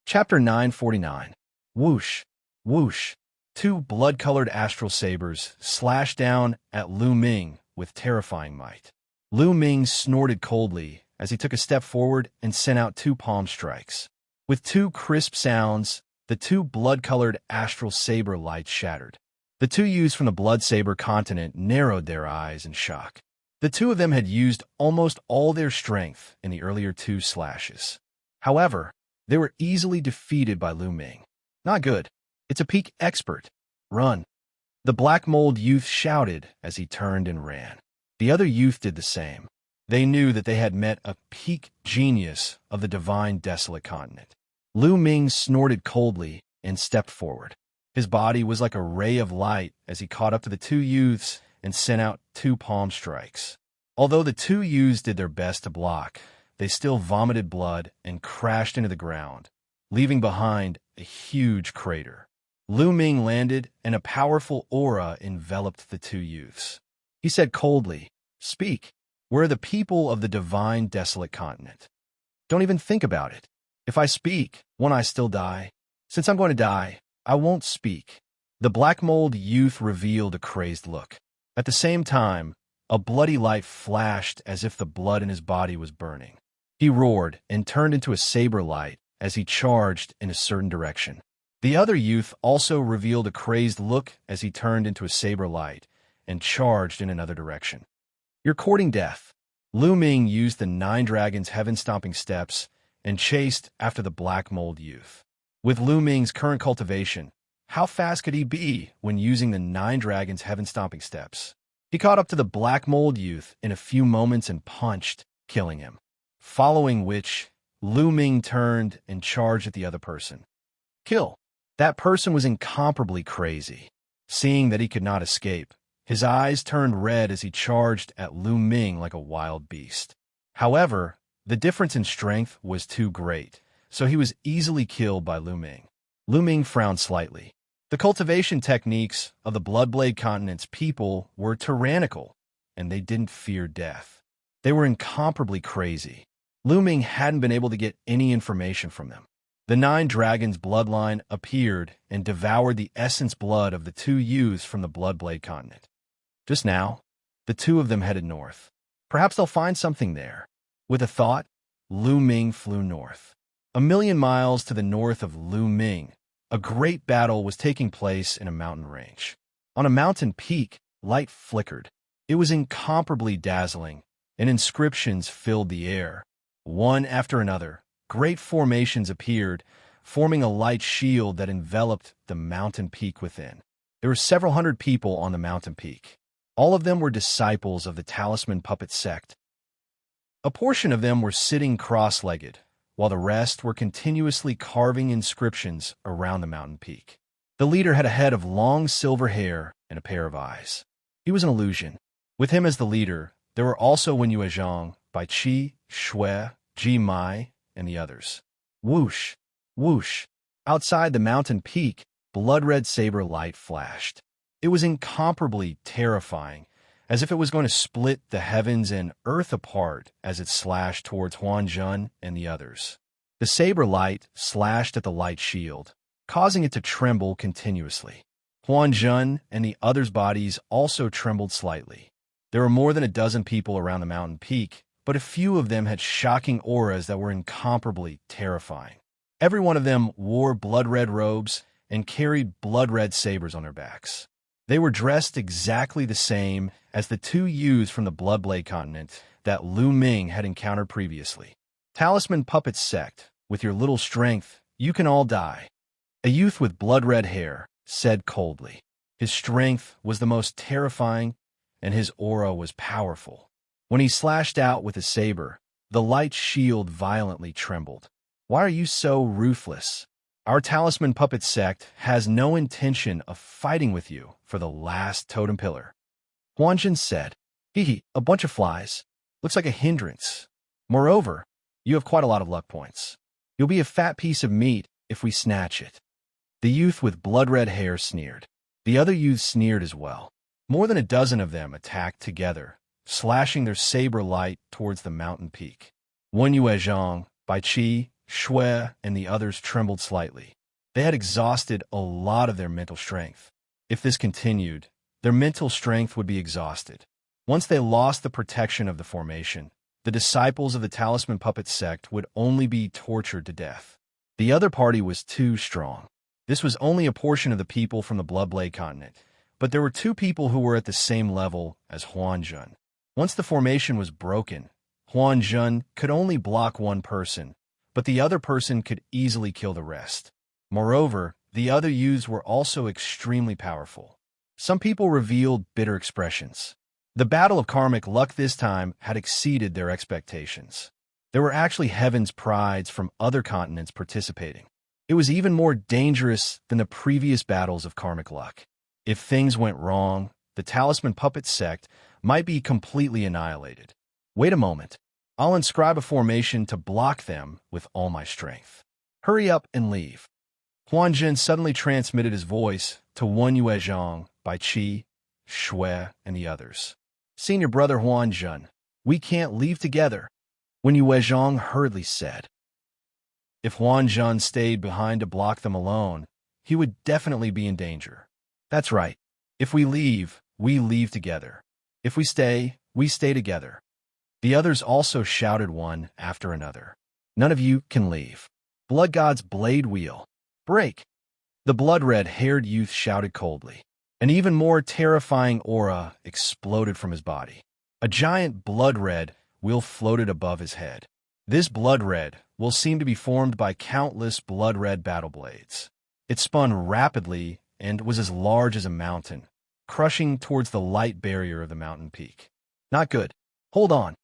Chapter 949. Whoosh, whoosh. Two blood-colored astral sabers slashed down at Lu Ming with terrifying might. Lu Ming snorted coldly as he took a step forward and sent out two palm strikes. With two crisp sounds, the two blood-colored astral saber lights shattered. The two youths from the Blood Saber continent narrowed their eyes in shock. The two of them had used almost all their strength in the earlier two slashes. However, they were easily defeated by Lu Ming. Not good. It's a peak expert. Run. The black mold youth shouted as he turned and ran. The other youth did the same. They knew that they had met a peak genius of the divine desolate continent. Lu Ming snorted coldly and stepped forward. His body was like a ray of light as he caught up to the two youths and sent out two palm strikes. Although the two youths did their best to block, they still vomited blood and crashed into the ground, leaving behind a huge crater. Lu Ming landed, and a powerful aura enveloped the two youths. He said coldly, "Speak. We're the people of the divine desolate continent. Don't even think about it. If I speak, won't I still die? Since I'm going to die, I won't speak." The black mold youth revealed a crazed look. At the same time, a bloody light flashed as if the blood in his body was burning. He roared and turned into a saber light as he charged in a certain direction. The other youth also revealed a crazed look as he turned into a saber light and charged in another direction. "You're courting death." Lu Ming used the Nine Dragons' heaven-stomping steps and chased after the black mold youth. With Lu Ming's current cultivation, how fast could he be when using the Nine Dragons' heaven-stomping steps? He caught up to the black mold youth in a few moments and punched, killing him. Following which, Lu Ming turned and charged at the other person. Kill. That person was incomparably crazy. Seeing that he could not escape, his eyes turned red as he charged at Lu Ming like a wild beast. However, the difference in strength was too great, so he was easily killed by Lu Ming. Lu Ming frowned slightly. The cultivation techniques of the Bloodblade continent's people were tyrannical, and they didn't fear death. They were incomparably crazy. Lu Ming hadn't been able to get any information from them. The Nine Dragons' bloodline appeared and devoured the essence blood of the two youths from the Bloodblade continent. Just now, the two of them headed north. Perhaps they'll find something there. With a thought, Lu Ming flew north. 1,000,000 miles to the north of Lu Ming, a great battle was taking place in a mountain range. On a mountain peak, light flickered. It was incomparably dazzling, and inscriptions filled the air. One after another, great formations appeared, forming a light shield that enveloped the mountain peak within. There were several hundred people on the mountain peak. All of them were disciples of the Talisman Puppet sect. A portion of them were sitting cross-legged, while the rest were continuously carving inscriptions around the mountain peak. The leader had a head of long silver hair and a pair of eyes. He was an illusion. With him as the leader, there were also Wenyue Zhang, Bai Qi, Shui, Ji Mai, and the others. Whoosh, whoosh. Outside the mountain peak, blood-red saber light flashed. It was incomparably terrifying, as if it was going to split the heavens and earth apart as it slashed towards Huanzhen and the others. The saber light slashed at the light shield, causing it to tremble continuously. Huanzhen and the others' bodies also trembled slightly. There were more than a dozen people around the mountain peak, but a few of them had shocking auras that were incomparably terrifying. Every one of them wore blood-red robes and carried blood-red sabers on their backs. They were dressed exactly the same as the two youths from the Bloodblade continent that Lu Ming had encountered previously. Talisman Puppet sect, with your little strength, you can all die. A youth with blood-red hair said coldly. His strength was the most terrifying, and his aura was powerful. When he slashed out with his saber, the light shield violently trembled. Why are you so ruthless? Our Talisman Puppet sect has no intention of fighting with you for the last totem pillar. Huanzhen said, Hee, a bunch of flies. Looks like a hindrance. Moreover, you have quite a lot of luck points. You'll be a fat piece of meat if we snatch it. The youth with blood-red hair sneered. The other youths sneered as well. More than a dozen of them attacked together, slashing their saber light towards the mountain peak. Wenyue Zhang, Bai Qi, Shui, and the others trembled slightly. They had exhausted a lot of their mental strength. If this continued, their mental strength would be exhausted. Once they lost the protection of the formation, the disciples of the Talisman Puppet sect would only be tortured to death. The other party was too strong. This was only a portion of the people from the Bloodblade continent, but there were two people who were at the same level as Huanzhen. Once the formation was broken, Huanzhen could only block one person, but the other person could easily kill the rest. Moreover, the other youths were also extremely powerful. Some people revealed bitter expressions. The battle of karmic luck this time had exceeded their expectations. There were actually heaven's prides from other continents participating. It was even more dangerous than the previous battles of karmic luck. If things went wrong, the Talisman Puppet sect might be completely annihilated. Wait a moment. I'll inscribe a formation to block them with all my strength. Hurry up and leave. Huanzhen suddenly transmitted his voice to Wen Yuezhang by Qi, Shui, and the others. Senior brother Huanzhen, we can't leave together. Wen Yuezhang hurriedly said. If Huanzhen stayed behind to block them alone, he would definitely be in danger. That's right. If we leave together. If we stay together. The others also shouted one after another. None of you can leave. Blood God's blade wheel. Break! The blood-red-haired youth shouted coldly. An even more terrifying aura exploded from his body. A giant blood-red wheel floated above his head. This blood-red will seem to be formed by countless blood-red battle blades. It spun rapidly and was as large as a mountain, crushing towards the light barrier of the mountain peak. Not good. Hold on.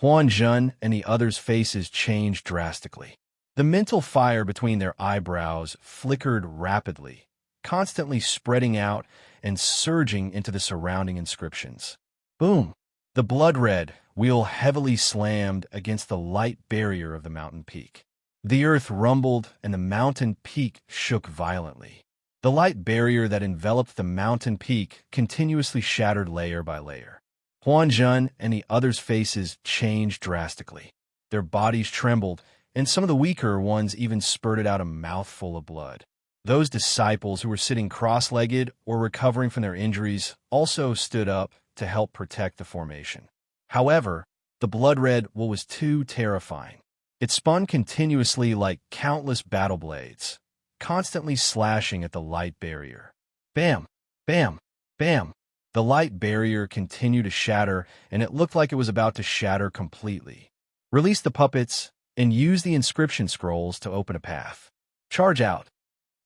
Huanzhen and the others' faces changed drastically. The mental fire between their eyebrows flickered rapidly, constantly spreading out and surging into the surrounding inscriptions. Boom! The blood-red wheel heavily slammed against the light barrier of the mountain peak. The earth rumbled and the mountain peak shook violently. The light barrier that enveloped the mountain peak continuously shattered layer by layer. Huanzhen and the others' faces changed drastically. Their bodies trembled, and some of the weaker ones even spurted out a mouthful of blood. Those disciples who were sitting cross-legged or recovering from their injuries also stood up to help protect the formation. However, the blood-red wool was too terrifying. It spun continuously like countless battle blades, constantly slashing at the light barrier. Bam! Bam! Bam! The light barrier continued to shatter, and it looked like it was about to shatter completely. Release the puppets and use the inscription scrolls to open a path. Charge out!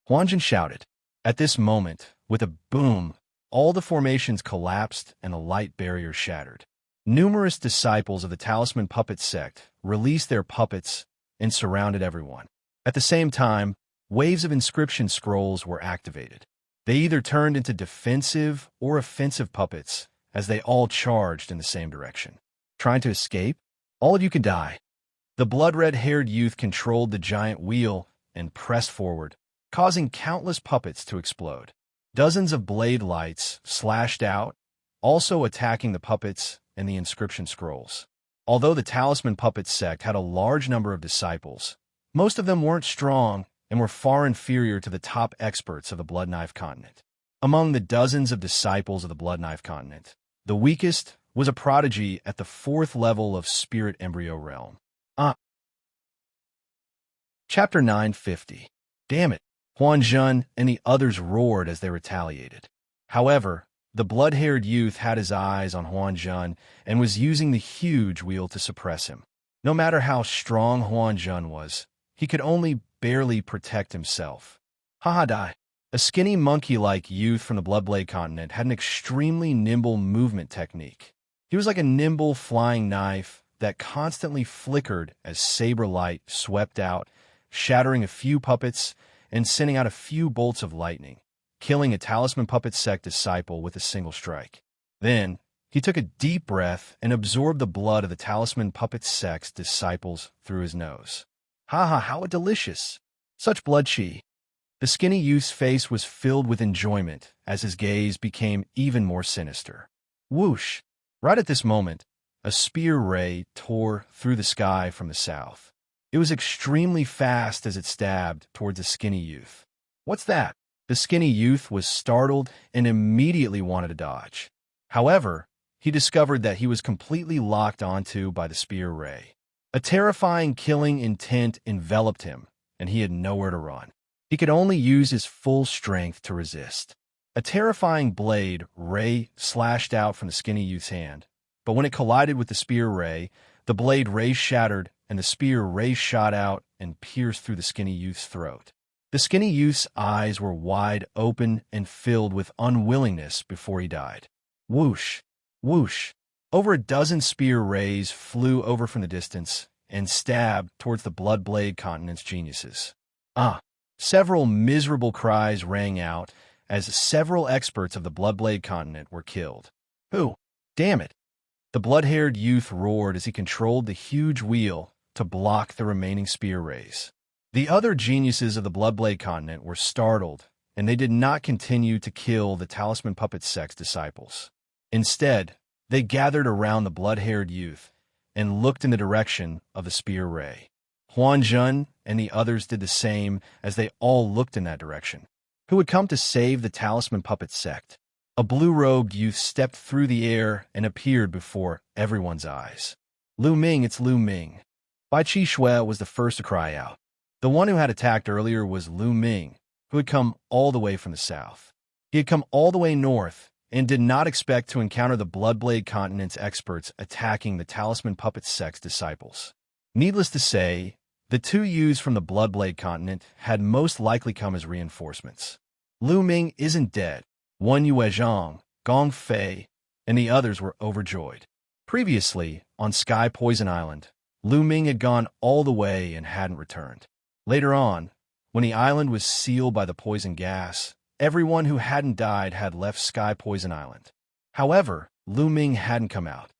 Huanzhen shouted. At this moment, with a boom, all the formations collapsed and the light barrier shattered. Numerous disciples of the Talisman Puppet sect released their puppets and surrounded everyone. At the same time, waves of inscription scrolls were activated. They either turned into defensive or offensive puppets as they all charged in the same direction. Trying to escape? All of you can die. The blood-red-haired youth controlled the giant wheel and pressed forward, causing countless puppets to explode. Dozens of blade lights slashed out, also attacking the puppets and the inscription scrolls. Although the Talisman Puppet sect had a large number of disciples, most of them weren't strong and were far inferior to the top experts of the Blood Knife continent. Among the dozens of disciples of the Blood Knife continent, the weakest was a prodigy at the 4th level of Spirit Embryo Realm. Chapter 950. Damn it! Huanzhen and the others roared as they retaliated. However, the blood-haired youth had his eyes on Huanzhen and was using the huge wheel to suppress him. No matter how strong Huanzhen was, he could only barely protect himself. Die. A skinny monkey-like youth from the Bloodblade continent had an extremely nimble movement technique. He was like a nimble flying knife that constantly flickered as saber light swept out, shattering a few puppets and sending out a few bolts of lightning, killing a Talisman Puppet sect disciple with a single strike. Then, he took a deep breath and absorbed the blood of the Talisman Puppet sect's disciples through his nose. How delicious! Such blood chi. The skinny youth's face was filled with enjoyment as his gaze became even more sinister. Whoosh! Right at this moment, a spear ray tore through the sky from the south. It was extremely fast as it stabbed towards the skinny youth. "What's that?" The skinny youth was startled and immediately wanted to dodge. However, he discovered that he was completely locked onto by the spear ray. A terrifying killing intent enveloped him, and he had nowhere to run. He could only use his full strength to resist. A terrifying blade ray slashed out from the skinny youth's hand, but when it collided with the spear ray, the blade ray shattered and the spear ray shot out and pierced through the skinny youth's throat. The skinny youth's eyes were wide open and filled with unwillingness before he died. Whoosh! Whoosh! Over a dozen spear rays flew over from the distance and stabbed towards the Bloodblade Continent's geniuses. Several miserable cries rang out as several experts of the Bloodblade Continent were killed. "Who? Damn it!" The blood-haired youth roared as he controlled the huge wheel to block the remaining spear rays. The other geniuses of the Bloodblade Continent were startled, and they did not continue to kill the Talisman Puppet Sect's disciples. Instead, they gathered around the blood-haired youth and looked in the direction of the spear ray. Huanzhen and the others did the same as they all looked in that direction. Who had come to save the Talisman Puppet Sect? A blue-robed youth stepped through the air and appeared before everyone's eyes. "Lu Ming, it's Lu Ming." Bai Qi Shui was the first to cry out. The one who had attacked earlier was Lu Ming, who had come all the way from the south. He had come all the way north and did not expect to encounter the Bloodblade Continent's experts attacking the Talisman Puppet Sect's disciples. Needless to say, the two youths from the Bloodblade Continent had most likely come as reinforcements. Lu Ming isn't dead. Wen Yuezhang, Gong Fei, and the others were overjoyed. Previously, on Sky Poison Island, Lu Ming had gone all the way and hadn't returned. Later on, when the island was sealed by the poison gas, everyone who hadn't died had left Sky Poison Island. However, Lu Ming hadn't come out.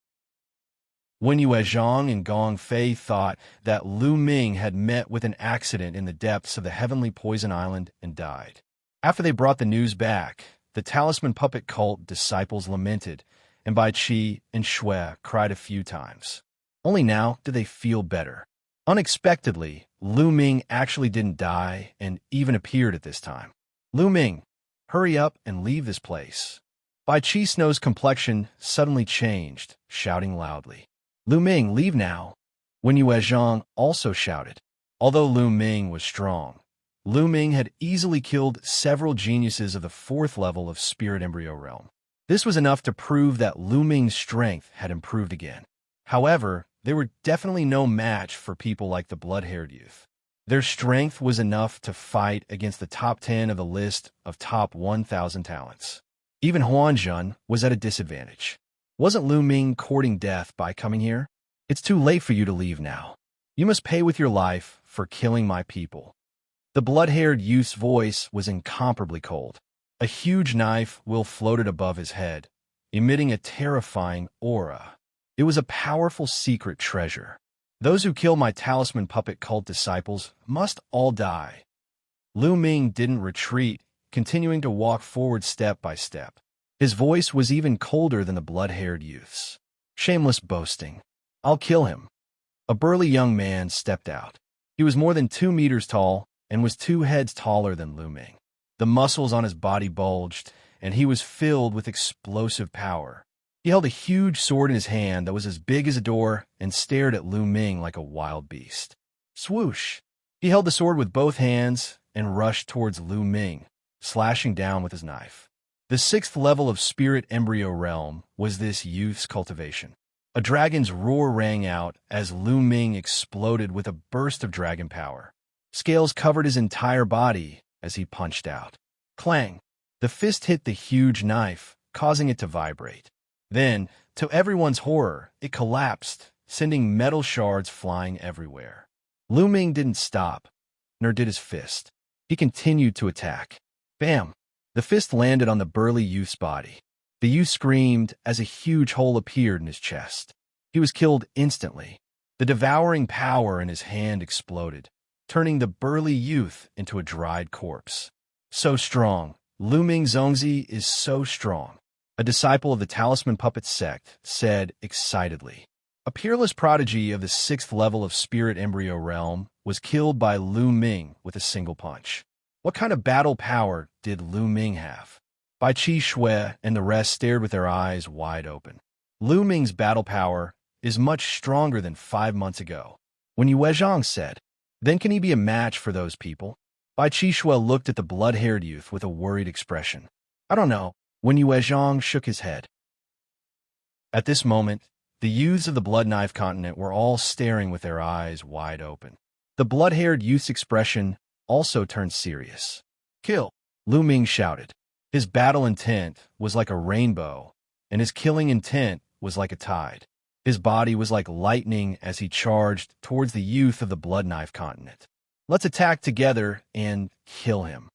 Wen Yuezhang and Gong Fei thought that Lu Ming had met with an accident in the depths of the heavenly poison island and died. After they brought the news back, the Talisman Puppet Cult disciples lamented, and Bai Qi and Shui cried a few times. Only now did they feel better. Unexpectedly, Lu Ming actually didn't die and even appeared at this time. "Lu Ming, hurry up and leave this place." Bai Qi Snow's complexion suddenly changed, shouting loudly. "Lu Ming, leave now." Wen Yuezhang also shouted. Although Lu Ming was strong, Lu Ming had easily killed several geniuses of the 4th level of Spirit Embryo Realm. This was enough to prove that Lu Ming's strength had improved again. However, they were definitely no match for people like the blood-haired youth. Their strength was enough to fight against the top 10 of the list of top 1,000 talents. Even Huanzhen was at a disadvantage. Wasn't Lu Ming courting death by coming here? "It's too late for you to leave now. You must pay with your life for killing my people." The blood-haired youth's voice was incomparably cold. A huge knife floated above his head, emitting a terrifying aura. It was a powerful secret treasure. "Those who kill my Talisman Puppet Cult disciples must all die." Lu Ming didn't retreat, continuing to walk forward step by step. His voice was even colder than the blood-haired youth's. "Shameless boasting. I'll kill him." A burly young man stepped out. He was more than 2 meters tall and was 2 heads taller than Lu Ming. The muscles on his body bulged, and he was filled with explosive power. He held a huge sword in his hand that was as big as a door and stared at Lu Ming like a wild beast. Swoosh! He held the sword with both hands and rushed towards Lu Ming, slashing down with his knife. The 6th level of Spirit Embryo Realm was this youth's cultivation. A dragon's roar rang out as Lu Ming exploded with a burst of dragon power. Scales covered his entire body as he punched out. Clang! The fist hit the huge knife, causing it to vibrate. Then, to everyone's horror, it collapsed, sending metal shards flying everywhere. Lu Ming didn't stop, nor did his fist. He continued to attack. Bam! The fist landed on the burly youth's body. The youth screamed as a huge hole appeared in his chest. He was killed instantly. The devouring power in his hand exploded, turning the burly youth into a dried corpse. So strong. Lu Ming Zongzi is so strong. A disciple of the Talisman Puppet Sect said excitedly. A peerless prodigy of the 6th level of Spirit Embryo Realm was killed by Lu Ming with a single punch. What kind of battle power did Lu Ming have? Bai Qi Shui and the rest stared with their eyes wide open. Lu Ming's battle power is much stronger than 5 months ago. When Yue Zhang said, "Then can he be a match for those people?" Bai Qi Shui looked at the blood-haired youth with a worried expression. "I don't know," when Yue Zhang shook his head. At this moment, the youths of the Blood Knife continent were all staring with their eyes wide open. The blood-haired youth's expression also turned serious. "Kill!" Lu Ming shouted. His battle intent was like a rainbow, and his killing intent was like a tide. His body was like lightning as he charged towards the youth of the Blood Knife continent. "Let's attack together and kill him."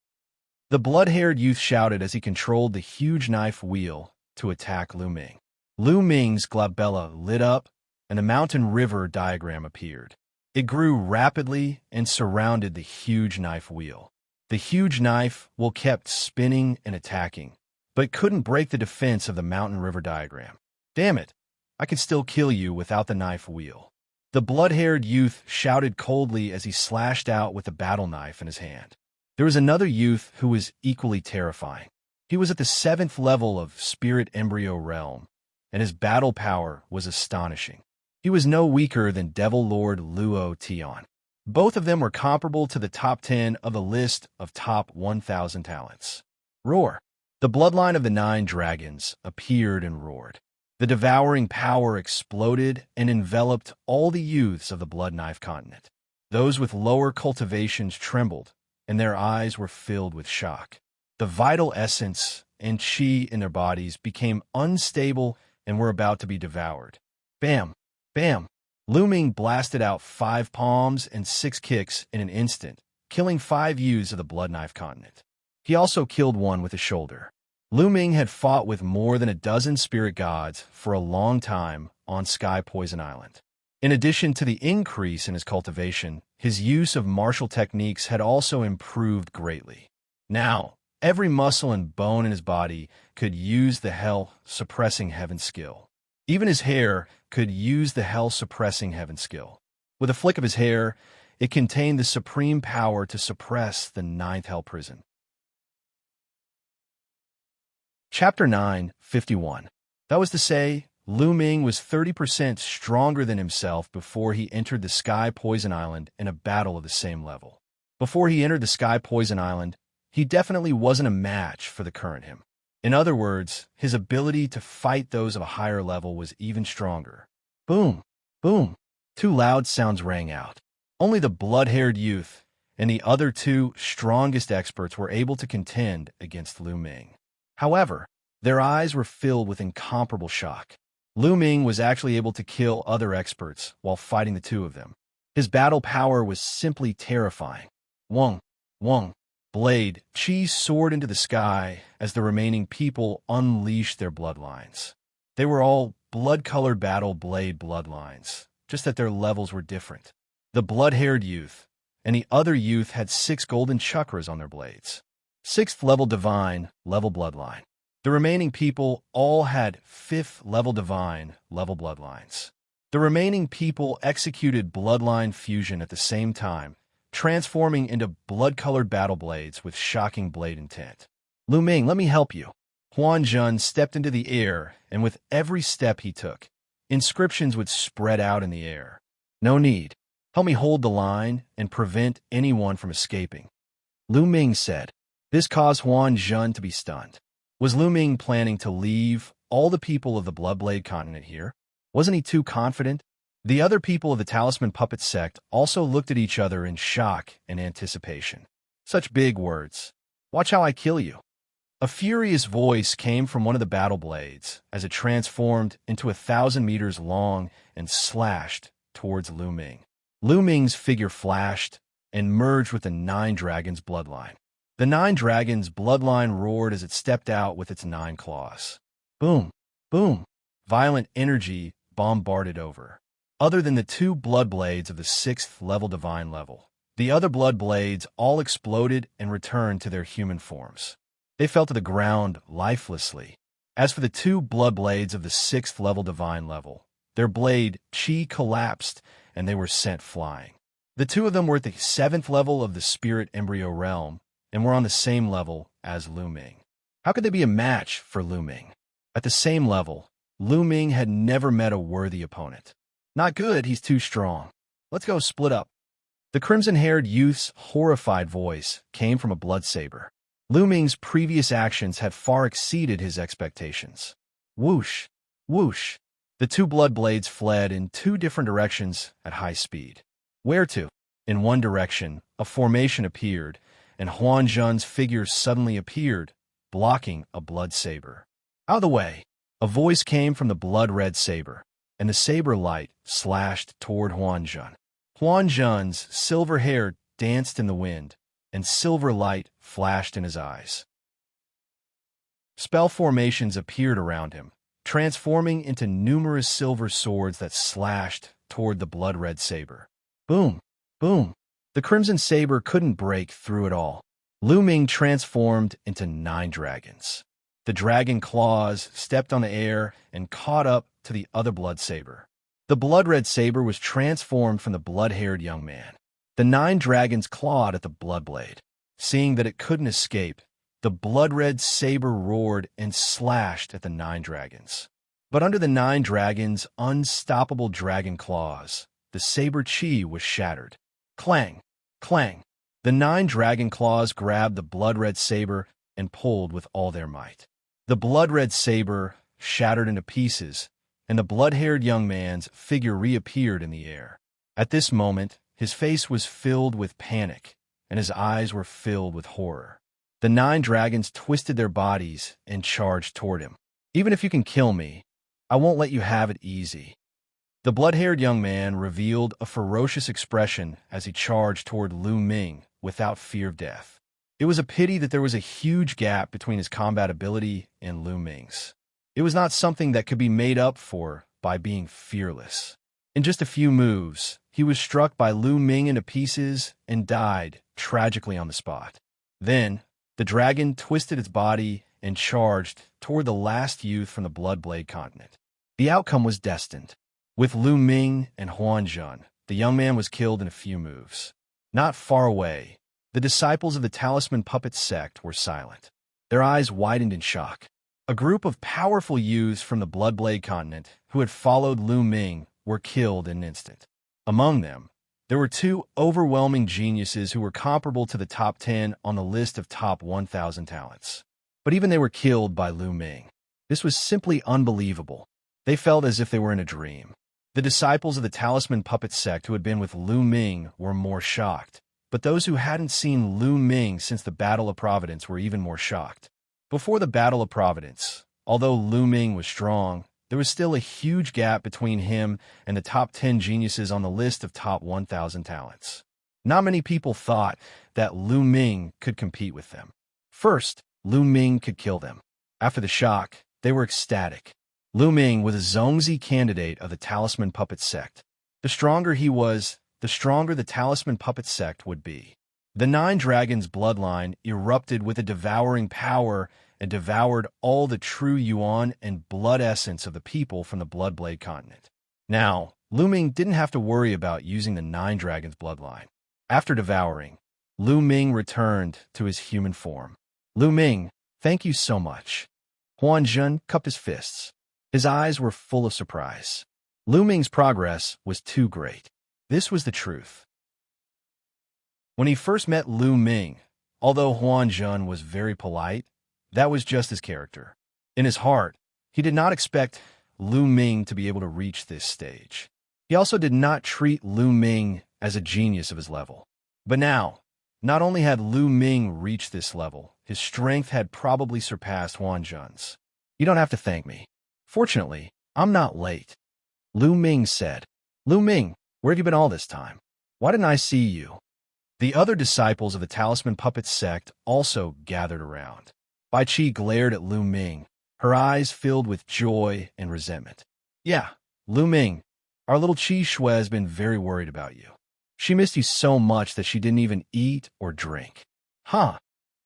The blood-haired youth shouted as he controlled the huge knife wheel to attack Lu Ming. Lu Ming's glabella lit up, and the mountain river diagram appeared. It grew rapidly and surrounded the huge knife wheel. The huge knife wheel kept spinning and attacking, but couldn't break the defense of the mountain river diagram. "Damn it, I can still kill you without the knife wheel." The blood-haired youth shouted coldly as he slashed out with the battle knife in his hand. There was another youth who was equally terrifying. He was at the 7th level of Spirit Embryo Realm, and his battle power was astonishing. He was no weaker than Devil Lord Luo Tian. Both of them were comparable to the top 10 of the list of top 1,000 talents. Roar! The bloodline of the 9 dragons appeared and roared. The devouring power exploded and enveloped all the youths of the Blood Knife continent. Those with lower cultivations trembled, and their eyes were filled with shock. The vital essence and qi in their bodies became unstable and were about to be devoured. Bam! Bam! Lu Ming blasted out 5 palms and 6 kicks in an instant, killing 5 youths of the Blood Knife continent. He also killed one with a shoulder. Lu Ming had fought with more than a dozen spirit gods for a long time on Sky Poison Island. In addition to the increase in his cultivation, his use of martial techniques had also improved greatly. Now, every muscle and bone in his body could use the hell-suppressing heaven skill. Even his hair could use the hell-suppressing heaven skill. With a flick of his hair, it contained the supreme power to suppress the 9th hell prison. Chapter 9, 51. That was to say, Lu Ming was 30% stronger than himself before he entered the Sky Poison Island in a battle of the same level. Before he entered the Sky Poison Island, he definitely wasn't a match for the current him. In other words, his ability to fight those of a higher level was even stronger. Boom! Boom! 2 loud sounds rang out. Only the blood-haired youth and the other 2 strongest experts were able to contend against Lu Ming. However, their eyes were filled with incomparable shock. Lu Ming was actually able to kill other experts while fighting the 2 of them. His battle power was simply terrifying. Wong! Wong! Blade, Qi soared into the sky as the remaining people unleashed their bloodlines. They were all blood-colored battle blade bloodlines, just that their levels were different. The blood-haired youth and the other youth had 6 golden chakras on their blades. 6th level divine, level bloodline. The remaining people all had 5th level divine, level bloodlines. The remaining people executed bloodline fusion at the same time, transforming into blood-colored battle blades with shocking blade intent. Lu Ming, let me help you. Huan Zhen stepped into the air, and with every step he took, inscriptions would spread out in the air. No need. Help me hold the line and prevent anyone from escaping. Lu Ming said. This caused Huan Zhen to be stunned. Was Lu Ming planning to leave all the people of the Bloodblade continent here? Wasn't he too confident? The other people of the Talisman Puppet sect also looked at each other in shock and anticipation. Such big words. Watch how I kill you. A furious voice came from one of the battle blades as it transformed into 1,000 meters long and slashed towards Lu Ming. Lu Ming's figure flashed and merged with the 9 dragons' bloodline. The 9 dragons' bloodline roared as it stepped out with its 9 claws. Boom! Boom! Violent energy bombarded over. Other than the 2 blood blades of the 6th level divine level, the other blood blades all exploded and returned to their human forms. They fell to the ground lifelessly. As for the 2 blood blades of the 6th level divine level, Their blade, Qi, collapsed, and they were sent flying. The two of them were at the 7th level of the spirit embryo realm, and were on the same level as Lu Ming. How could they be a match for Lu Ming? At the same level, Lu Ming had never met a worthy opponent. Not good, he's too strong. Let's go split up. The crimson-haired youth's horrified voice came from a blood saber. Lu Ming's previous actions had far exceeded his expectations. Whoosh! Whoosh! The two blood blades fled in two different directions at high speed. Where to? In one direction, a formation appeared, and Huan Zhen's figure suddenly appeared, blocking a blood saber. Out of the way! A voice came from the blood-red saber, and the saber light slashed toward Huan Zhen. Huan Zhen's silver hair danced in the wind, and silver light flashed in his eyes. Spell formations appeared around him, transforming into numerous silver swords that slashed toward the blood-red saber. Boom! Boom! The crimson saber couldn't break through it all. Lu Ming transformed into 9 dragons. The dragon claws stepped on the air and caught up to the other blood saber. The blood-red saber was transformed from the blood-haired young man. The 9 dragons clawed at the blood blade. Seeing that it couldn't escape, the blood-red saber roared and slashed at the 9 dragons. But under the 9 dragons' unstoppable dragon claws, the saber Qi was shattered. Clang! Clang! The 9 dragon claws grabbed the blood-red saber and pulled with all their might. The blood-red saber shattered into pieces, and the blood-haired young man's figure reappeared in the air. At this moment, his face was filled with panic, and his eyes were filled with horror. The 9 dragons twisted their bodies and charged toward him. Even if you can kill me, I won't let you have it easy. The blood-haired young man revealed a ferocious expression as he charged toward Lu Ming without fear of death. It was a pity that there was a huge gap between his combat ability and Lu Ming's. It was not something that could be made up for by being fearless. In just a few moves, he was struck by Lu Ming into pieces and died tragically on the spot. Then, the dragon twisted its body and charged toward the last youth from the Bloodblade continent. The outcome was destined. With Lu Ming and Huan Zhen, the young man was killed in a few moves. Not far away, the disciples of the Talisman Puppet sect were silent. Their eyes widened in shock. A group of powerful youths from the Bloodblade continent who had followed Lu Ming were killed in an instant. Among them, there were 2 overwhelming geniuses who were comparable to the top 10 on the list of top 1,000 talents. But even they were killed by Lu Ming. This was simply unbelievable. They felt as if they were in a dream. The disciples of the Talisman Puppet sect who had been with Lu Ming were more shocked, but those who hadn't seen Lu Ming since the Battle of Providence were even more shocked. Before the Battle of Providence, although Lu Ming was strong, there was still a huge gap between him and the top 10 geniuses on the list of top 1,000 talents. Not many people thought that Lu Ming could compete with them. First, Lu Ming could kill them. After the shock, they were ecstatic. Lu Ming was a Zongzi candidate of the Talisman Puppet sect. The stronger he was, the stronger the Talisman Puppet sect would be. The 9 Dragons bloodline erupted with a devouring power and devoured all the true yuan and blood essence of the people from the Bloodblade continent. Now, Lu Ming didn't have to worry about using the 9 Dragons bloodline. After devouring, Lu Ming returned to his human form. Lu Ming, thank you so much. Huan Zhen cupped his fists. His eyes were full of surprise. Lu Ming's progress was too great. This was the truth. When he first met Lu Ming, although Huan Zhen was very polite, that was just his character. In his heart, he did not expect Lu Ming to be able to reach this stage. He also did not treat Lu Ming as a genius of his level. But now, not only had Lu Ming reached this level, his strength had probably surpassed Huan Zhen's. You don't have to thank me. Fortunately, I'm not late. Lu Ming said. Lu Ming, where have you been all this time? Why didn't I see you? The other disciples of the Talisman Puppet sect also gathered around. Bai Qi glared at Lu Ming, her eyes filled with joy and resentment. Yeah, Lu Ming, our little Qi Shui has been very worried about you. She missed you so much that she didn't even eat or drink. Huh?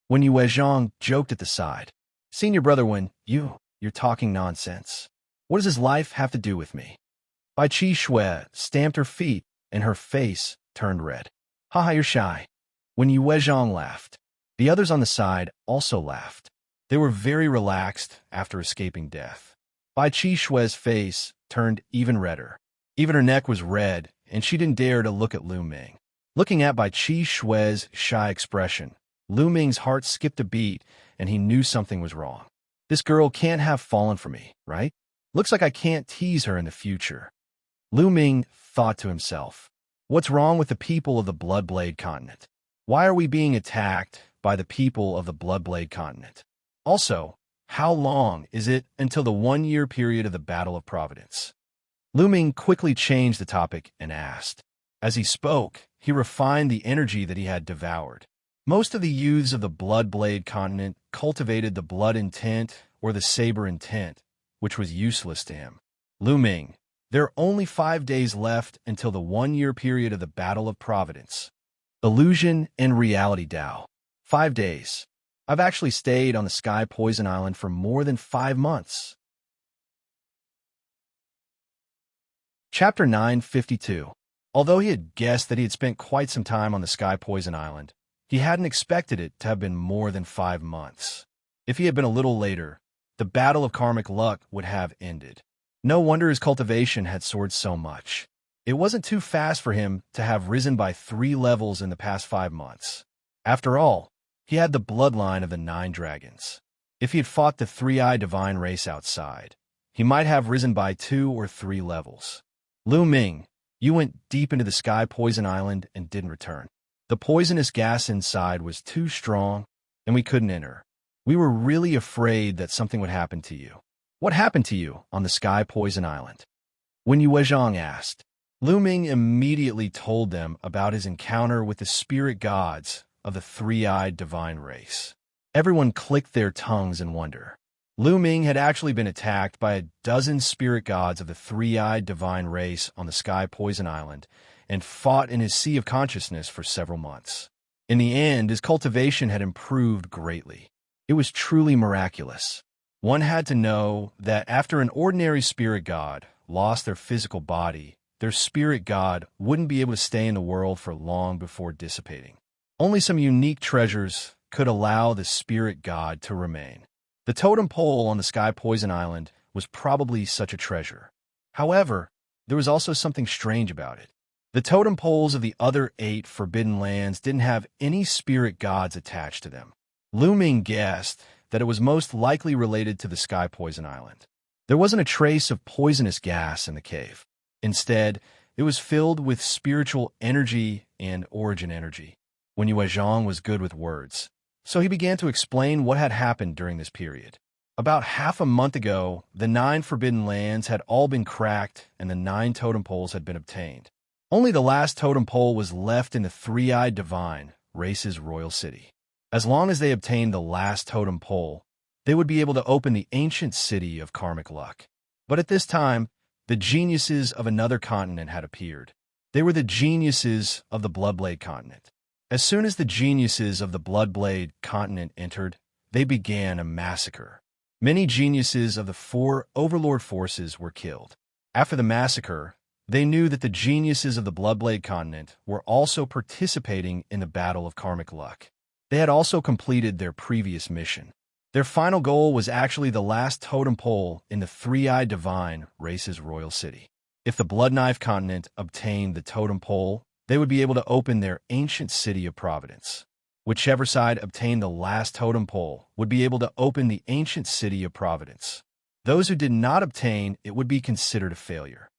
When Yue Zhang joked at the side. Senior brother, when you're talking nonsense. What does his life have to do with me? Bai Qi Shui stamped her feet, and her face turned red. Haha, you're shy. When Yue Zhang laughed, the others on the side also laughed. They were very relaxed after escaping death. Bai Qi Shui's face turned even redder. Even her neck was red, and she didn't dare to look at Lu Ming. Looking at Bai Qi Shui's shy expression, Lu Ming's heart skipped a beat, and he knew something was wrong. This girl can't have fallen for me, right? Looks like I can't tease her in the future. Lu Ming thought to himself, what's wrong with the people of the Bloodblade continent? Why are we being attacked by the people of the Bloodblade continent? Also, how long is it until the 1-year period of the Battle of Providence? Lu Ming quickly changed the topic and asked. As he spoke, he refined the energy that he had devoured. Most of the youths of the Bloodblade continent cultivated the blood intent or the saber intent, which was useless to him. Lu Ming, there are only 5 days left until the 1-year period of the Battle of Providence. Illusion and Reality Dao. 5 days. I've actually stayed on the Sky Poison Island for more than 5 months. Chapter 952. Although he had guessed that he had spent quite some time on the Sky Poison Island, he hadn't expected it to have been more than 5 months. If he had been a little later, the Battle of Karmic Luck would have ended. No wonder his cultivation had soared so much. It wasn't too fast for him to have risen by 3 levels in the past 5 months. After all, he had the bloodline of the 9 dragons. If he had fought the 3-eyed divine race outside, he might have risen by 2 or 3 levels. Lu Ming, you went deep into the Sky Poison Island and didn't return. The poisonous gas inside was too strong, and we couldn't enter. We were really afraid that something would happen to you. What happened to you on the Sky Poison Island? When Yue Zhang asked, Lu Ming immediately told them about his encounter with the spirit gods of the 3-eyed divine race. Everyone clicked their tongues in wonder. Lu Ming had actually been attacked by a dozen spirit gods of the 3-eyed divine race on the Sky Poison Island and fought in his sea of consciousness for several months. In the end, his cultivation had improved greatly. It was truly miraculous. One had to know that after an ordinary spirit god lost their physical body, their spirit god wouldn't be able to stay in the world for long before dissipating. Only some unique treasures could allow the spirit god to remain. The totem pole on the Sky Poison Island was probably such a treasure. However, there was also something strange about it. The totem poles of the other 8 forbidden lands didn't have any spirit gods attached to them. Lu Ming guessed that it was most likely related to the Sky Poison Island. There wasn't a trace of poisonous gas in the cave. Instead, it was filled with spiritual energy and origin energy. When Yue Zhang was good with words, so he began to explain what had happened during this period. About half a month ago, the 9 forbidden lands had all been cracked and the 9 totem poles had been obtained. Only the last totem pole was left in the 3-eyed divine race's royal city. As long as they obtained the last totem pole, they would be able to open the ancient city of Karmic Luck. But at this time, the geniuses of another continent had appeared. They were the geniuses of the Bloodblade continent. As soon as the geniuses of the Bloodblade continent entered, they began a massacre. Many geniuses of the 4 overlord forces were killed. After the massacre, they knew that the geniuses of the Bloodblade continent were also participating in the Battle of Karmic Luck. They had also completed their previous mission. Their final goal was actually the last totem pole in the 3-eyed divine race's royal city. If the Bloodknife continent obtained the totem pole, they would be able to open their ancient city of Providence. Whichever side obtained the last totem pole would be able to open the ancient city of Providence. Those who did not obtain it would be considered a failure.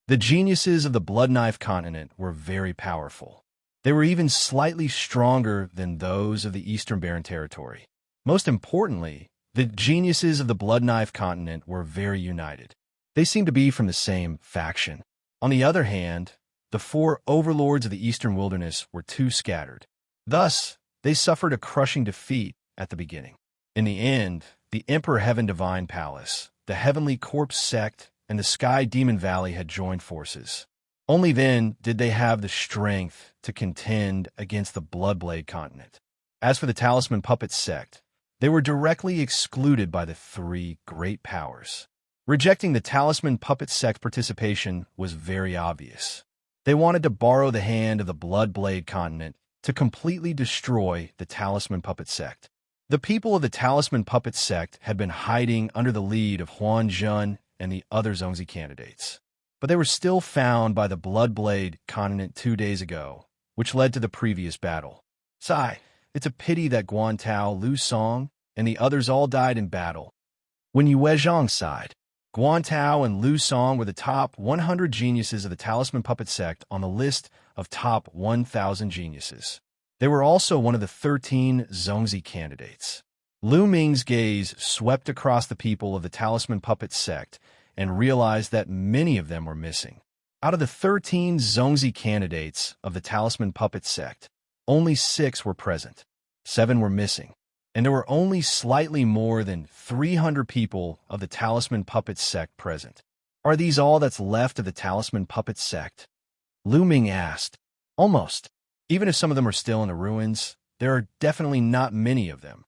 The geniuses of the Bloodknife continent were very powerful. They were even slightly stronger than those of the Eastern Barren Territory. Most importantly, the geniuses of the Bloodknife continent were very united. They seemed to be from the same faction. On the other hand, the 4 overlords of the Eastern Wilderness were too scattered. Thus, they suffered a crushing defeat at the beginning. In the end, the Emperor Heaven Divine Palace, the Heavenly Corpse Sect, and the Sky Demon Valley had joined forces. Only then did they have the strength to contend against the Bloodblade continent. As for the Talisman Puppet Sect, they were directly excluded by the 3 great powers. Rejecting the Talisman Puppet Sect participation was very obvious. They wanted to borrow the hand of the Bloodblade continent to completely destroy the Talisman Puppet Sect. The people of the Talisman Puppet Sect had been hiding under the lead of Huan Zhun and the other Xianxia candidates. But they were still found by the Bloodblade continent 2 days ago, which led to the previous battle. Sigh, it's a pity that Guantao, Lu Song, and the others all died in battle. When Yue Zhang sighed, Guantao and Lu Song were the top 100 geniuses of the Talisman Puppet Sect on the list of top 1,000 geniuses. They were also one of the 13 Xianxia candidates. Lu Ming's gaze swept across the people of the Talisman Puppet Sect and realized that many of them were missing. Out of the 13 Xianxia candidates of the Talisman Puppet Sect, only 6 were present. 7 were missing, and there were only slightly more than 300 people of the Talisman Puppet Sect present. Are these all that's left of the Talisman Puppet Sect? Lu Ming asked. Almost. Even if some of them are still in the ruins, there are definitely not many of them.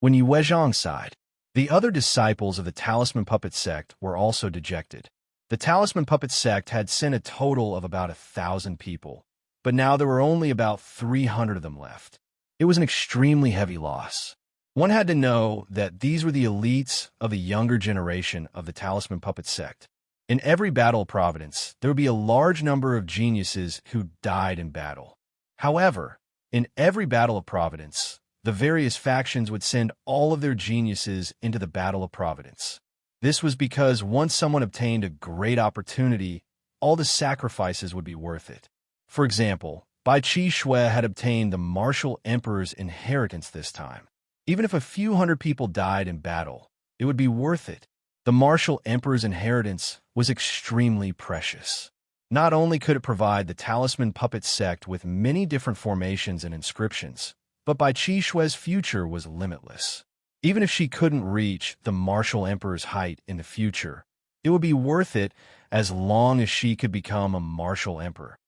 When Yue Zhang sighed, the other disciples of the Talisman Puppet Sect were also dejected. The Talisman Puppet Sect had sent a total of about 1,000 people, but now there were only about 300 of them left. It was an extremely heavy loss. One had to know that these were the elites of the younger generation of the Talisman Puppet Sect. In every battle of Providence, there would be a large number of geniuses who died in battle. However, in every battle of Providence, the various factions would send all of their geniuses into the Battle of Providence. This was because once someone obtained a great opportunity, all the sacrifices would be worth it. For example, Bai Qi Shui had obtained the Martial Emperor's inheritance this time. Even if a few hundred people died in battle, it would be worth it. The Martial Emperor's inheritance was extremely precious. Not only could it provide the Talisman Puppet Sect with many different formations and inscriptions, but Bai Qi Shui's future was limitless. Even if she couldn't reach the Martial Emperor's height in the future, it would be worth it as long as she could become a Martial Emperor.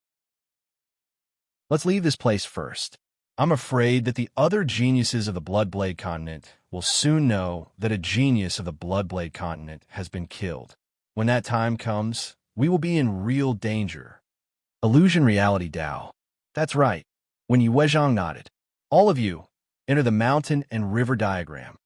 Let's leave this place first. I'm afraid that the other geniuses of the Bloodblade continent will soon know that a genius of the Bloodblade continent has been killed. When that time comes, we will be in real danger. Illusion Reality Dao. That's right. When Yue Zhang nodded, all of you, enter the mountain and river diagram.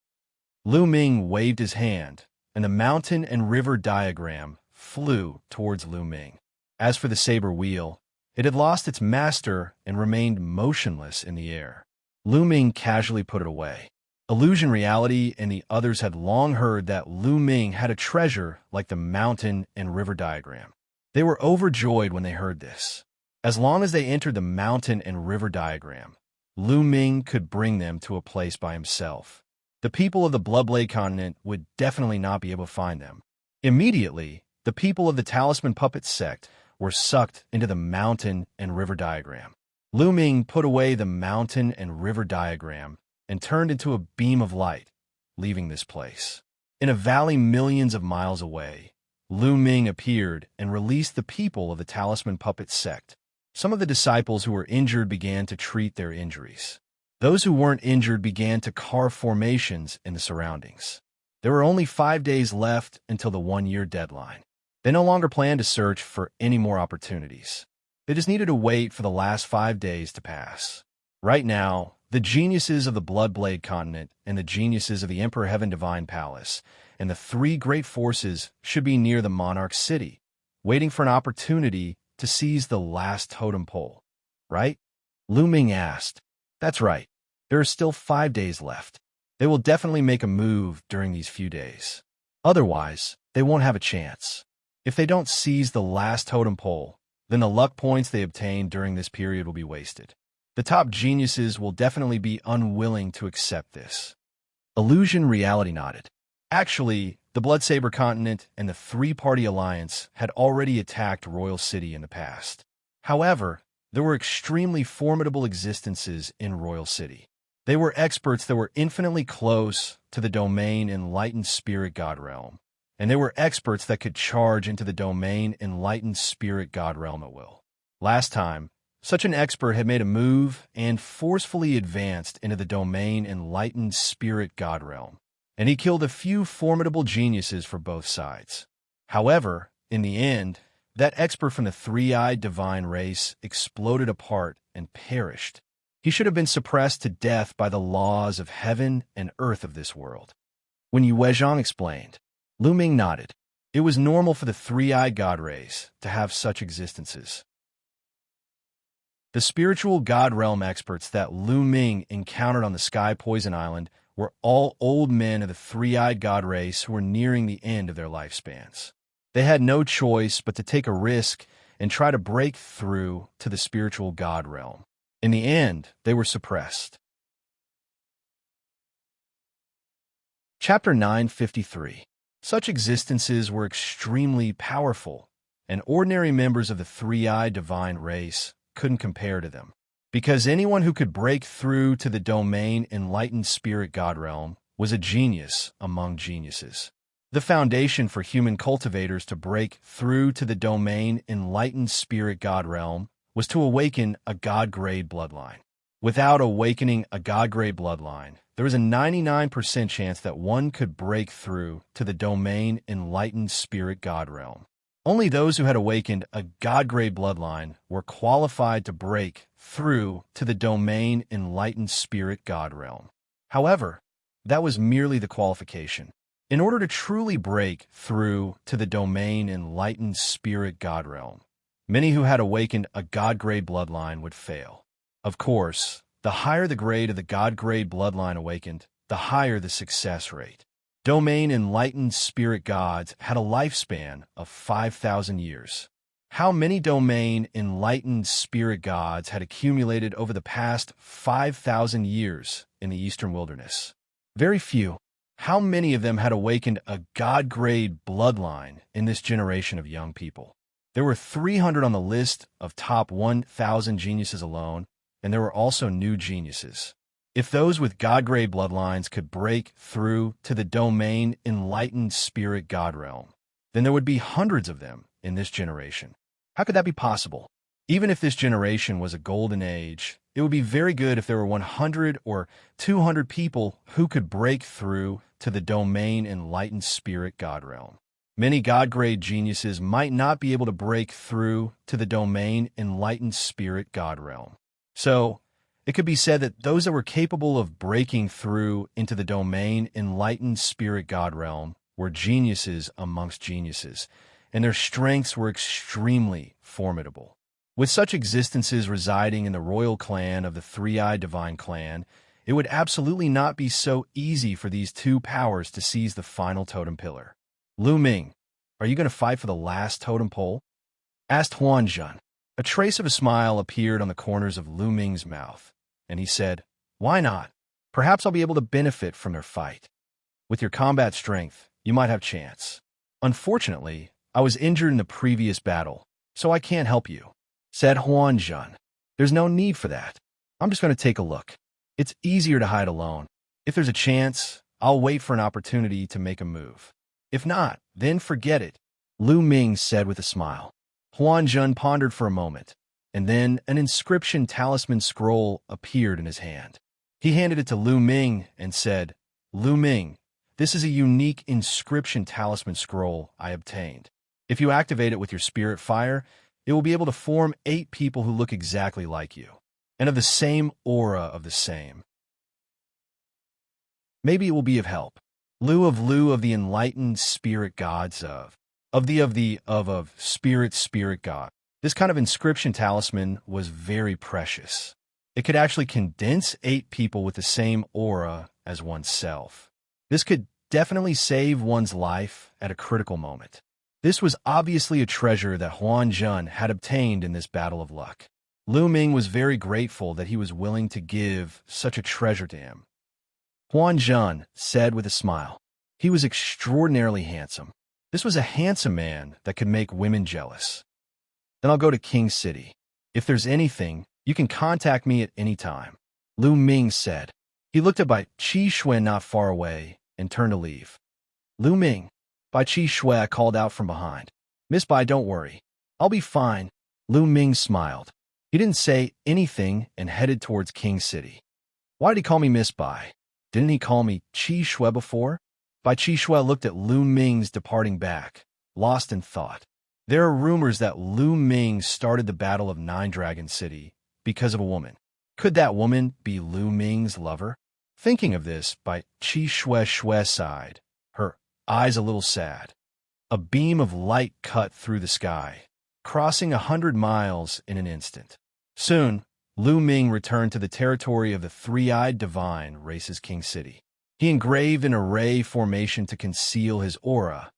Lu Ming waved his hand, and the mountain and river diagram flew towards Lu Ming. As for the saber wheel, it had lost its master and remained motionless in the air. Lu Ming casually put it away. Illusion Reality and the others had long heard that Lu Ming had a treasure like the mountain and river diagram. They were overjoyed when they heard this. As long as they entered the mountain and river diagram, Lu Ming could bring them to a place by himself. The people of the Bloodblade continent would definitely not be able to find them. Immediately, the people of the Talisman Puppet Sect were sucked into the mountain and river diagram. Lu Ming put away the mountain and river diagram and turned into a beam of light, leaving this place. In a valley millions of miles away, Lu Ming appeared and released the people of the Talisman Puppet Sect. Some of the disciples who were injured began to treat their injuries. Those who weren't injured began to carve formations in the surroundings. There were only 5 days left until the 1-year deadline. They no longer planned to search for any more opportunities. They just needed to wait for the last 5 days to pass. Right now, the geniuses of the Bloodblade continent and the geniuses of the Emperor Heaven Divine Palace and the 3 great forces should be near the Monarch City, waiting for an opportunity to seize the last totem pole. Right? Lu Ming asked. That's right. There are still 5 days left. They will definitely make a move during these few days. Otherwise, they won't have a chance. If they don't seize the last totem pole, then the luck points they obtain during this period will be wasted. The top geniuses will definitely be unwilling to accept this. Illusion Reality nodded. Actually, the Bloodsaber continent and the 3-party alliance had already attacked Royal City in the past. However, there were extremely formidable existences in Royal City. They were experts that were infinitely close to the domain Enlightened Spirit God Realm, and they were experts that could charge into the domain Enlightened Spirit God Realm at will. Last time, such an expert had made a move and forcefully advanced into the domain Enlightened Spirit God Realm. and he killed a few formidable geniuses for both sides. However, in the end, that expert from the three-eyed divine race exploded apart and perished. He should have been suppressed to death by the laws of heaven and earth of this world. When Yu Weizhang explained, Lu Ming nodded. It was normal for the three-eyed god race to have such existences. The spiritual god realm experts that Lu Ming encountered on the Sky Poison Island were all old men of the three-eyed god race who were nearing the end of their lifespans. They had no choice but to take a risk and try to break through to the spiritual god realm. In the end, they were suppressed. Chapter 953. Such existences were extremely powerful, and ordinary members of the three-eyed divine race couldn't compare to them. Because anyone who could break through to the domain enlightened spirit god realm was a genius among geniuses. The foundation for human cultivators to break through to the domain enlightened spirit god realm was to awaken a god-grade bloodline. Without awakening a god-grade bloodline, there was a 99% chance that one could break through to the domain enlightened spirit god realm. Only those who had awakened a god-grade bloodline were qualified to break through to the domain enlightened spirit god realm. However, that was merely the qualification. In order to truly break through to the domain enlightened spirit god realm, many who had awakened a god-grade bloodline would fail. Of course, the higher the grade of the god-grade bloodline awakened, the higher the success rate. Domain enlightened spirit gods had a lifespan of 5,000 years. How many domain enlightened spirit gods had accumulated over the past 5,000 years in the eastern wilderness? Very few. How many of them had awakened a god-grade bloodline in this generation of young people? There were 300 on the list of top 1,000 geniuses alone, and there were also new geniuses. If those with god-grade bloodlines could break through to the domain enlightened spirit god realm, then there would be hundreds of them in this generation. How could that be possible? Even if this generation was a golden age, it would be very good if there were 100 or 200 people who could break through to the domain enlightened spirit god realm. Many god-grade geniuses might not be able to break through to the domain enlightened spirit god realm. So, it could be said that those that were capable of breaking through into the domain enlightened spirit god realm were geniuses amongst geniuses, and their strengths were extremely formidable. With such existences residing in the royal clan of the three-eyed divine clan, it would absolutely not be so easy for these two powers to seize the final totem pillar. Lu Ming, are you going to fight for the last totem pole? Asked Huanzhen. A trace of a smile appeared on the corners of Lu Ming's mouth, and he said, "Why not? Perhaps I'll be able to benefit from their fight. With your combat strength, you might have chance. Unfortunately, I was injured in the previous battle, so I can't help you," said Huanzhen. "There's no need for that. I'm just going to take a look. It's easier to hide alone. If there's a chance, I'll wait for an opportunity to make a move. If not, then forget it," Lu Ming said with a smile. Huanzhen pondered for a moment, and then an inscription talisman scroll appeared in his hand. He handed it to Lu Ming and said, "Lu Ming, this is a unique inscription talisman scroll I obtained. If you activate it with your spirit fire, it will be able to form 8 people who look exactly like you, and of the same aura of the same. Maybe it will be of help. Lu of the enlightened spirit gods of spirit god." This kind of inscription talisman was very precious. It could actually condense 8 people with the same aura as oneself. This could definitely save one's life at a critical moment. This was obviously a treasure that Huanzhen had obtained in this battle of luck. Lu Ming was very grateful that he was willing to give such a treasure to him. Huanzhen said with a smile. He was extraordinarily handsome. This was a handsome man that could make women jealous. "Then I'll go to King City. If there's anything, you can contact me at any time," Lu Ming said. He looked at Bai Qi Shui not far away and turned to leave. "Lu Ming," Bai Qi Shui called out from behind. "Miss Bai, don't worry. I'll be fine." Lu Ming smiled. He didn't say anything and headed towards King City. "Why did he call me Miss Bai? Didn't he call me Qi Shui before?" Bai Qixue looked at Lu Ming's departing back, lost in thought. There are rumors that Lu Ming started the Battle of Nine Dragon City because of a woman. Could that woman be Lu Ming's lover? Thinking of this, Bai Qixue sighed, her eyes a little sad. A beam of light cut through the sky, crossing 100 miles in an instant. Soon, Lu Ming returned to the territory of the three-eyed divine race's king city. He engraved an array formation to conceal his aura,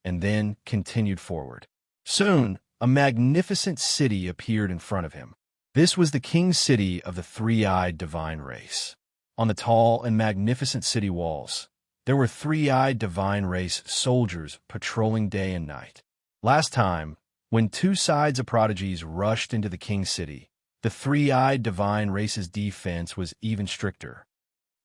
and then continued forward. Soon, a magnificent city appeared in front of him. This was the king city of the three-eyed divine race. On the tall and magnificent city walls, there were three-eyed divine race soldiers patrolling day and night. Last time, when two sides of prodigies rushed into the king city, the three-eyed divine race's defense was even stricter.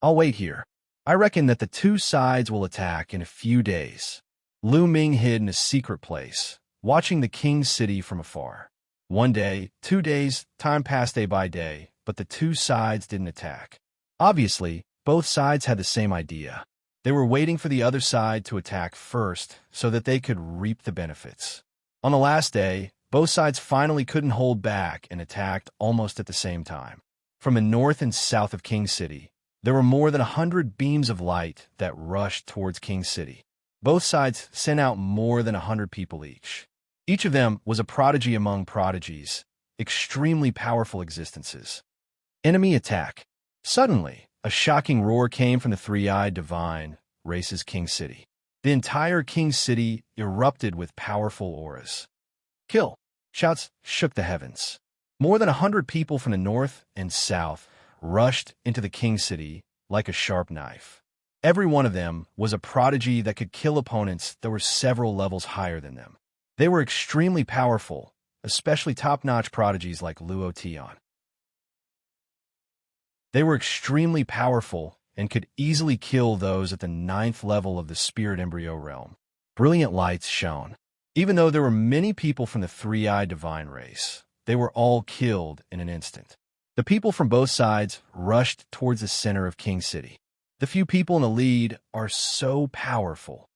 I'll wait here. I reckon that the two sides will attack in a few days. Lu Ming hid in a secret place, watching the king's city from afar. 1 day, 2 days, time passed day by day, but the two sides didn't attack. Obviously, both sides had the same idea. They were waiting for the other side to attack first so that they could reap the benefits. On the last day, both sides finally couldn't hold back and attacked almost at the same time. From the north and south of King City, there were more than 100 beams of light that rushed towards King City. Both sides sent out more than 100 people each. Each of them was a prodigy among prodigies, extremely powerful existences. Enemy attack. Suddenly, a shocking roar came from the three-eyed divine race's King City. The entire King City erupted with powerful auras. Kill! Shouts shook the heavens. More than 100 people from the north and south rushed into the King City like a sharp knife. Every one of them was a prodigy that could kill opponents that were several levels higher than them. They were extremely powerful, especially top-notch prodigies like Luo Tian. They were extremely powerful and could easily kill those at the 9th level of the spirit embryo realm. Brilliant lights shone. Even though there were many people from the three-eyed divine race, they were all killed in an instant. The people from both sides rushed towards the center of King City. The few people in the lead are so powerful.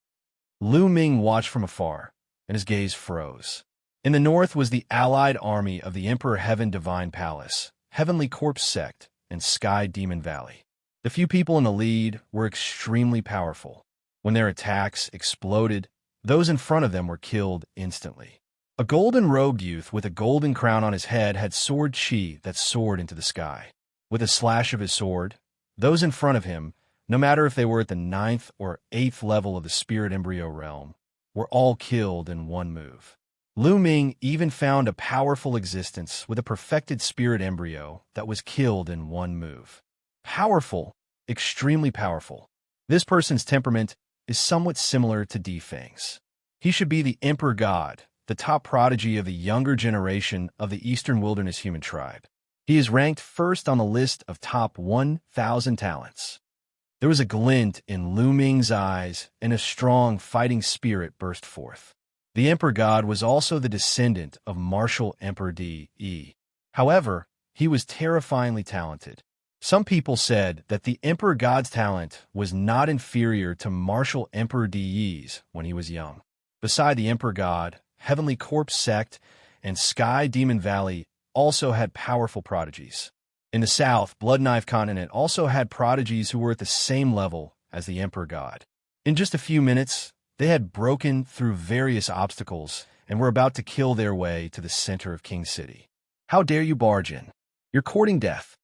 Lu Ming watched from afar, and his gaze froze. In the north was the allied army of the Emperor Heaven Divine Palace, Heavenly Corpse Sect, and Sky Demon Valley. The few people in the lead were extremely powerful. When their attacks exploded, those in front of them were killed instantly. A golden-robed youth with a golden crown on his head had sword chi that soared into the sky. With a slash of his sword, those in front of him, no matter if they were at the 9th or 8th level of the spirit embryo realm, were all killed in one move. Lu Ming even found a powerful existence with a perfected spirit embryo that was killed in one move. Powerful, extremely powerful. This person's temperament is somewhat similar to Defang's. He should be the Emperor God, the top prodigy of the younger generation of the Eastern Wilderness human tribe. He is ranked first on the list of top 1,000 talents. There was a glint in Lu Ming's eyes, and a strong fighting spirit burst forth. The Emperor God was also the descendant of Martial Emperor Di. However, he was terrifyingly talented. Some people said that the Emperor God's talent was not inferior to Martial Emperor Di's when he was young. Beside the Emperor God, Heavenly Corpse Sect and Sky Demon Valley also had powerful prodigies. In the south, Blood Knife Continent also had prodigies who were at the same level as the Emperor God. In just a few minutes, they had broken through various obstacles and were about to kill their way to the center of King City. How dare you barge in? You're courting death.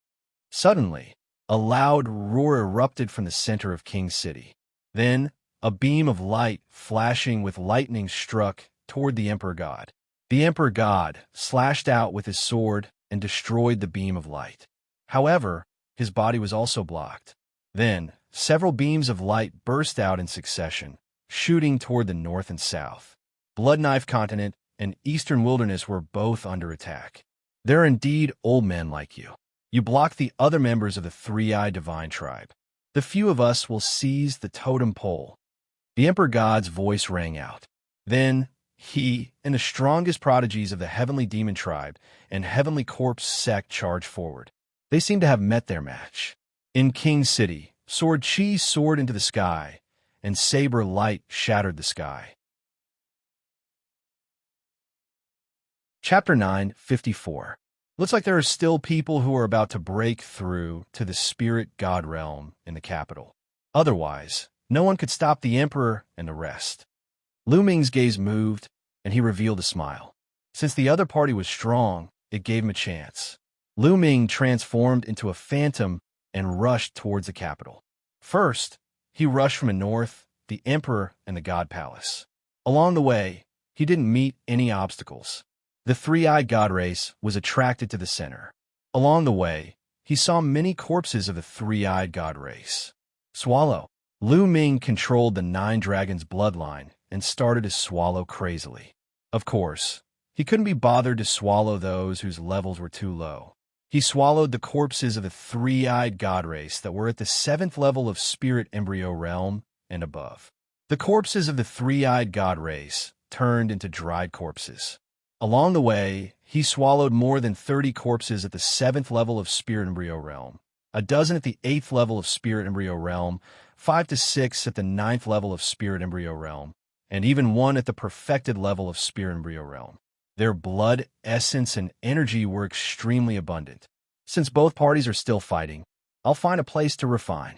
Suddenly, a loud roar erupted from the center of King City. Then, a beam of light flashing with lightning struck toward the Emperor God. The Emperor God slashed out with his sword and destroyed the beam of light. However, his body was also blocked. Then, several beams of light burst out in succession, shooting toward the north and south. Blood Knife Continent and Eastern Wilderness were both under attack. There are indeed old men like you. You block the other members of the three-eyed divine tribe. The few of us will seize the totem pole. The Emperor God's voice rang out. Then, he and the strongest prodigies of the Heavenly Demon Tribe and Heavenly Corpse Sect charged forward. They seemed to have met their match. In King City, Sword Chi soared into the sky, and saber light shattered the sky. Chapter 9:54. Looks like there are still people who are about to break through to the spirit god realm in the capital. Otherwise, no one could stop the emperor and the rest. Lu Ming's gaze moved, and he revealed a smile. Since the other party was strong, it gave him a chance. Lu Ming transformed into a phantom and rushed towards the capital. First, he rushed from the north, the emperor, and the god palace. Along the way, he didn't meet any obstacles. The three-eyed god race was attracted to the center. Along the way, he saw many corpses of the three-eyed god race. Swallow. Lu Ming controlled the nine dragons' bloodline and started to swallow crazily. Of course, he couldn't be bothered to swallow those whose levels were too low. He swallowed the corpses of the three-eyed god race that were at the 7th level of spirit embryo realm and above. The corpses of the three-eyed god race turned into dried corpses. Along the way, he swallowed more than 30 corpses at the 7th level of spirit embryo realm, a dozen at the 8th level of spirit embryo realm, 5 to 6 at the 9th level of spirit embryo realm, and even one at the perfected level of spirit embryo realm. Their blood, essence, and energy were extremely abundant. Since both parties are still fighting, I'll find a place to refine.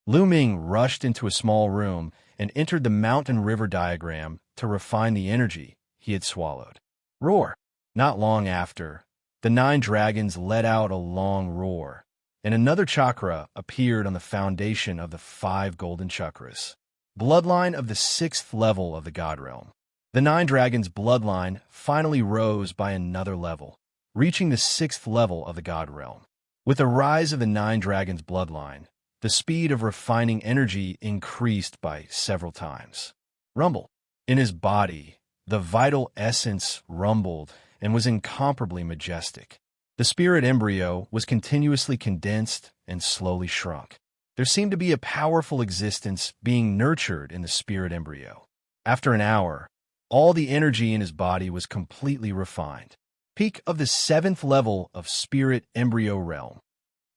Lu Ming rushed into a small room and entered the mountain-river diagram to refine the energy he had swallowed. Roar! Not long after, the 9 dragons let out a long roar, and another chakra appeared on the foundation of the 5 golden chakras. Bloodline of the 6th level of the god realm. The 9 dragons' bloodline finally rose by another level, reaching the 6th level of the god realm. With the rise of the 9 dragons' bloodline, the speed of refining energy increased by several times. Rumble. In his body, the vital essence rumbled and was incomparably majestic. The spirit embryo was continuously condensed and slowly shrunk. There seemed to be a powerful existence being nurtured in the spirit embryo. After an hour, all the energy in his body was completely refined. Peak of the 7th level of spirit embryo realm.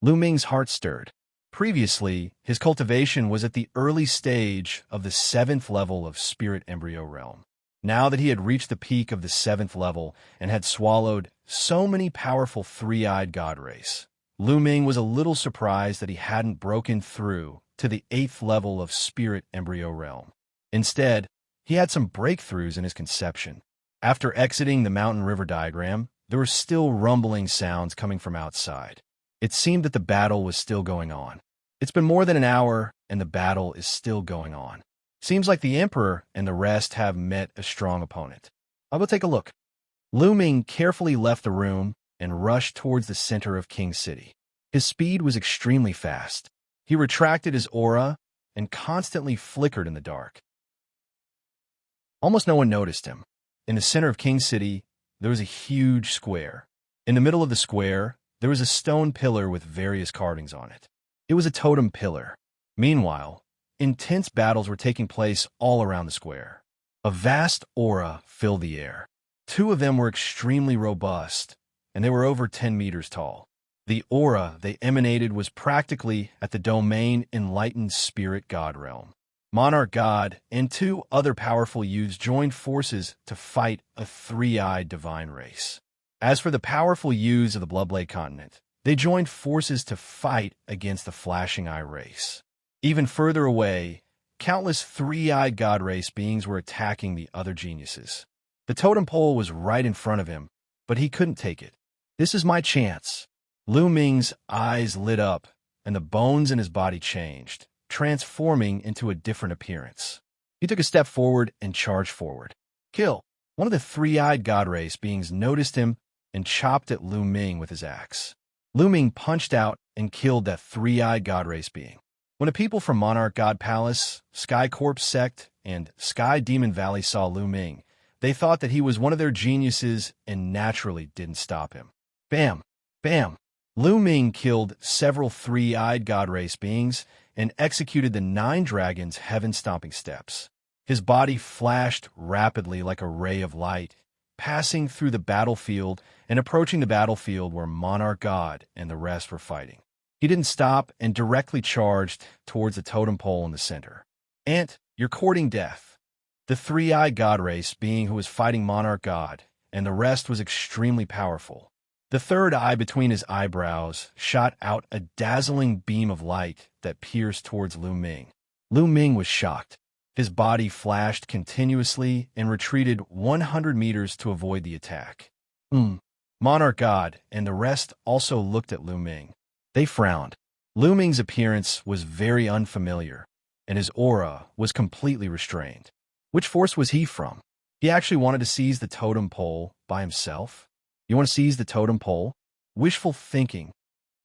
Lu Ming's heart stirred. Previously, his cultivation was at the early stage of the 7th level of spirit embryo realm. Now that he had reached the peak of the 7th level and had swallowed so many powerful three-eyed god race, Lu Ming was a little surprised that he hadn't broken through to the 8th level of spirit embryo realm. Instead, he had some breakthroughs in his conception. After exiting the mountain-river diagram, there were still rumbling sounds coming from outside. It seemed that the battle was still going on. It's been more than an hour, and the battle is still going on. Seems like the emperor and the rest have met a strong opponent. I'll go take a look. Lu Ming carefully left the room and rushed towards the center of King City. His speed was extremely fast. He retracted his aura and constantly flickered in the dark. Almost no one noticed him. In the center of King City, there was a huge square. In the middle of the square, there was a stone pillar with various carvings on it. It was a totem pillar. Meanwhile, intense battles were taking place all around the square. A vast aura filled the air. 2 of them were extremely robust, and they were over 10 meters tall. The aura they emanated was practically at the domain enlightened spirit god realm. Monarch God and 2 other powerful youths joined forces to fight a three-eyed divine race. As for the powerful youths of the Bloodblade continent, they joined forces to fight against the Flashing Eye race. Even further away, countless three-eyed god race beings were attacking the other geniuses. The totem pole was right in front of him, but he couldn't take it. This is my chance. Lu Ming's eyes lit up, and the bones in his body changed, transforming into a different appearance. He took a step forward and charged forward. Kill! One of the three-eyed god race beings noticed him and chopped at Lu Ming with his axe. Lu Ming punched out and killed that three-eyed god race being. When the people from Monarch God Palace, Sky Corp Sect, and Sky Demon Valley saw Lu Ming, they thought that he was one of their geniuses and naturally didn't stop him. Bam! Bam! Lu Ming killed several three-eyed god race beings and executed the 9 dragons' heaven-stomping steps. His body flashed rapidly like a ray of light, passing through the battlefield and approaching the battlefield where Monarch God and the rest were fighting. He didn't stop and directly charged towards the totem pole in the center. Ant, You're courting death. The three-eyed god race being who was fighting Monarch God, and the rest was extremely powerful. The third eye between his eyebrows shot out a dazzling beam of light that pierced towards Lu Ming. Lu Ming was shocked. His body flashed continuously and retreated 100 meters to avoid the attack. Monarch God and the rest also looked at Lu Ming. They frowned. Lu Ming's appearance was very unfamiliar, and his aura was completely restrained. Which force was he from? He actually wanted to seize the totem pole by himself? You want to seize the totem pole? Wishful thinking.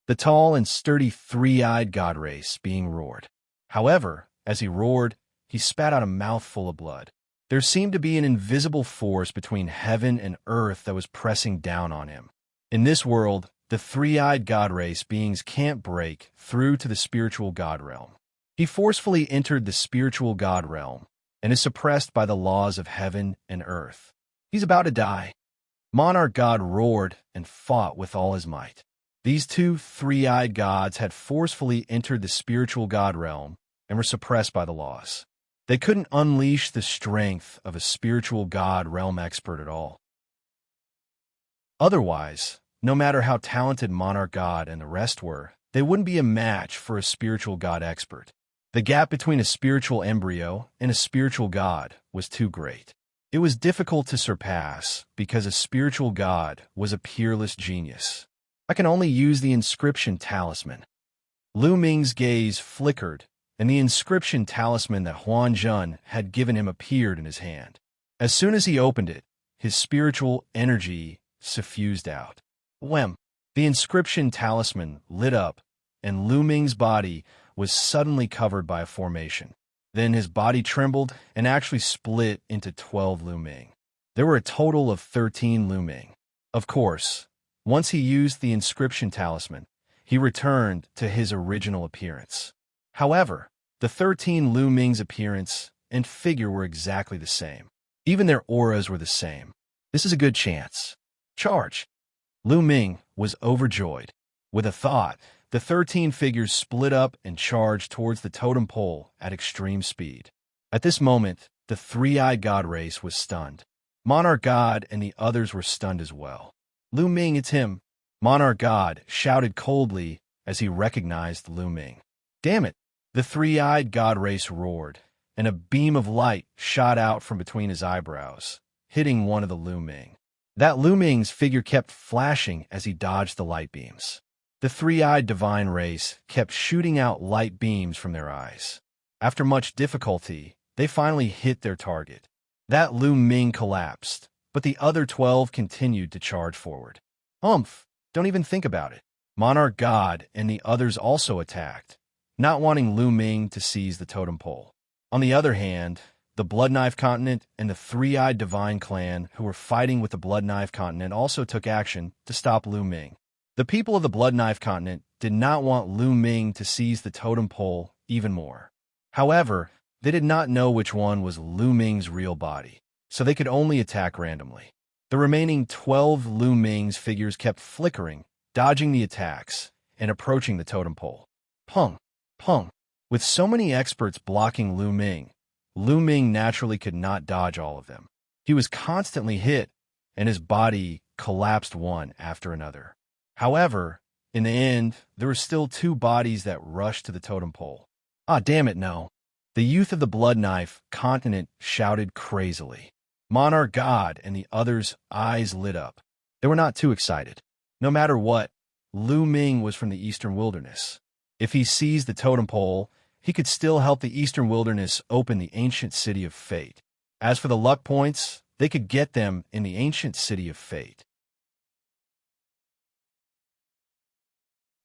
The tall and sturdy three-eyed god race being roared. However, as he roared, he spat out a mouthful of blood. There seemed to be an invisible force between heaven and earth that was pressing down on him. In this world, the three-eyed god race beings can't break through to the spiritual god realm. He forcefully entered the spiritual god realm and is suppressed by the laws of heaven and earth. He's about to die. Monarch God roared and fought with all his might. These two three-eyed gods had forcefully entered the spiritual god realm and were suppressed by the laws. They couldn't unleash the strength of a spiritual god realm expert at all. Otherwise, no matter how talented Monarch God and the rest were, they wouldn't be a match for a spiritual god expert. The gap between a spiritual embryo and a spiritual god was too great. It was difficult to surpass because a spiritual god was a peerless genius. I can only use the inscription talisman. Lu Ming's gaze flickered, and the inscription talisman that Huan Zhen had given him appeared in his hand. As soon as he opened it, his spiritual energy suffused out. Whem! The inscription talisman lit up, and Lu Ming's body was suddenly covered by a formation. Then his body trembled and actually split into 12 Lu Ming. There were a total of 13 Lu Ming. Of course, once he used the inscription talisman, he returned to his original appearance. However, the 13 Lu Ming's appearance and figure were exactly the same. Even their auras were the same. This is a good chance. Charge! Lu Ming was overjoyed. With a thought, the 13 figures split up and charged towards the totem pole at extreme speed. At this moment, the three-eyed god race was stunned. Monarch God and the others were stunned as well. Lu Ming, it's him! Monarch God shouted coldly as he recognized Lu Ming. Damn it! The three-eyed god race roared, and a beam of light shot out from between his eyebrows, hitting one of the Lu Ming. That Lu Ming's figure kept flashing as he dodged the light beams. The three-eyed divine race kept shooting out light beams from their eyes. After much difficulty, they finally hit their target. That Lu Ming collapsed, but the other 12 continued to charge forward. Don't even think about it. Monarch God and the others also attacked, not wanting Lu Ming to seize the totem pole. On the other hand, the Blood Knife Continent and the three-eyed divine clan who were fighting with the Blood Knife Continent also took action to stop Lu Ming. The people of the Blood Knife Continent did not want Lu Ming to seize the totem pole even more. However, they did not know which one was Lu Ming's real body, so they could only attack randomly. The remaining 12 Lu Ming's figures kept flickering, dodging the attacks, and approaching the totem pole. Pung! Pung! With so many experts blocking Lu Ming naturally could not dodge all of them. He was constantly hit, and his body collapsed one after another. However, in the end, there were still 2 bodies that rushed to the totem pole. Ah, damn it, no. The youth of the Blood Knife Continent shouted crazily. Monarch God and the others' eyes lit up. They were not too excited. No matter what, Lu Ming was from the Eastern Wilderness. If he seized the totem pole, he could still help the Eastern Wilderness open the ancient city of fate. As for the luck points, they could get them in the ancient city of fate.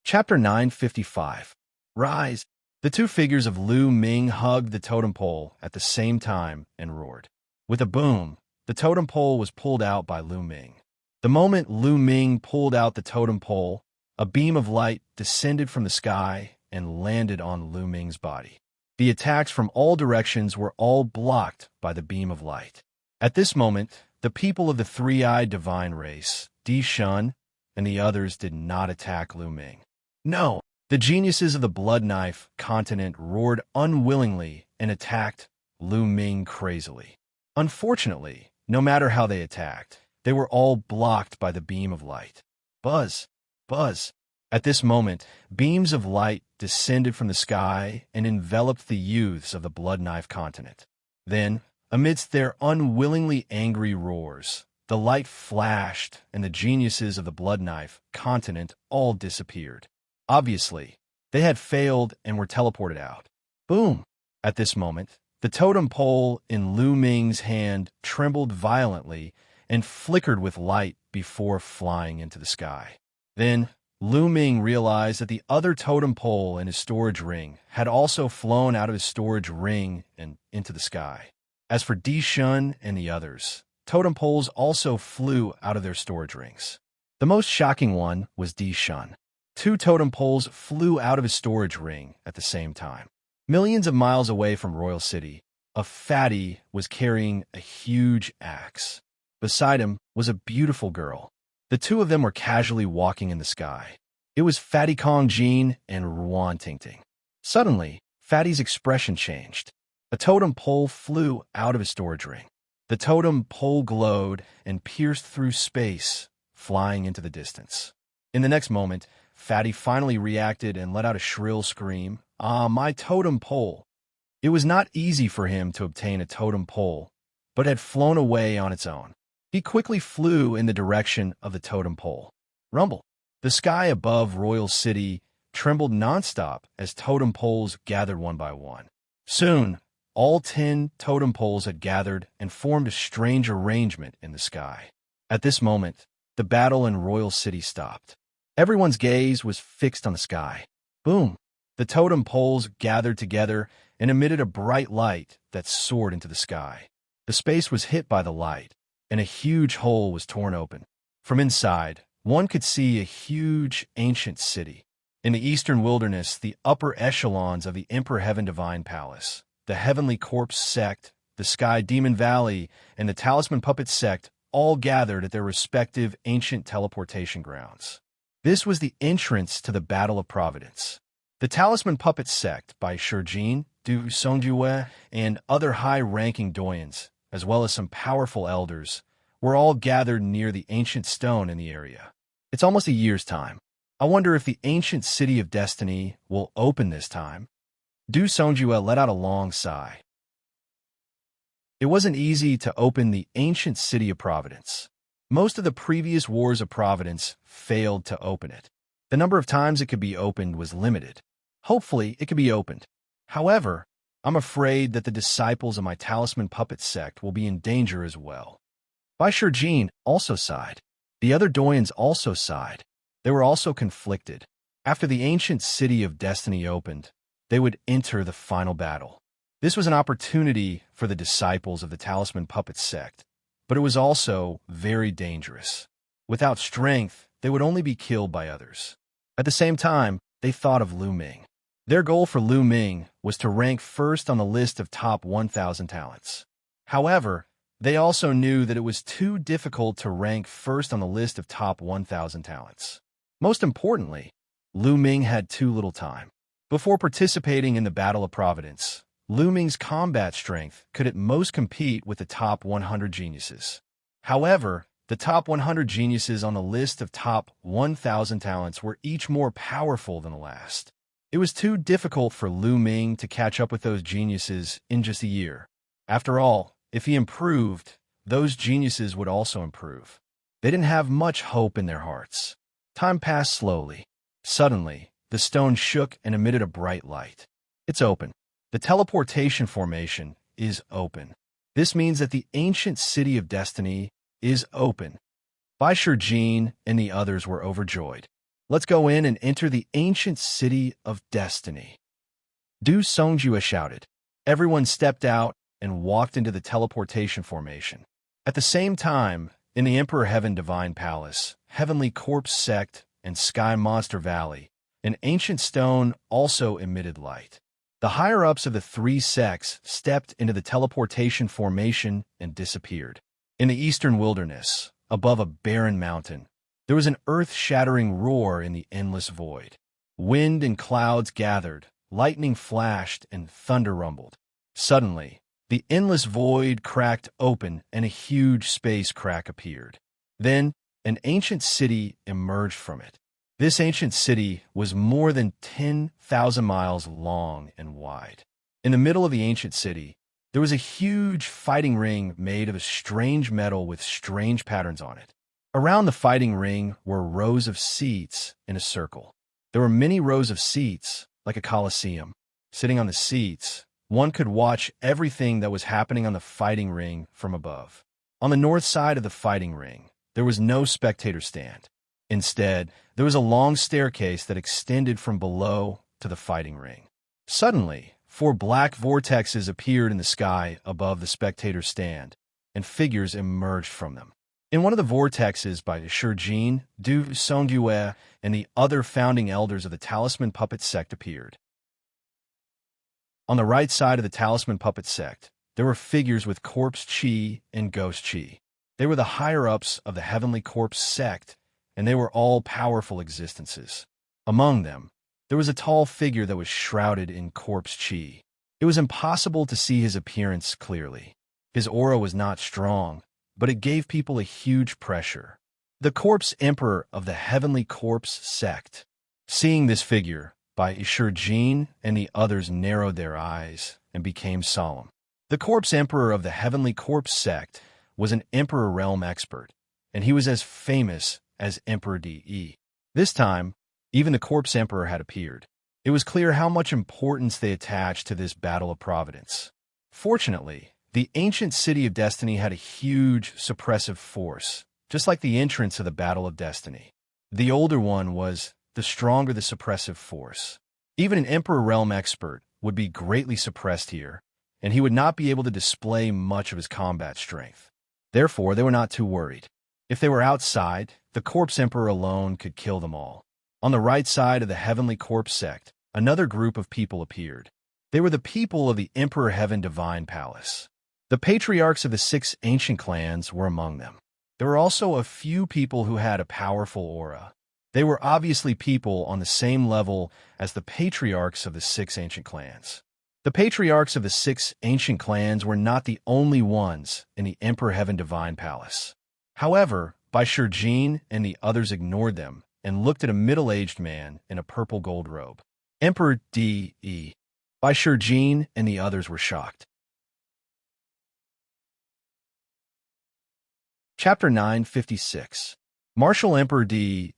Chapter 955. Rise! The 2 figures of Lu Ming hugged the totem pole at the same time and roared. With a boom, the totem pole was pulled out by Lu Ming. The moment Lu Ming pulled out the totem pole, a beam of light descended from the sky and landed on Lu Ming's body. The attacks from all directions were all blocked by the beam of light. At this moment, the people of the three-eyed divine race, Di Shun, and the others did not attack Lu Ming. No! The geniuses of the Blood Knife Continent roared unwillingly and attacked Lu Ming crazily. Unfortunately, no matter how they attacked, they were all blocked by the beam of light. Buzz! Buzz! At this moment, beams of light descended from the sky and enveloped the youths of the Blood Knife continent. Then, amidst their unwillingly angry roars, the light flashed and the geniuses of the Blood Knife continent all disappeared. Obviously, they had failed and were teleported out. Boom! At this moment, the totem pole in Lu Ming's hand trembled violently and flickered with light before flying into the sky. Then, Lu Ming realized that the other totem pole in his storage ring had also flown out of his storage ring and into the sky. As for Di Shun and the others, totem poles also flew out of their storage rings. The most shocking one was Di Shun. 2 totem poles flew out of his storage ring at the same time. Millions of miles away from Royal City, a fatty was carrying a huge axe. Beside him was a beautiful girl. The 2 of them were casually walking in the sky. It was Fatty Kong Jin and Ruan Tingting. Suddenly, Fatty's expression changed. A totem pole flew out of his storage ring. The totem pole glowed and pierced through space, flying into the distance. In the next moment, Fatty finally reacted and let out a shrill scream. Ah, my totem pole! It was not easy for him to obtain a totem pole, but had flown away on its own. He quickly flew in the direction of the totem pole. Rumble! The sky above Royal City trembled nonstop as totem poles gathered one by one. Soon, all 10 totem poles had gathered and formed a strange arrangement in the sky. At this moment, the battle in Royal City stopped. Everyone's gaze was fixed on the sky. Boom! The totem poles gathered together and emitted a bright light that soared into the sky. The space was hit by the light, and a huge hole was torn open. From inside, one could see a huge, ancient city. In the eastern wilderness, the upper echelons of the Emperor Heaven Divine Palace, the Heavenly Corpse Sect, the Sky Demon Valley, and the Talisman Puppet Sect all gathered at their respective ancient teleportation grounds. This was the entrance to the Battle of Providence. The Talisman Puppet Sect by Shijin, Du Songjue, and other high-ranking doyens, as well as some powerful elders, were all gathered near the ancient stone in the area. It's almost a year's time. I wonder if the ancient city of destiny will open this time. Du Songjue let out a long sigh. It wasn't easy to open the ancient city of Providence. Most of the previous wars of Providence failed to open it. The number of times it could be opened was limited. Hopefully, it could be opened. However, I'm afraid that the disciples of my Talisman Puppet Sect will be in danger as well. Bai Shijin also sighed. The other doyens also sighed. They were also conflicted. After the ancient city of destiny opened, they would enter the final battle. This was an opportunity for the disciples of the Talisman Puppet Sect, but it was also very dangerous. Without strength, they would only be killed by others. At the same time, they thought of Lu Ming. Their goal for Lu Ming was to rank first on the list of top 1,000 talents. However, they also knew that it was too difficult to rank first on the list of top 1,000 talents. Most importantly, Lu Ming had too little time. Before participating in the Battle of Providence, Lu Ming's combat strength could at most compete with the top 100 geniuses. However, the top 100 geniuses on the list of top 1,000 talents were each more powerful than the last. It was too difficult for Lu Ming to catch up with those geniuses in just a year. After all, if he improved, those geniuses would also improve. They didn't have much hope in their hearts. Time passed slowly. Suddenly, the stone shook and emitted a bright light. It's open. The teleportation formation is open. This means that the ancient city of destiny is open. Bai Shijin and the others were overjoyed. Let's go in and enter the ancient city of destiny. Du Songjue shouted. Everyone stepped out and walked into the teleportation formation. At the same time, in the Emperor Heaven Divine Palace, Heavenly Corpse Sect, and Sky Monster Valley, an ancient stone also emitted light. The higher-ups of the 3 sects stepped into the teleportation formation and disappeared. In the eastern wilderness, above a barren mountain, there was an earth-shattering roar in the endless void. Wind and clouds gathered, lightning flashed, and thunder rumbled. Suddenly, The endless void cracked open and a huge space crack appeared. Then, an ancient city emerged from it. This ancient city was more than 10,000 miles long and wide. In the middle of the ancient city, there was a huge fighting ring made of a strange metal with strange patterns on it. Around the fighting ring were rows of seats in a circle. There were many rows of seats, like a coliseum. Sitting on the seats, one could watch everything that was happening on the fighting ring from above. On the north side of the fighting ring, there was no spectator stand. Instead, there was a long staircase that extended from below to the fighting ring. Suddenly, 4 black vortexes appeared in the sky above the spectator stand, and figures emerged from them. In one of the vortexes by Shijin, Du Songyue, and the other founding elders of the Talisman Puppet Sect appeared. On the right side of the Talisman Puppet Sect, there were figures with corpse chi and ghost chi. They were the higher-ups of the Heavenly Corpse Sect, and they were all powerful existences. Among them, there was a tall figure that was shrouded in corpse chi. It was impossible to see his appearance clearly. His aura was not strong, but it gave people a huge pressure. The Corpse Emperor of the Heavenly Corpse Sect. Seeing this figure, Bai Shijin and the others narrowed their eyes and became solemn. The Corpse Emperor of the Heavenly Corpse Sect was an Emperor Realm expert, and he was as famous as Emperor De. This time, even the Corpse Emperor had appeared. It was clear how much importance they attached to this battle of providence. Fortunately, the ancient city of destiny had a huge suppressive force, just like the entrance of the battle of destiny. The older one was, the stronger the suppressive force. Even an Emperor Realm expert would be greatly suppressed here, and he would not be able to display much of his combat strength. Therefore, they were not too worried. If they were outside, the Corpse Emperor alone could kill them all. On the right side of the Heavenly Corpse Sect, another group of people appeared. They were the people of the Emperor Heaven Divine Palace. The patriarchs of the 6 ancient clans were among them. There were also a few people who had a powerful aura. They were obviously people on the same level as the patriarchs of the 6 ancient clans. The patriarchs of the 6 ancient clans were not the only ones in the Emperor Heaven Divine Palace. However, Bai Shijin and the others ignored them and looked at a middle-aged man in a purple gold robe. Emperor De. Bai Shijin and the others were shocked. Chapter 956. Martial Emperor De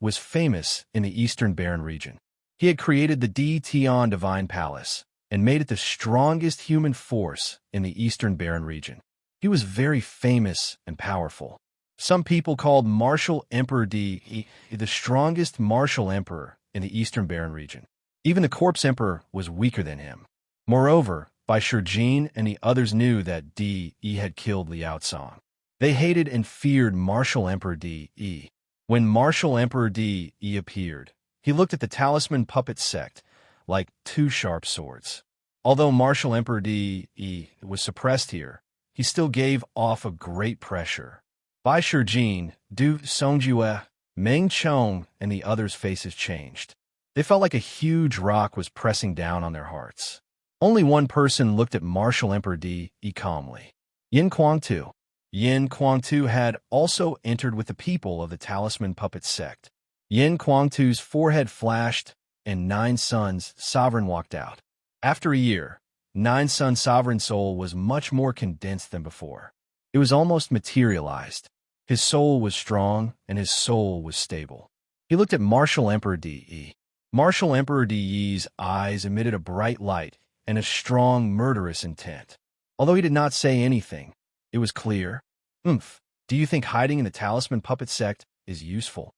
was famous in the Eastern Barren region. He had created the De Tian Divine Palace and made it the strongest human force in the Eastern Barren region. He was very famous and powerful. Some people called Martial Emperor De the strongest martial emperor in the Eastern Barren region. Even the Corpse Emperor was weaker than him. Moreover, Bai Shijin and the others knew that De had killed Liao Song. They hated and feared Martial Emperor De. When Martial Emperor De appeared, he looked at the Talisman Puppet Sect like 2 sharp swords. Although Martial Emperor De was suppressed here, he still gave off a great pressure. Bai Shijin, Du Songyue, Meng Chong, and the others' faces changed. They felt like a huge rock was pressing down on their hearts. Only one person looked at Martial Emperor De calmly. Yin Kuangtu. Yin Kuangtu had also entered with the people of the Talisman Puppet Sect. Yin Kuangtu's forehead flashed, and 9 Suns Sovereign walked out. After a year, 9 Sun Sovereign soul was much more condensed than before. It was almost materialized. His soul was strong, and his soul was stable. He looked at Martial Emperor De. Martial Emperor De's eyes emitted a bright light and a strong, murderous intent. Although he did not say anything, it was clear. Do you think hiding in the Talisman Puppet Sect is useful?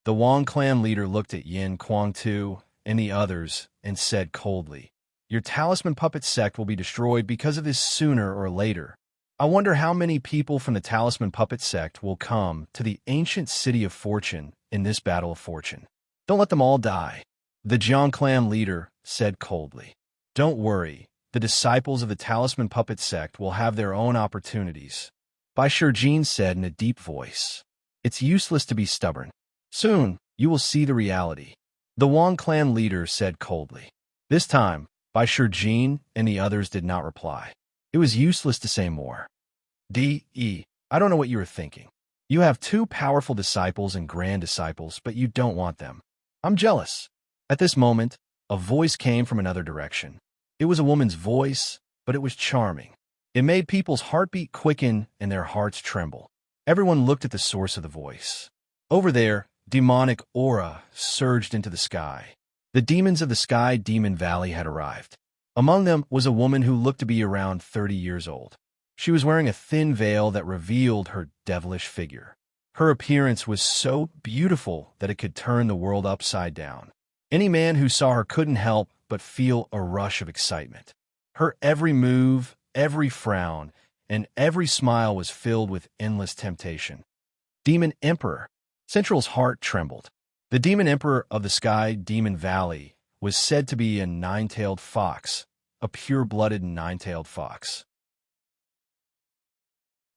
The Wang clan leader looked at Yin Kuangtu and the others and said coldly, Your Talisman Puppet Sect will be destroyed because of this sooner or later. I wonder how many people from the Talisman Puppet Sect will come to the ancient city of fortune in this battle of fortune. Don't let them all die. The Jiang clan leader said coldly. Don't worry, the disciples of the Talisman Puppet Sect will have their own opportunities. Bai Shijin said in a deep voice. It's useless to be stubborn. Soon, you will see the reality. The Wang clan leader said coldly. This time, Bai Shijin and the others did not reply. It was useless to say more. I don't know what you were thinking. You have two powerful disciples and grand disciples, but you don't want them. I'm jealous. At this moment, a voice came from another direction. It was a woman's voice, but it was charming. It made people's heartbeat quicken and their hearts tremble. Everyone looked at the source of the voice. Over there, demonic aura surged into the sky. The demons of the Sky Demon Valley had arrived. Among them was a woman who looked to be around 30 years old. She was wearing a thin veil that revealed her devilish figure. Her appearance was so beautiful that it could turn the world upside down. Any man who saw her couldn't help but feel a rush of excitement. Her every move, every frown, and every smile was filled with endless temptation. Demon Emperor. Central's heart trembled. The Demon Emperor of the Sky Demon Valley was said to be a nine-tailed fox, a pure-blooded nine-tailed fox.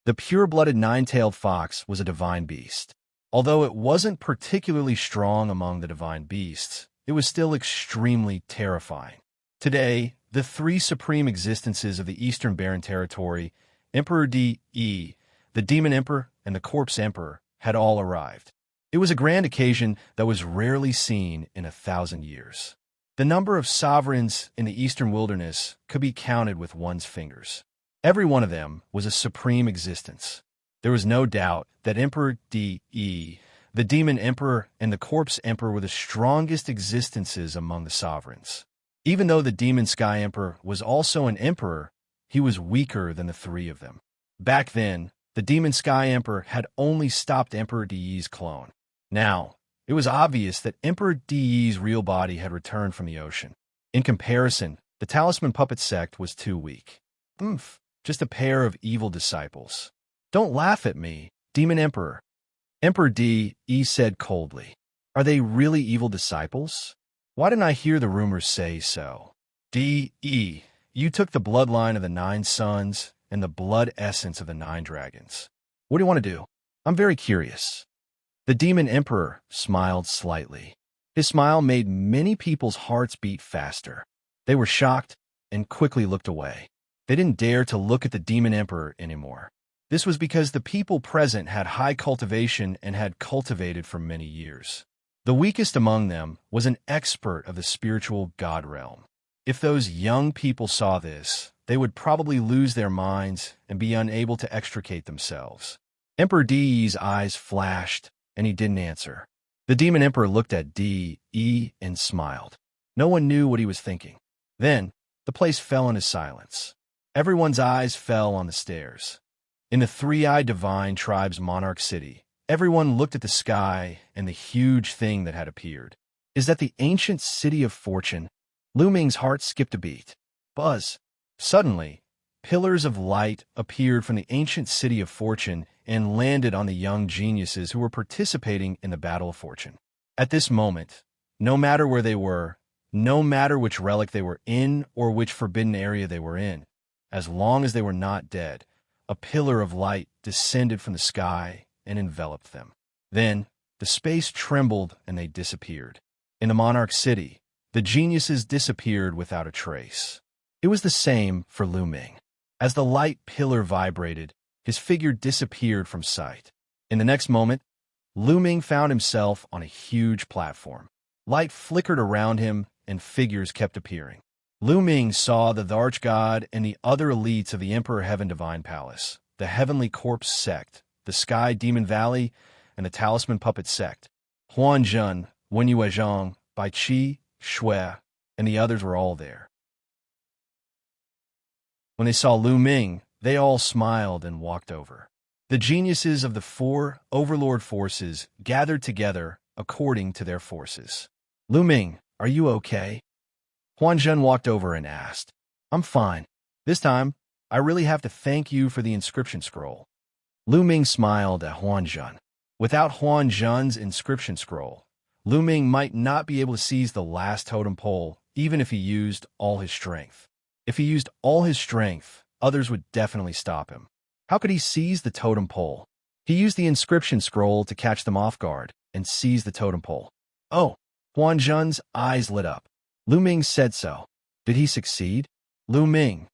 The pure-blooded nine-tailed fox was a divine beast. Although it wasn't particularly strong among the divine beasts, it was still extremely terrifying. Today, the three supreme existences of the Eastern Barren Territory, Emperor De, the Demon Emperor, and the Corpse Emperor, had all arrived. It was a grand occasion that was rarely seen in 1,000 years. The number of sovereigns in the Eastern Wilderness could be counted with one's fingers. Every one of them was a supreme existence. There was no doubt that Emperor De, the Demon Emperor, and the Corpse Emperor were the strongest existences among the sovereigns. Even though the Demon Sky Emperor was also an emperor, he was weaker than the three of them. Back then, the Demon Sky Emperor had only stopped Emperor De's clone. Now, it was obvious that Emperor De's real body had returned from the ocean. In comparison, the Talisman Puppet Sect was too weak. Just a pair of evil disciples. Don't laugh at me, Demon Emperor. Emperor De said coldly. Are they really evil disciples? Why didn't I hear the rumors say so? De, you took the bloodline of the 9 sons and the blood essence of the 9 dragons. What do you want to do? I'm very curious. The Demon Emperor smiled slightly. His smile made many people's hearts beat faster. They were shocked and quickly looked away. They didn't dare to look at the Demon Emperor anymore. This was because the people present had high cultivation and had cultivated for many years. The weakest among them was an expert of the spiritual god realm. If those young people saw this, they would probably lose their minds and be unable to extricate themselves. Emperor De's eyes flashed, and he didn't answer. The Demon Emperor looked at De and smiled. No one knew what he was thinking. Then, the place fell into silence. Everyone's eyes fell on the stairs. In the three-eyed divine tribe's monarch city, everyone looked at the sky and the huge thing that had appeared. Is that the ancient city of fortune? Lu Ming's heart skipped a beat. Buzz. Suddenly, pillars of light appeared from the ancient city of fortune and landed on the young geniuses who were participating in the Battle of Fortune. At this moment, no matter where they were, no matter which relic they were in or which forbidden area they were in, as long as they were not dead, a pillar of light descended from the sky and enveloped them. Then, the space trembled and they disappeared. In the monarch city, the geniuses disappeared without a trace. It was the same for Lu Ming. As the light pillar vibrated, his figure disappeared from sight. In the next moment, Lu Ming found himself on a huge platform. Light flickered around him and figures kept appearing. Lu Ming saw the Archgod and the other elites of the Emperor Heaven Divine Palace, the Heavenly Corpse Sect, the Sky Demon Valley, and the Talisman Puppet Sect. Huan Zhen, Wen Yuezhang, Bai Qi, Shui, and the others were all there. When they saw Lu Ming, they all smiled and walked over. The geniuses of the 4 overlord forces gathered together according to their forces. Lu Ming, are you okay? Huan Zhen walked over and asked. I'm fine. This time, I really have to thank you for the inscription scroll. Lu Ming smiled at Huan Zhen. Without Huan Zhen's inscription scroll, Lu Ming might not be able to seize the last totem pole, even if he used all his strength. If he used all his strength, others would definitely stop him. How could he seize the totem pole? He used the inscription scroll to catch them off guard and seize the totem pole. Oh, Huan Zhen's eyes lit up. Lu Ming said so. Did he succeed? Lu Ming,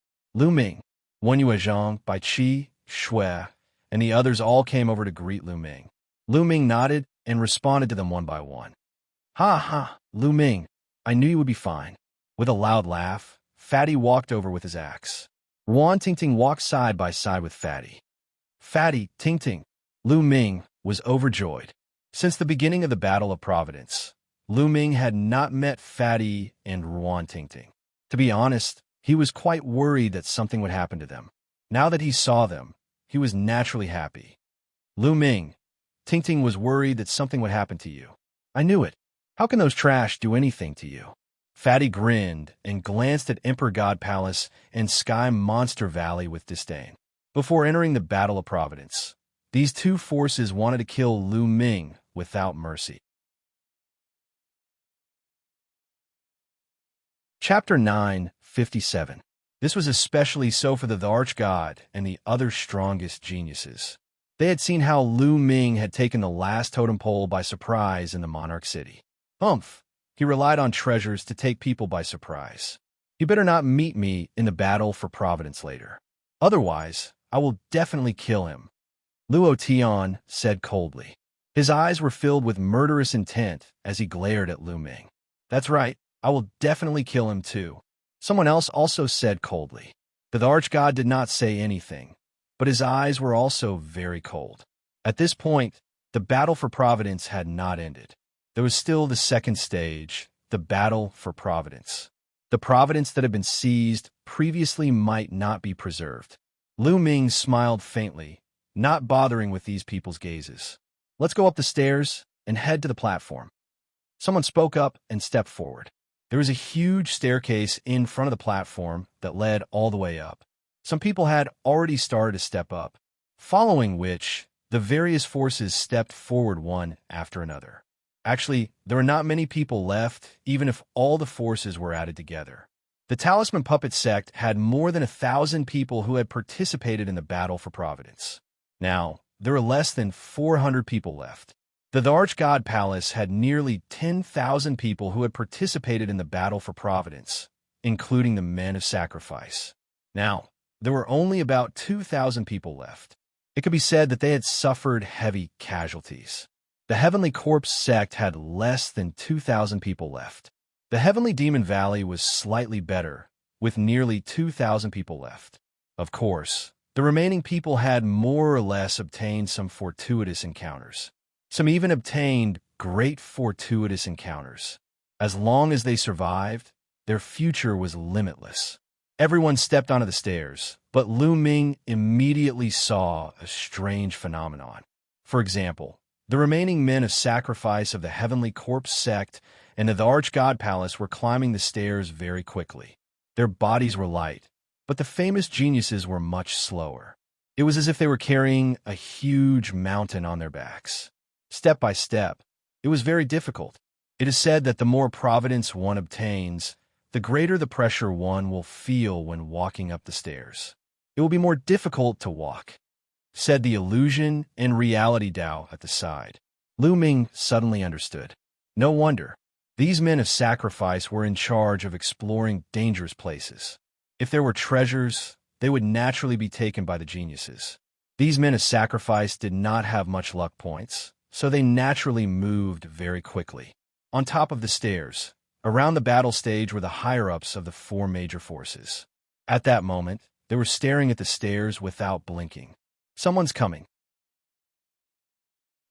Wen Yuezhang, Bai Qi, Shui, and the others all came over to greet Lu Ming. Lu Ming nodded and responded to them one by one. Ha ha, Lu Ming, I knew you would be fine. With a loud laugh, Fatty walked over with his axe. Ruan Tingting walked side by side with Fatty. Fatty, Tingting. Lu Ming was overjoyed. Since the beginning of the Battle of Providence, Lu Ming had not met Fatty and Ruan Tingting. To be honest, he was quite worried that something would happen to them. Now that he saw them, he was naturally happy. Lu Ming, Tingting was worried that something would happen to you. I knew it. How can those trash do anything to you? Fatty grinned and glanced at Emperor God Palace and Sky Monster Valley with disdain. Before entering the Battle of Providence, these two forces wanted to kill Lu Ming without mercy. Chapter 9:57. This was especially so for the Archgod and the other strongest geniuses. They had seen how Lu Ming had taken the last totem pole by surprise in the Monarch City. Humph! He relied on treasures to take people by surprise. He better not meet me in the battle for Providence later. Otherwise, I will definitely kill him, Luo Tian said coldly. His eyes were filled with murderous intent as he glared at Lu Ming. That's right, I will definitely kill him too, someone else also said coldly. The Archgod did not say anything, but his eyes were also very cold. At this point, the battle for Providence had not ended. There was still the second stage, the battle for Providence. The Providence that had been seized previously might not be preserved. Lu Ming smiled faintly, not bothering with these people's gazes. Let's go up the stairs and head to the platform. Someone spoke up and stepped forward. There was a huge staircase in front of the platform that led all the way up. Some people had already started to step up, following which the various forces stepped forward one after another. Actually, there were not many people left, even if all the forces were added together. The Talisman Puppet Sect had more than 1,000 people who had participated in the battle for Providence. Now, there were less than 400 people left. The Archgod Palace had nearly 10,000 people who had participated in the battle for Providence, including the men of sacrifice. Now, there were only about 2,000 people left. It could be said that they had suffered heavy casualties. The Heavenly Corpse sect had less than 2,000 people left. The Heavenly Demon Valley was slightly better, with nearly 2,000 people left. Of course, the remaining people had more or less obtained some fortuitous encounters. Some even obtained great fortuitous encounters. As long as they survived, their future was limitless. Everyone stepped onto the stairs, but Lu Ming immediately saw a strange phenomenon. For example, the remaining men of sacrifice of the Heavenly Corpse sect and the Archgod Palace were climbing the stairs very quickly. Their bodies were light, but the famous geniuses were much slower. It was as if they were carrying a huge mountain on their backs. Step by step, it was very difficult. It is said that the more providence one obtains, the greater the pressure one will feel when walking up the stairs. It will be more difficult to walk, said the illusion and reality Dao at the side. Lu Ming suddenly understood. No wonder. These men of sacrifice were in charge of exploring dangerous places. If there were treasures, they would naturally be taken by the geniuses. These men of sacrifice did not have much luck points, so they naturally moved very quickly. On top of the stairs, around the battle stage were the higher-ups of the four major forces. At that moment, they were staring at the stairs without blinking. Someone's coming.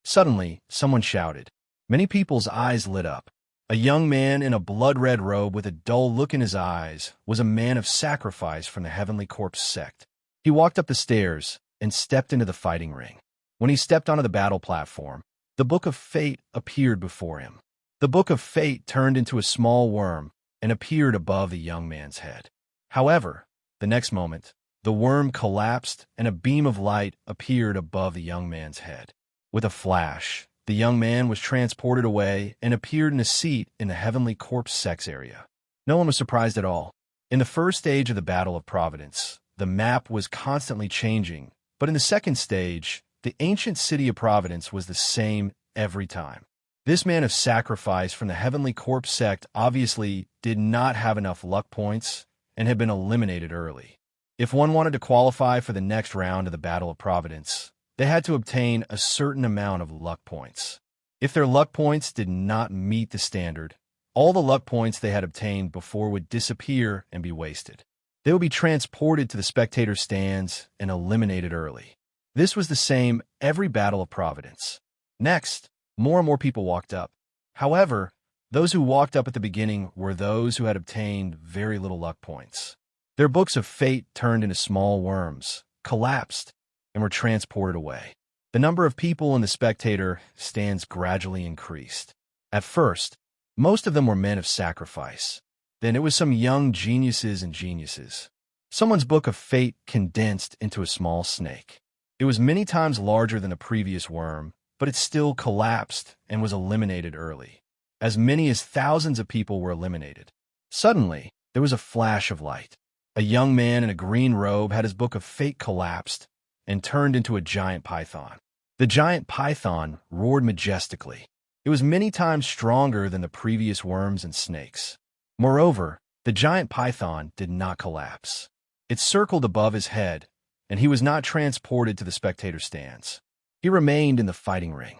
Suddenly, someone shouted. Many people's eyes lit up. A young man in a blood-red robe with a dull look in his eyes was a man of sacrifice from the Heavenly Corpse sect. He walked up the stairs and stepped into the fighting ring. When he stepped onto the battle platform, the Book of Fate appeared before him. The Book of Fate turned into a small worm and appeared above the young man's head. However, the next moment, the worm collapsed and a beam of light appeared above the young man's head. With a flash, the young man was transported away and appeared in a seat in the Heavenly Corpse sex area. No one was surprised at all. In the first stage of the Battle of Providence, the map was constantly changing, but in the second stage, the ancient city of Providence was the same every time. This man of sacrifice from the Heavenly Corpse sect obviously did not have enough luck points and had been eliminated early. If one wanted to qualify for the next round of the Battle of Providence, they had to obtain a certain amount of luck points. If their luck points did not meet the standard, all the luck points they had obtained before would disappear and be wasted. They would be transported to the spectator stands and eliminated early. This was the same every Battle of Providence. Next, more and more people walked up. However, those who walked up at the beginning were those who had obtained very little luck points. Their books of fate turned into small worms, collapsed, and were transported away. The number of people in the spectator stands gradually increased. At first, most of them were men of sacrifice. Then it was some young geniuses and geniuses. Someone's book of fate condensed into a small snake. It was many times larger than the previous worm, but it still collapsed and was eliminated early. As many as thousands of people were eliminated. Suddenly, there was a flash of light. A young man in a green robe had his book of fate collapsed and turned into a giant python. The giant python roared majestically. It was many times stronger than the previous worms and snakes. Moreover, the giant python did not collapse. It circled above his head, and he was not transported to the spectator stands. He remained in the fighting ring.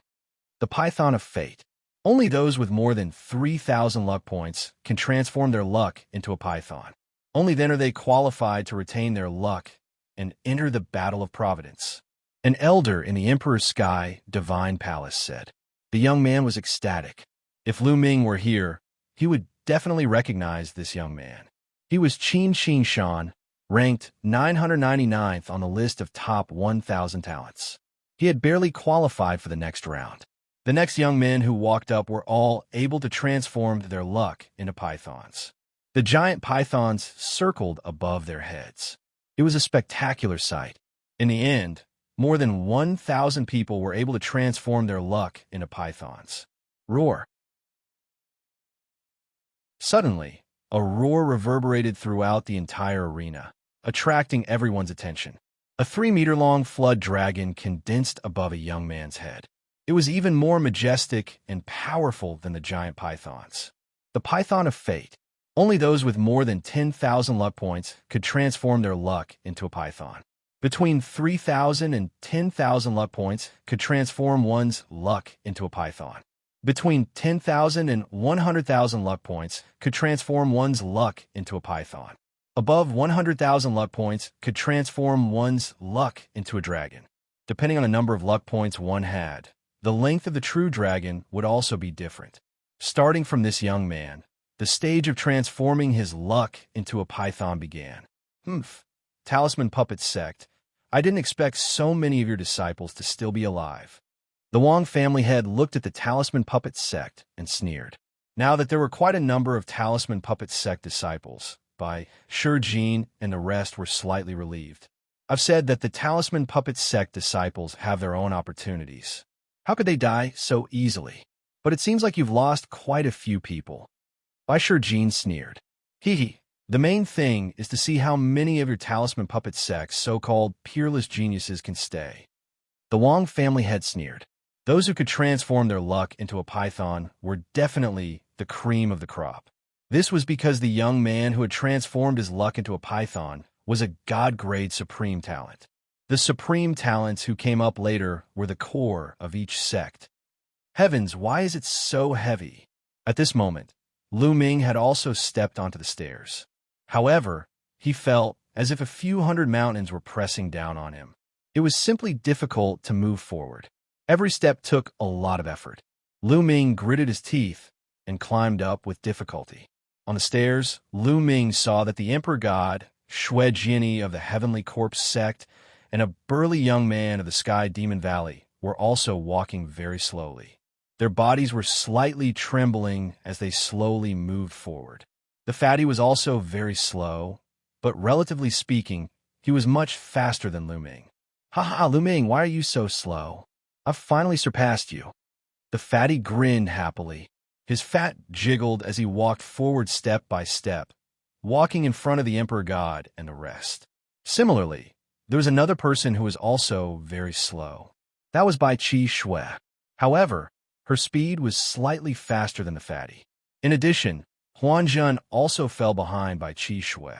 The python of fate. Only those with more than 3,000 luck points can transform their luck into a python. Only then are they qualified to retain their luck and enter the Battle of Providence. An elder in the Emperor's Sky Divine Palace said. The young man was ecstatic. If Lu Ming were here, he would definitely recognize this young man. He was Xianxia, ranked 999th on the list of top 1,000 talents. He had barely qualified for the next round. The next young men who walked up were all able to transform their luck into pythons. The giant pythons circled above their heads. It was a spectacular sight. In the end, more than 1,000 people were able to transform their luck into pythons. Roar. Suddenly, a roar reverberated throughout the entire arena, attracting everyone's attention. A 3-meter-long flood dragon condensed above a young man's head. It was even more majestic and powerful than the giant pythons. The python of fate. Only those with more than 10,000 luck points could transform their luck into a python. Between 3,000 and 10,000 luck points could transform one's luck into a python. Between 10,000 and 100,000 luck points could transform one's luck into a python. Above 100,000 luck points could transform one's luck into a dragon. Depending on the number of luck points one had, the length of the true dragon would also be different. Starting from this young man, the stage of transforming his luck into a python began. Talisman Puppet Sect, I didn't expect so many of your disciples to still be alive. The Wang family head looked at the Talisman Puppet Sect and sneered. Now that there were quite a number of Talisman Puppet Sect disciples, Bai, Shi and the rest were slightly relieved. I've said that the Talisman Puppet Sect disciples have their own opportunities. How could they die so easily? But it seems like you've lost quite a few people. Bai Shi sneered. Hee. The main thing is to see how many of your Talisman Puppet Sect's so-called peerless geniuses can stay. The Wang family head sneered. Those who could transform their luck into a python were definitely the cream of the crop. This was because the young man who had transformed his luck into a python was a god-grade supreme talent. The supreme talents who came up later were the core of each sect. Heavens, why is it so heavy? At this moment, Lu Ming had also stepped onto the stairs. However, he felt as if a few hundred mountains were pressing down on him. It was simply difficult to move forward. Every step took a lot of effort. Lu Ming gritted his teeth and climbed up with difficulty. On the stairs, Lu Ming saw that the Emperor God, Shui Jiani of the Heavenly Corpse sect, and a burly young man of the Sky Demon Valley were also walking very slowly. Their bodies were slightly trembling as they slowly moved forward. The fatty was also very slow, but relatively speaking, he was much faster than Lu Ming. Haha, Lu Ming, why are you so slow? I've finally surpassed you. The fatty grinned happily. His fat jiggled as he walked forward step by step, walking in front of the Emperor God and the rest. Similarly, there was another person who was also very slow. That was Bai Shui. However, her speed was slightly faster than the fatty. In addition, Huanzhen also fell behind by Shui.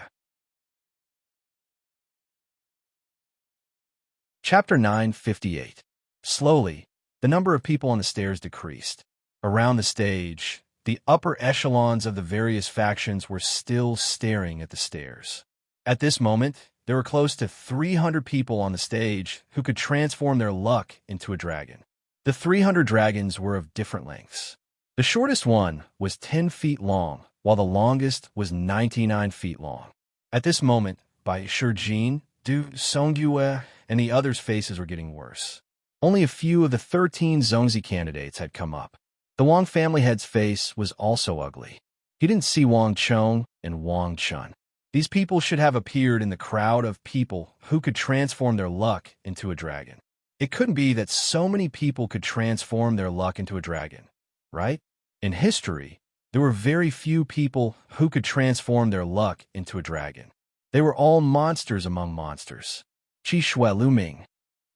Chapter 958. Slowly, the number of people on the stairs decreased. Around the stage, the upper echelons of the various factions were still staring at the stairs. At this moment, there were close to 300 people on the stage who could transform their luck into a dragon. The 300 dragons were of different lengths. The shortest one was 10 feet long, while the longest was 99 feet long. At this moment, by Shijin, Du Songyue, and the others' faces were getting worse. Only a few of the 13 Zongzi candidates had come up. The Wang family head's face was also ugly. He didn't see Wang Chong and Wang Chun. These people should have appeared in the crowd of people who could transform their luck into a dragon. It couldn't be that so many people could transform their luck into a dragon, right? In history, there were very few people who could transform their luck into a dragon. They were all monsters among monsters. Qi Shui Lu Ming.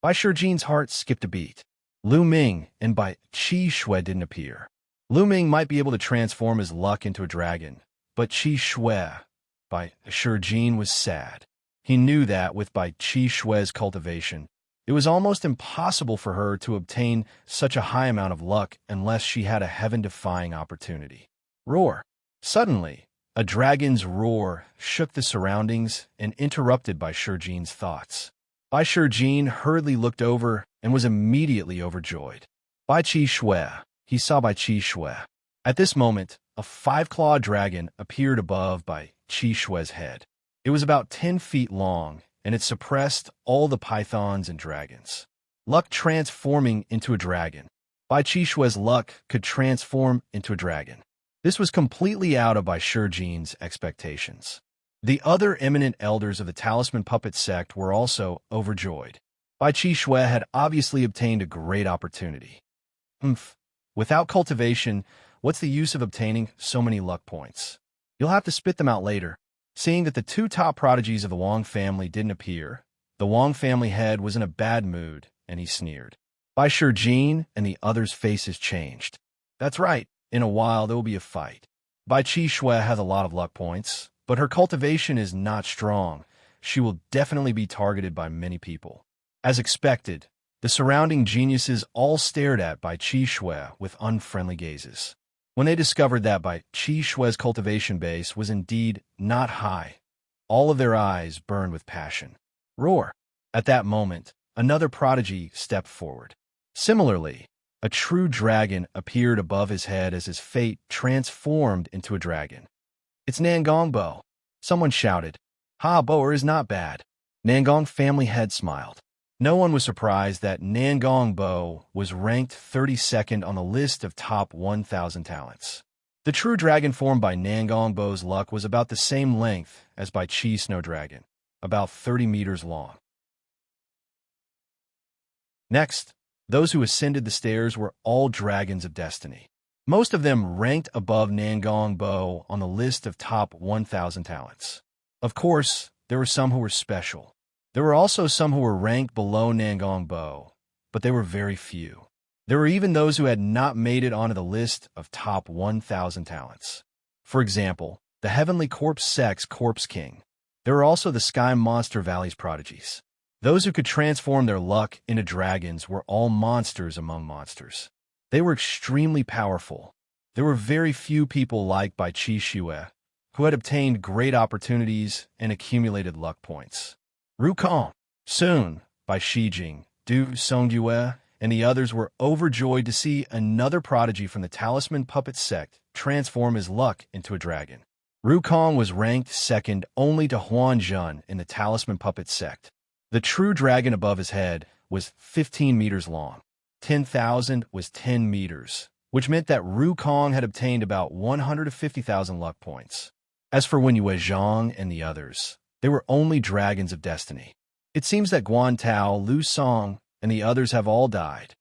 Bai Shijin's heart skipped a beat. Lu Ming and Bai Qi Shui didn't appear. Lu Ming might be able to transform his luck into a dragon, but Qi Shui, Bai Shijin, was sad. He knew that with Bai Qi Shui's cultivation, it was almost impossible for her to obtain such a high amount of luck unless she had a heaven-defying opportunity. Roar! Suddenly, a dragon's roar shook the surroundings and interrupted Bai Shijin's thoughts. Bai Shijin hurriedly looked over and was immediately overjoyed. Bai Qi Shui. He saw Bai Qi Shui. At this moment, a 5-clawed dragon appeared above Bai Qi Shui's head. It was about 10 feet long, and it suppressed all the pythons and dragons. Luck transforming into a dragon. Bai Qi Shui's luck could transform into a dragon. This was completely out of Bai Shijin's expectations. The other eminent elders of the Talisman Puppet sect were also overjoyed. Bai Qi Shui had obviously obtained a great opportunity. Without cultivation, what's the use of obtaining so many luck points? You'll have to spit them out later. Seeing that the 2 top prodigies of the Wang family didn't appear, the Wang family head was in a bad mood, and he sneered. Bai Shijin and the others' faces changed. That's right, in a while there will be a fight. Bai Qi Shui has a lot of luck points, but her cultivation is not strong. She will definitely be targeted by many people. As expected, the surrounding geniuses all stared at Bai Qi Shui with unfriendly gazes. When they discovered that Bai Qi Shui's cultivation base was indeed not high, all of their eyes burned with passion. Roar! At that moment, another prodigy stepped forward. Similarly, a true dragon appeared above his head as his fate transformed into a dragon. It's Nangong Bo. Someone shouted. Ha, Boer is not bad. Nangong family head smiled. No one was surprised that Nangong Bo was ranked 32nd on the list of top 1,000 talents. The true dragon formed by Nangong Bo's luck was about the same length as Bai Qi Snow Dragon, about 30 meters long. Next, those who ascended the stairs were all dragons of destiny. Most of them ranked above Nangong Bo on the list of top 1,000 talents. Of course, there were some who were special. There were also some who were ranked below Nangong Bo, but they were very few. There were even those who had not made it onto the list of top 1,000 talents. For example, the Heavenly Corpse Sect's Corpse King. There were also the Sky Monster Valley's prodigies. Those who could transform their luck into dragons were all monsters among monsters. They were extremely powerful. There were very few people like Bai Qi Shui, who had obtained great opportunities and accumulated luck points. Rukong. Soon, Bai Shijing, Du Songyue, and the others were overjoyed to see another prodigy from the Talisman Puppet sect transform his luck into a dragon. Rukong was ranked second only to Huanzhen in the Talisman Puppet sect. The true dragon above his head was 15 meters long. 10,000 was 10 meters, which meant that Rukong had obtained about 150,000 luck points. As for Wenyue Zhang and the others, they were only dragons of destiny. It seems that Guan Tao, Lu Song, and the others have all died.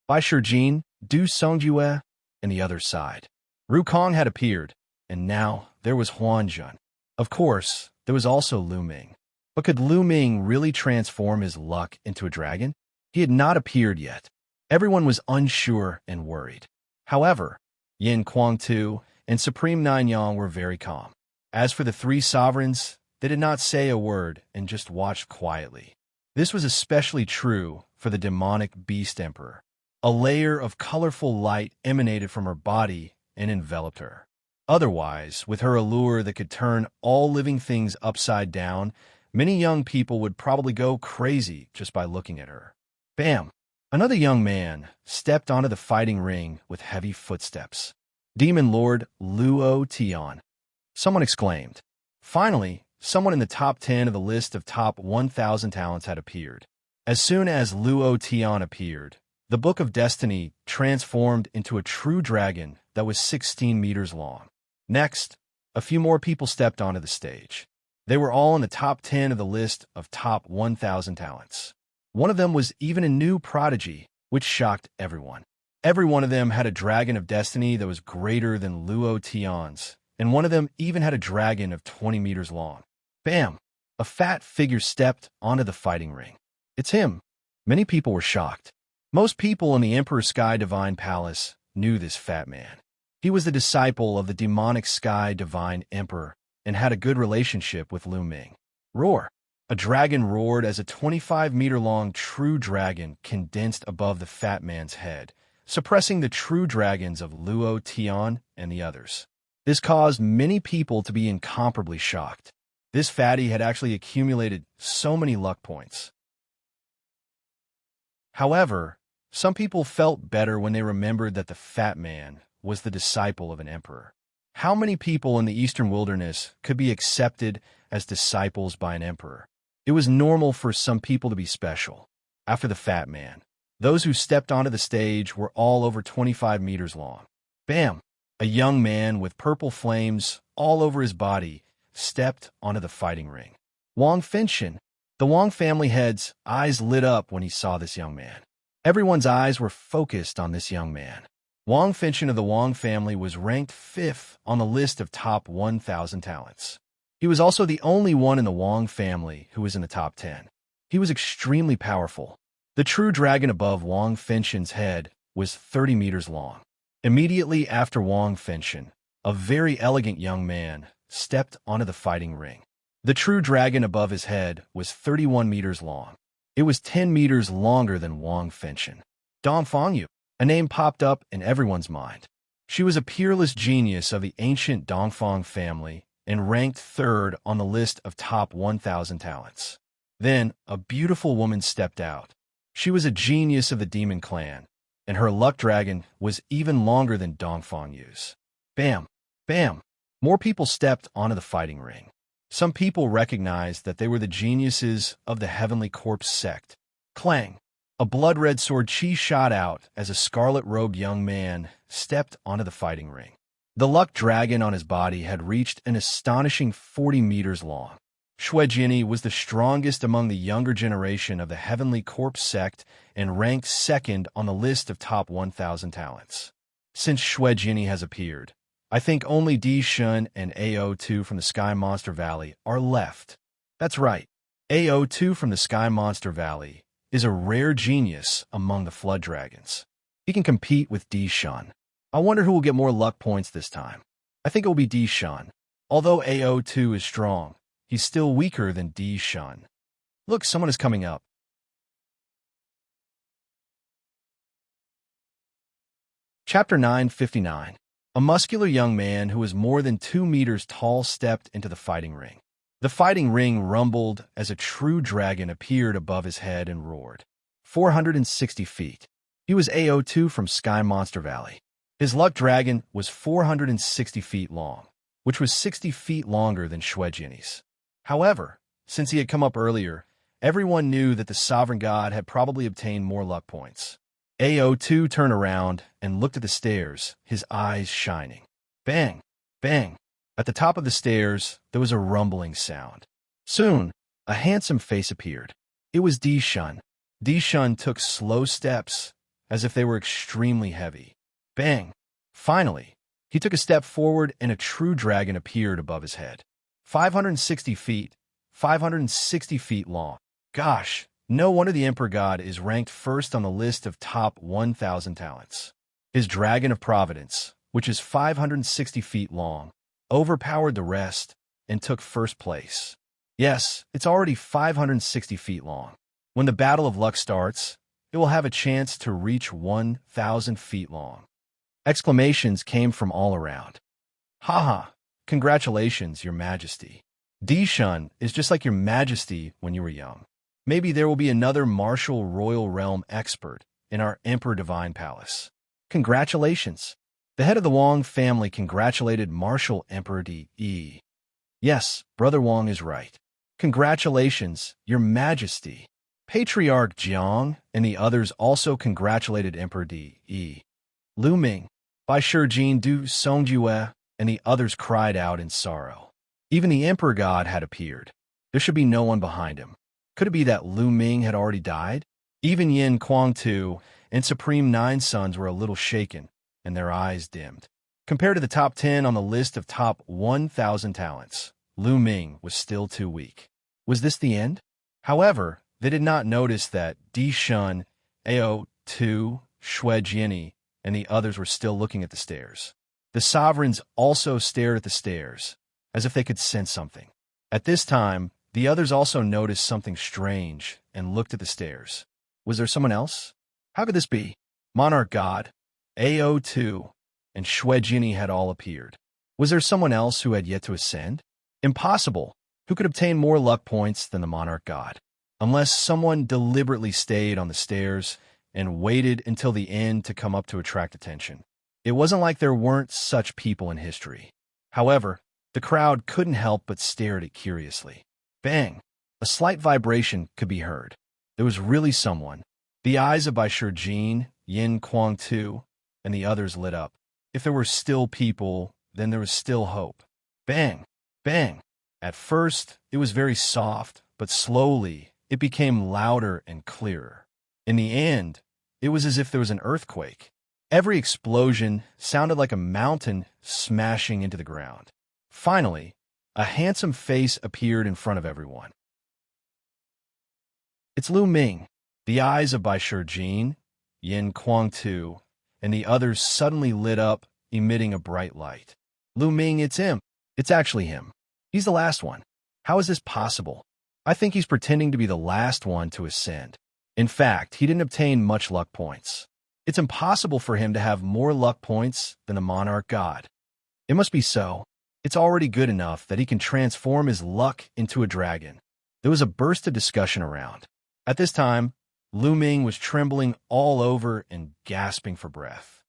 Bai Shijin, Du Songyue, and the others sighed. Rukong had appeared, and now there was Huanzhen. Of course, there was also Lu Ming. But could Lu Ming really transform his luck into a dragon? He had not appeared yet. Everyone was unsure and worried. However, Yin Kuang-tu and Supreme Nanyang were very calm. As for the 3 sovereigns, they did not say a word and just watched quietly. This was especially true for the demonic beast emperor. A layer of colorful light emanated from her body and enveloped her. Otherwise, with her allure that could turn all living things upside down, many young people would probably go crazy just by looking at her. Bam! Another young man stepped onto the fighting ring with heavy footsteps. Demon Lord Luo Tian. Someone exclaimed. Finally, someone in the top 10 of the list of top 1,000 talents had appeared. As soon as Luo Tian appeared, the Book of Destiny transformed into a true dragon that was 16 meters long. Next, a few more people stepped onto the stage. They were all in the top 10 of the list of top 1,000 talents. One of them was even a new prodigy, which shocked everyone. Every one of them had a dragon of destiny that was greater than Luo Tian's, and one of them even had a dragon of 20 meters long. Bam! A fat figure stepped onto the fighting ring. It's him. Many people were shocked. Most people in the Emperor Sky Divine Palace knew this fat man. He was the disciple of the demonic Sky Divine Emperor and had a good relationship with Lu Ming. Roar! A dragon roared as a 25-meter-long true dragon condensed above the fat man's head, suppressing the true dragons of Luo Tian and the others. This caused many people to be incomparably shocked. This fatty had actually accumulated so many luck points. However, some people felt better when they remembered that the fat man was the disciple of an emperor. How many people in the Eastern Wilderness could be accepted as disciples by an emperor? It was normal for some people to be special. After the fat man, those who stepped onto the stage were all over 25 meters long. Bam! A young man with purple flames all over his body stepped onto the fighting ring. Wang Fenshin. The Wang family head's eyes lit up when he saw this young man. Everyone's eyes were focused on this young man. Wang Fenshin of the Wang family was ranked 5th on the list of top 1,000 talents. He was also the only one in the Wang family who was in the top 10. He was extremely powerful. The true dragon above Wang Fenshin's head was 30 meters long. Immediately after Wang Fenshin, a very elegant young man stepped onto the fighting ring. The true dragon above his head was 31 meters long. It was 10 meters longer than Wang Fenshin. Dongfang Yu. A name popped up in everyone's mind. She was a peerless genius of the ancient Dongfang family and ranked 3rd on the list of top 1,000 talents. Then, a beautiful woman stepped out. She was a genius of the demon clan, and her luck dragon was even longer than Dongfang Yu's. Bam! Bam! More people stepped onto the fighting ring. Some people recognized that they were the geniuses of the Heavenly Corpse sect. Clang! A blood-red sword chi shot out as a scarlet-robed young man stepped onto the fighting ring. The luck dragon on his body had reached an astonishing 40 meters long. Xuejini was the strongest among the younger generation of the Heavenly Corpse sect and ranked 2nd on the list of top 1,000 talents. Since Xuejini has appeared, I think only Di Shun and AO2 from the Sky Monster Valley are left. That's right, AO2 from the Sky Monster Valley is a rare genius among the Flood Dragons. He can compete with Di Shun. I wonder who will get more luck points this time. I think it will be Di Shun. Although AO2 is strong, he's still weaker than Di Shun. Look, someone is coming up. Chapter 959. A muscular young man who was more than 2 meters tall stepped into the fighting ring. The fighting ring rumbled as a true dragon appeared above his head and roared. 460 feet. He was AO2 from Sky Monster Valley. His luck dragon was 460 feet long, which was 60 feet longer than Xuejini's. However, since he had come up earlier, everyone knew that the Sovereign God had probably obtained more luck points. AO2 turned around and looked at the stairs, his eyes shining. Bang! Bang! At the top of the stairs, there was a rumbling sound. Soon, a handsome face appeared. It was Di Shun. Di Shun took slow steps, as if they were extremely heavy. Bang! Finally, he took a step forward and a true dragon appeared above his head. 560 feet, 560 feet long. Gosh, no wonder the Emperor God is ranked 1st on the list of top 1,000 talents. His Dragon of Providence, which is 560 feet long, overpowered the rest and took 1st place. Yes, it's already 560 feet long. When the Battle of Luck starts, it will have a chance to reach 1,000 feet long. Exclamations came from all around. Haha, congratulations, Your Majesty. Dishun is just like Your Majesty when you were young. Maybe there will be another martial royal realm expert in our Emperor Divine Palace. Congratulations. The head of the Wang family congratulated Martial Emperor Di. Yes, Brother Wang is right. Congratulations, Your Majesty. Patriarch Jiang and the others also congratulated Emperor Di. Lu Ming, Bai Shijin Du Songjue, and the others cried out in sorrow. Even the Emperor God had appeared. There should be no one behind him. Could it be that Lu Ming had already died? Even Yin Kuang-tu and Supreme Nine Sons were a little shaken, and their eyes dimmed. Compared to the top 10 on the list of top 1,000 talents, Lu Ming was still too weak. Was this the end? However, they did not notice that Di Shun, Ao Tu, Shui Jiani, and the others were still looking at the stairs. The sovereigns also stared at the stairs, as if they could sense something. At this time, the others also noticed something strange and looked at the stairs. Was there someone else? How could this be? Monarch God, Ao2, and Shui Jiani had all appeared. Was there someone else who had yet to ascend? Impossible. Who could obtain more luck points than the Monarch God? Unless someone deliberately stayed on the stairs and waited until the end to come up to attract attention. It wasn't like there weren't such people in history. However, the crowd couldn't help but stare at it curiously. Bang! A slight vibration could be heard. There was really someone. The eyes of Bai Shijin, Yin Kuang-tu, and the others lit up. If there were still people, then there was still hope. Bang! Bang! At first, it was very soft, but slowly, it became louder and clearer. In the end, it was as if there was an earthquake. Every explosion sounded like a mountain smashing into the ground. Finally, a handsome face appeared in front of everyone. It's Lu Ming. The eyes of Bai Shijin, Yin Kuang-tu, and the others suddenly lit up, emitting a bright light. Lu Ming, it's him. It's actually him. He's the last one. How is this possible? I think he's pretending to be the last one to ascend. In fact, he didn't obtain much luck points. It's impossible for him to have more luck points than the Monarch God. It must be so. It's already good enough that he can transform his luck into a dragon. There was a burst of discussion around. At this time, Lu Ming was trembling all over and gasping for breath.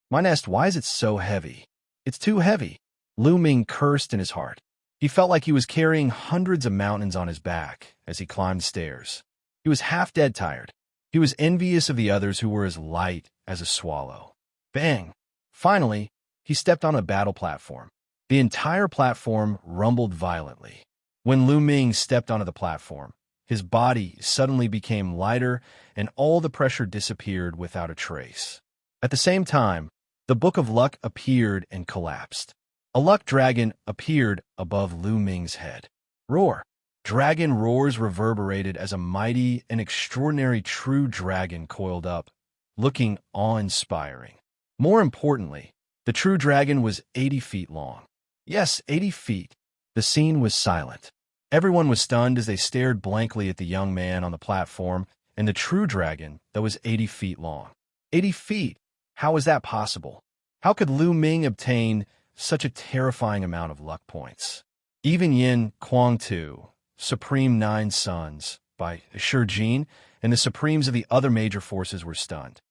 My nest, why is it so heavy? It's too heavy. Lu Ming cursed in his heart. He felt like he was carrying hundreds of mountains on his back as he climbed stairs. He was half dead tired. He was envious of the others who were as light as a swallow. Bang! Finally, he stepped on a battle platform. The entire platform rumbled violently. When Lu Ming stepped onto the platform, his body suddenly became lighter and all the pressure disappeared without a trace. At the same time, the Book of Luck appeared and collapsed. A luck dragon appeared above Lu Ming's head. Roar! Dragon roars reverberated as a mighty and extraordinary true dragon coiled up, looking awe-inspiring. More importantly, the true dragon was 80 feet long. Yes, 80 feet. The scene was silent. Everyone was stunned as they stared blankly at the young man on the platform and the true dragon that was 80 feet long. 80 feet? How was that possible? How could Lu Ming obtain such a terrifying amount of luck points? Even Yin Kuang-tu, Supreme Nine Sons, Bai Shijin, and the Supremes of the other major forces were stunned.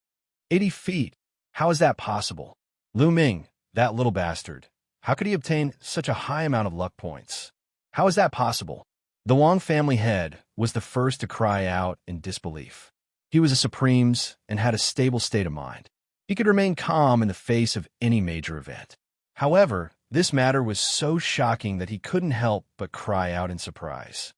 80 feet? How is that possible? Lu Ming, that little bastard. How could he obtain such a high amount of luck points? How is that possible? The Wang family head was the first to cry out in disbelief. He was a Supremes and had a stable state of mind. He could remain calm in the face of any major event. However, this matter was so shocking that he couldn't help but cry out in surprise.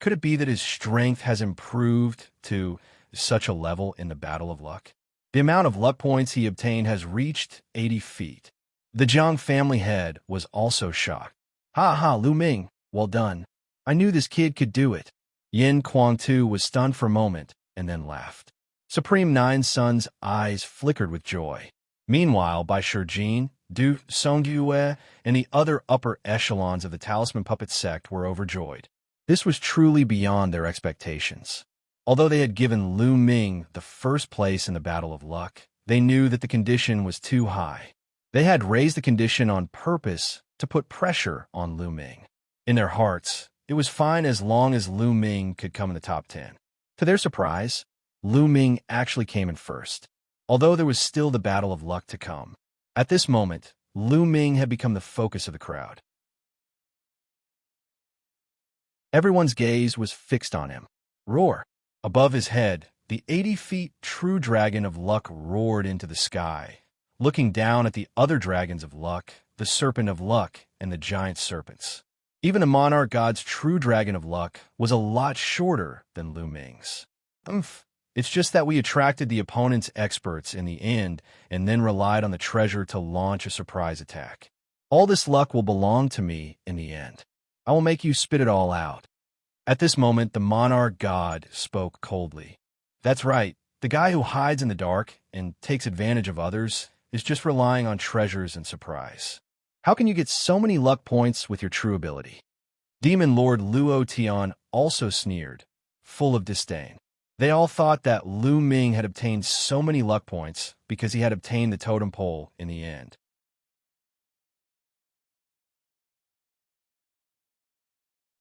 Could it be that his strength has improved to such a level in the Battle of Luck? The amount of luck points he obtained has reached 80 feet. The Jiang family head was also shocked. Ha ha, Lu Ming, well done. I knew this kid could do it. Yin Kuang-tu was stunned for a moment and then laughed. Supreme Nine Sons' eyes flickered with joy. Meanwhile, Bai Shijin, Du Songjue, and the other upper echelons of the Talisman Puppet sect were overjoyed. This was truly beyond their expectations. Although they had given Lu Ming the first place in the Battle of Luck, they knew that the condition was too high. They had raised the condition on purpose to put pressure on Lu Ming. In their hearts, it was fine as long as Lu Ming could come in the top 10. To their surprise, Lu Ming actually came in first, although there was still the Battle of Luck to come. At this moment, Lu Ming had become the focus of the crowd. Everyone's gaze was fixed on him. Roar! Above his head, the 80-feet true dragon of luck roared into the sky, looking down at the other dragons of luck, the serpent of luck, and the giant serpents. Even the monarch god's true dragon of luck was a lot shorter than Lu Ming's. It's just that we attracted the opponent's experts in the end and then relied on the treasure to launch a surprise attack. All this luck will belong to me in the end. I will make you spit it all out. At this moment, the monarch god spoke coldly. That's right. The guy who hides in the dark and takes advantage of others is just relying on treasures and surprise. How can you get so many luck points with your true ability? Demon Lord Luo Tian also sneered, full of disdain. They all thought that Lu Ming had obtained so many luck points because he had obtained the totem pole in the end.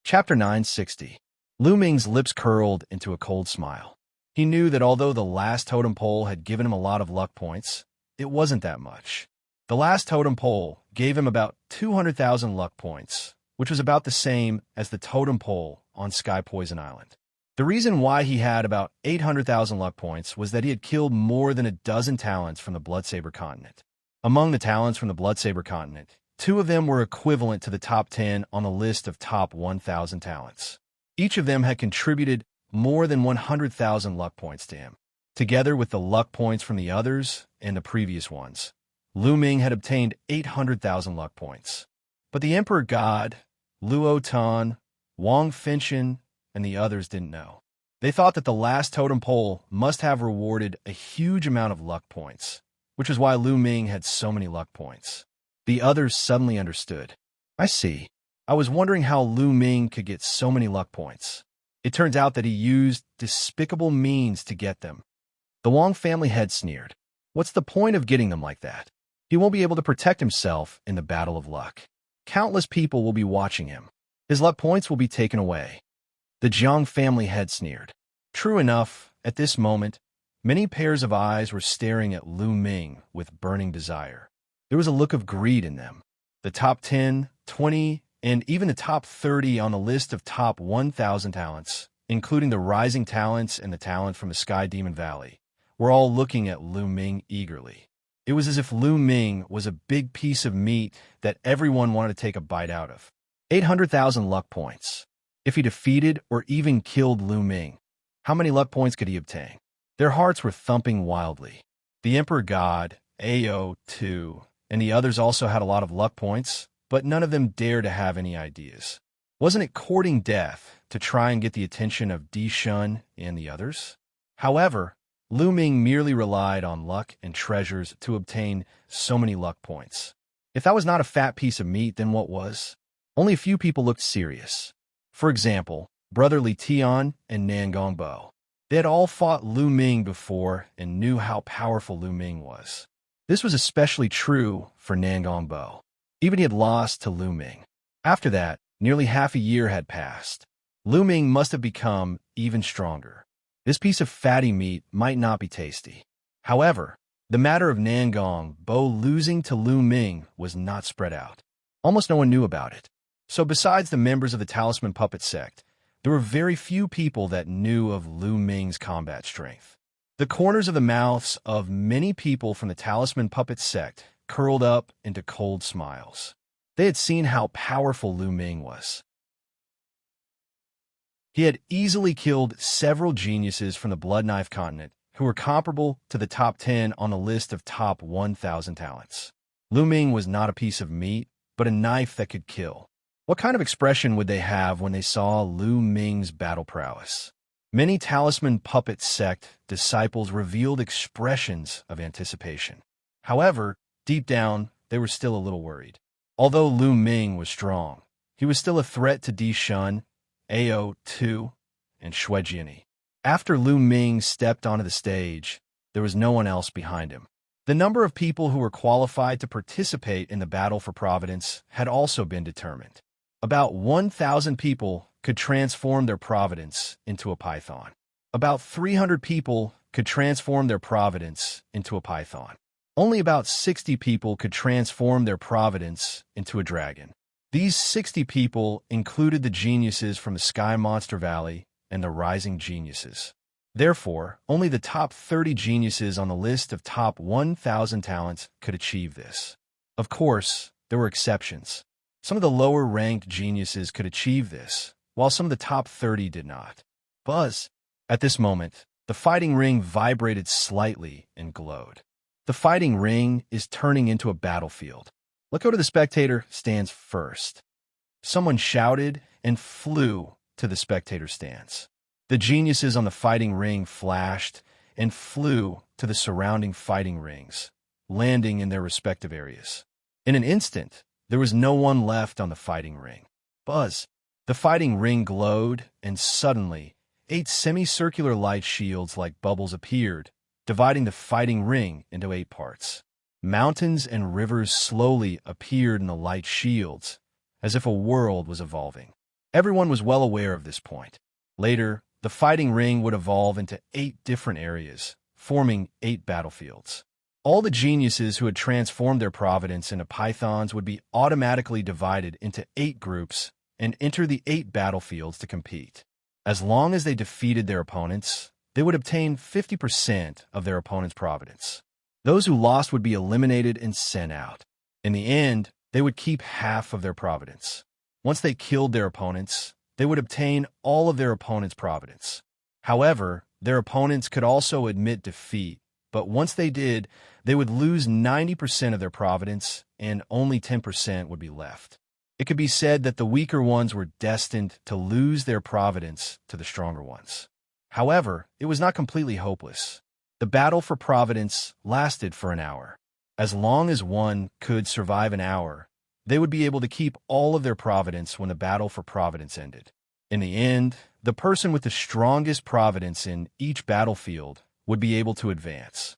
Chapter 960. Lu Ming's lips curled into a cold smile. He knew that although the last totem pole had given him a lot of luck points, it wasn't that much. The last totem pole gave him about 200,000 luck points, which was about the same as the totem pole on Sky Poison Island. The reason why he had about 800,000 luck points was that he had killed more than a dozen talents from the Bloodsaber continent. Among the talents from the Bloodsaber continent, 2 of them were equivalent to the top 10 on the list of top 1,000 talents. Each of them had contributed more than 100,000 luck points to him. Together with the luck points from the others and the previous ones, Lu Ming had obtained 800,000 luck points. But the Emperor God, Luo Tan, Wang Fenshin, and the others didn't know. They thought that the last totem pole must have rewarded a huge amount of luck points, which is why Lu Ming had so many luck points. The others suddenly understood. I see. I was wondering how Lu Ming could get so many luck points. It turns out that he used despicable means to get them. The Wang family head sneered. What's the point of getting them like that? He won't be able to protect himself in the Battle of Luck. Countless people will be watching him. His luck points will be taken away. The Jiang family head sneered. True enough, at this moment, many pairs of eyes were staring at Lu Ming with burning desire. There was a look of greed in them. The top 10, 20, and even the top 30 on the list of top 1,000 talents, including the rising talents and the talent from the Sky Demon Valley, were all looking at Lu Ming eagerly. It was as if Lu Ming was a big piece of meat that everyone wanted to take a bite out of. 800,000 luck points. If he defeated or even killed Lu Ming, how many luck points could he obtain? Their hearts were thumping wildly. The Emperor God, Ao, too, and the others also had a lot of luck points, but none of them dared to have any ideas. Wasn't it courting death to try and get the attention of Di Shun and the others? However, Lu Ming merely relied on luck and treasures to obtain so many luck points. If that was not a fat piece of meat, then what was? Only a few people looked serious. For example, Brother Li Tian and Nan Gongbo. They had all fought Lu Ming before and knew how powerful Lu Ming was. This was especially true for Nan Gongbo. Even he had lost to Lu Ming. After that, nearly half a year had passed. Lu Ming must have become even stronger. This piece of fatty meat might not be tasty. However, the matter of Nan Gongbo losing to Lu Ming was not spread out. Almost no one knew about it. So besides the members of the Talisman Puppet sect, there were very few people that knew of Lu Ming's combat strength. The corners of the mouths of many people from the Talisman Puppet sect curled up into cold smiles. They had seen how powerful Lu Ming was. He had easily killed several geniuses from the Blood Knife continent who were comparable to the top 10 on the list of top 1,000 talents. Lu Ming was not a piece of meat, but a knife that could kill. What kind of expression would they have when they saw Lu Ming's battle prowess? Many Talisman Puppet sect disciples revealed expressions of anticipation. However, deep down, they were still a little worried. Although Lu Ming was strong, he was still a threat to Di Shun, Ao, Tu, and Shuejiani. After Lu Ming stepped onto the stage, there was no one else behind him. The number of people who were qualified to participate in the battle for providence had also been determined. About 1,000 people could transform their providence into a python. About 300 people could transform their providence into a python. Only about 60 people could transform their providence into a dragon. These 60 people included the geniuses from the Sky Monster Valley and the Rising Geniuses. Therefore, only the top 30 geniuses on the list of top 1,000 talents could achieve this. Of course, there were exceptions. Some of the lower-ranked geniuses could achieve this, while some of the top 30 did not. Buzz! At this moment, the fighting ring vibrated slightly and glowed. The fighting ring is turning into a battlefield. Look who to the spectator stands first. Someone shouted and flew to the spectator stands. The geniuses on the fighting ring flashed and flew to the surrounding fighting rings, landing in their respective areas. In an instant, there was no one left on the fighting ring. Buzz! The fighting ring glowed, and suddenly, 8 semicircular light shields like bubbles appeared, dividing the fighting ring into 8 parts. Mountains and rivers slowly appeared in the light shields, as if a world was evolving. Everyone was well aware of this point. Later, the fighting ring would evolve into 8 different areas, forming 8 battlefields. All the geniuses who had transformed their providence into pythons would be automatically divided into 8 groups and enter the 8 battlefields to compete. As long as they defeated their opponents, they would obtain 50% of their opponent's providence. Those who lost would be eliminated and sent out. In the end, they would keep half of their providence. Once they killed their opponents, they would obtain all of their opponent's providence. However, their opponents could also admit defeat, but once they did, they would lose 90% of their providence and only 10% would be left. It could be said that the weaker ones were destined to lose their providence to the stronger ones. However, it was not completely hopeless. The battle for providence lasted for an hour. As long as one could survive an hour, they would be able to keep all of their providence when the battle for providence ended. In the end, the person with the strongest providence in each battlefield would be able to advance.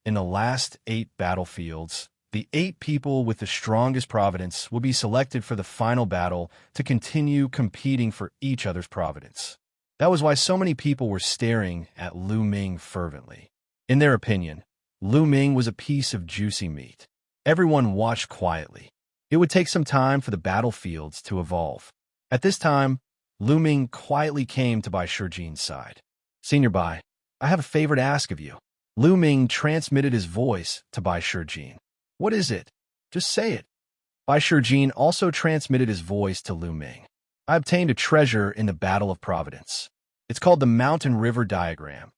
In the last 8 battlefields, the 8 people with the strongest providence will be selected for the final battle to continue competing for each other's providence. That was why so many people were staring at Lu Ming fervently. In their opinion, Lu Ming was a piece of juicy meat. Everyone watched quietly. It would take some time for the battlefields to evolve. At this time, Lu Ming quietly came to Bai Shijin's side. "Senior Bai, I have a favor to ask of you." Lu Ming transmitted his voice to Bai Shijin. "What is it? Just say it." Bai Shijin also transmitted his voice to Lu Ming. "I obtained a treasure in the Battle of Providence. It's called the Mountain River Diagram."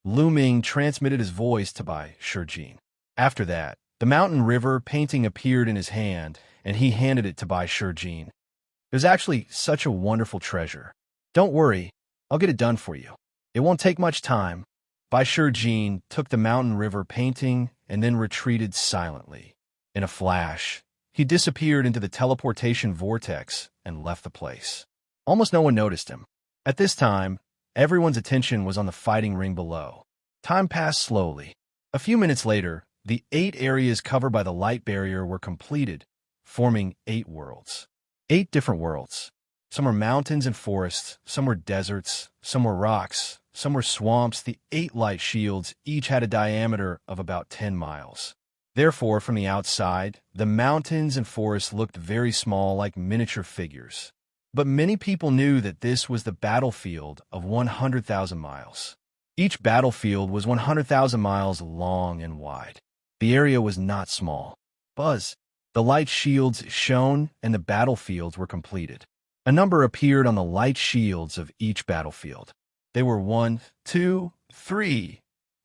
Lu Ming transmitted his voice to Bai Shijin. After that, the mountain river painting appeared in his hand, and he handed it to Bai Shijin. "It was actually such a wonderful treasure. Don't worry, I'll get it done for you. It won't take much time." Bai Shijin took the mountain river painting and then retreated silently. In a flash, he disappeared into the teleportation vortex and left the place. Almost no one noticed him. At this time, everyone's attention was on the fighting ring below. Time passed slowly. A few minutes later, the 8 areas covered by the light barrier were completed, forming 8 worlds. 8 different worlds. Some were mountains and forests, some were deserts, some were rocks, some were swamps. The 8 light shields each had a diameter of about 10 miles. Therefore, from the outside, the mountains and forests looked very small, like miniature figures. But many people knew that this was the battlefield of 100,000 miles. Each battlefield was 100,000 miles long and wide. The area was not small. Buzz! The light shields shone and the battlefields were completed. A number appeared on the light shields of each battlefield. They were 1, 2, 3,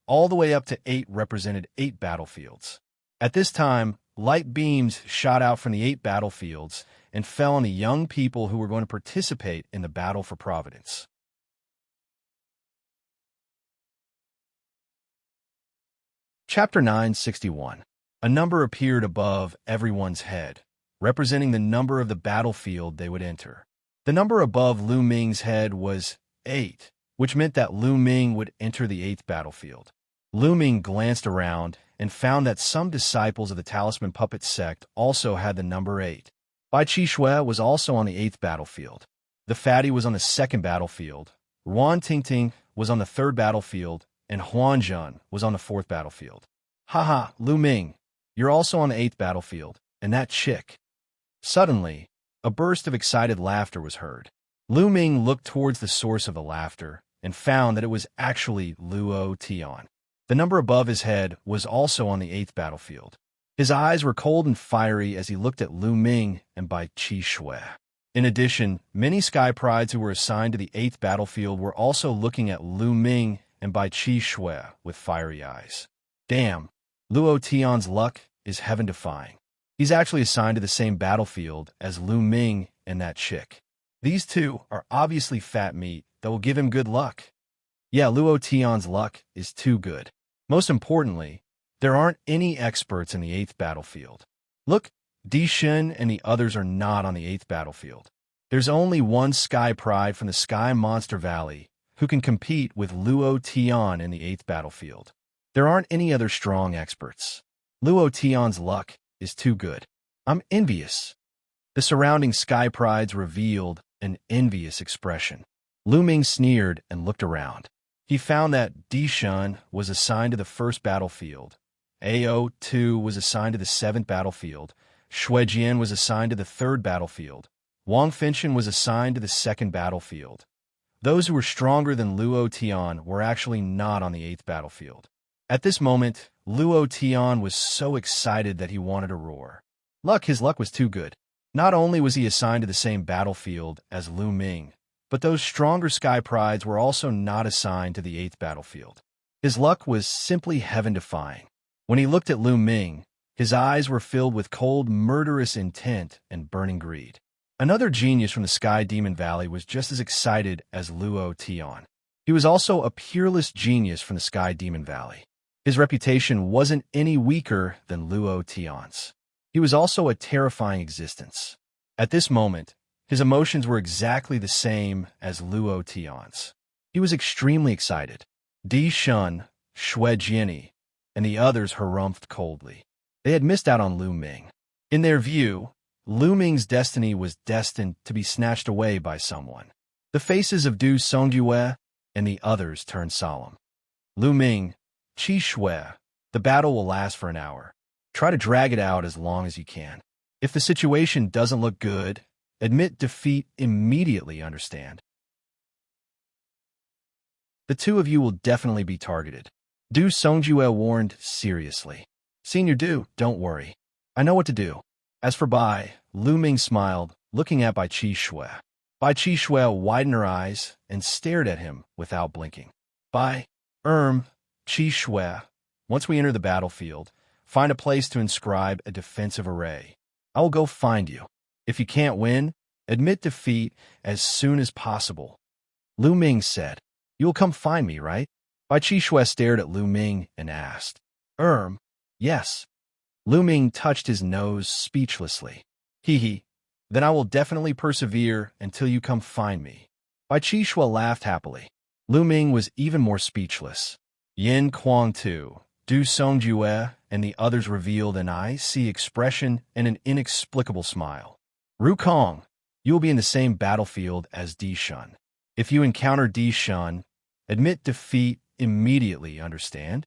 all the way up to 8 represented 8 battlefields. At this time, light beams shot out from the 8 battlefields and fell on the young people who were going to participate in the battle for providence. Chapter 961. A number appeared above everyone's head, representing the number of the battlefield they would enter. The number above Lu Ming's head was 8, which meant that Lu Ming would enter the 8th battlefield. Lu Ming glanced around and found that some disciples of the Talisman Puppet sect also had the number 8. Bai Qishui was also on the 8th battlefield. The Fatty was on the 2nd battlefield. Ruan Tingting was on the 3rd battlefield, and Huanjun was on the 4th battlefield. Haha, Lu Ming, you're also on the 8th battlefield, and that chick. Suddenly, a burst of excited laughter was heard. Lu Ming looked towards the source of the laughter and found that it was actually Luo Tian. The number above his head was also on the 8th battlefield. His eyes were cold and fiery as he looked at Lu Ming and Bai Qishui. In addition, many Sky Prides who were assigned to the 8th battlefield were also looking at Lu Ming and Bai Qishui with fiery eyes. Damn, Luo Tian's luck is heaven-defying. He's actually assigned to the same battlefield as Lu Ming and that chick. These two are obviously fat meat that will give him good luck. Yeah, Luo Tian's luck is too good. Most importantly, there aren't any experts in the 8th battlefield. Look, Di Shen and the others are not on the 8th battlefield. There's only one Sky Pride from the Sky Monster Valley who can compete with Luo Tian in the 8th battlefield. There aren't any other strong experts. Luo Tian's luck is too good. I'm envious. The surrounding Sky Prides revealed an envious expression. Lu Ming sneered and looked around. He found that Di Shen was assigned to the 1st battlefield. AO2 was assigned to the 7th battlefield. Shui Jian was assigned to the 3rd battlefield. Wang Fenchen was assigned to the 2nd battlefield. Those who were stronger than Luo Tian were actually not on the 8th battlefield. At this moment, Luo Tian was so excited that he wanted to roar. His luck was too good. Not only was he assigned to the same battlefield as Lu Ming, but those stronger Sky Prides were also not assigned to the 8th battlefield. His luck was simply heaven-defying. When he looked at Lu Ming, his eyes were filled with cold, murderous intent and burning greed. Another genius from the Sky Demon Valley was just as excited as Luo Tian. He was also a peerless genius from the Sky Demon Valley. His reputation wasn't any weaker than Luo Tian's. He was also a terrifying existence. At this moment, his emotions were exactly the same as Luo Tian's. He was extremely excited. Di Shen, Shui Jian, and the others harumphed coldly. They had missed out on Lu Ming. In their view, Lu Ming's destiny was destined to be snatched away by someone. The faces of Du Songjue and the others turned solemn. Lu Ming, Qi Shui, the battle will last for an hour. Try to drag it out as long as you can. If the situation doesn't look good, admit defeat immediately, understand? The two of you will definitely be targeted. Du Songjue warned seriously. Senior Du, don't worry. I know what to do. As for Bai, Lu Ming smiled, looking at Bai Qishui. Bai Qishui widened her eyes and stared at him without blinking. Bai, Qishui, once we enter the battlefield, find a place to inscribe a defensive array. I will go find you. If you can't win, admit defeat as soon as possible. Lu Ming said, You will come find me, right? Bai Qishui stared at Lu Ming and asked, Yes. Lu Ming touched his nose speechlessly. Then I will definitely persevere until you come find me. Bai Qishui laughed happily. Lu Ming was even more speechless. Yin Kuang Tu, Du Songjue, and the others revealed an I-see expression and an inexplicable smile. Ru Kong, you will be in the same battlefield as Di Shen. If you encounter Di Shen, admit defeat immediately, understand?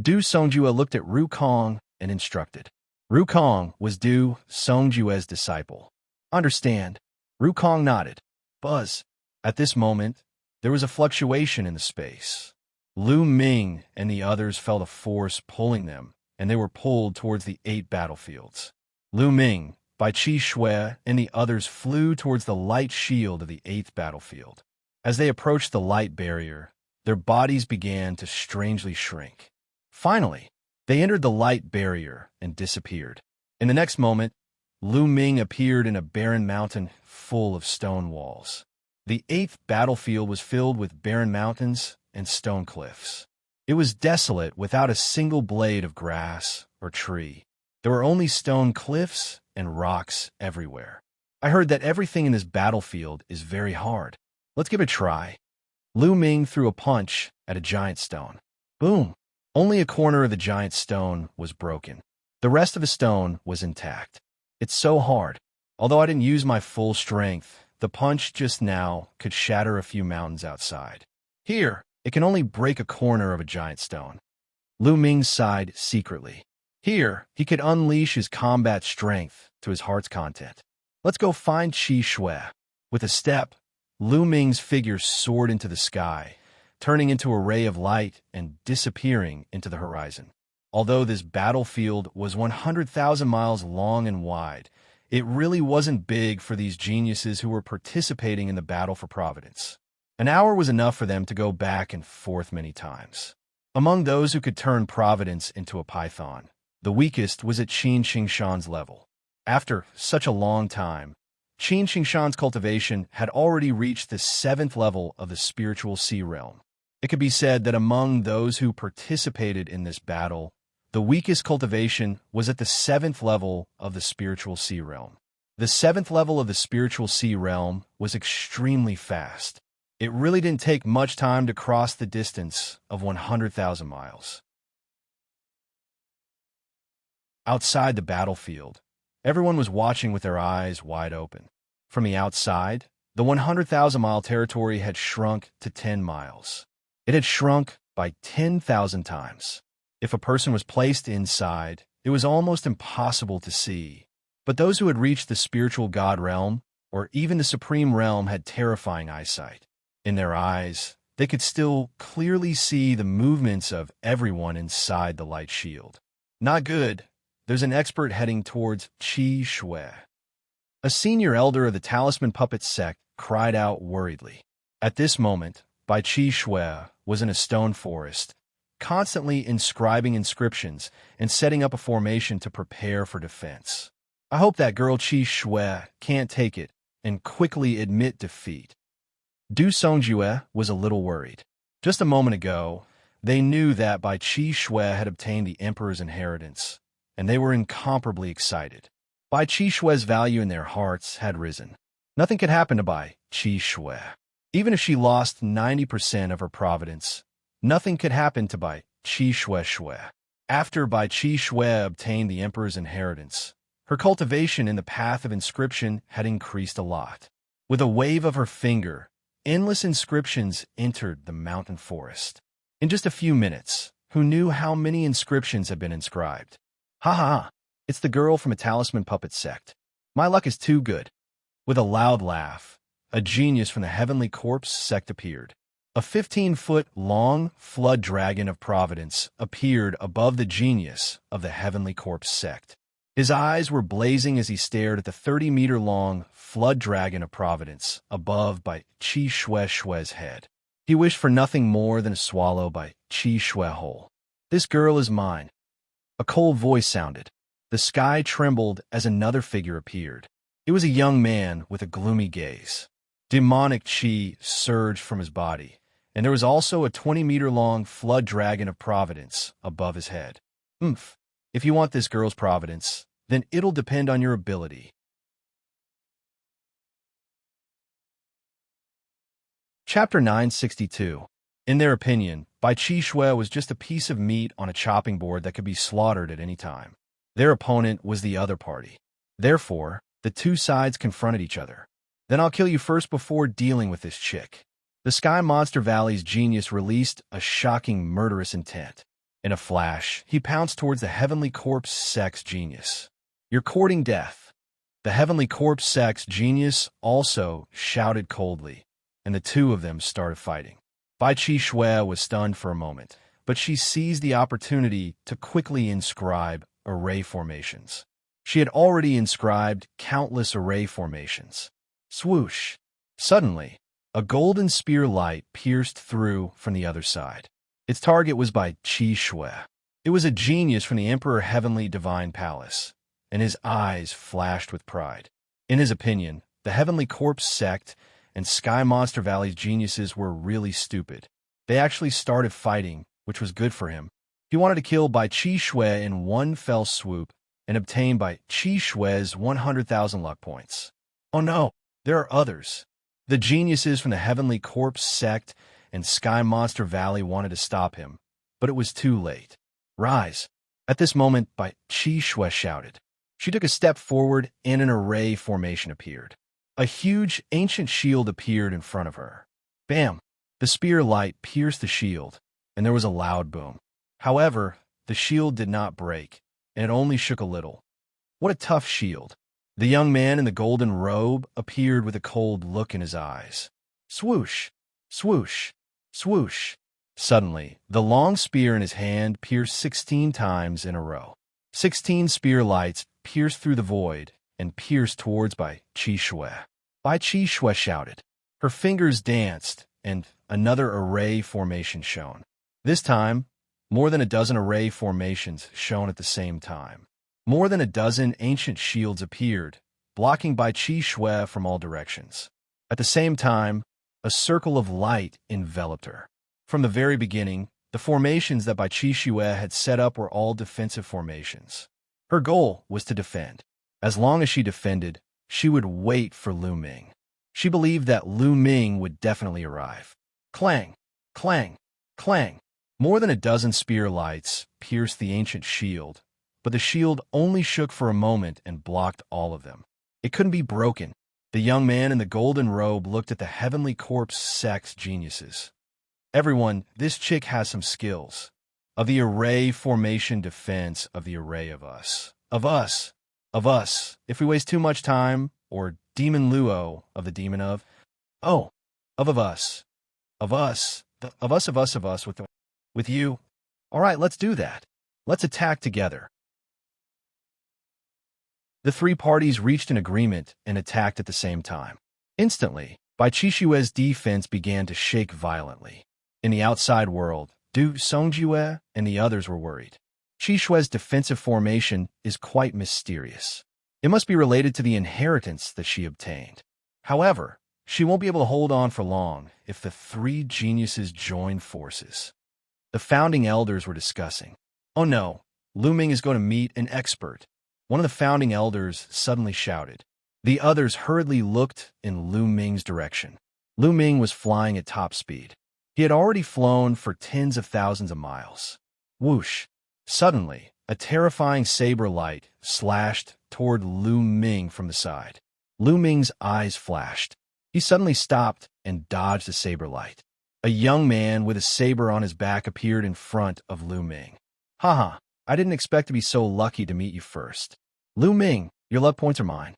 Du Songjue looked at Ru Kong and instructed. Ru Kong was Du Songjue's disciple. Understand? Ru Kong nodded. Buzz. At this moment, there was a fluctuation in the space. Lu Ming and the others felt a force pulling them, and they were pulled towards the 8 battlefields. Lu Ming, Bai Qishui, and the others flew towards the light shield of the 8th battlefield. As they approached the light barrier, their bodies began to strangely shrink. Finally, they entered the light barrier and disappeared. In the next moment, Lu Ming appeared in a barren mountain full of stone walls. The 8th battlefield was filled with barren mountains and stone cliffs. It was desolate without a single blade of grass or tree. There were only stone cliffs and rocks everywhere. I heard that everything in this battlefield is very hard. Let's give it a try. Lu Ming threw a punch at a giant stone. Boom! Only a corner of the giant stone was broken. The rest of the stone was intact. It's so hard. Although I didn't use my full strength, the punch just now could shatter a few mountains outside. Here, it can only break a corner of a giant stone. Lu Ming sighed secretly. Here, he could unleash his combat strength to his heart's content. Let's go find Qi Shui. With a step, Lu Ming's figure soared into the sky, turning into a ray of light and disappearing into the horizon. Although this battlefield was 100,000 miles long and wide, it really wasn't big for these geniuses who were participating in the battle for Providence. An hour was enough for them to go back and forth many times. Among those who could turn Providence into a python, the weakest was at Xianxia's level. After such a long time, Xianxia's cultivation had already reached the 7th level of the spiritual sea realm. It could be said that among those who participated in this battle, the weakest cultivation was at the 7th level of the spiritual sea realm. The 7th level of the spiritual sea realm was extremely fast. It really didn't take much time to cross the distance of 100,000 miles. Outside the battlefield, everyone was watching with their eyes wide open. From the outside, the 100,000-mile territory had shrunk to 10 miles. It had shrunk by 10,000 times. If a person was placed inside, it was almost impossible to see. But those who had reached the spiritual God realm, or even the supreme realm, had terrifying eyesight. In their eyes, they could still clearly see the movements of everyone inside the light shield. Not good. There's an expert heading towards Qi Shui. A senior elder of the Talisman Puppet sect cried out worriedly. At this moment, Bai Qi Shui was in a stone forest, constantly inscribing inscriptions and setting up a formation to prepare for defense. I hope that girl Qi Shui can't take it and quickly admit defeat. Du Songjue was a little worried. Just a moment ago, they knew that Bai Qi Shui had obtained the Emperor's inheritance, and they were incomparably excited. Bai Qi Shui's value in their hearts had risen. Nothing could happen to Bai Qi Shui. Even if she lost 90% of her providence, nothing could happen to Bai Qi Shui. After Bai Qi Shui obtained the Emperor's inheritance, her cultivation in the path of inscription had increased a lot. With a wave of her finger, endless inscriptions entered the mountain forest. In just a few minutes, who knew how many inscriptions had been inscribed? Ha ha! It's the girl from a Talisman Puppet sect. My luck is too good. With a loud laugh, a genius from the Heavenly Corpse sect appeared. A 15-foot-long flood dragon of Providence appeared above the genius of the Heavenly Corpse sect. His eyes were blazing as he stared at the 30-meter-long flood dragon of Providence above Bai Qi Shui's head. He wished for nothing more than to swallow Bai Qi Shui whole. This girl is mine. A cold voice sounded. The sky trembled as another figure appeared. It was a young man with a gloomy gaze. Demonic qi surged from his body, and there was also a 20-meter-long flood dragon of Providence above his head. If you want this girl's providence, then it'll depend on your ability. Chapter 962. In their opinion, Bai Qi Shui was just a piece of meat on a chopping board that could be slaughtered at any time. Their opponent was the other party. Therefore, the two sides confronted each other. Then I'll kill you first before dealing with this chick. The Sky Monster Valley's genius released a shocking murderous intent. In a flash, he pounced towards the Heavenly Corpse sect's genius. You're courting death. The Heavenly Corpse sect's genius also shouted coldly, and the two of them started fighting. Bai Qi Shui was stunned for a moment, but she seized the opportunity to quickly inscribe array formations. She had already inscribed countless array formations. Swoosh! Suddenly, a golden spear light pierced through from the other side. Its target was Bai Qi Shui. It was a genius from the Emperor Heavenly Divine Palace, and his eyes flashed with pride. In his opinion, the Heavenly Corpse sect and Sky Monster Valley's geniuses were really stupid. They actually started fighting, which was good for him. He wanted to kill Bai Qi Shui in one fell swoop and obtain Bai Qi Shui's 100,000 luck points. Oh no, there are others. The geniuses from the Heavenly Corpse sect and Sky Monster Valley wanted to stop him, but it was too late. Rise! At this moment, Bai Qixue shouted. She took a step forward, and an array formation appeared. A huge, ancient shield appeared in front of her. Bam! The spear light pierced the shield, and there was a loud boom. However, the shield did not break, and it only shook a little. What a tough shield! The young man in the golden robe appeared with a cold look in his eyes. Swoosh! Swoosh! Swoosh! Suddenly, the long spear in his hand pierced 16 times in a row. 16 spear lights pierced through the void and pierced towards Bai Qixue. Bai Qixue shouted. Her fingers danced, and another array formation shone. This time, more than a dozen array formations shone at the same time. More than a dozen ancient shields appeared, blocking Bai Qixue from all directions. At the same time, a circle of light enveloped her. From the very beginning, the formations that Bai Qixue had set up were all defensive formations. Her goal was to defend. As long as she defended, she would wait for Lu Ming. She believed that Lu Ming would definitely arrive. Clang! Clang! Clang! More than a dozen spear lights pierced the ancient shield, but the shield only shook for a moment and blocked all of them. It couldn't be broken. The young man in the golden robe looked at the heavenly corpse sect geniuses. Everyone, this chick has some skills. Of the array formation defense of the array of us. Of us. Of us. If we waste too much time, or Demon Luo of the demon of. Oh, of us. Of us. Of us with you. All right, let's do that. Let's attack together. The three parties reached an agreement and attacked at the same time. Instantly, Bai Qixue's defense began to shake violently. In the outside world, Du Songjue and the others were worried. Qixue's defensive formation is quite mysterious. It must be related to the inheritance that she obtained. However, she won't be able to hold on for long if the three geniuses join forces. The founding elders were discussing. Oh no, Lu Ming is going to meet an expert. One of the founding elders suddenly shouted. The others hurriedly looked in Lu Ming's direction. Lu Ming was flying at top speed. He had already flown for tens of thousands of miles. Whoosh! Suddenly, a terrifying saber light slashed toward Lu Ming from the side. Lu Ming's eyes flashed. He suddenly stopped and dodged the saber light. A young man with a saber on his back appeared in front of Lu Ming. Haha, I didn't expect to be so lucky to meet you first. Lu Ming, your luck points are mine.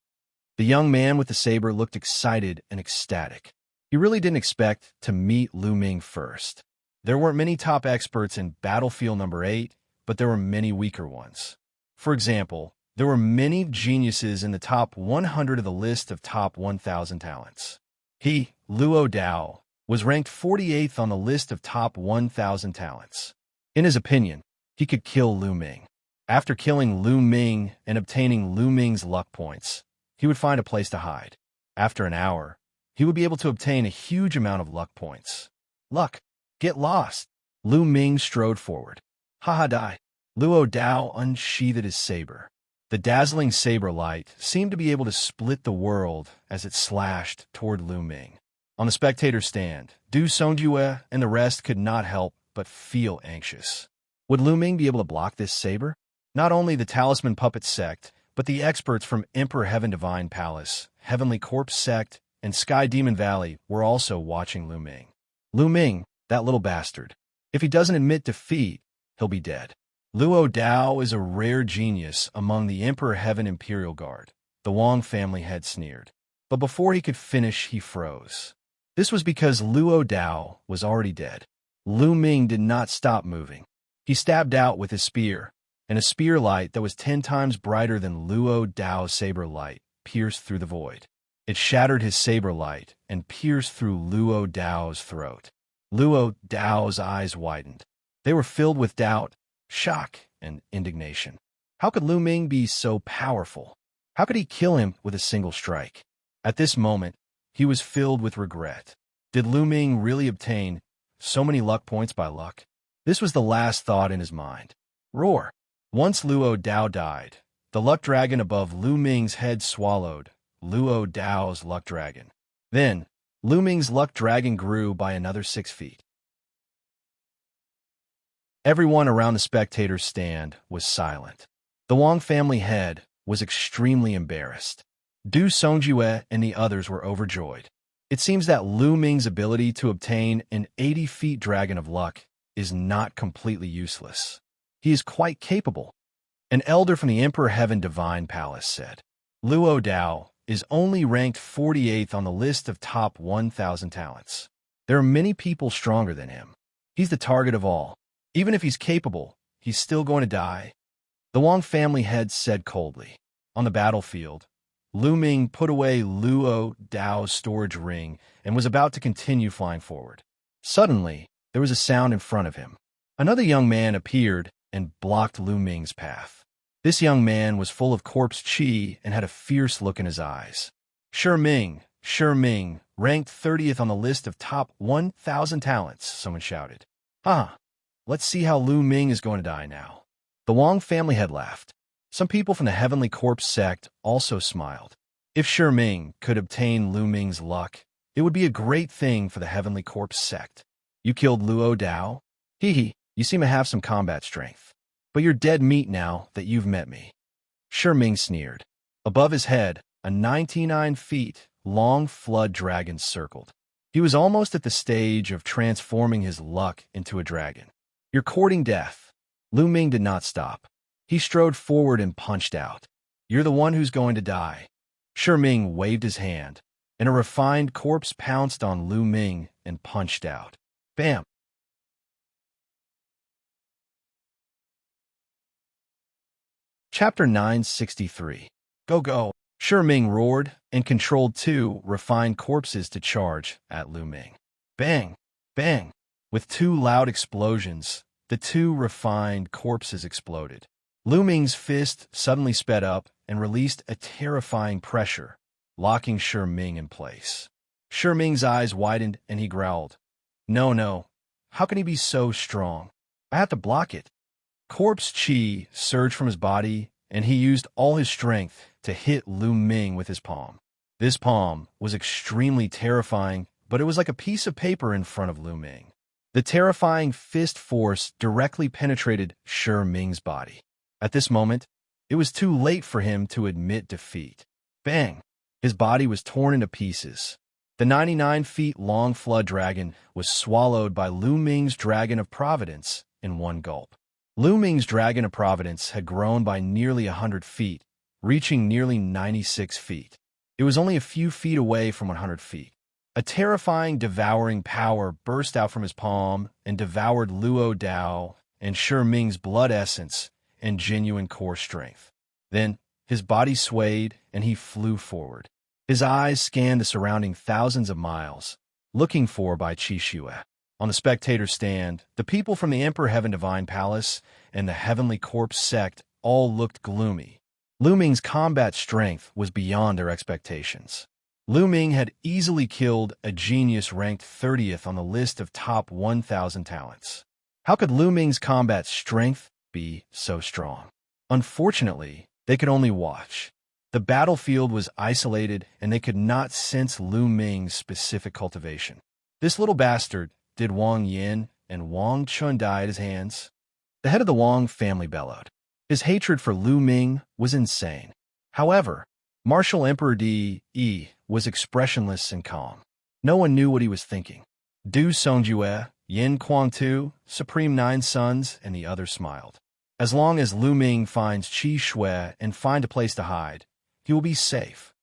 The young man with the saber looked excited and ecstatic. He really didn't expect to meet Lu Ming first. There weren't many top experts in Battlefield number 8, but there were many weaker ones. For example, there were many geniuses in the top 100 of the list of top 1,000 talents. He, Luo Dao, was ranked 48th on the list of top 1,000 talents. In his opinion, he could kill Lu Ming. After killing Lu Ming and obtaining Lu Ming's luck points, he would find a place to hide. After an hour, he would be able to obtain a huge amount of luck points. Luck! Get lost! Lu Ming strode forward. Haha die! Luo Dao unsheathed his saber. The dazzling saber light seemed to be able to split the world as it slashed toward Lu Ming. On the spectator stand, Du Songjue and the rest could not help but feel anxious. Would Lu Ming be able to block this saber? Not only the Talisman Puppet Sect, but the experts from Emperor Heaven Divine Palace, Heavenly Corpse Sect, and Sky Demon Valley were also watching Lu Ming. Lu Ming, that little bastard. If he doesn't admit defeat, he'll be dead. Luo Dao is a rare genius among the Emperor Heaven Imperial Guard, the Wang family had sneered. But before he could finish, he froze. This was because Luo Dao was already dead. Lu Ming did not stop moving. He stabbed out with his spear, and a spear light that was 10 times brighter than Luo Dao's saber light pierced through the void. It shattered his saber light and pierced through Luo Dao's throat. Luo Dao's eyes widened. They were filled with doubt, shock, and indignation. How could Lu Ming be so powerful? How could he kill him with a single strike? At this moment, he was filled with regret. Did Lu Ming really obtain so many luck points by luck? This was the last thought in his mind. Roar! Once Luo Dao died, the luck dragon above Lu Ming's head swallowed Luo Dao's luck dragon. Then, Lu Ming's luck dragon grew by another 6 feet. Everyone around the spectators' stand was silent. The Wang family head was extremely embarrassed. Du Songjue and the others were overjoyed. It seems that Lu Ming's ability to obtain an 80-feet dragon of luck is not completely useless. He is quite capable. An elder from the Emperor Heaven Divine Palace said, Luo Dao is only ranked 48th on the list of top 1,000 talents. There are many people stronger than him. He's the target of all. Even if he's capable, he's still going to die. The Wang family head said coldly. On the battlefield, Lu Ming put away Luo Dao's storage ring and was about to continue flying forward. Suddenly, there was a sound in front of him. Another young man appeared and blocked Lu Ming's path. This young man was full of corpse qi and had a fierce look in his eyes. Shi Ming, ranked 30th on the list of top 1,000 talents, someone shouted. Let's see how Lu Ming is going to die now. The Wang family had laughed. Some people from the Heavenly Corpse sect also smiled. If Shi Ming could obtain Lu Ming's luck, it would be a great thing for the Heavenly Corpse sect. You killed Luo Dao? Hee, you seem to have some combat strength. But you're dead meat now that you've met me. Shi Ming sneered. Above his head, a 99 feet long flood dragon circled. He was almost at the stage of transforming his luck into a dragon. You're courting death. Lu Ming did not stop. He strode forward and punched out. You're the one who's going to die. Shi Ming waved his hand, and a refined corpse pounced on Lu Ming and punched out. Bam! Chapter 963. Go! Shi Ming roared and controlled 2 refined corpses to charge at Lu Ming. Bang! Bang! With 2 loud explosions, the 2 refined corpses exploded. Lu Ming's fist suddenly sped up and released a terrifying pressure, locking Shi Ming in place. Shi Ming's eyes widened and he growled, No. How can he be so strong? I have to block it. Corpse qi surged from his body, and he used all his strength to hit Lu Ming with his palm. This palm was extremely terrifying, but it was like a piece of paper in front of Lu Ming. The terrifying fist force directly penetrated Shi Ming's body. At this moment, it was too late for him to admit defeat. Bang! His body was torn into pieces. The 99 feet long flood dragon was swallowed by Lu Ming's Dragon of Providence in one gulp. Lu Ming's Dragon of Providence had grown by nearly 100 feet, reaching nearly 96 feet. It was only a few feet away from 100 feet. A terrifying, devouring power burst out from his palm and devoured Luo Dao and Shi Ming's blood essence and genuine core strength. Then, his body swayed and he flew forward. His eyes scanned the surrounding thousands of miles, looking for Bai Qixue. On the spectator stand, the people from the Emperor Heaven Divine Palace and the Heavenly Corpse sect all looked gloomy. Lu Ming's combat strength was beyond their expectations. Lu Ming had easily killed a genius ranked 30th on the list of top 1,000 talents. How could Lu Ming's combat strength be so strong? Unfortunately, they could only watch. The battlefield was isolated and they could not sense Lu Ming's specific cultivation. This little bastard, did Wang Yin and Wang Chun die at his hands? The head of the Wang family bellowed. His hatred for Lu Ming was insane. However, Martial Emperor Di was expressionless and calm. No one knew what he was thinking. Du Songjue, Yin Kuangtu, Supreme Nine Sons, and the others smiled. As long as Lu Ming finds Qi Shui and find a place to hide, he will be safe,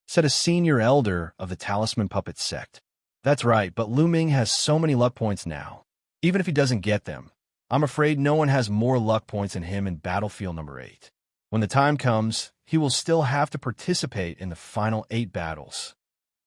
said a senior elder of the Talisman Puppet sect. That's right, but Lu Ming has so many luck points now. Even if he doesn't get them, I'm afraid no one has more luck points than him in Battlefield number 8. When the time comes, he will still have to participate in the final 8 battles.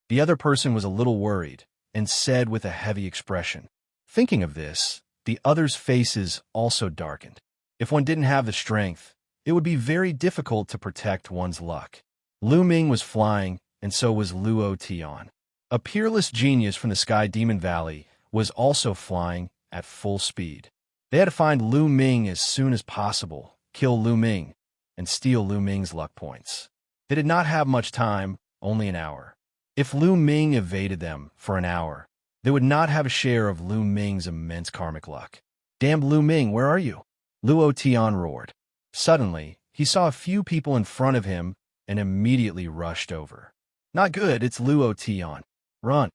The other person was a little worried and said with a heavy expression. Thinking of this, the others' faces also darkened. If one didn't have the strength, it would be very difficult to protect one's luck. Lu Ming was flying, and so was Luo Tian. A peerless genius from the Sky Demon Valley was also flying at full speed. They had to find Lu Ming as soon as possible, kill Lu Ming, and steal Lu Ming's luck points. They did not have much time, only an hour. If Lu Ming evaded them for an hour, they would not have a share of Lu Ming's immense karmic luck. "Damned Lu Ming, where are you?" Luo Tian roared. Suddenly, he saw a few people in front of him and immediately rushed over. "Not good, it's Luo Tian. Run."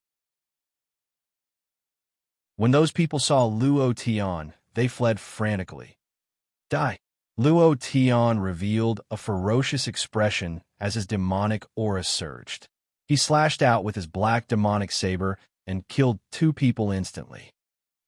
When those people saw Luo Tian, they fled frantically. "Die." Luo Tian revealed a ferocious expression as his demonic aura surged. He slashed out with his black demonic saber and killed 2 people instantly.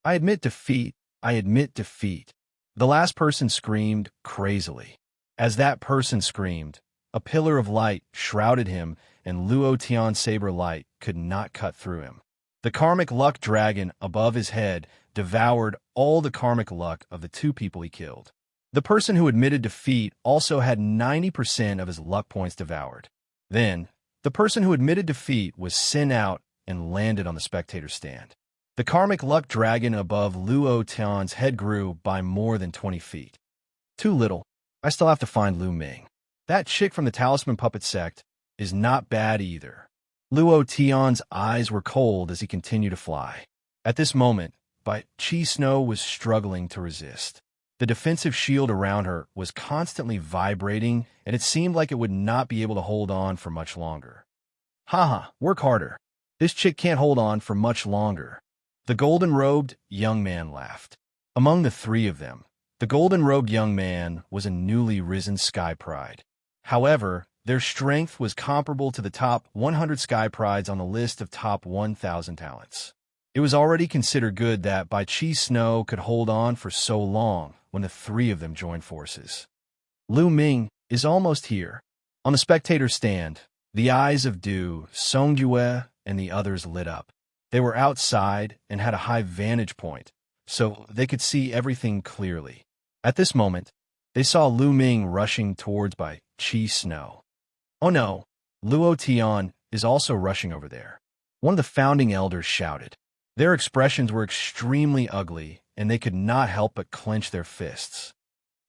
"I admit defeat. I admit defeat." The last person screamed crazily. As that person screamed, a pillar of light shrouded him, and Luo Tian's saber light could not cut through him. The karmic luck dragon above his head devoured all the karmic luck of the 2 people he killed. The person who admitted defeat also had 90% of his luck points devoured. Then, the person who admitted defeat was sent out and landed on the spectator stand. The karmic luck dragon above Luo Tian's head grew by more than 20 feet. "Too little. I still have to find Lu Ming. That chick from the Talisman Puppet sect is not bad either." Luo Tian's eyes were cold as he continued to fly. At this moment, Qi Snow was struggling to resist. The defensive shield around her was constantly vibrating, and it seemed like it would not be able to hold on for much longer. "Haha, work harder. This chick can't hold on for much longer." The golden-robed young man laughed. Among the 3 of them, the golden-robed young man was a newly risen Sky Pride. However, their strength was comparable to the top 100 Sky Prides on the list of top 1,000 talents. It was already considered good that Qi Snow could hold on for so long when the 3 of them joined forces. "Lu Ming is almost here." On the spectator stand, the eyes of Du, Songjue, and the others lit up. They were outside and had a high vantage point, so they could see everything clearly. At this moment, they saw Lu Ming rushing towards Qi Snow. "Oh no, Luo Tian is also rushing over there." One of the founding elders shouted. Their expressions were extremely ugly, and they could not help but clench their fists.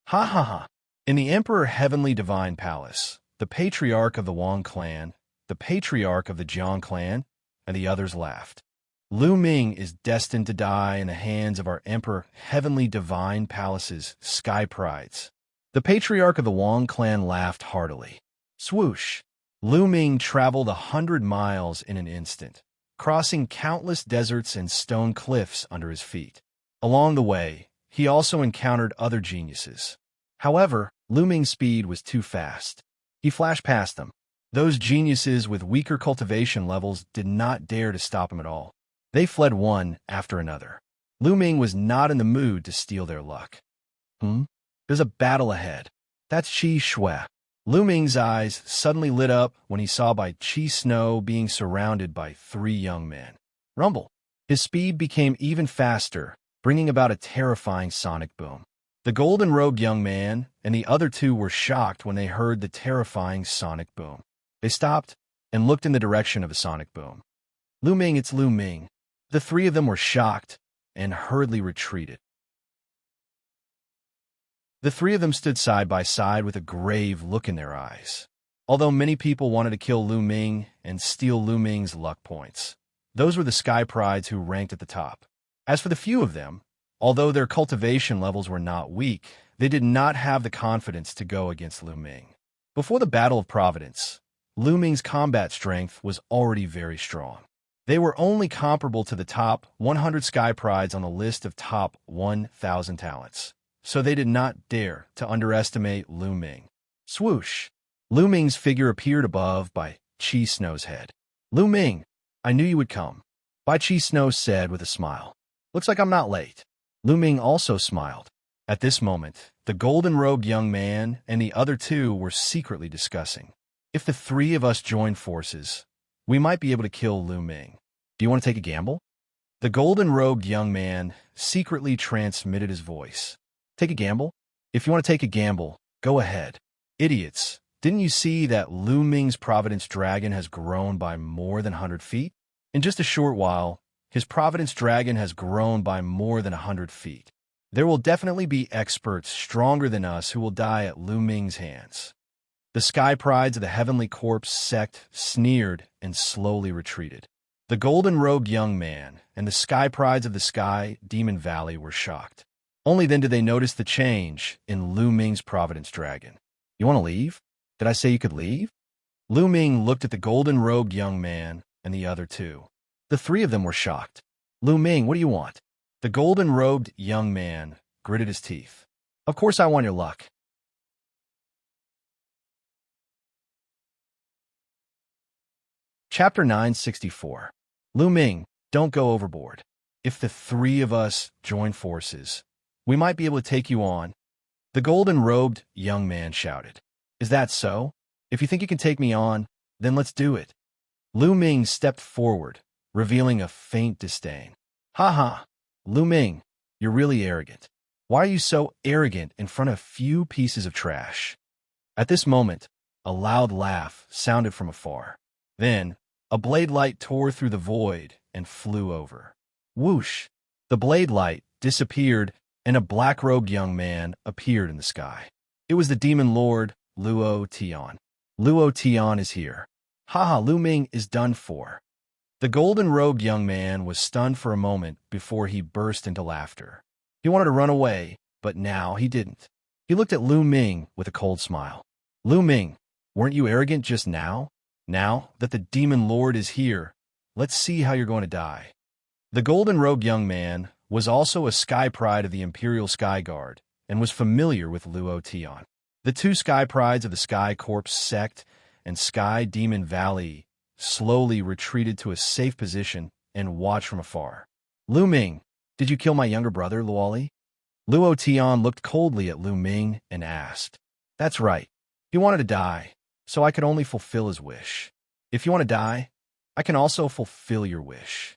"Ha ha ha." In the Emperor Heavenly Divine Palace, the patriarch of the Wang clan, the patriarch of the Jiang clan, and the others laughed. "Lu Ming is destined to die in the hands of our Emperor Heavenly Divine Palace's Sky Prides." The patriarch of the Wang clan laughed heartily. Swoosh! Lu Ming traveled 100 miles in an instant, crossing countless deserts and stone cliffs under his feet. Along the way, he also encountered other geniuses. However, Lu Ming's speed was too fast. He flashed past them. Those geniuses with weaker cultivation levels did not dare to stop him at all. They fled one after another. Lu Ming was not in the mood to steal their luck. There's a battle ahead. That's Qi Shui. Lu Ming's eyes suddenly lit up when he saw Qi Snow being surrounded by 3 young men. Rumble. His speed became even faster, bringing about a terrifying sonic boom. The golden-robed young man and the other 2 were shocked when they heard the terrifying sonic boom. They stopped and looked in the direction of the sonic boom. "Lu Ming, it's Lu Ming." The 3 of them were shocked and hurriedly retreated. The 3 of them stood side by side with a grave look in their eyes. Although many people wanted to kill Lu Ming and steal Lu Ming's luck points, those were the Sky Prides who ranked at the top. As for the few of them, although their cultivation levels were not weak, they did not have the confidence to go against Lu Ming. Before the Battle of Providence, Lu Ming's combat strength was already very strong. They were only comparable to the top 100 Sky Prides on the list of top 1,000 talents, so they did not dare to underestimate Lu Ming. Swoosh! Lu Ming's figure appeared above Qi Snow's head. "Lu Ming, I knew you would come," Qi Snow said with a smile. "Looks like I'm not late." Lu Ming also smiled. At this moment, the golden-robed young man and the other 2 were secretly discussing. "If the 3 of us join forces, we might be able to kill Lu Ming. Do you want to take a gamble?" The golden-robed young man secretly transmitted his voice. "Take a gamble? If you want to take a gamble, go ahead." "Idiots, didn't you see that Lu Ming's Providence Dragon has grown by more than 100 feet? In just a short while, his Providence Dragon has grown by more than 100 feet. There will definitely be experts stronger than us who will die at Lu Ming's hands." The sky prides of the heavenly corpse sect sneered and slowly retreated. The golden-robed young man and the sky prides of the sky demon valley were shocked. Only then did they notice the change in Lu Ming's Providence Dragon. You want to leave? Did I say you could leave? Lu Ming looked at the golden-robed young man and the other two. The three of them were shocked. Lu Ming, what do you want? The golden-robed young man gritted his teeth. Of course I want your luck. Chapter 964. Lu Ming, don't go overboard. If the three of us join forces, we might be able to take you on. The golden-robed young man shouted. Is that so? If you think you can take me on, then let's do it. Lu Ming stepped forward, revealing a faint disdain. Ha ha, Lu Ming, you're really arrogant. Why are you so arrogant in front of a few pieces of trash? At this moment, a loud laugh sounded from afar. Then, a blade light tore through the void and flew over. Whoosh! The blade light disappeared, and a black-robed young man appeared in the sky. It was the demon lord, Luo Tian. Luo Tian is here. Haha, Lu Ming is done for. The golden-robed young man was stunned for a moment before he burst into laughter. He wanted to run away, but now he didn't. He looked at Lu Ming with a cold smile. Lu Ming, weren't you arrogant just now? Now that the demon lord is here, let's see how you're going to die. The golden-robed young man was also a sky pride of the Imperial Sky Guard and was familiar with Luo Tian. The two sky prides of the Sky Corpse sect and Sky Demon Valley slowly retreated to a safe position and watched from afar. Lu Ming, did you kill my younger brother, Luoli? Luo Tian looked coldly at Lu Ming and asked. That's right. He wanted to die, so I could only fulfill his wish. If you want to die, I can also fulfill your wish.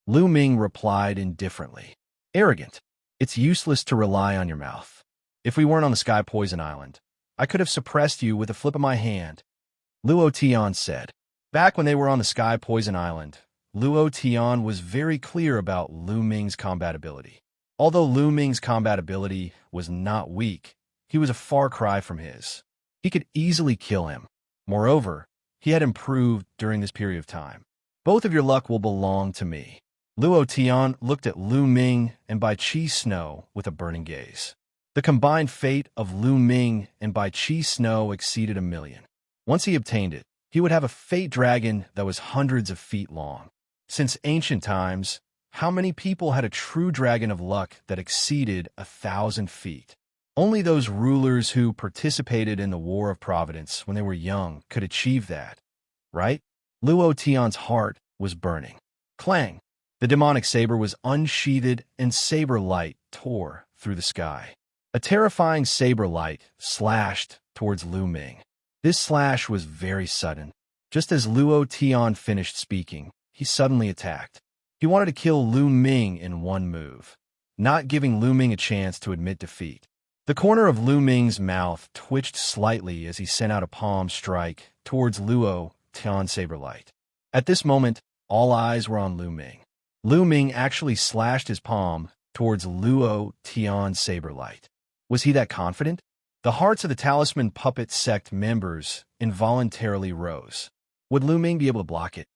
Lu Ming replied indifferently. Arrogant. It's useless to rely on your mouth. If we weren't on the Sky Poison Island, I could have suppressed you with a flip of my hand. Luo Tian said. Back when they were on the Sky Poison Island, Luo Tian was very clear about Lu Ming's combat ability. Although Lu Ming's combat ability was not weak, he was a far cry from his. He could easily kill him. Moreover, he had improved during this period of time. Both of your luck will belong to me. Luo Tian looked at Lu Ming and Bai Qi Snow with a burning gaze. The combined fate of Lu Ming and Bai Qi Snow exceeded 1,000,000. Once he obtained it, he would have a fate dragon that was hundreds of feet long. Since ancient times, how many people had a true dragon of luck that exceeded 1,000 feet? Only those rulers who participated in the War of Providence when they were young could achieve that, right? Luo Tian's heart was burning. Clang! The demonic saber was unsheathed and saber light tore through the sky. A terrifying saber light slashed towards Lu Ming. This slash was very sudden. Just as Luo Tian finished speaking, he suddenly attacked. He wanted to kill Lu Ming in one move, not giving Lu Ming a chance to admit defeat. The corner of Lu Ming's mouth twitched slightly as he sent out a palm strike towards Luo Tian's saber light. At this moment, all eyes were on Lu Ming. Lu Ming actually slashed his palm towards Luo Tian's saber light. Was he that confident? The hearts of the Talisman Puppet Sect members involuntarily rose. Would Lu Ming be able to block it?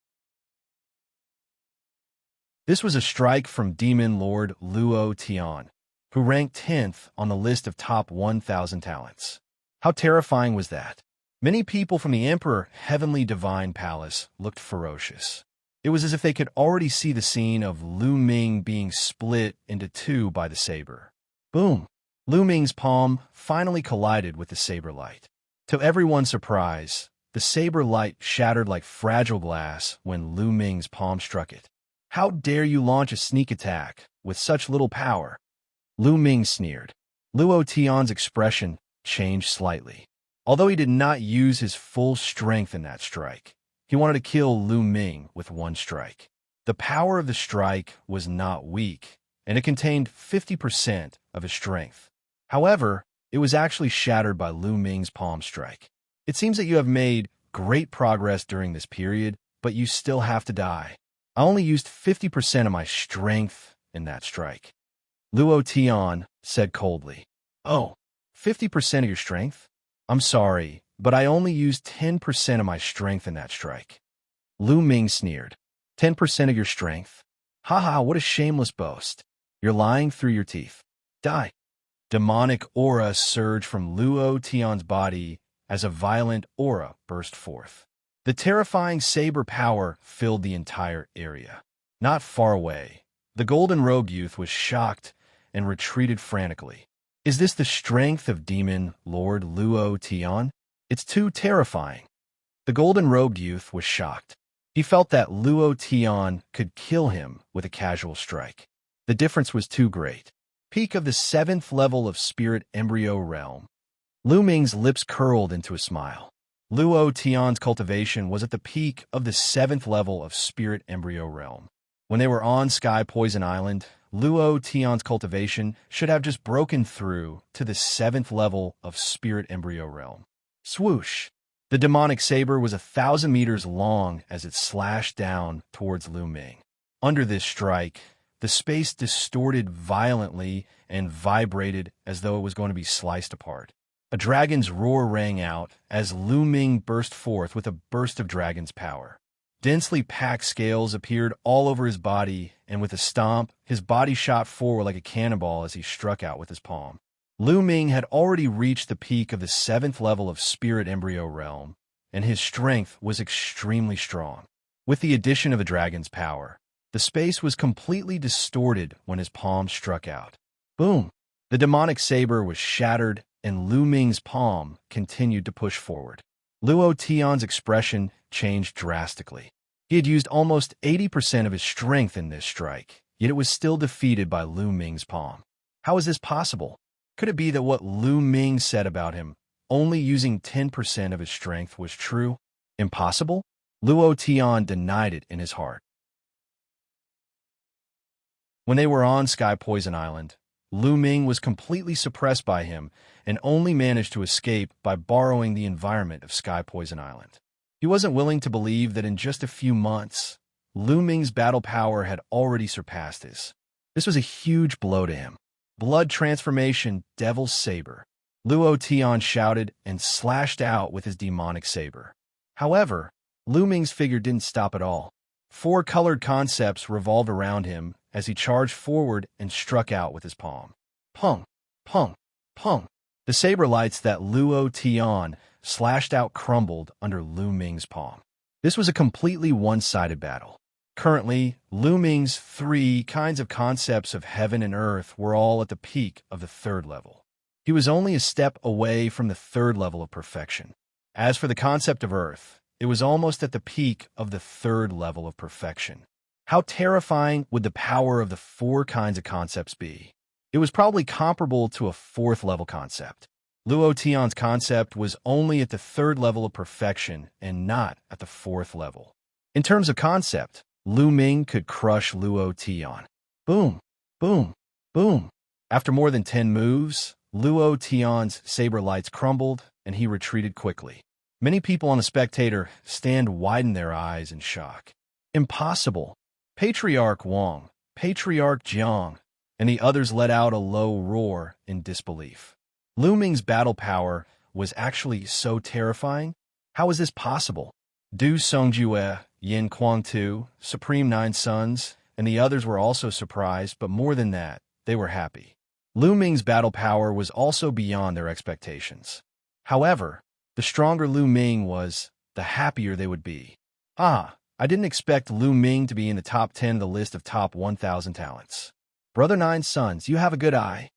This was a strike from Demon Lord Luo Tian, who ranked 10th on the list of top 1,000 talents. How terrifying was that? Many people from the Emperor Heavenly Divine Palace looked ferocious. It was as if they could already see the scene of Lu Ming being split into two by the saber. Boom! Lu Ming's palm finally collided with the saber light. To everyone's surprise, the saber light shattered like fragile glass when Lu Ming's palm struck it. How dare you launch a sneak attack with such little power? Lu Ming sneered. Luo Tian's expression changed slightly. Although he did not use his full strength in that strike, he wanted to kill Lu Ming with one strike. The power of the strike was not weak, and it contained 50% of his strength. However, it was actually shattered by Lu Ming's palm strike. It seems that you have made great progress during this period, but you still have to die. I only used 50% of my strength in that strike. Luo Tian said coldly. Oh, 50% of your strength? I'm sorry, but I only used 10% of my strength in that strike." Lu Ming sneered. 10% of your strength? Haha, what a shameless boast. You're lying through your teeth. Die. Demonic aura surged from Luo Tian's body as a violent aura burst forth. The terrifying saber power filled the entire area. Not far away, the golden-robed youth was shocked and retreated frantically. Is this the strength of Demon Lord Luo Tian? It's too terrifying. The golden-robed youth was shocked. He felt that Luo Tian could kill him with a casual strike. The difference was too great. Peak of the 7th level of Spirit Embryo Realm. Lu Ming's lips curled into a smile. Luo Tian's cultivation was at the peak of the 7th level of Spirit Embryo Realm. When they were on Sky Poison Island, Luo Tian's cultivation should have just broken through to the 7th level of Spirit Embryo Realm. Swoosh! The demonic saber was 1,000 meters long as it slashed down towards Lu Ming. Under this strike, the space distorted violently and vibrated as though it was going to be sliced apart. A dragon's roar rang out as Lu Ming burst forth with a burst of dragon's power. Densely packed scales appeared all over his body, and with a stomp, his body shot forward like a cannonball as he struck out with his palm. Lu Ming had already reached the peak of the 7th level of Spirit Embryo Realm, and his strength was extremely strong. With the addition of a dragon's power, the space was completely distorted when his palm struck out. Boom! The demonic saber was shattered, and Lu Ming's palm continued to push forward. Luo Tian's expression changed drastically. He had used almost 80% of his strength in this strike, yet it was still defeated by Lu Ming's palm. How is this possible? Could it be that what Lu Ming said about him, only using 10% of his strength, was true? Impossible? Luo Tian denied it in his heart. When they were on Sky Poison Island, Lu Ming was completely suppressed by him and only managed to escape by borrowing the environment of Sky Poison Island. He wasn't willing to believe that in just a few months, Lu Ming's battle power had already surpassed his. This was a huge blow to him. Blood transformation, Devil's Saber. Luo Tian shouted and slashed out with his demonic saber. However, Lu Ming's figure didn't stop at all. 4 colored concepts revolved around him as he charged forward and struck out with his palm. Pung, pung, pung. The saber lights that Luo Tian slashed out crumbled under Lu Ming's palm. This was a completely one-sided battle. Currently, Lu Ming's 3 kinds of concepts of heaven and earth were all at the peak of the 3rd level. He was only a step away from the 3rd level of perfection. As for the concept of earth, it was almost at the peak of the 3rd level of perfection. How terrifying would the power of the 4 kinds of concepts be? It was probably comparable to a 4th level concept. Luo Tian's concept was only at the 3rd level of perfection and not at the 4th level. In terms of concept, Lu Ming could crush Luo Tian. Boom, boom, boom. After more than 10 moves, Luo Tian's saber lights crumbled and he retreated quickly. Many people on a spectator stand widened their eyes in shock. Impossible. Patriarch Wang, Patriarch Jiang, and the others let out a low roar in disbelief. Lu Ming's battle power was actually so terrifying. How is this possible? Du Songjue, Yin Kuang-tu, Supreme Nine Sons, and the others were also surprised, but more than that, they were happy. Lu Ming's battle power was also beyond their expectations. However, the stronger Lu Ming was, the happier they would be. I didn't expect Lu Ming to be in the top 10 of the list of top 1,000 talents. Brother Nine Sons, you have a good eye.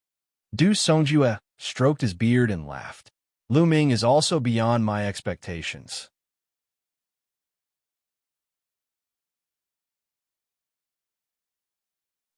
Du Songjue stroked his beard and laughed. Lu Ming is also beyond my expectations.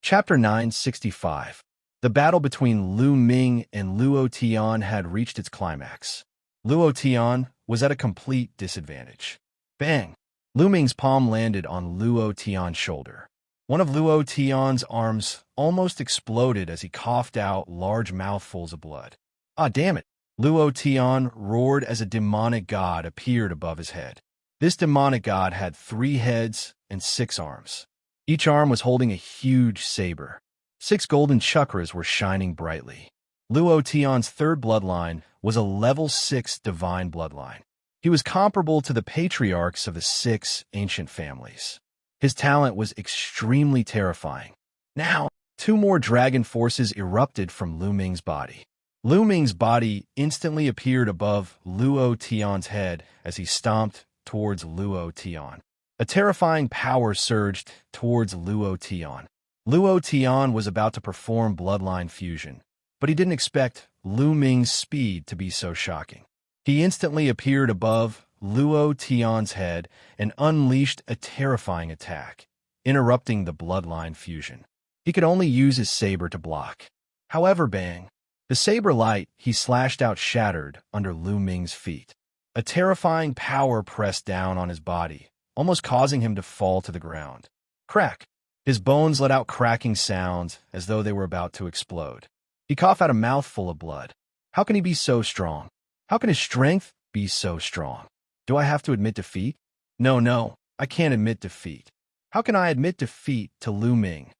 Chapter 965. The battle between Lu Ming and Luo Tian had reached its climax. Luo Tian was at a complete disadvantage. Bang! Lu Ming's palm landed on Luo Tian's shoulder. One of Luo Tian's arms almost exploded as he coughed out large mouthfuls of blood. Ah, damn it! Luo Tian roared as a demonic god appeared above his head. This demonic god had 3 heads and 6 arms. Each arm was holding a huge saber. 6 golden chakras were shining brightly. Luo Tian's 3rd bloodline was a level 6 divine bloodline. He was comparable to the patriarchs of the 6 ancient families. His talent was extremely terrifying. Now, 2 more dragon forces erupted from Lu Ming's body. Lu Ming's body instantly appeared above Luo Tian's head as he stomped towards Luo Tian. A terrifying power surged towards Luo Tian. Luo Tian was about to perform bloodline fusion, but he didn't expect Lu Ming's speed to be so shocking. He instantly appeared above Luo Tian's head and unleashed a terrifying attack, interrupting the bloodline fusion. He could only use his saber to block. However, bang! The saber light he slashed out shattered under Lu Ming's feet. A terrifying power pressed down on his body, almost causing him to fall to the ground. Crack! His bones let out cracking sounds as though they were about to explode. He coughed out a mouthful of blood. How can he be so strong? How can his strength be so strong? Do I have to admit defeat? No, I can't admit defeat. How can I admit defeat to Lu Ming?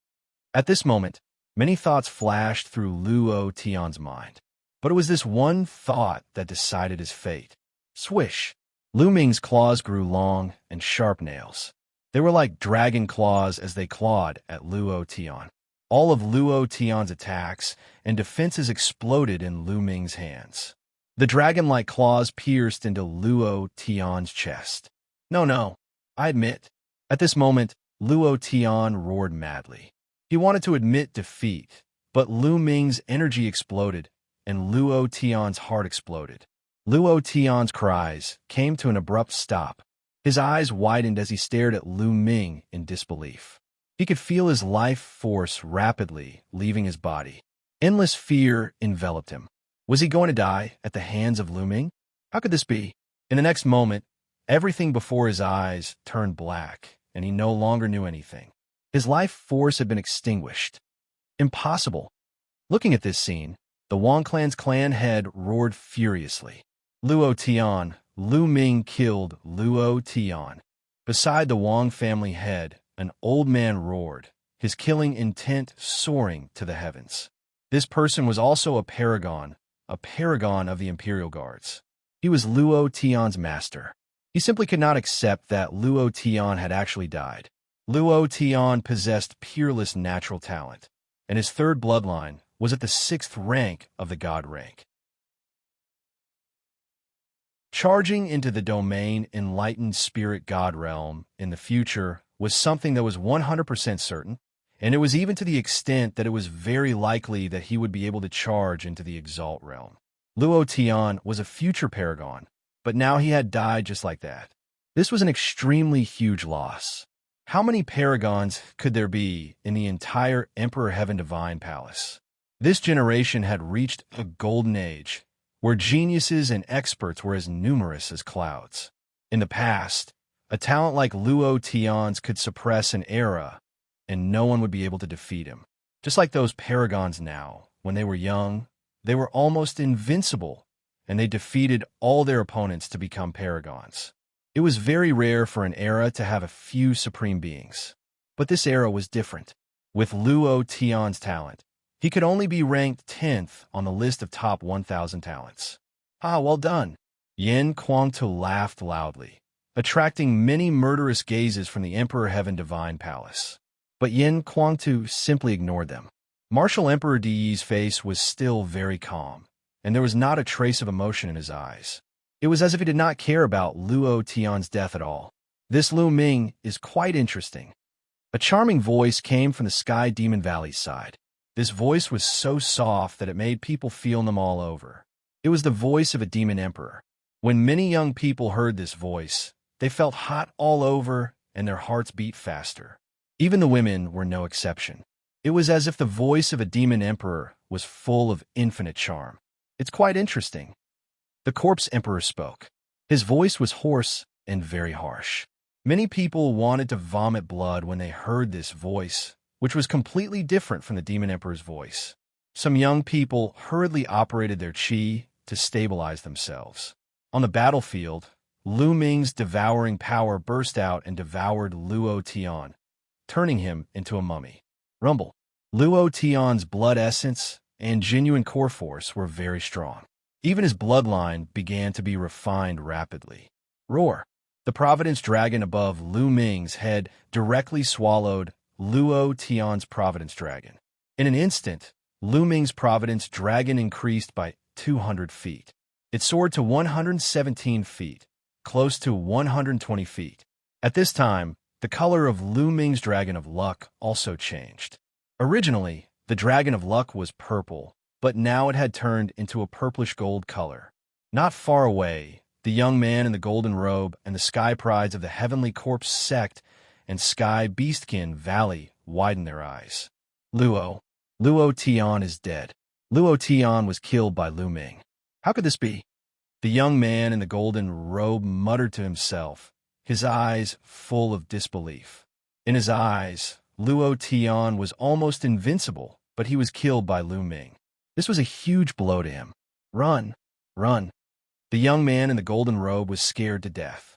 At this moment, many thoughts flashed through Luo Tian's mind. But it was this one thought that decided his fate. Swish! Lu Ming's claws grew long and sharp nails. They were like dragon claws as they clawed at Luo Tian. All of Luo Tian's attacks and defenses exploded in Lu Ming's hands. The dragon-like claws pierced into Luo Tian's chest. No, I admit. At this moment, Luo Tian roared madly. He wanted to admit defeat, but Lu Ming's energy exploded, and Luo Tian's heart exploded. Luo Tian's cries came to an abrupt stop. His eyes widened as he stared at Lu Ming in disbelief. He could feel his life force rapidly leaving his body. Endless fear enveloped him. Was he going to die at the hands of Lu Ming? How could this be? In the next moment, everything before his eyes turned black, and he no longer knew anything. His life force had been extinguished. Impossible. Looking at this scene, the Wang clan's clan head roared furiously. Luo Tian, Lu Ming killed Luo Tian. Beside the Wang family head, an old man roared, his killing intent soaring to the heavens. This person was also a paragon of the Imperial Guards. He was Luo Tian's master. He simply could not accept that Luo Tian had actually died. Luo Tian possessed peerless natural talent, and his 3rd bloodline was at the 6th rank of the God rank. Charging into the domain enlightened spirit God realm in the future was something that was 100% certain, and it was even to the extent that it was very likely that he would be able to charge into the Exalt realm. Luo Tian was a future paragon, but now he had died just like that. This was an extremely huge loss. How many paragons could there be in the entire Emperor Heaven Divine Palace? This generation had reached a golden age, where geniuses and experts were as numerous as clouds. In the past, a talent like Luo Tian's could suppress an era, and no one would be able to defeat him. Just like those paragons now, when they were young, they were almost invincible, and they defeated all their opponents to become paragons. It was very rare for an era to have a few supreme beings. But this era was different. With Luo Tian's talent, he could only be ranked 10th on the list of top 1,000 talents. Ah, well done. Yin Kuangtu laughed loudly, attracting many murderous gazes from the Emperor Heaven Divine Palace. But Yin Kuangtu simply ignored them. Martial Emperor Di's face was still very calm, and there was not a trace of emotion in his eyes. It was as if he did not care about Luo Tian's death at all. This Lu Ming is quite interesting. A charming voice came from the Sky Demon Valley side. This voice was so soft that it made people feel them all over. It was the voice of a demon emperor. When many young people heard this voice, they felt hot all over and their hearts beat faster. Even the women were no exception. It was as if the voice of a demon emperor was full of infinite charm. It's quite interesting. The corpse emperor spoke. His voice was hoarse and very harsh. Many people wanted to vomit blood when they heard this voice, which was completely different from the demon emperor's voice. Some young people hurriedly operated their chi to stabilize themselves. On the battlefield, Lu Ming's devouring power burst out and devoured Luo Tian, turning him into a mummy. Rumble. Luo Tian's blood essence and genuine core force were very strong. Even his bloodline began to be refined rapidly. Roar! The Providence Dragon above Lu Ming's head directly swallowed Luo Tian's Providence Dragon. In an instant, Lu Ming's Providence Dragon increased by 200 feet. It soared to 117 feet, close to 120 feet. At this time, the color of Lu Ming's Dragon of Luck also changed. Originally, the Dragon of Luck was purple, but now it had turned into a purplish gold color. Not far away, the young man in the golden robe and the sky prides of the Heavenly Corpse sect and Sky Beastkin Valley widened their eyes. Luo Tian is dead. Luo Tian was killed by Lu Ming. How could this be? The young man in the golden robe muttered to himself, his eyes full of disbelief. In his eyes, Luo Tian was almost invincible, but he was killed by Lu Ming. This was a huge blow to him. Run! Run! The young man in the golden robe was scared to death.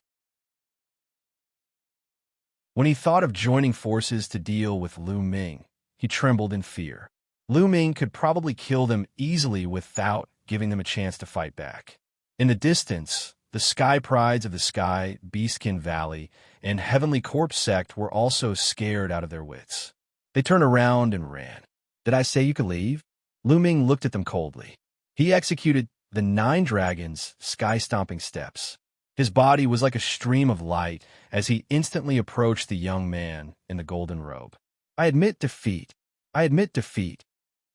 When he thought of joining forces to deal with Lu Ming, he trembled in fear. Lu Ming could probably kill them easily without giving them a chance to fight back. In the distance, the sky prides of the Sky Beastkin Valley and Heavenly Corpse sect were also scared out of their wits. They turned around and ran. Did I say you could leave? Lu Ming looked at them coldly. He executed the 9 dragons' sky-stomping steps. His body was like a stream of light as he instantly approached the young man in the golden robe. I admit defeat. I admit defeat.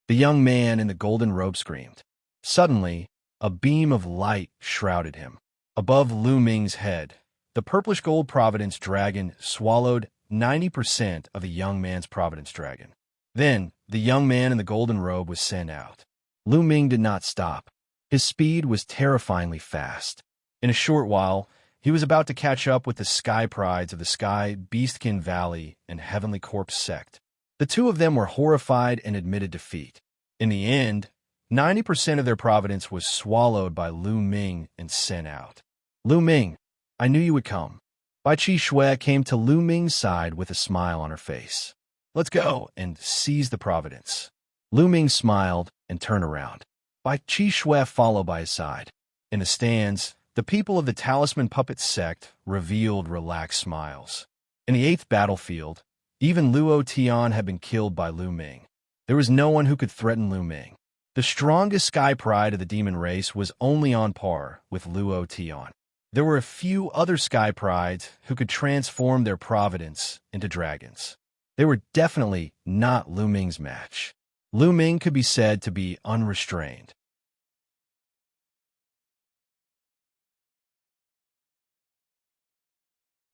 The young man in the golden robe screamed. Suddenly, a beam of light shrouded him. Above Lu Ming's head, the purplish gold Providence Dragon swallowed 90% of the young man's Providence Dragon. Then, the young man in the golden robe was sent out. Lu Ming did not stop. His speed was terrifyingly fast. In a short while, he was about to catch up with the sky prides of the Sky Beastkin Valley and Heavenly Corpse sect. The two of them were horrified and admitted defeat. In the end, 90% of their providence was swallowed by Lu Ming and sent out. Lu Ming, I knew you would come. Bai Qi Shui came to Lu Ming's side with a smile on her face. Let's go and seize the providence. Lu Ming smiled and turned around. Bai Qi Shui followed by his side. In the stands, the people of the Talisman Puppet sect revealed relaxed smiles. In the 8th battlefield, even Luo Tian had been killed by Lu Ming. There was no one who could threaten Lu Ming. The strongest sky pride of the demon race was only on par with Luo Tian. There were a few other sky prides who could transform their providence into dragons. They were definitely not Lu Ming's match. Lu Ming could be said to be unrestrained.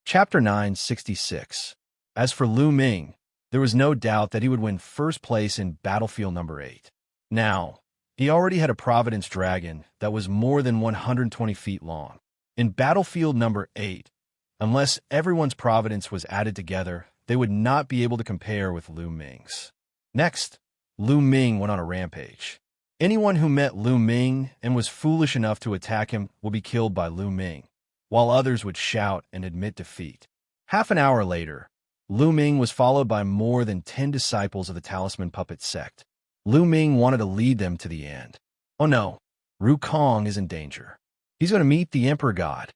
Chapter 966. As for Lu Ming, there was no doubt that he would win first place in Battlefield number 8. Now, he already had a Providence Dragon that was more than 120 feet long. In Battlefield number 8, unless everyone's Providence was added together, they would not be able to compare with Lu Ming's. Next, Lu Ming went on a rampage. Anyone who met Lu Ming and was foolish enough to attack him would be killed by Lu Ming, while others would shout and admit defeat. Half an hour later, Lu Ming was followed by more than 10 disciples of the Talisman Puppet sect. Lu Ming wanted to lead them to the end. Oh no, Ru Kong is in danger. He's going to meet the Emperor God.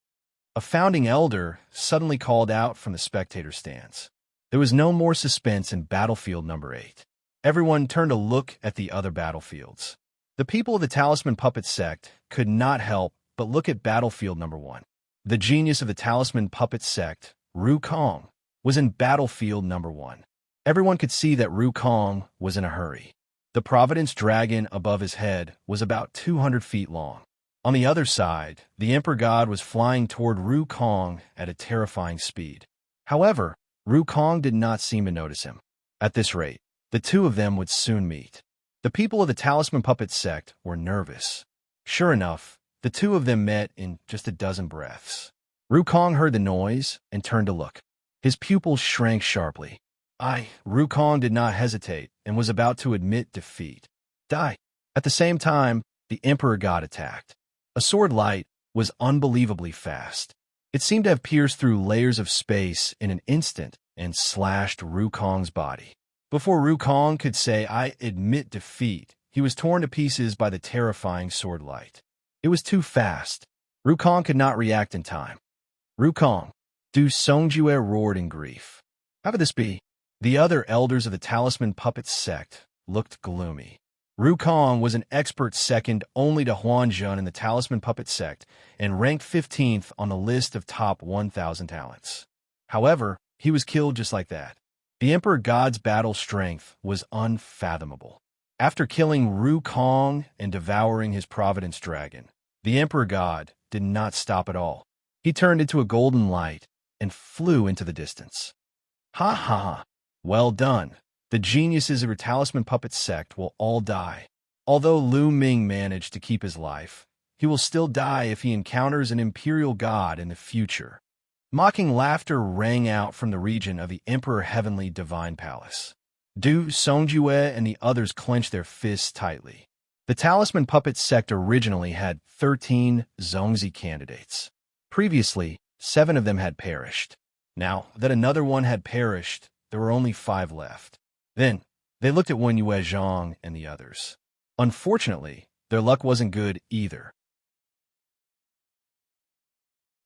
A founding elder suddenly called out from the spectator stands. There was no more suspense in Battlefield number 8. Everyone turned to look at the other battlefields. The people of the Talisman Puppet sect could not help but look at Battlefield number 1. The genius of the Talisman Puppet sect, Ru Kong, was in Battlefield number 1. Everyone could see that Ru Kong was in a hurry. The Providence Dragon above his head was about 200 feet long. On the other side, the Emperor God was flying toward Ru Kong at a terrifying speed. However, Ru Kong did not seem to notice him. At this rate, the two of them would soon meet. The people of the Talisman Puppet sect were nervous. Sure enough, the two of them met in just a dozen breaths. Ru Kong heard the noise and turned to look. His pupils shrank sharply. Ru Kong did not hesitate and was about to admit defeat. Die. At the same time, the Emperor God attacked. A sword light was unbelievably fast. It seemed to have pierced through layers of space in an instant and slashed Ru Kong's body. Before Ru Kong could say, I admit defeat, he was torn to pieces by the terrifying sword light. It was too fast. Rukong could not react in time. Rukong, Du Songjue roared in grief. How could this be? The other elders of the Talisman Puppet sect looked gloomy. Rukong was an expert second only to Huanzhen in the Talisman Puppet sect and ranked 15th on the list of top 1,000 talents. However, he was killed just like that. The Emperor God's battle strength was unfathomable. After killing Rukong and devouring his Providence Dragon, the Emperor God did not stop at all. He turned into a golden light and flew into the distance. Ha ha ha! Well done. The geniuses of your Talisman Puppet sect will all die. Although Lu Ming managed to keep his life, he will still die if he encounters an imperial god in the future. Mocking laughter rang out from the region of the Emperor Heavenly Divine Palace. Du Songjue and the others clenched their fists tightly. The Talisman Puppet sect originally had 13 Zongzi candidates. Previously, 7 of them had perished. Now that another one had perished, there were only 5 left. Then, they looked at Wen Yuezhang and the others. Unfortunately, their luck wasn't good either.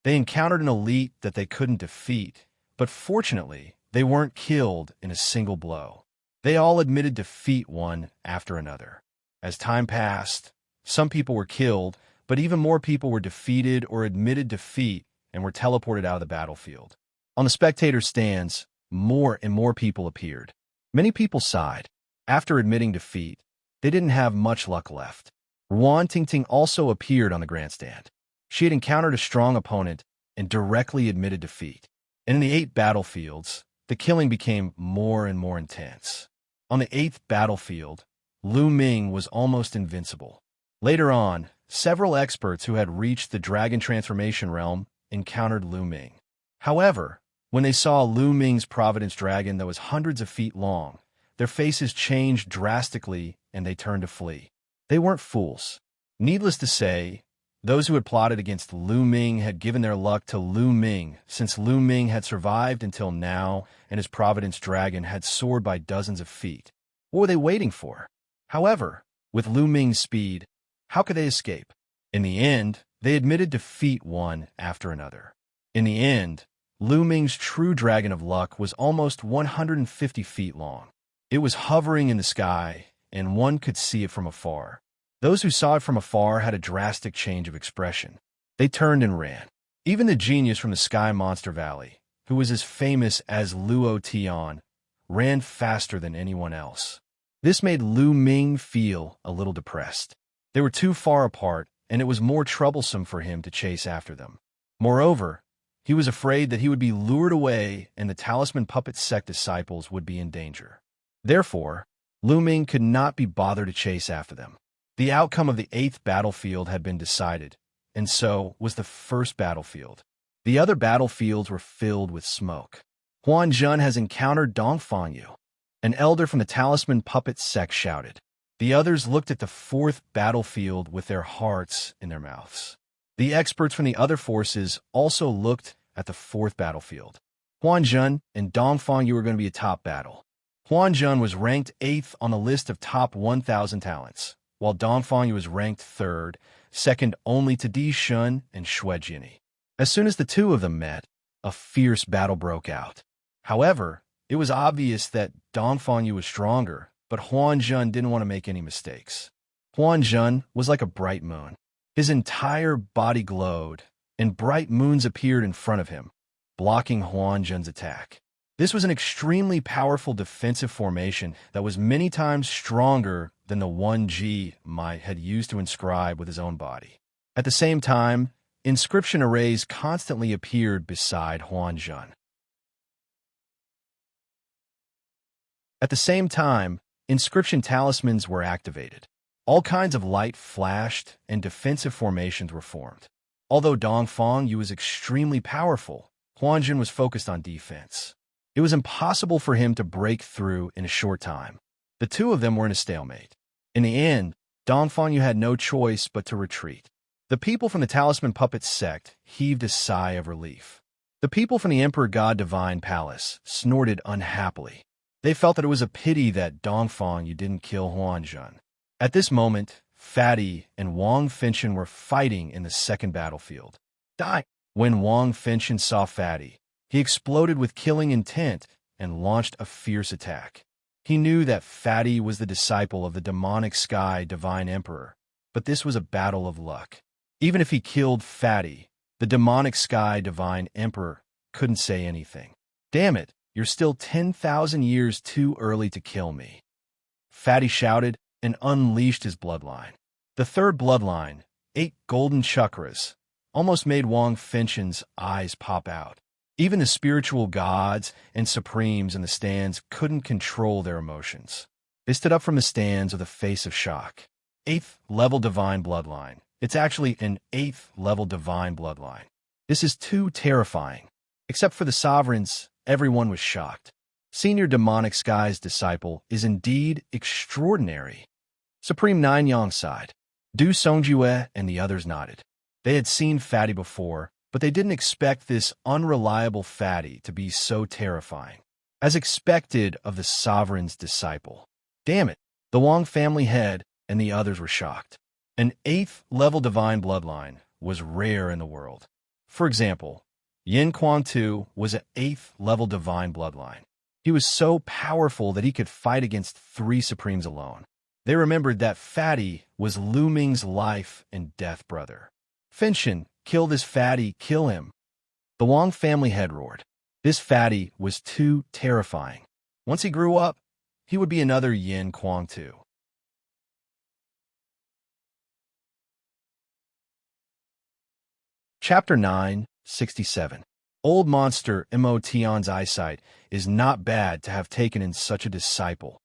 They encountered an elite that they couldn't defeat, but fortunately, they weren't killed in a single blow. They all admitted defeat one after another. As time passed, some people were killed, but even more people were defeated or admitted defeat and were teleported out of the battlefield. On the spectator stands, more and more people appeared. Many people sighed. After admitting defeat, they didn't have much luck left. Ruan Tingting also appeared on the grandstand. She had encountered a strong opponent and directly admitted defeat. And in the 8 battlefields, the killing became more and more intense. On the 8th battlefield, Lu Ming was almost invincible. Later on, several experts who had reached the Dragon Transformation realm encountered Lu Ming. However, when they saw Lu Ming's Providence Dragon that was hundreds of feet long, their faces changed drastically and they turned to flee. They weren't fools. Needless to say, those who had plotted against Lu Ming had given their luck to Lu Ming, since Lu Ming had survived until now and his Providence Dragon had soared by dozens of feet. What were they waiting for? However, with Lu Ming's speed, how could they escape? In the end, they admitted defeat one after another. In the end, Lu Ming's true Dragon of Luck was almost 150 feet long. It was hovering in the sky, and one could see it from afar. Those who saw it from afar had a drastic change of expression. They turned and ran. Even the genius from the Sky Monster Valley, who was as famous as Luo Tian, ran faster than anyone else. This made Lu Ming feel a little depressed. They were too far apart, and it was more troublesome for him to chase after them. Moreover, he was afraid that he would be lured away and the Talisman Puppet sect disciples would be in danger. Therefore, Lu Ming could not be bothered to chase after them. The outcome of the 8th battlefield had been decided, and so was the 1st battlefield. The other battlefields were filled with smoke. Huanzhen has encountered Dongfang Yu. An elder from the Talisman Puppet sect shouted. The others looked at the 4th battlefield with their hearts in their mouths. The experts from the other forces also looked at the 4th battlefield. Huanzhen and Dongfang Yu were going to be a top battle. Huanzhen was ranked 8th on the list of top 1,000 talents, while Dongfang Yu was ranked 3rd, second only to Di Shun and Xue Jinni. As soon as the two of them met, a fierce battle broke out. However, it was obvious that Dongfang Yu was stronger, but Huanzhen didn't want to make any mistakes. Huanzhen was like a bright moon. His entire body glowed, and bright moons appeared in front of him, blocking Huanzhen's attack. This was an extremely powerful defensive formation that was many times stronger than the one Ji might had used to inscribe with his own body. At the same time, inscription arrays constantly appeared beside Huanzhen. At the same time, inscription talismans were activated. All kinds of light flashed and defensive formations were formed. Although Dongfang Yu was extremely powerful, Huanzhen was focused on defense. It was impossible for him to break through in a short time. The two of them were in a stalemate. In the end, Dongfang Yu had no choice but to retreat. The people from the Talisman Puppet sect heaved a sigh of relief. The people from the Emperor God Divine Palace snorted unhappily. They felt that it was a pity that Dongfang Yu didn't kill Huanzhen. At this moment, Fatty and Wang Finshan were fighting in the second battlefield. Die! When Wang Finshan saw Fatty, he exploded with killing intent and launched a fierce attack. He knew that Fatty was the disciple of the demonic sky divine emperor, but this was a battle of luck. Even if he killed Fatty, the demonic sky divine emperor couldn't say anything. Damn it, you're still 10,000 years too early to kill me. Fatty shouted and unleashed his bloodline. The third bloodline, 8 golden chakras, almost made Wang Finshan's eyes pop out. Even the spiritual gods and supremes in the stands couldn't control their emotions. They stood up from the stands with a face of shock. 8th level divine bloodline. It's actually an 8th level divine bloodline. This is too terrifying. Except for the sovereigns, everyone was shocked. Senior demonic sky's disciple is indeed extraordinary. Supreme Nanyang sighed. Du Songjue and the others nodded. They had seen Fatty before, but they didn't expect this unreliable Fatty to be so terrifying. As expected of the sovereign's disciple. Damn it, the Wang family head and the others were shocked. An 8th level divine bloodline was rare in the world. For example, Yin Quan Tu was an 8th level divine bloodline. He was so powerful that he could fight against 3 supremes alone. They remembered that Fatty was Lu Ming's life and death brother. Finshan, kill this Fatty, kill him. The Wang family head roared. This Fatty was too terrifying. Once he grew up, he would be another Yin Quan Tu. Chapter 9, 67. Old monster Mo Tian's eyesight is not bad to have taken in such a disciple.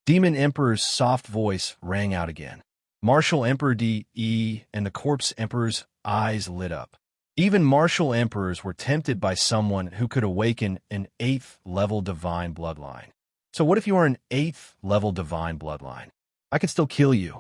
Demon Emperor's soft voice rang out again. Martial Emperor D.E. and the Corpse Emperor's eyes lit up. Even martial emperors were tempted by someone who could awaken an 8th level divine bloodline. So what if you are an 8th level divine bloodline? I could still kill you.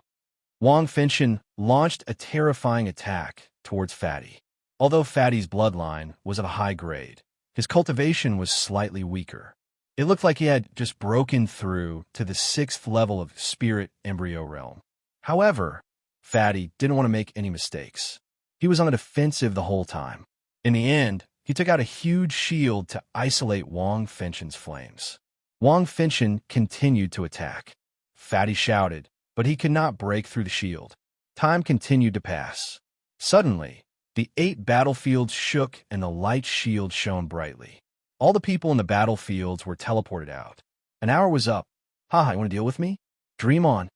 Wang Finshan launched a terrifying attack towards Fatty. Although Fatty's bloodline was of a high grade, his cultivation was slightly weaker. It looked like he had just broken through to the 6th level of spirit embryo realm. However, Fatty didn't want to make any mistakes. He was on the defensive the whole time. In the end, he took out a huge shield to isolate Wang Finshan's flames. Wang Finshan continued to attack. Fatty shouted, but he could not break through the shield. Time continued to pass. Suddenly, the 8 battlefields shook and the light shield shone brightly. All the people in the battlefields were teleported out. An hour was up. Haha, you want to deal with me? Dream on.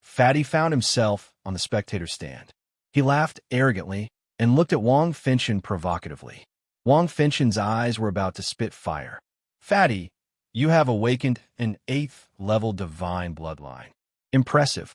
Fatty found himself on the spectator stand. He laughed arrogantly and looked at Wang Finshan provocatively. Wang Finshan's eyes were about to spit fire. Fatty, you have awakened an 8th level divine bloodline. Impressive.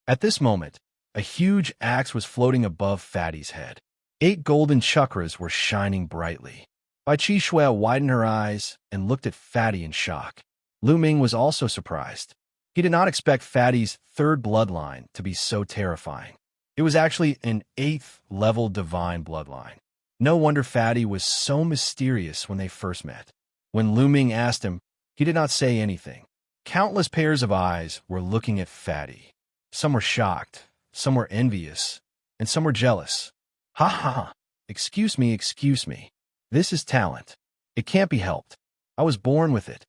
At this moment, a huge axe was floating above Fatty's head. 8 golden chakras were shining brightly. Bai Chi Shui widened her eyes and looked at Fatty in shock. Lu Ming was also surprised. He did not expect Fatty's 3rd bloodline to be so terrifying. It was actually an 8th level divine bloodline. No wonder Fatty was so mysterious when they first met. When Lu Ming asked him, he did not say anything. Countless pairs of eyes were looking at Fatty. Some were shocked, some were envious, and some were jealous. Ha ha ha. Excuse me. This is talent. It can't be helped. I was born with it.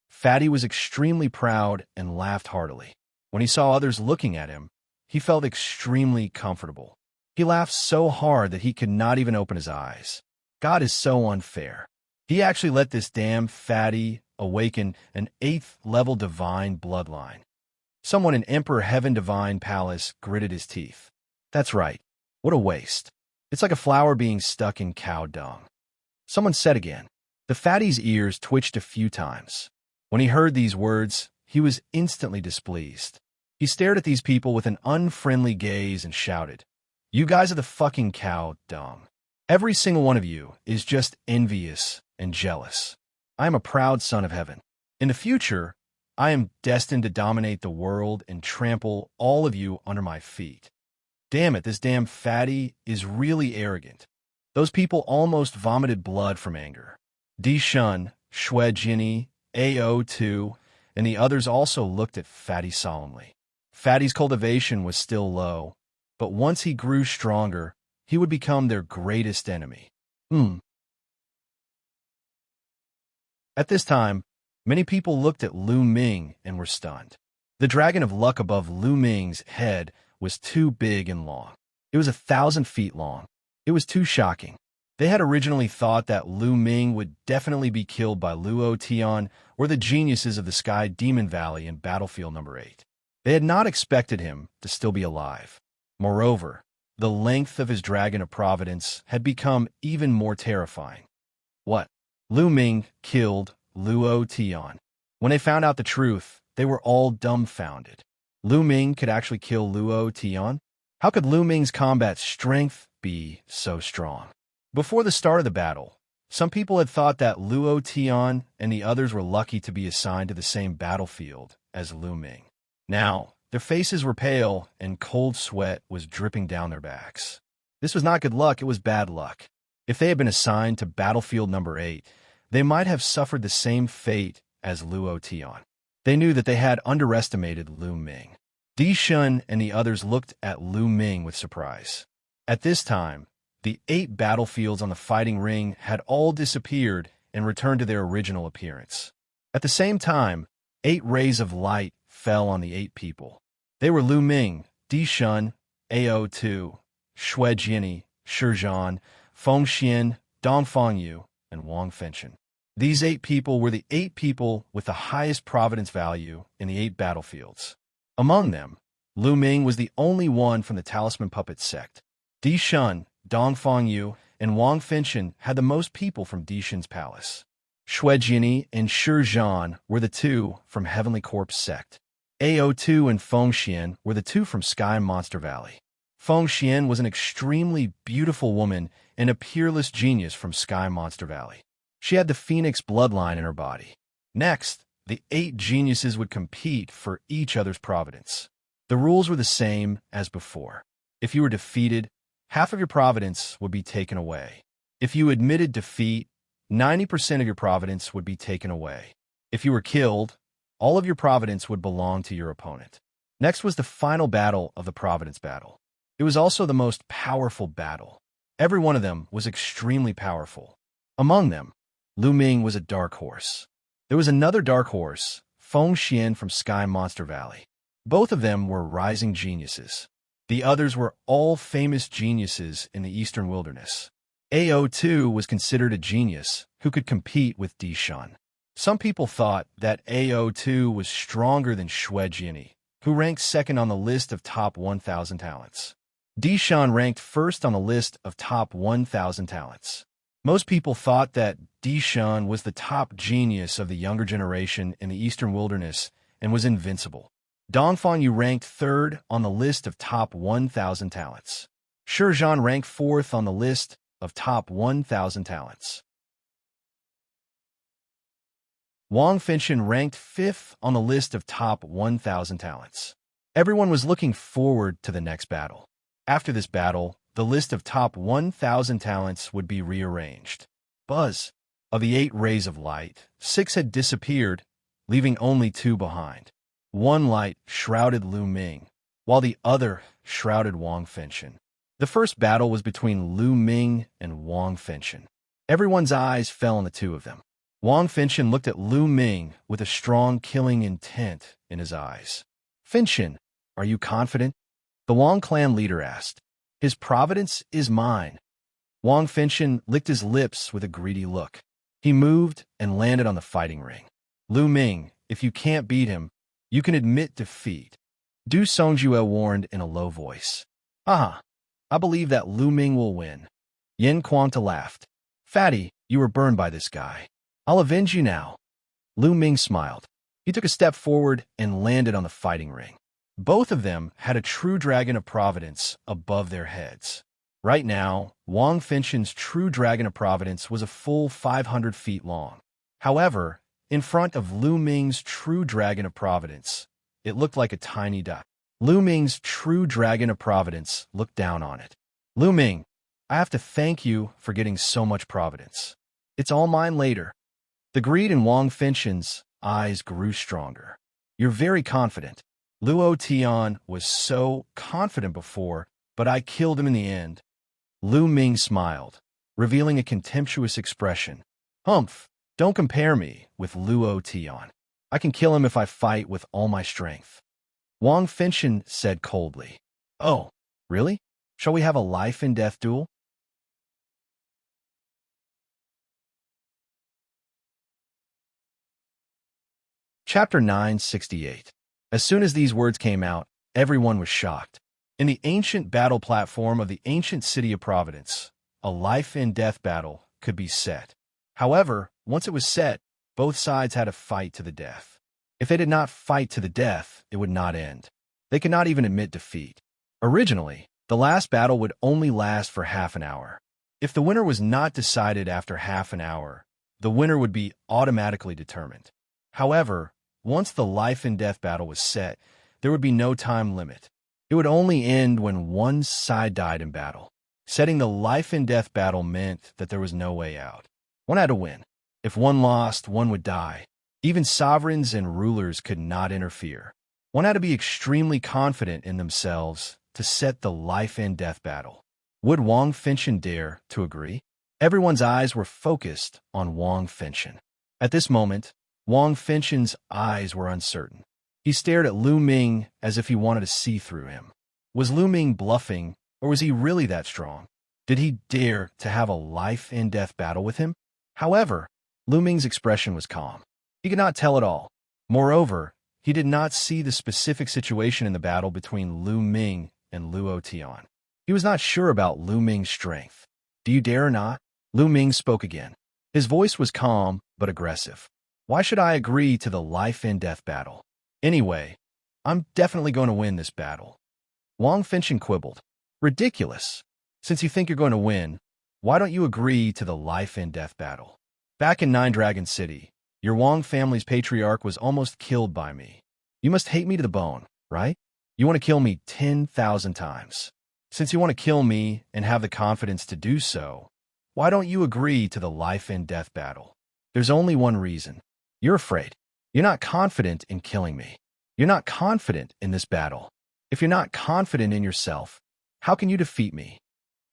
Fatty was extremely proud and laughed heartily. When he saw others looking at him, he felt extremely comfortable. He laughed so hard that he could not even open his eyes. God is so unfair. He actually let this damn Fatty awaken an 8th level divine bloodline. Someone in Emperor Heaven Divine Palace gritted his teeth. That's right. What a waste. It's like a flower being stuck in cow dung. Someone said again. The Fatty's ears twitched a few times. When he heard these words, he was instantly displeased. He stared at these people with an unfriendly gaze and shouted, "You guys are the fucking cow dung. Every single one of you is just envious and jealous. I am a proud son of heaven. In the future, I am destined to dominate the world and trample all of you under my feet." Damn it, this damn Fatty is really arrogant. Those people almost vomited blood from anger. Di Shun, Shui Jinny, AO2, and the others also looked at Fatty solemnly. Fatty's cultivation was still low, but once he grew stronger, he would become their greatest enemy. At this time, many people looked at Lu Ming and were stunned. The dragon of luck above Lu Ming's head was too big and long. It was 1,000 feet long. It was too shocking. They had originally thought that Lu Ming would definitely be killed by Luo Tian or the geniuses of the Sky Demon Valley in Battlefield Number 8. They had not expected him to still be alive. Moreover, the length of his dragon of providence had become even more terrifying. What? Lu Ming killed Luo Tian. When they found out the truth, they were all dumbfounded. Lu Ming could actually kill Luo Tian? How could Lu Ming's combat strength be so strong? Before the start of the battle, some people had thought that Luo Tian and the others were lucky to be assigned to the same battlefield as Lu Ming. Now, their faces were pale and cold sweat was dripping down their backs. This was not good luck, it was bad luck. If they had been assigned to Battlefield Number 8, they might have suffered the same fate as Luo Tian. They knew that they had underestimated Lu Ming. Di Shun and the others looked at Lu Ming with surprise. At this time, the 8 battlefields on the fighting ring had all disappeared and returned to their original appearance. At the same time, 8 rays of light fell on the 8 people. They were Lu Ming, Di Shun, AO2, Xue Jiani, Shi Zhan, Feng Xian, Dong Fangyu, and Wang Fenshen. These 8 people were the 8 people with the highest providence value in the 8 battlefields. Among them, Lu Ming was the only one from the Talisman Puppet sect. Di Shun, Dong Fangyu, and Wang Fenshen had the most people from Di Shun's palace. Xue Jiani and Shi Zhan were the 2 from Heavenly Corpse sect. AO2 and Feng Xian were the 2 from Sky Monster Valley. Feng Xian was an extremely beautiful woman and a peerless genius from Sky Monster Valley. She had the Phoenix bloodline in her body. Next, the 8 geniuses would compete for each other's providence. The rules were the same as before. If you were defeated, half of your providence would be taken away. If you admitted defeat, 90% of your providence would be taken away. If you were killed, all of your providence would belong to your opponent. Next was the final battle of the Providence Battle. It was also the most powerful battle. Every one of them was extremely powerful. Among them, Lu Ming was a dark horse. There was another dark horse, Feng Xian from Sky Monster Valley. Both of them were rising geniuses. The others were all famous geniuses in the Eastern Wilderness. AO2 was considered a genius who could compete with Di Shun. Some people thought that AO2 was stronger than Xue Jiani, who ranked second on the list of top 1,000 talents. Di Shun ranked first on the list of top 1,000 talents. Most people thought that Di Shun was the top genius of the younger generation in the Eastern Wilderness and was invincible. Dong Fangyu ranked third on the list of top 1,000 talents. Shi Zhan ranked fourth on the list of top 1,000 talents. Wang Fenshen ranked 5th on the list of top 1,000 talents. Everyone was looking forward to the next battle. After this battle, the list of top 1,000 talents would be rearranged. Buzz. Of the 8 rays of light, 6 had disappeared, leaving only 2 behind. One light shrouded Lu Ming, while the other shrouded Wang Fenshen. The first battle was between Lu Ming and Wang Fenshen. Everyone's eyes fell on the 2 of them. Wang Fenshen looked at Lu Ming with a strong killing intent in his eyes. "Fenshen, are you confident?" The Wang clan leader asked. "His providence is mine." Wang Fenshen licked his lips with a greedy look. He moved and landed on the fighting ring. "Lu Ming, if you can't beat him, you can admit defeat." Du Songjue warned in a low voice. "Ah, I believe that Lu Ming will win." Yin Quanta laughed. "Fatty, you were burned by this guy. I'll avenge you now." Lu Ming smiled. He took a step forward and landed on the fighting ring. Both of them had a true dragon of providence above their heads. Right now, Wang Fenshen's true dragon of providence was a full 500 feet long. However, in front of Lu Ming's true dragon of providence, it looked like a tiny dot. Lu Ming's true dragon of providence looked down on it. "Lu Ming, I have to thank you for getting so much providence. It's all mine later." The greed in Wang Fenshen's eyes grew stronger. "You're very confident. Luo Tian was so confident before, but I killed him in the end. Lu Ming smiled, revealing a contemptuous expression. Humph, don't compare me with Luo Tian. I can kill him if I fight with all my strength. Wang Fenshen said coldly. Oh, really? Shall we have a life-and-death duel? Chapter 968. As soon as these words came out, everyone was shocked. In the ancient battle platform of the ancient city of Providence, a life-and-death battle could be set. However, once it was set, both sides had to fight to the death. If they did not fight to the death, it would not end. They could not even admit defeat. Originally, the last battle would only last for half an hour. If the winner was not decided after half an hour, the winner would be automatically determined. However, once the life-and-death battle was set, there would be no time limit. It would only end when one side died in battle. Setting the life-and-death battle meant that there was no way out. One had to win. If one lost, one would die. Even sovereigns and rulers could not interfere. One had to be extremely confident in themselves to set the life-and-death battle. Would Wang Fenshen dare to agree? Everyone's eyes were focused on Wang Fenshen. At this moment, Wang Fenshen's eyes were uncertain. He stared at Lu Ming as if he wanted to see through him. Was Lu Ming bluffing, or was he really that strong? Did he dare to have a life-and-death battle with him? However, Lu Ming's expression was calm. He could not tell it all. Moreover, he did not see the specific situation in the battle between Lu Ming and Luo Tian. He was not sure about Lu Ming's strength. Do you dare or not? Lu Ming spoke again. His voice was calm but aggressive. Why should I agree to the life-and-death battle? Anyway, I'm definitely going to win this battle. Wang Fenshen quibbled. Ridiculous. Since you think you're going to win, why don't you agree to the life-and-death battle? Back in Nine Dragon City, your Wang family's patriarch was almost killed by me. You must hate me to the bone, right? You want to kill me 10,000 times. Since you want to kill me and have the confidence to do so, why don't you agree to the life-and-death battle? There's only one reason. You're afraid. You're not confident in killing me. You're not confident in this battle. If you're not confident in yourself, how can you defeat me?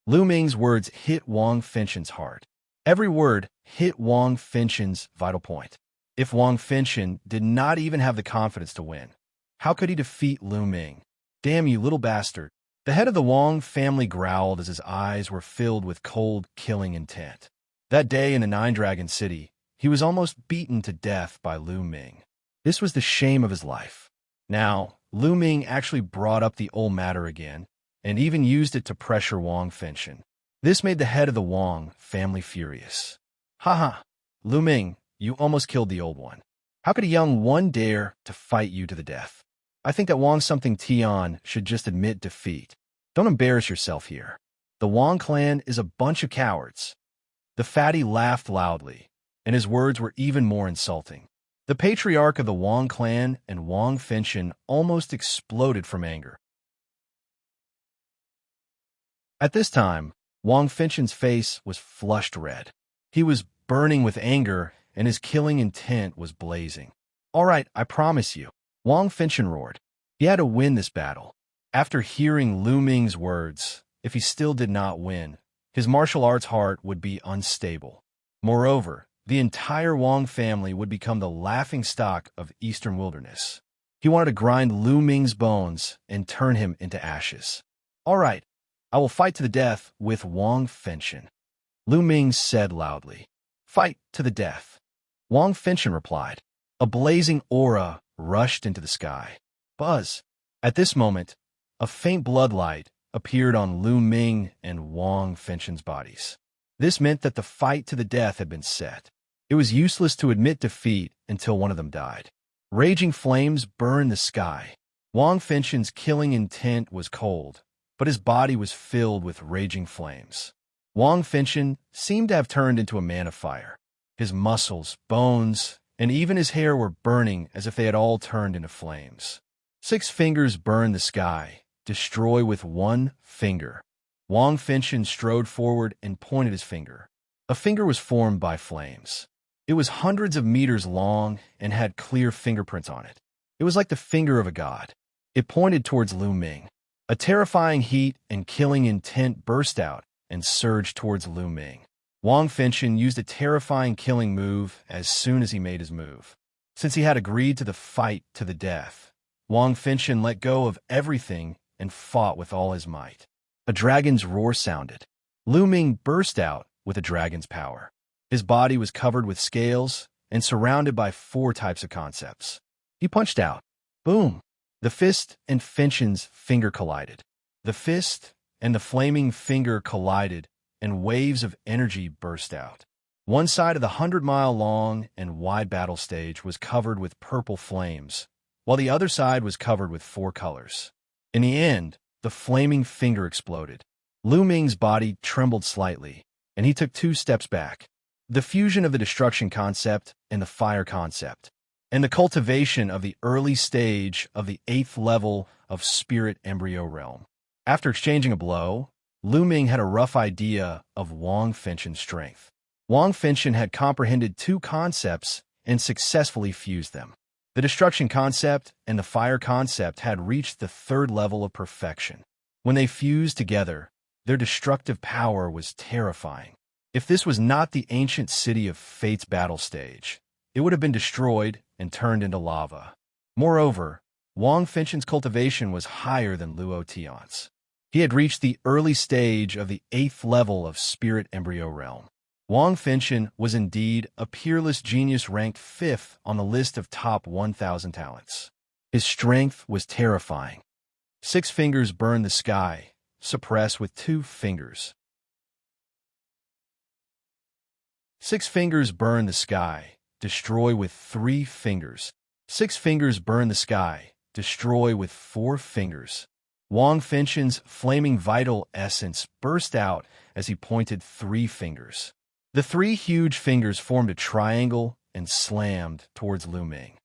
Lu Ming's words hit Wang Fenshen's heart. Every word hit Wang Fenshen's vital point. If Wang Fenshen did not even have the confidence to win, how could he defeat Lu Ming? Damn you, little bastard. The head of the Wang family growled as his eyes were filled with cold, killing intent. That day in the Nine Dragon City, he was almost beaten to death by Lu Ming. This was the shame of his life. Now, Lu Ming actually brought up the old matter again, and even used it to pressure Wang Fenshen. This made the head of the Wang family furious. Haha, Lu Ming, you almost killed the old one. How could a young one dare to fight you to the death? I think that Wang something Tian should just admit defeat. Don't embarrass yourself here. The Wang clan is a bunch of cowards. The fatty laughed loudly, and his words were even more insulting. The patriarch of the Wang clan and Wang Fenshen almost exploded from anger. At this time, Wang Fenshen's face was flushed red. He was burning with anger, and his killing intent was blazing. All right, I promise you, Wang Fenshen roared. He had to win this battle. After hearing Lu Ming's words, if he still did not win, his martial arts heart would be unstable. Moreover, the entire Wang family would become the laughingstock of Eastern Wilderness. He wanted to grind Lu Ming's bones and turn him into ashes. All right, I will fight to the death with Wang Fenshen. Lu Ming said loudly. Fight to the death. Wang Fenshen replied. A blazing aura rushed into the sky. Buzz. At this moment, a faint bloodlight appeared on Lu Ming and Wang Fenshen's bodies. This meant that the fight to the death had been set. It was useless to admit defeat until one of them died. Raging flames burned the sky. Wang Fenshen's killing intent was cold, but his body was filled with raging flames. Wang Fenshen seemed to have turned into a man of fire. His muscles, bones, and even his hair were burning as if they had all turned into flames. 6 fingers burned the sky, destroy with 1 finger. Wang Fenshen strode forward and pointed his finger. A finger was formed by flames. It was hundreds of meters long and had clear fingerprints on it. It was like the finger of a god. It pointed towards Lu Ming. A terrifying heat and killing intent burst out and surged towards Lu Ming. Wang Fengchen used a terrifying killing move as soon as he made his move. Since he had agreed to the fight to the death, Wang Fengchen let go of everything and fought with all his might. A dragon's roar sounded. Lu Ming burst out with a dragon's power. His body was covered with scales and surrounded by 4 types of concepts. He punched out. Boom! The fist and Fenchen's finger collided. The fist and the flaming finger collided, and waves of energy burst out. One side of the 100-mile-long and wide battle stage was covered with purple flames, while the other side was covered with 4 colors. In the end, the flaming finger exploded. Lu Ming's body trembled slightly, and he took 2 steps back. The fusion of the destruction concept and the fire concept, and the cultivation of the early stage of the 8th level of Spirit Embryo Realm. After exchanging a blow, Lu Ming had a rough idea of Wang Fenchen's strength. Wang Fengchen had comprehended 2 concepts and successfully fused them. The destruction concept and the fire concept had reached the 3rd level of perfection. When they fused together, their destructive power was terrifying. If this was not the ancient city of Fate's battle stage, it would have been destroyed and turned into lava. Moreover, Wang Fenchen's cultivation was higher than Luo Tian's. He had reached the early stage of the 8th level of Spirit Embryo Realm. Wang Fengchen was indeed a peerless genius ranked 5th on the list of top 1,000 talents. His strength was terrifying. 6 fingers burn the sky, suppress with 2 fingers. 6 fingers burn the sky, destroy with 3 fingers. 6 fingers burn the sky, destroy with 4 fingers. Wang Fenchen's flaming vital essence burst out as he pointed 3 fingers. The 3 huge fingers formed a triangle and slammed towards Lu Ming.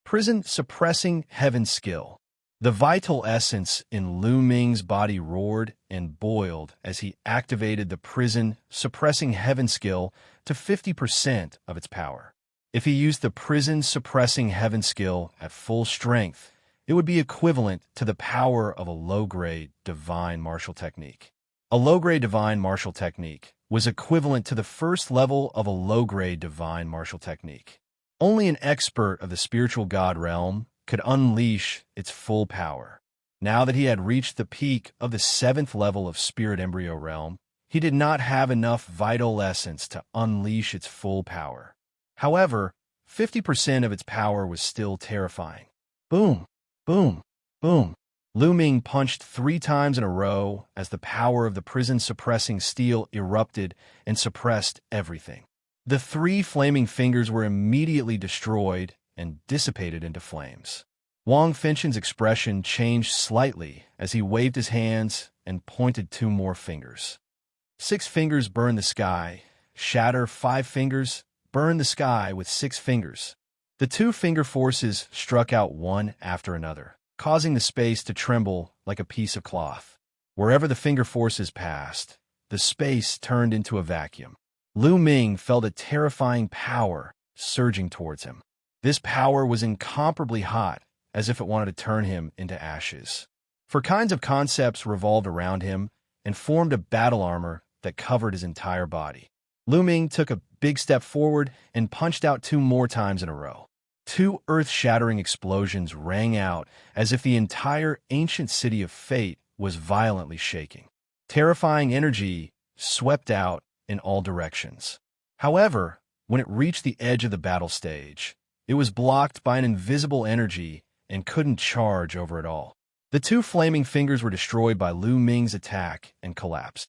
Prison suppressing heaven skill. The vital essence in Lu Ming's body roared and boiled as he activated the prison suppressing heaven skill to 50% of its power. If he used the prison suppressing heaven skill at full strength, it would be equivalent to the power of a low-grade divine martial technique. A low-grade divine martial technique was equivalent to the 1st level of a low-grade divine martial technique. Only an expert of the spiritual god realm could unleash its full power. Now that he had reached the peak of the 7th level of Spirit Embryo Realm, he did not have enough vital essence to unleash its full power. However, 50% of its power was still terrifying. Boom, boom, boom. Lu Ming punched 3 times in a row as the power of the prison-suppressing steel erupted and suppressed everything. The 3 flaming fingers were immediately destroyed and dissipated into flames. Wang Fenchen's expression changed slightly as he waved his hands and pointed 2 more fingers. 6 fingers burn the sky, shatter 5 fingers, burn the sky with 6 fingers. The 2 finger forces struck out one after another, causing the space to tremble like a piece of cloth. Wherever the finger forces passed, the space turned into a vacuum. Lu Ming felt a terrifying power surging towards him. This power was incomparably hot, as if it wanted to turn him into ashes. 4 kinds of concepts revolved around him and formed a battle armor that covered his entire body. Lu Ming took a big step forward and punched out 2 more times in a row. 2 earth-shattering explosions rang out as if the entire ancient city of fate was violently shaking. Terrifying energy swept out in all directions. However, when it reached the edge of the battle stage, it was blocked by an invisible energy and couldn't charge over it all. The 2 flaming fingers were destroyed by Lu Ming's attack and collapsed.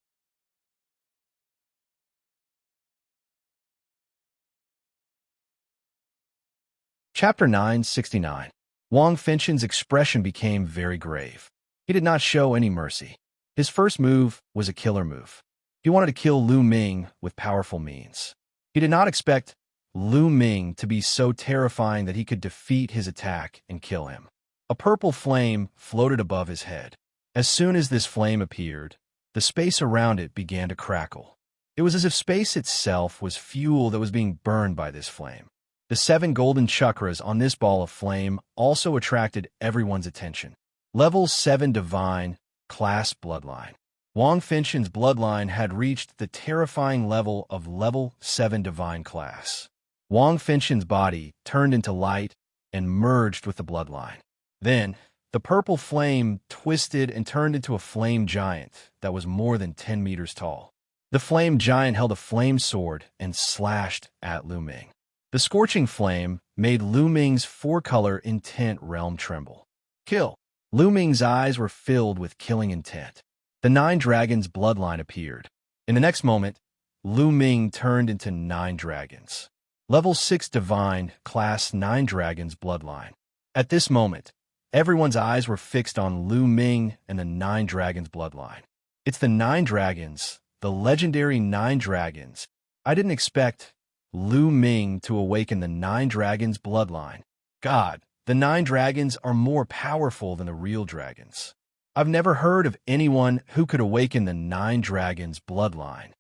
Chapter 969. Wang Fenchen's expression became very grave. He did not show any mercy. His first move was a killer move. He wanted to kill Lu Ming with powerful means. He did not expect Lu Ming to be so terrifying that he could defeat his attack and kill him. A purple flame floated above his head. As soon as this flame appeared, the space around it began to crackle. It was as if space itself was fuel that was being burned by this flame. The 7 golden chakras on this ball of flame also attracted everyone's attention. Level 7 Divine, Class Bloodline. Wang Fengxian's bloodline had reached the terrifying level of Level 7 Divine Class. Wang Fengxian's body turned into light and merged with the bloodline. Then, the purple flame twisted and turned into a flame giant that was more than 10 meters tall. The flame giant held a flame sword and slashed at Lu Ming. The scorching flame made Lu Ming's four-color intent realm tremble. Kill! Lu Ming's eyes were filled with killing intent. The 9 dragons' bloodline appeared. In the next moment, Lu Ming turned into 9 dragons. Level 6 Divine, Class 9 Dragons Bloodline. At this moment, everyone's eyes were fixed on Lu Ming and the 9 dragons' bloodline. It's the 9 dragons, the legendary 9 dragons. I didn't expect Lu Ming to awaken the 9 dragons' bloodline. God, the 9 dragons are more powerful than the real dragons. I've never heard of anyone who could awaken the 9 dragons' bloodline.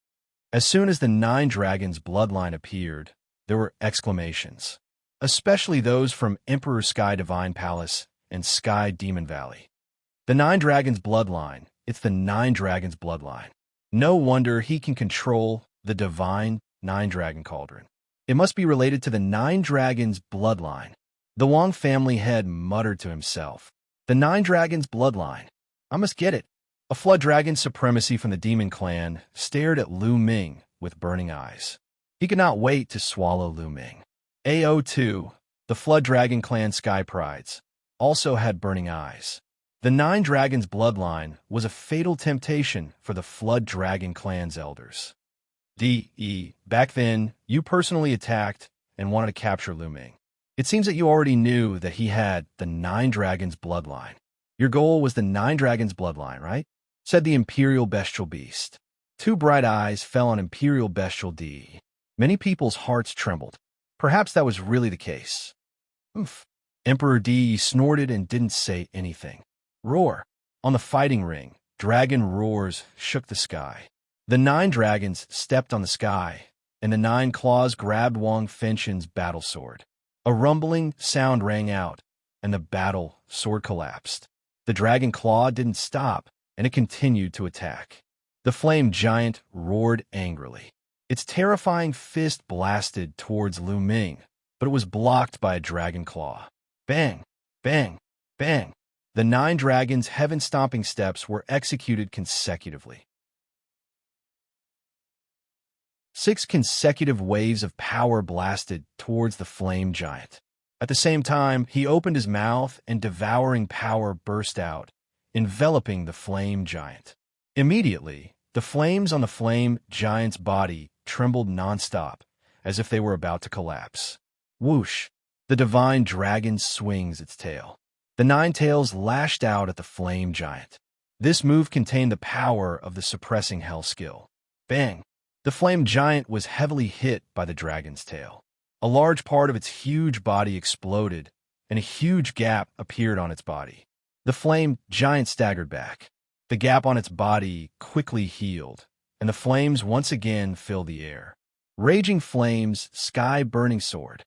As soon as the 9 dragons' bloodline appeared, there were exclamations, especially those from Emperor Sky Divine Palace and Sky Demon Valley. The 9 dragons' bloodline, it's the 9 dragons' bloodline. No wonder he can control the divine 9 dragon cauldron. It must be related to the 9 dragons' bloodline. The Wang family head muttered to himself, the 9 dragons' bloodline. I must get it. A flood dragon supremacy from the demon clan stared at Lu Ming with burning eyes. He could not wait to swallow Lu Ming. AO2, the flood dragon clan sky prides, also had burning eyes. The 9 dragons' bloodline was a fatal temptation for the flood dragon clan's elders. Back then, you personally attacked and wanted to capture Lu Ming. It seems that you already knew that he had the 9 dragons' bloodline. Your goal was the 9 dragons' bloodline, right? Said the Imperial Bestial Beast. 2 bright eyes fell on Imperial Bestial D. Many people's hearts trembled. Perhaps that was really the case. Oof. Emperor D snorted and didn't say anything. Roar. On the fighting ring, dragon roars shook the sky. The 9 dragons stepped on the sky, and the 9 claws grabbed Wang Fengxian's battle sword. A rumbling sound rang out, and the battle sword collapsed. The dragon claw didn't stop, and it continued to attack. The flame giant roared angrily. Its terrifying fist blasted towards Lu Ming, but it was blocked by a dragon claw. Bang! Bang! Bang! The 9 dragons' heaven-stomping steps were executed consecutively. 6 consecutive waves of power blasted towards the flame giant. At the same time, he opened his mouth and devouring power burst out, enveloping the flame giant. Immediately, the flames on the flame giant's body trembled nonstop, as if they were about to collapse. Whoosh! The divine dragon swings its tail. The 9 tails lashed out at the flame giant. This move contained the power of the suppressing hell skill. Bang! The flame giant was heavily hit by the dragon's tail. A large part of its huge body exploded, and a huge gap appeared on its body. The flame giant staggered back. The gap on its body quickly healed, and the flames once again filled the air. Raging flames, sky-burning sword.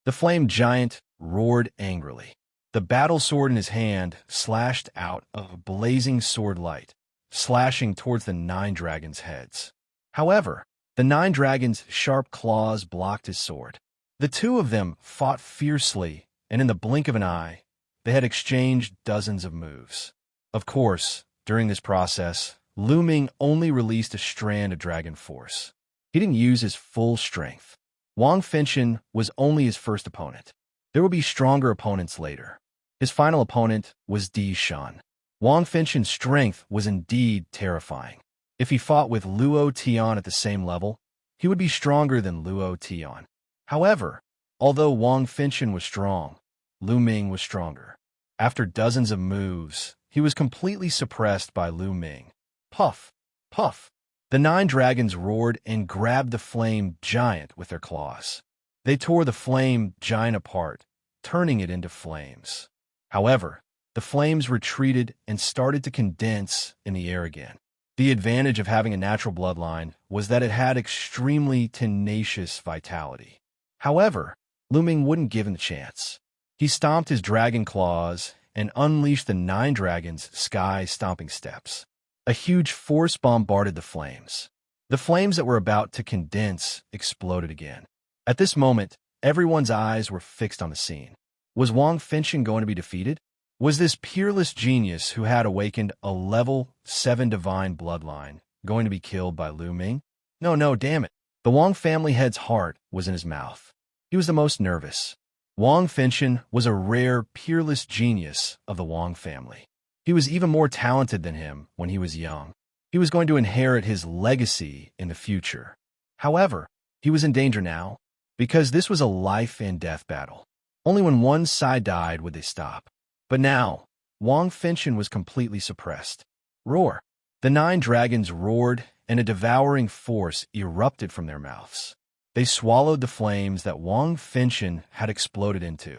The flame giant roared angrily. The battle sword in his hand slashed out of a blazing sword light, slashing towards the 9 dragons' heads. However, the 9 dragons' sharp claws blocked his sword. The 2 of them fought fiercely, and in the blink of an eye, they had exchanged dozens of moves. Of course, during this process, Lu Ming only released a strand of dragon force. He didn't use his full strength. Wang Fengxian was only his first opponent. There would be stronger opponents later. His final opponent was Di Shan. Wang Fengxian's strength was indeed terrifying. If he fought with Luo Tian at the same level, he would be stronger than Luo Tian. However, although Wang Fengxian was strong, Lu Ming was stronger. After dozens of moves, he was completely suppressed by Lu Ming. Puff! Puff! The 9 dragons roared and grabbed the flame giant with their claws. They tore the flame giant apart, turning it into flames. However, the flames retreated and started to condense in the air again. The advantage of having a natural bloodline was that it had extremely tenacious vitality. However, Lu Ming wouldn't give him the chance. He stomped his dragon claws and unleashed the 9 dragons' sky-stomping steps. A huge force bombarded the flames. The flames that were about to condense exploded again. At this moment, everyone's eyes were fixed on the scene. Was Wang Fengxian going to be defeated? Was this peerless genius who had awakened a level 7 divine bloodline going to be killed by Lu Ming? No, damn it. The Wang family head's heart was in his mouth. He was the most nervous. Wang Fengxian was a rare, peerless genius of the Wang family. He was even more talented than him when he was young. He was going to inherit his legacy in the future. However, he was in danger now, because this was a life and death battle. Only when one side died would they stop. But now, Wang Fengxian was completely suppressed. Roar! The 9 dragons roared, and a devouring force erupted from their mouths. They swallowed the flames that Wang Fengxian had exploded into.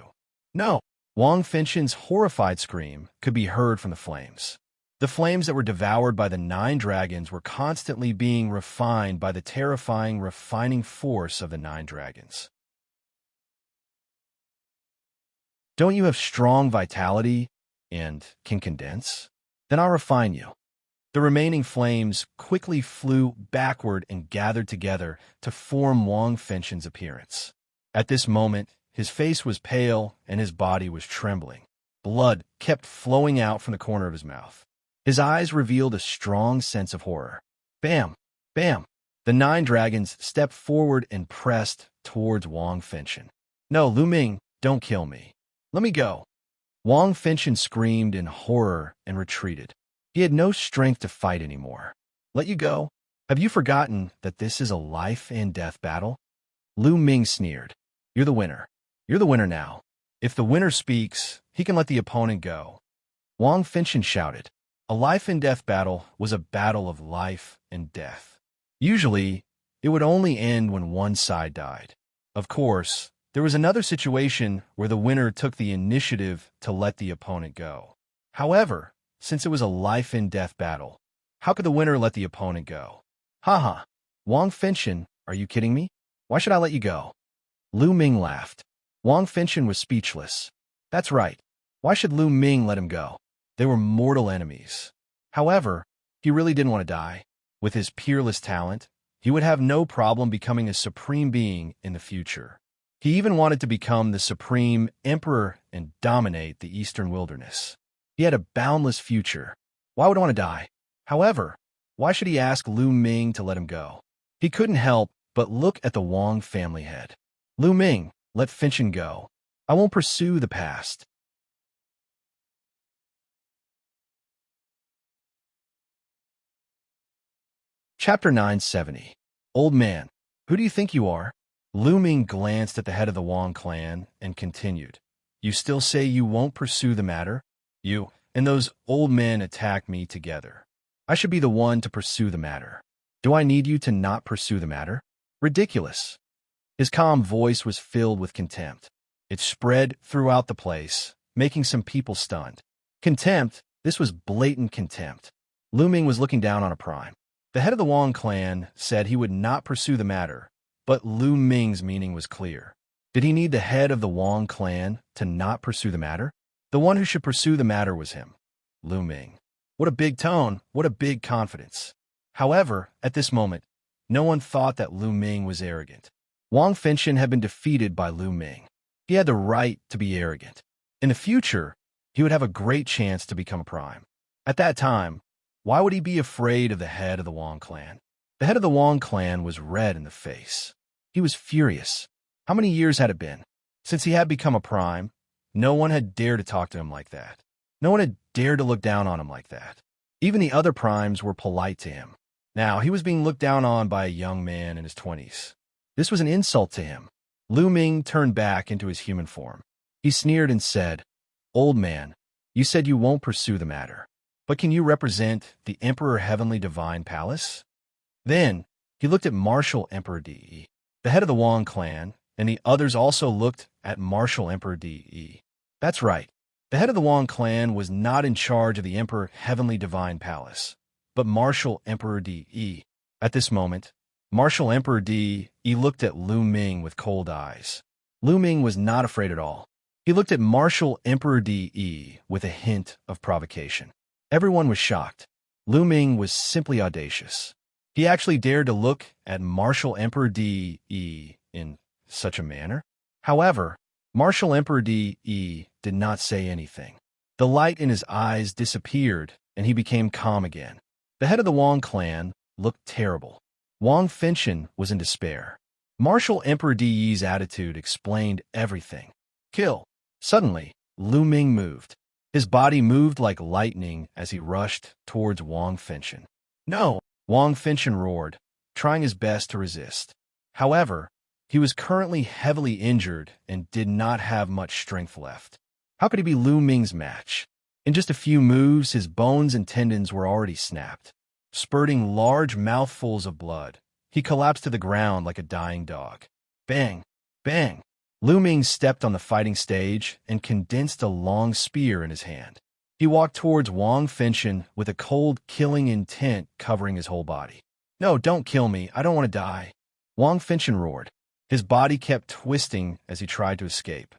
No! Wang Fengxian's horrified scream could be heard from the flames. The flames that were devoured by the 9 dragons were constantly being refined by the terrifying refining force of the 9 dragons. Don't you have strong vitality and can condense? Then I'll refine you. The remaining flames quickly flew backward and gathered together to form Wang Fengxian's appearance. At this moment, his face was pale and his body was trembling. Blood kept flowing out from the corner of his mouth. His eyes revealed a strong sense of horror. Bam! Bam! The 9 dragons stepped forward and pressed towards Wang Fengxian. No, Lu Ming, don't kill me. Let me go. Wang Fengxian screamed in horror and retreated. He had no strength to fight anymore. Let you go? Have you forgotten that this is a life and death battle? Lu Ming sneered. You're the winner. You're the winner now. If the winner speaks, he can let the opponent go. Wang Fengxian shouted. A life and death battle was a battle of life and death. Usually, it would only end when one side died. Of course, there was another situation where the winner took the initiative to let the opponent go. However, since it was a life and death battle, how could the winner let the opponent go? Haha, Wang Fengxian, are you kidding me? Why should I let you go? Lu Ming laughed. Wang Fengxian was speechless. That's right. Why should Lu Ming let him go? They were mortal enemies. However, he really didn't want to die. With his peerless talent, he would have no problem becoming a supreme being in the future. He even wanted to become the supreme emperor and dominate the eastern wilderness. He had a boundless future. Why would he want to die? However, why should he ask Lu Ming to let him go? He couldn't help but look at the Wang family head. Lu Ming, let Fengxian go. I won't pursue the past. Chapter 970. Old man, who do you think you are? Lu Ming glanced at the head of the Wang clan and continued. You still say you won't pursue the matter? You and those old men attacked me together. I should be the one to pursue the matter. Do I need you to not pursue the matter? Ridiculous. His calm voice was filled with contempt. It spread throughout the place, making some people stunned. Contempt? This was blatant contempt. Lu Ming was looking down on a prime. The head of the Wang clan said he would not pursue the matter, but Lu Ming's meaning was clear. Did he need the head of the Wang clan to not pursue the matter? The one who should pursue the matter was him, Lu Ming. What a big tone, what a big confidence. However, at this moment, no one thought that Lu Ming was arrogant. Wang Fengxian had been defeated by Lu Ming. He had the right to be arrogant. In the future, he would have a great chance to become a prime. At that time, why would he be afraid of the head of the Wang clan? The head of the Wang clan was red in the face. He was furious. How many years had it been? Since he had become a prime, no one had dared to talk to him like that. No one had dared to look down on him like that. Even the other primes were polite to him. Now, he was being looked down on by a young man in his 20s. This was an insult to him. Lu Ming turned back into his human form. He sneered and said, Old man, you said you won't pursue the matter. But can you represent the Emperor Heavenly Divine Palace? Then, he looked at Martial Emperor De, the head of the Wang clan, and the others also looked at Martial Emperor De. That's right. The head of the Wang clan was not in charge of the Emperor Heavenly Divine Palace, but Martial Emperor De. At this moment, Martial Emperor De looked at Lu Ming with cold eyes. Lu Ming was not afraid at all. He looked at Martial Emperor De with a hint of provocation. Everyone was shocked. Lu Ming was simply audacious. He actually dared to look at Martial Emperor De in such a manner. However, Martial Emperor De did not say anything. The light in his eyes disappeared, and he became calm again. The head of the Wang clan looked terrible. Wang Fenshen was in despair. Martial Emperor De's attitude explained everything. Kill. Suddenly, Lu Ming moved. His body moved like lightning as he rushed towards Wang Fenshen. No! Wang Fenshen roared, trying his best to resist. However, he was currently heavily injured and did not have much strength left. How could he be Lu Ming's match? In just a few moves, his bones and tendons were already snapped. Spurting large mouthfuls of blood, he collapsed to the ground like a dying dog. Bang! Bang! Lu Ming stepped on the fighting stage and condensed a long spear in his hand. He walked towards Wang Fenshen with a cold, killing intent covering his whole body. No, don't kill me. I don't want to die. Wang Fenshen roared. His body kept twisting as he tried to escape.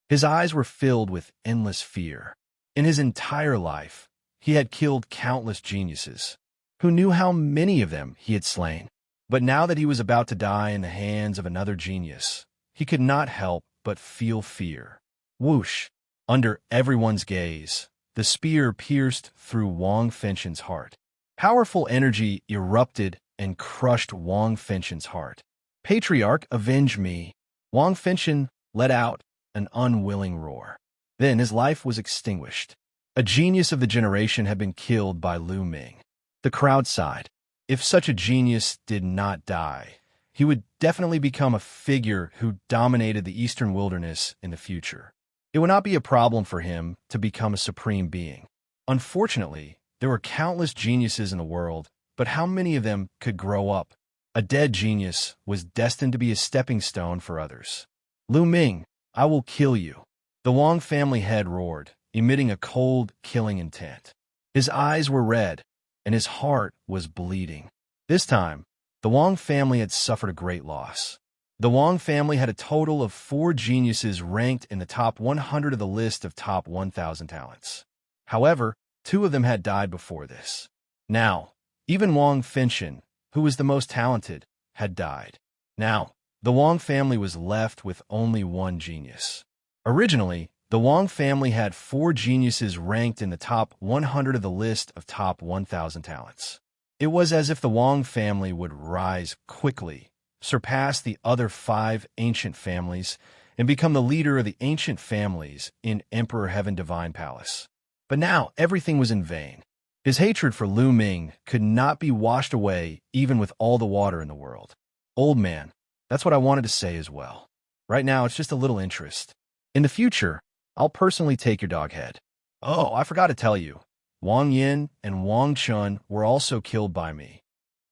His eyes were filled with endless fear. In his entire life, he had killed countless geniuses. Who knew how many of them he had slain? But now that he was about to die in the hands of another genius, he could not help but feel fear. Whoosh! Under everyone's gaze, the spear pierced through Wang Fenshen's heart. Powerful energy erupted and crushed Wang Fenshen's heart. Patriarch, avenge me! Wang Fenshen let out an unwilling roar. Then his life was extinguished. A genius of the generation had been killed by Lu Ming. The crowd sighed. If such a genius did not die, he would definitely become a figure who dominated the Eastern wilderness in the future. It would not be a problem for him to become a supreme being. Unfortunately, there were countless geniuses in the world, but how many of them could grow up? A dead genius was destined to be a stepping stone for others. Lu Ming, I will kill you. The Wang family head roared, emitting a cold, killing intent. His eyes were red, and his heart was bleeding. This time, the Wang family had suffered a great loss. The Wang family had a total of 4 geniuses ranked in the top 100 of the list of top 1,000 talents. However, 2 of them had died before this. Now, even Wang Fenshen, who was the most talented, had died. Now, the Wang family was left with only 1 genius. Originally, the Wang family had 4 geniuses ranked in the top 100 of the list of top 1,000 talents. It was as if the Wang family would rise quickly, surpass the other 5 ancient families, and become the leader of the ancient families in Emperor Heaven Divine Palace. But now everything was in vain. His hatred for Lu Ming could not be washed away even with all the water in the world. Old man, that's what I wanted to say as well. Right now, it's just a little interest. In the future, I'll personally take your dog head. Oh, I forgot to tell you. Wang Yin and Wang Chun were also killed by me.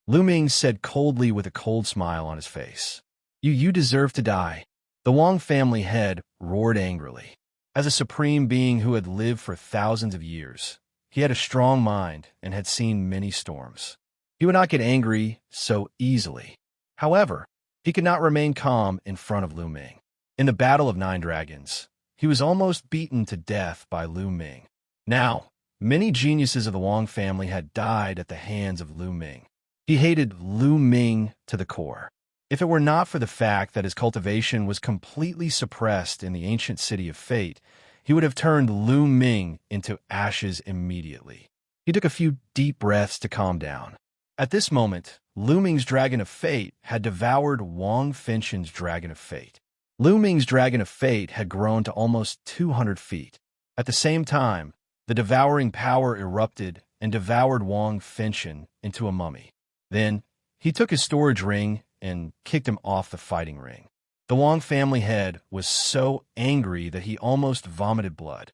Lu Ming said coldly with a cold smile on his face. You deserve to die. The Wang family head roared angrily. As a supreme being who had lived for thousands of years, he had a strong mind and had seen many storms. He would not get angry so easily. However, he could not remain calm in front of Lu Ming. In the Battle of 9 Dragons, he was almost beaten to death by Lu Ming. Now, many geniuses of the Wang family had died at the hands of Lu Ming. He hated Lu Ming to the core. If it were not for the fact that his cultivation was completely suppressed in the ancient city of fate, he would have turned Lu Ming into ashes immediately. He took a few deep breaths to calm down. At this moment, Lu Ming's Dragon of Fate had devoured Wang Fenshen's Dragon of Fate. Lu Ming's Dragon of Fate had grown to almost 200 feet. At the same time, the devouring power erupted and devoured Wang Fenshen into a mummy. Then, he took his storage ring and kicked him off the fighting ring. The Wang family head was so angry that he almost vomited blood.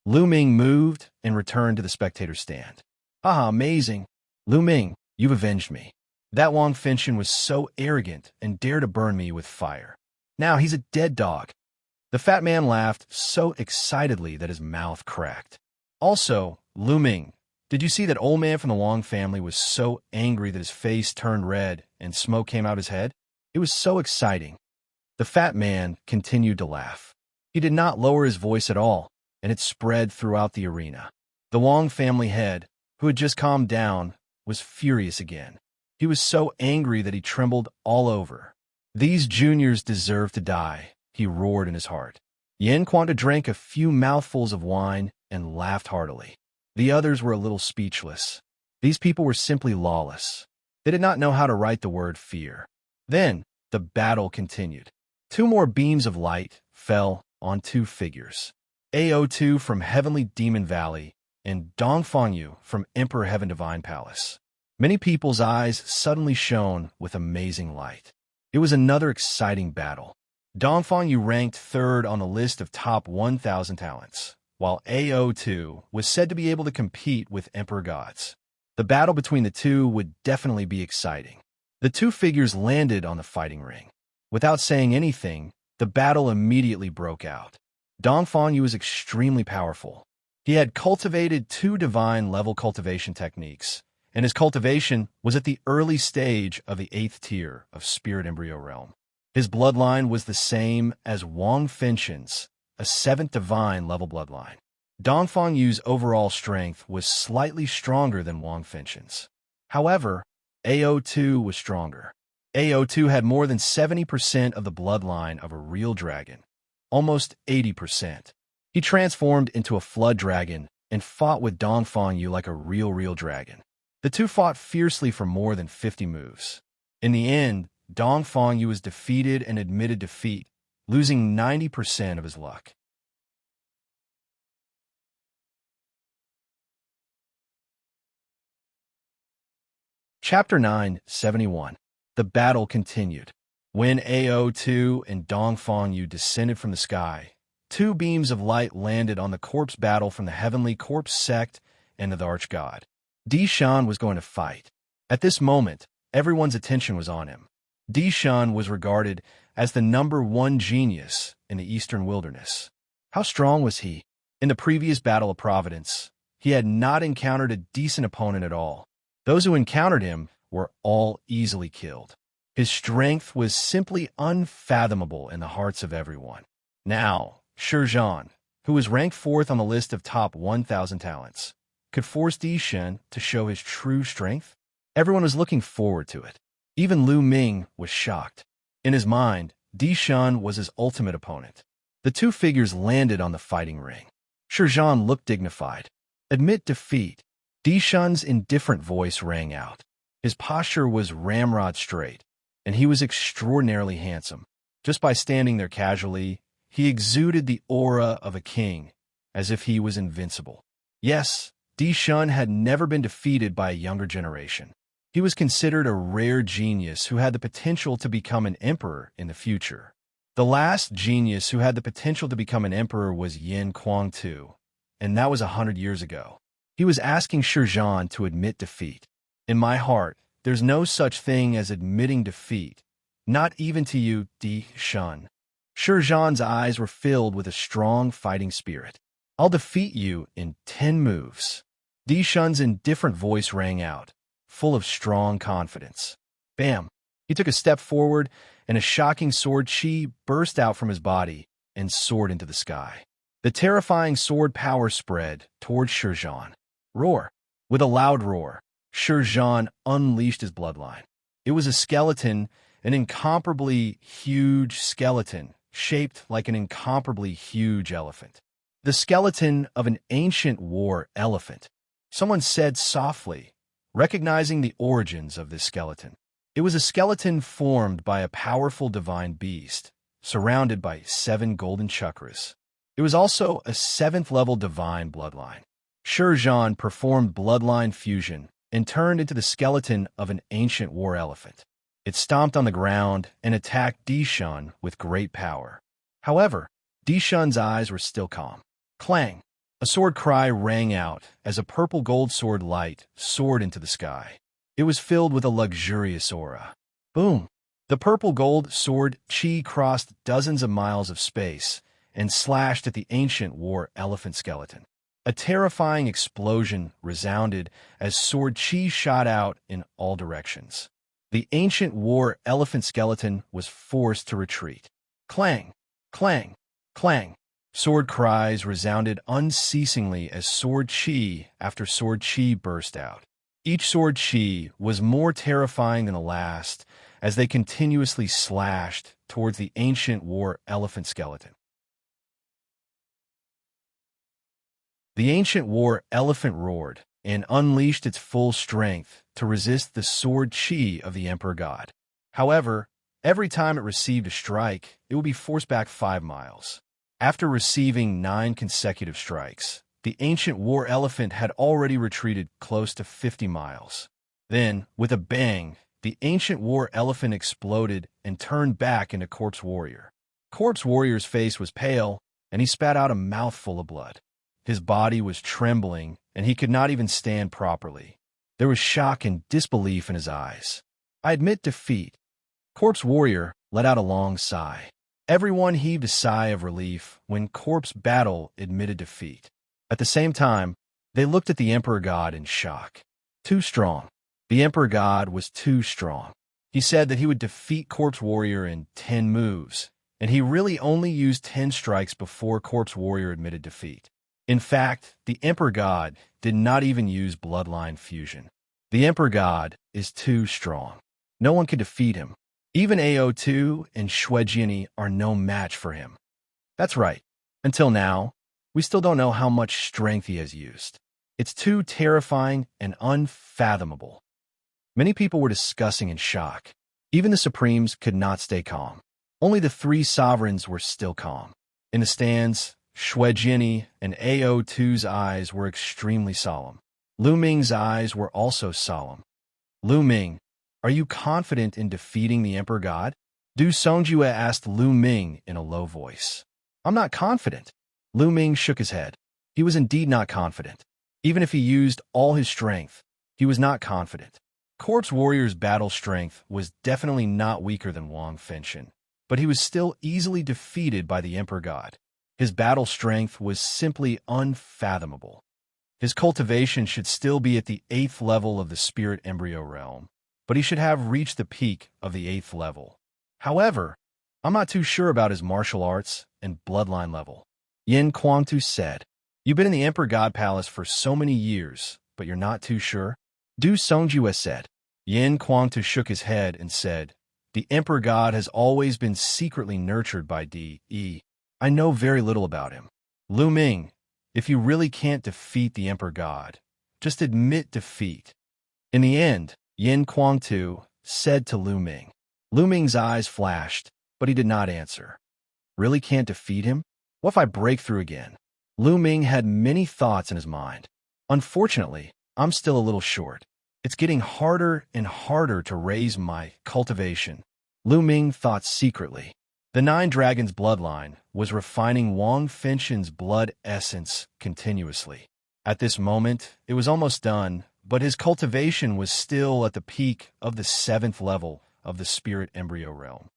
Lu Ming moved and returned to the spectator stand. Ah, amazing! Lu Ming, you've avenged me. That Wang Fenshen was so arrogant and dared to burn me with fire. Now he's a dead dog. The fat man laughed so excitedly that his mouth cracked. Also, Lu Ming, Did you see that old man from the Wang family was so angry that his face turned red and smoke came out his head? It was so exciting. The fat man continued to laugh. He did not lower his voice at all, and it spread throughout the arena. The Wang family head, who had just calmed down, was furious again. He was so angry that he trembled all over. These juniors deserve to die, he roared in his heart. Yanquanta drank a few mouthfuls of wine and laughed heartily. The others were a little speechless. These people were simply lawless. They did not know how to write the word fear. Then, the battle continued. 2 more beams of light fell on 2 figures. AO2 from Heavenly Demon Valley and Dongfangyu from Emperor Heaven Divine Palace. Many people's eyes suddenly shone with amazing light. It was another exciting battle. Dongfangyu ranked 3rd on the list of top 1,000 talents, while AO2 was said to be able to compete with Emperor Gods. The battle between the two would definitely be exciting. The 2 figures landed on the fighting ring. Without saying anything, the battle immediately broke out. Dongfangyu was extremely powerful. He had cultivated 2 divine-level cultivation techniques, and his cultivation was at the early stage of the 8th tier of Spirit Embryo Realm. His bloodline was the same as Wang Fengxian's, a 7th divine-level bloodline. Dongfangyu's overall strength was slightly stronger than Wang Fengxian's. However, AO2 was stronger. AO2 had more than 70% of the bloodline of a real dragon, almost 80%. He transformed into a flood dragon and fought with Dongfangyu like a real dragon. The two fought fiercely for more than 50 moves. In the end, Dongfangyu was defeated and admitted defeat, losing 90% of his luck. Chapter 971. The battle continued. When AO2 and Dongfangyu descended from the sky, 2 beams of light landed on the corpse battle from the Heavenly Corpse Sect and the Archgod. Dishan was going to fight. At this moment, everyone's attention was on him. Dishan was regarded as the #1 genius in the Eastern Wilderness. How strong was he? In the previous Battle of Providence, he had not encountered a decent opponent at all. Those who encountered him were all easily killed. His strength was simply unfathomable in the hearts of everyone. Now, Xianxia, who was ranked 4th on the list of top 1,000 talents, could force Dishan to show his true strength? Everyone was looking forward to it. Even Lu Ming was shocked. In his mind, Dishan was his ultimate opponent. The 2 figures landed on the fighting ring. Xianxia looked dignified. Admit defeat. Dishan's indifferent voice rang out. His posture was ramrod straight, and he was extraordinarily handsome. Just by standing there casually, he exuded the aura of a king, as if he was invincible. Yes, Dishan had never been defeated by a younger generation. He was considered a rare genius who had the potential to become an emperor in the future. The last genius who had the potential to become an emperor was Yin Kuang-tu, and that was 100 years ago. He was asking Xianxia to admit defeat. In my heart, there's no such thing as admitting defeat, not even to you, Dishan. Xianxia's eyes were filled with a strong fighting spirit. I'll defeat you in 10 moves. Dishan's indifferent voice rang out, full of strong confidence. Bam! He took a step forward, and a shocking sword chi burst out from his body and soared into the sky. The terrifying sword power spread towards Xianxia. Roar! With a loud roar, Xianxia unleashed his bloodline. It was a skeleton, an incomparably huge skeleton, shaped like an incomparably huge elephant. The skeleton of an ancient war elephant. Someone said softly, recognizing the origins of this skeleton. It was a skeleton formed by a powerful divine beast, surrounded by 7 golden chakras. It was also a 7th-level divine bloodline. Xianxia performed bloodline fusion and turned into the skeleton of an ancient war elephant. It stomped on the ground and attacked Dishan with great power. However, Dishan's eyes were still calm. Clang! A sword cry rang out as a purple gold sword light soared into the sky. It was filled with a luxurious aura. Boom! The purple gold sword chi crossed dozens of miles of space and slashed at the ancient war elephant skeleton. A terrifying explosion resounded as sword chi shot out in all directions. The ancient war elephant skeleton was forced to retreat. Clang, clang, clang. Sword cries resounded unceasingly as sword chi after sword chi burst out. Each sword chi was more terrifying than the last as they continuously slashed towards the ancient war elephant skeleton. The ancient war elephant roared and unleashed its full strength to resist the sword chi of the Emperor God. However, every time it received a strike, it would be forced back 5 miles. After receiving 9 consecutive strikes, the ancient war elephant had already retreated close to 50 miles. Then, with a bang, the ancient war elephant exploded and turned back into Corpse Warrior. Corpse Warrior's face was pale, and he spat out a mouthful of blood. His body was trembling, and he could not even stand properly. There was shock and disbelief in his eyes. "I admit defeat." Corpse Warrior let out a long sigh. Everyone heaved a sigh of relief when Corpse Battle admitted defeat. At the same time, they looked at the Emperor God in shock. Too strong. The Emperor God was too strong. He said that he would defeat Corpse Warrior in 10 moves, and he really only used 10 strikes before Corpse Warrior admitted defeat. In fact, the Emperor God did not even use bloodline fusion. The Emperor God is too strong. No one could defeat him. Even AO2 and Shuejiani are no match for him. That's right. Until now, we still don't know how much strength he has used. It's too terrifying and unfathomable. Many people were discussing in shock. Even the Supremes could not stay calm. Only the 3 sovereigns were still calm. In the stands, Shuejiani and AO2's eyes were extremely solemn. Lu Ming's eyes were also solemn. "Lu Ming, are you confident in defeating the Emperor God?" Du Songjue asked Lu Ming in a low voice. "I'm not confident." Lu Ming shook his head. He was indeed not confident. Even if he used all his strength, he was not confident. Corpse Warrior's battle strength was definitely not weaker than Wang Fenshin, but he was still easily defeated by the Emperor God. His battle strength was simply unfathomable. His cultivation should still be at the 8th level of the Spirit Embryo Realm, but he should have reached the peak of the 8th level. However, I'm not too sure about his martial arts and bloodline level. Yin Quangtu said, "You've been in the Emperor God Palace for so many years, but you're not too sure?" Du Songjue said. Yin Quangtu shook his head and said, "The Emperor God has always been secretly nurtured by D.E. I know very little about him." Lu Ming, if you really can't defeat the Emperor God, just admit defeat. In the end, Yin Quangtu said to Lu Ming. Lu Ming's eyes flashed, but he did not answer. Really can't defeat him? What if I break through again? Lu Ming had many thoughts in his mind. Unfortunately, I'm still a little short. It's getting harder and harder to raise my cultivation. Lu Ming thought secretly. The 9 Dragons bloodline was refining Wang Fenshin's blood essence continuously. At this moment, it was almost done, but his cultivation was still at the peak of the 7th level of the Spirit Embryo Realm.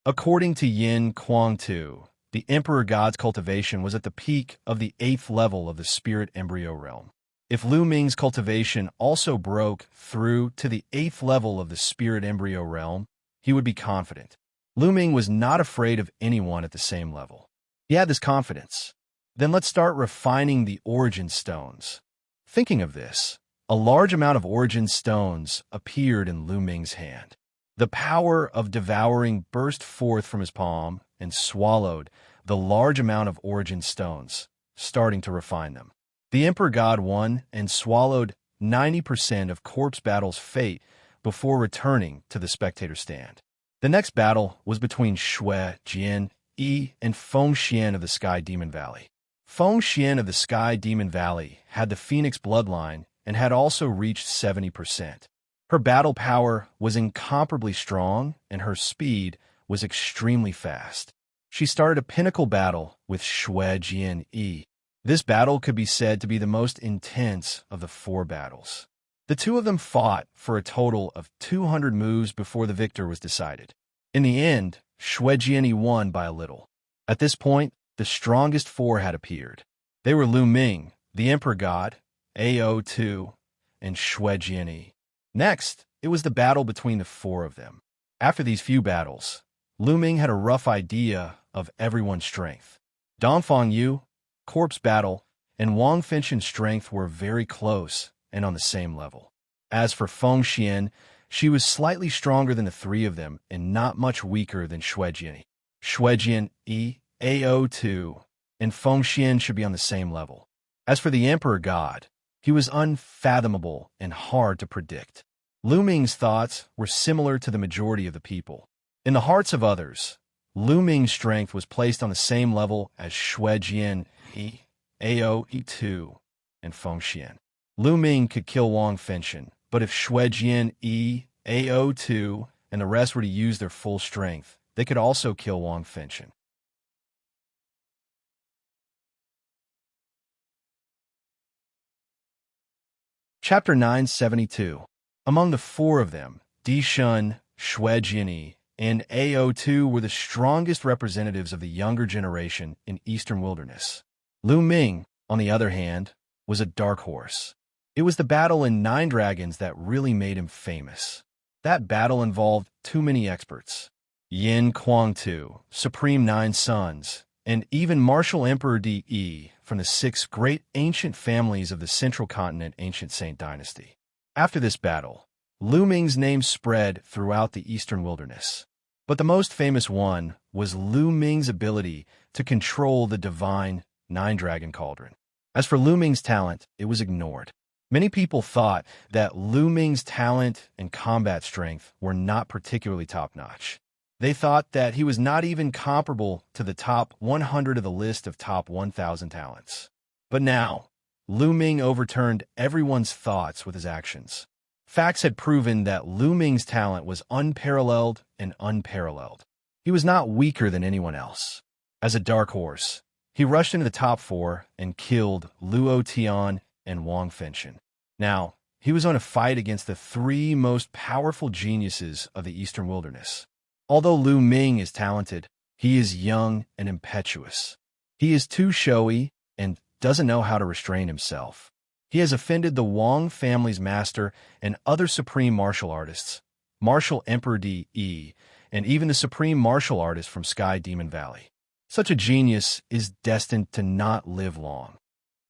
According to Yin Quangtu, the Emperor God's cultivation was at the peak of the 8th level of the Spirit Embryo Realm. If Lu Ming's cultivation also broke through to the 8th level of the Spirit Embryo Realm, he would be confident. Lu Ming was not afraid of anyone at the same level. He had this confidence. Then let's start refining the origin stones. Thinking of this, a large amount of origin stones appeared in Lu Ming's hand. The power of devouring burst forth from his palm and swallowed the large amount of origin stones, starting to refine them. The Emperor God won and swallowed 90% of Corpse Battle's fate before returning to the spectator stand. The next battle was between Shui, Jian, Yi, and Feng Xian of the Sky Demon Valley. Feng Xian of the Sky Demon Valley had the Phoenix bloodline and had also reached 70%. Her battle power was incomparably strong and her speed was extremely fast. She started a pinnacle battle with Shui Jian Yi. This battle could be said to be the most intense of the 4 battles. The 2 of them fought for a total of 200 moves before the victor was decided. In the end, Shui Jian Yi won by a little. At this point, the strongest four had appeared. They were Lu Ming, the Emperor God, Ao2, and Shuejianyi. Next, it was the battle between the four of them. After these few battles, Lu Ming had a rough idea of everyone's strength. Dongfang Yu, Corpse Battle, and Wang Fengxian's strength were very close and on the same level. As for Feng Xian, she was slightly stronger than the three of them and not much weaker than Shuejianyi. Shuejianyi, Ao2, and Feng Xian should be on the same level. As for the Emperor God, he was unfathomable and hard to predict. Lu Ming's thoughts were similar to the majority of the people. In the hearts of others, Lu Ming's strength was placed on the same level as Shuejianyi, Ao2, and Feng Xian. Lu Ming could kill Wang Fengxian, but if Shuejianyi, Ao2, and the rest were to use their full strength, they could also kill Wang Fengxian. Chapter 972. Among the four of them, Di Shun, Shuejianyi, and Ao2 were the strongest representatives of the younger generation in Eastern Wilderness. Lu Ming, on the other hand, was a dark horse. It was the battle in Nine Dragons that really made him famous. That battle involved too many experts. Yin Kuang-tu, Supreme Nine Sons, and even Martial Emperor Di from the six great ancient families of the Central Continent Ancient Saint Dynasty. After this battle, Lu Ming's name spread throughout the Eastern Wilderness. But the most famous one was Lu Ming's ability to control the divine Nine-Dragon Cauldron. As for Lu Ming's talent, it was ignored. Many people thought that Lu Ming's talent and combat strength were not particularly top-notch. They thought that he was not even comparable to the top 100 of the list of top 1,000 talents. But now, Lu Ming overturned everyone's thoughts with his actions. Facts had proven that Lu Ming's talent was unparalleled and unparalleled. He was not weaker than anyone else. As a dark horse, he rushed into the top four and killed Luo Tian and Wang Fengxian. Now, he was on a fight against the three most powerful geniuses of the Eastern Wilderness. Although Lu Ming is talented, he is young and impetuous. He is too showy and doesn't know how to restrain himself. He has offended the Wang family's master and other supreme martial artists, Martial Emperor Di, and even the supreme martial artist from Sky Demon Valley. Such a genius is destined to not live long.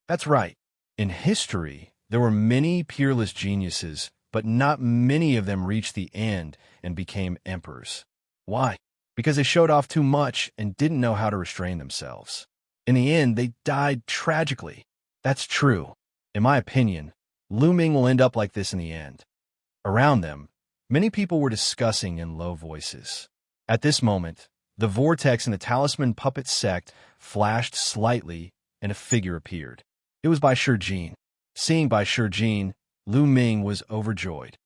That's right. In history, there were many peerless geniuses, but not many of them reached the end and became emperors. Why? Because they showed off too much and didn't know how to restrain themselves. In the end, they died tragically. That's true. In my opinion, Lu Ming will end up like this in the end. Around them, many people were discussing in low voices. At this moment, the vortex in the Talisman Puppet sect flashed slightly and a figure appeared. It was Bai Shijin. Seeing Bai Shijin, Lu Ming was overjoyed.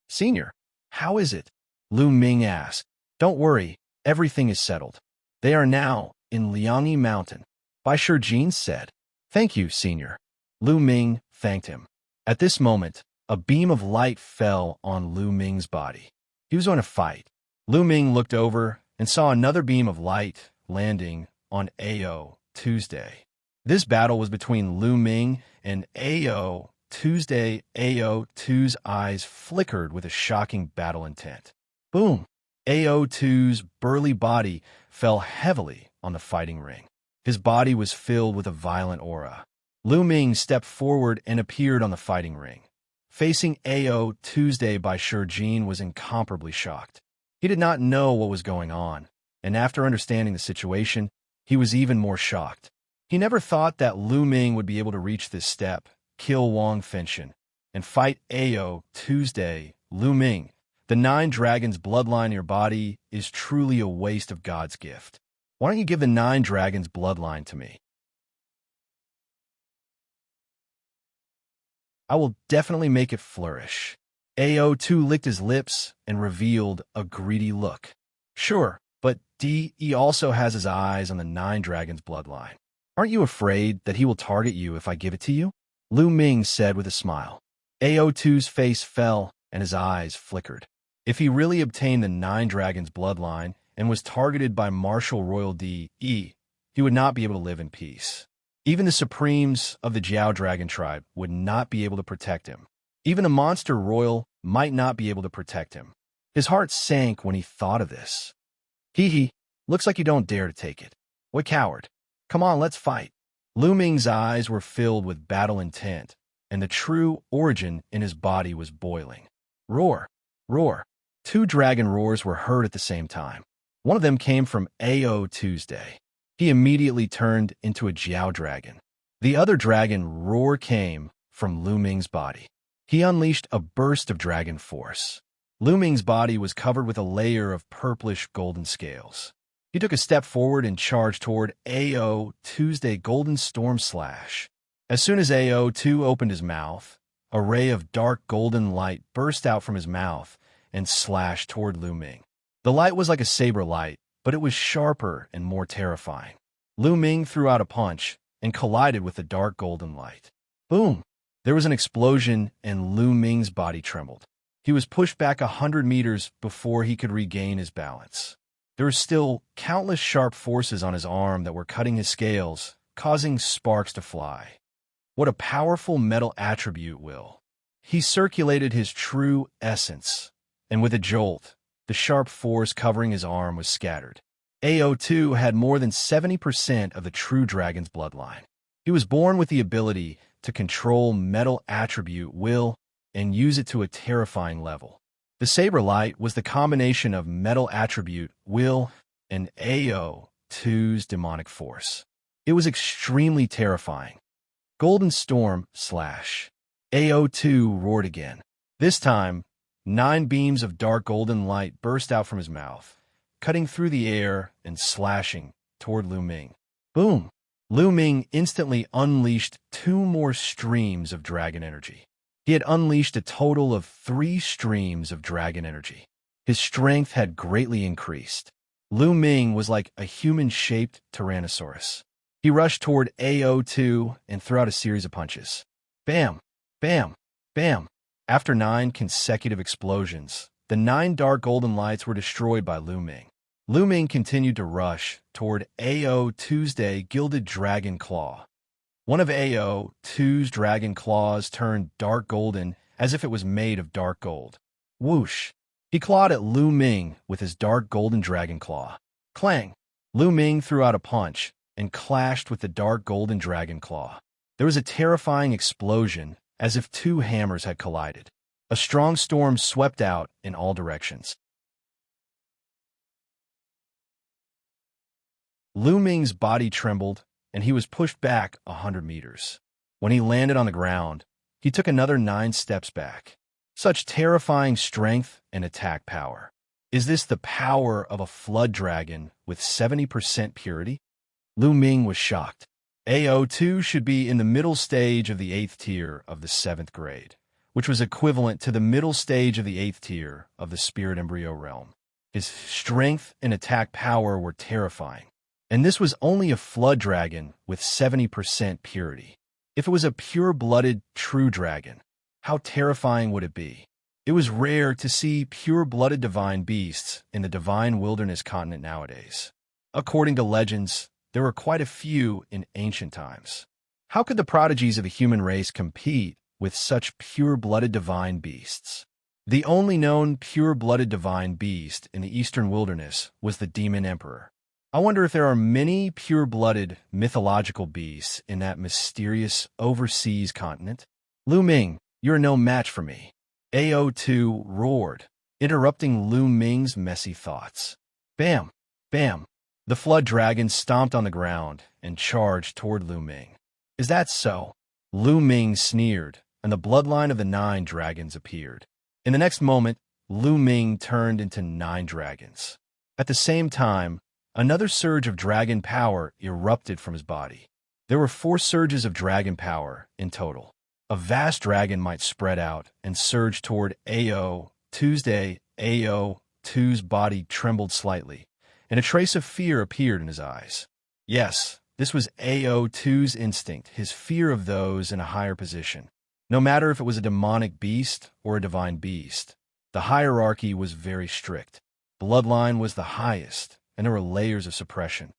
"Senior, how is it?" Lu Ming asked. "Don't worry, everything is settled. They are now in Liangyi Mountain," Bai Shijin said. "Thank you, Senior." Lu Ming thanked him. At this moment, a beam of light fell on Lu Ming's body. He was on a fight. Lu Ming looked over and saw another beam of light landing on Ao Tuesday. This battle was between Lu Ming and Ao Tuesday. Ao2's eyes flickered with a shocking battle intent. Boom! Ao2's burly body fell heavily on the fighting ring. His body was filled with a violent aura. Lu Ming stepped forward and appeared on the fighting ring. Facing Ao Tuesday, Bai Shijin was incomparably shocked. He did not know what was going on, and after understanding the situation, he was even more shocked. He never thought that Lu Ming would be able to reach this step, kill Wang Fengxian, and fight Ao Tuesday. Lu Ming, the Nine Dragons bloodline in your body is truly a waste of God's gift. Why don't you give the Nine Dragons bloodline to me? I will definitely make it flourish. Ao2 licked his lips and revealed a greedy look. Sure, but Di also has his eyes on the Nine Dragons bloodline. Aren't you afraid that he will target you if I give it to you? Lu Ming said with a smile. Ao2's face fell and his eyes flickered. If he really obtained the Nine Dragons bloodline and was targeted by Martial Royal Di, he would not be able to live in peace. Even the supremes of the Jiao Dragon tribe would not be able to protect him. Even a monster royal might not be able to protect him. His heart sank when he thought of this. Hee, looks like you don't dare to take it. What coward? Come on, let's fight. Lu Ming's eyes were filled with battle intent, and the true origin in his body was boiling. Roar! Roar! Two dragon roars were heard at the same time. One of them came from Ao Tuesday. He immediately turned into a Jiao dragon. The other dragon roar came from Lu Ming's body. He unleashed a burst of dragon force. Lu Ming's body was covered with a layer of purplish golden scales. He took a step forward and charged toward Ao Tuesday Golden Storm Slash. As soon as Ao2 opened his mouth, a ray of dark golden light burst out from his mouth and slashed toward Lu Ming. The light was like a saber light, but it was sharper and more terrifying. Lu Ming threw out a punch and collided with the dark golden light. Boom! There was an explosion and Lu Ming's body trembled. He was pushed back 100 meters before he could regain his balance. There were still countless sharp forces on his arm that were cutting his scales, causing sparks to fly. What a powerful metal attribute, Will. He circulated his true essence, and with a jolt, the sharp force covering his arm was scattered. Ao2 had more than 70% of the true dragon's bloodline. He was born with the ability to control metal attribute Will and use it to a terrifying level. The saber light was the combination of metal attribute Will and Ao2's demonic force. It was extremely terrifying. Golden Storm Slash. Ao2 roared again. This time, 9 beams of dark golden light burst out from his mouth, cutting through the air and slashing toward Lu Ming. Boom! Lu Ming instantly unleashed 2 more streams of dragon energy. He had unleashed a total of 3 streams of dragon energy. His strength had greatly increased. Lu Ming was like a human-shaped Tyrannosaurus. He rushed toward Ao2 and threw out a series of punches. Bam! Bam! Bam! After 9 consecutive explosions, the 9 dark golden lights were destroyed by Lu Ming. Lu Ming continued to rush toward Ao Tuesday Gilded Dragon Claw. One of Ao2's dragon claws turned dark golden as if it was made of dark gold. Whoosh! He clawed at Lu Ming with his dark golden dragon claw. Clang! Lu Ming threw out a punch and clashed with the dark golden dragon claw. There was a terrifying explosion as if 2 hammers had collided. A strong storm swept out in all directions. Lu Ming's body trembled, and he was pushed back 100 meters. When he landed on the ground, he took another 9 steps back. Such terrifying strength and attack power. Is this the power of a flood dragon with 70% purity? Lu Ming was shocked. Ao2 should be in the middle stage of the 8th tier of the 7th grade, which was equivalent to the middle stage of the 8th tier of the spirit embryo realm. His strength and attack power were terrifying. And this was only a flood dragon with 70% purity. If it was a pure-blooded true dragon, how terrifying would it be? It was rare to see pure-blooded divine beasts in the divine wilderness continent nowadays. According to legends, there were quite a few in ancient times. How could the prodigies of the human race compete with such pure-blooded divine beasts? The only known pure-blooded divine beast in the eastern wilderness was the Demon Emperor. I wonder if there are many pure-blooded mythological beasts in that mysterious overseas continent. Lu Ming, you're no match for me. Ao2 roared, interrupting Lu Ming's messy thoughts. Bam! Bam! The flood dragon stomped on the ground and charged toward Lu Ming. Is that so? Lu Ming sneered, and the bloodline of the 9 dragons appeared. In the next moment, Lu Ming turned into 9 dragons. At the same time, another surge of dragon power erupted from his body. There were 4 surges of dragon power in total. A vast dragon might spread out and surge toward Ao Tuesday. Ao2's body trembled slightly, and a trace of fear appeared in his eyes. Yes, this was Ao2's instinct, his fear of those in a higher position. No matter if it was a demonic beast or a divine beast, the hierarchy was very strict. Bloodline was the highest, and there were layers of suppression.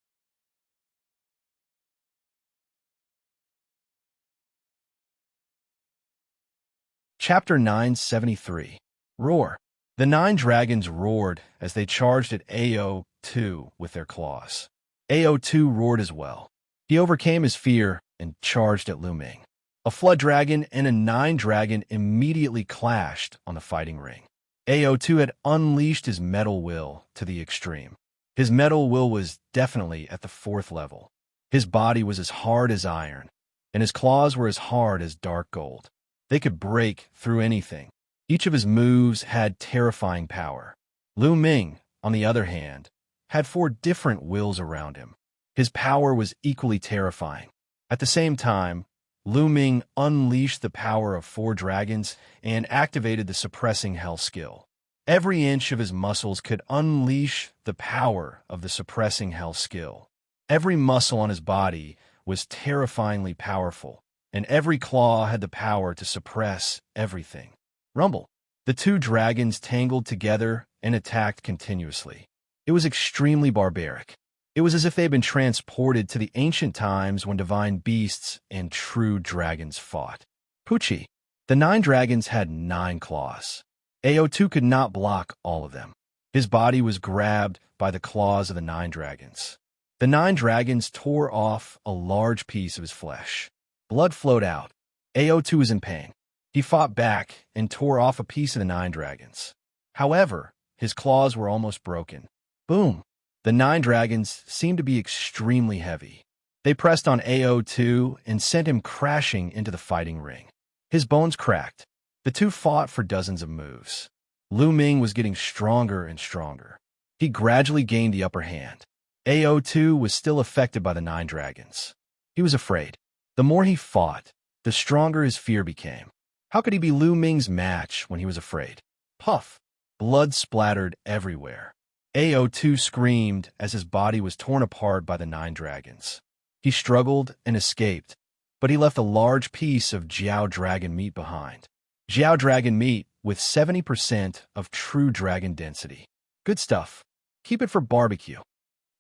Chapter 973. Roar. The 9 dragons roared as they charged at AO2 with their claws. AO2 roared as well. He overcame his fear and charged at Lu Ming. A flood dragon and a 9 dragon immediately clashed on the fighting ring. AO2 had unleashed his metal will to the extreme. His metal will was definitely at the 4th level. His body was as hard as iron, and his claws were as hard as dark gold. They could break through anything. Each of his moves had terrifying power. Lu Ming, on the other hand, had 4 different wills around him. His power was equally terrifying. At the same time, Lu Ming unleashed the power of 4 dragons and activated the suppressing hell skill. Every inch of his muscles could unleash the power of the suppressing hell skill. Every muscle on his body was terrifyingly powerful, and every claw had the power to suppress everything. Rumble. The 2 dragons tangled together and attacked continuously. It was extremely barbaric. It was as if they had been transported to the ancient times when divine beasts and true dragons fought. Pucci. The 9 dragons had 9 claws. AO2 could not block all of them. His body was grabbed by the claws of the 9 dragons. The 9 dragons tore off a large piece of his flesh. Blood flowed out. AO2 was in pain. He fought back and tore off a piece of the 9 dragons. However, his claws were almost broken. Boom! The 9 dragons seemed to be extremely heavy. They pressed on AO2 and sent him crashing into the fighting ring. His bones cracked. The 2 fought for dozens of moves. Lu Ming was getting stronger and stronger. He gradually gained the upper hand. AO2 was still affected by the 9 dragons. He was afraid. The more he fought, the stronger his fear became. How could he be Lu Ming's match when he was afraid? Puff! Blood splattered everywhere. AO2 screamed as his body was torn apart by the 9 dragons. He struggled and escaped, but he left a large piece of Jiao dragon meat behind. Jiao dragon meat with 70% of true dragon density. Good stuff. Keep it for barbecue.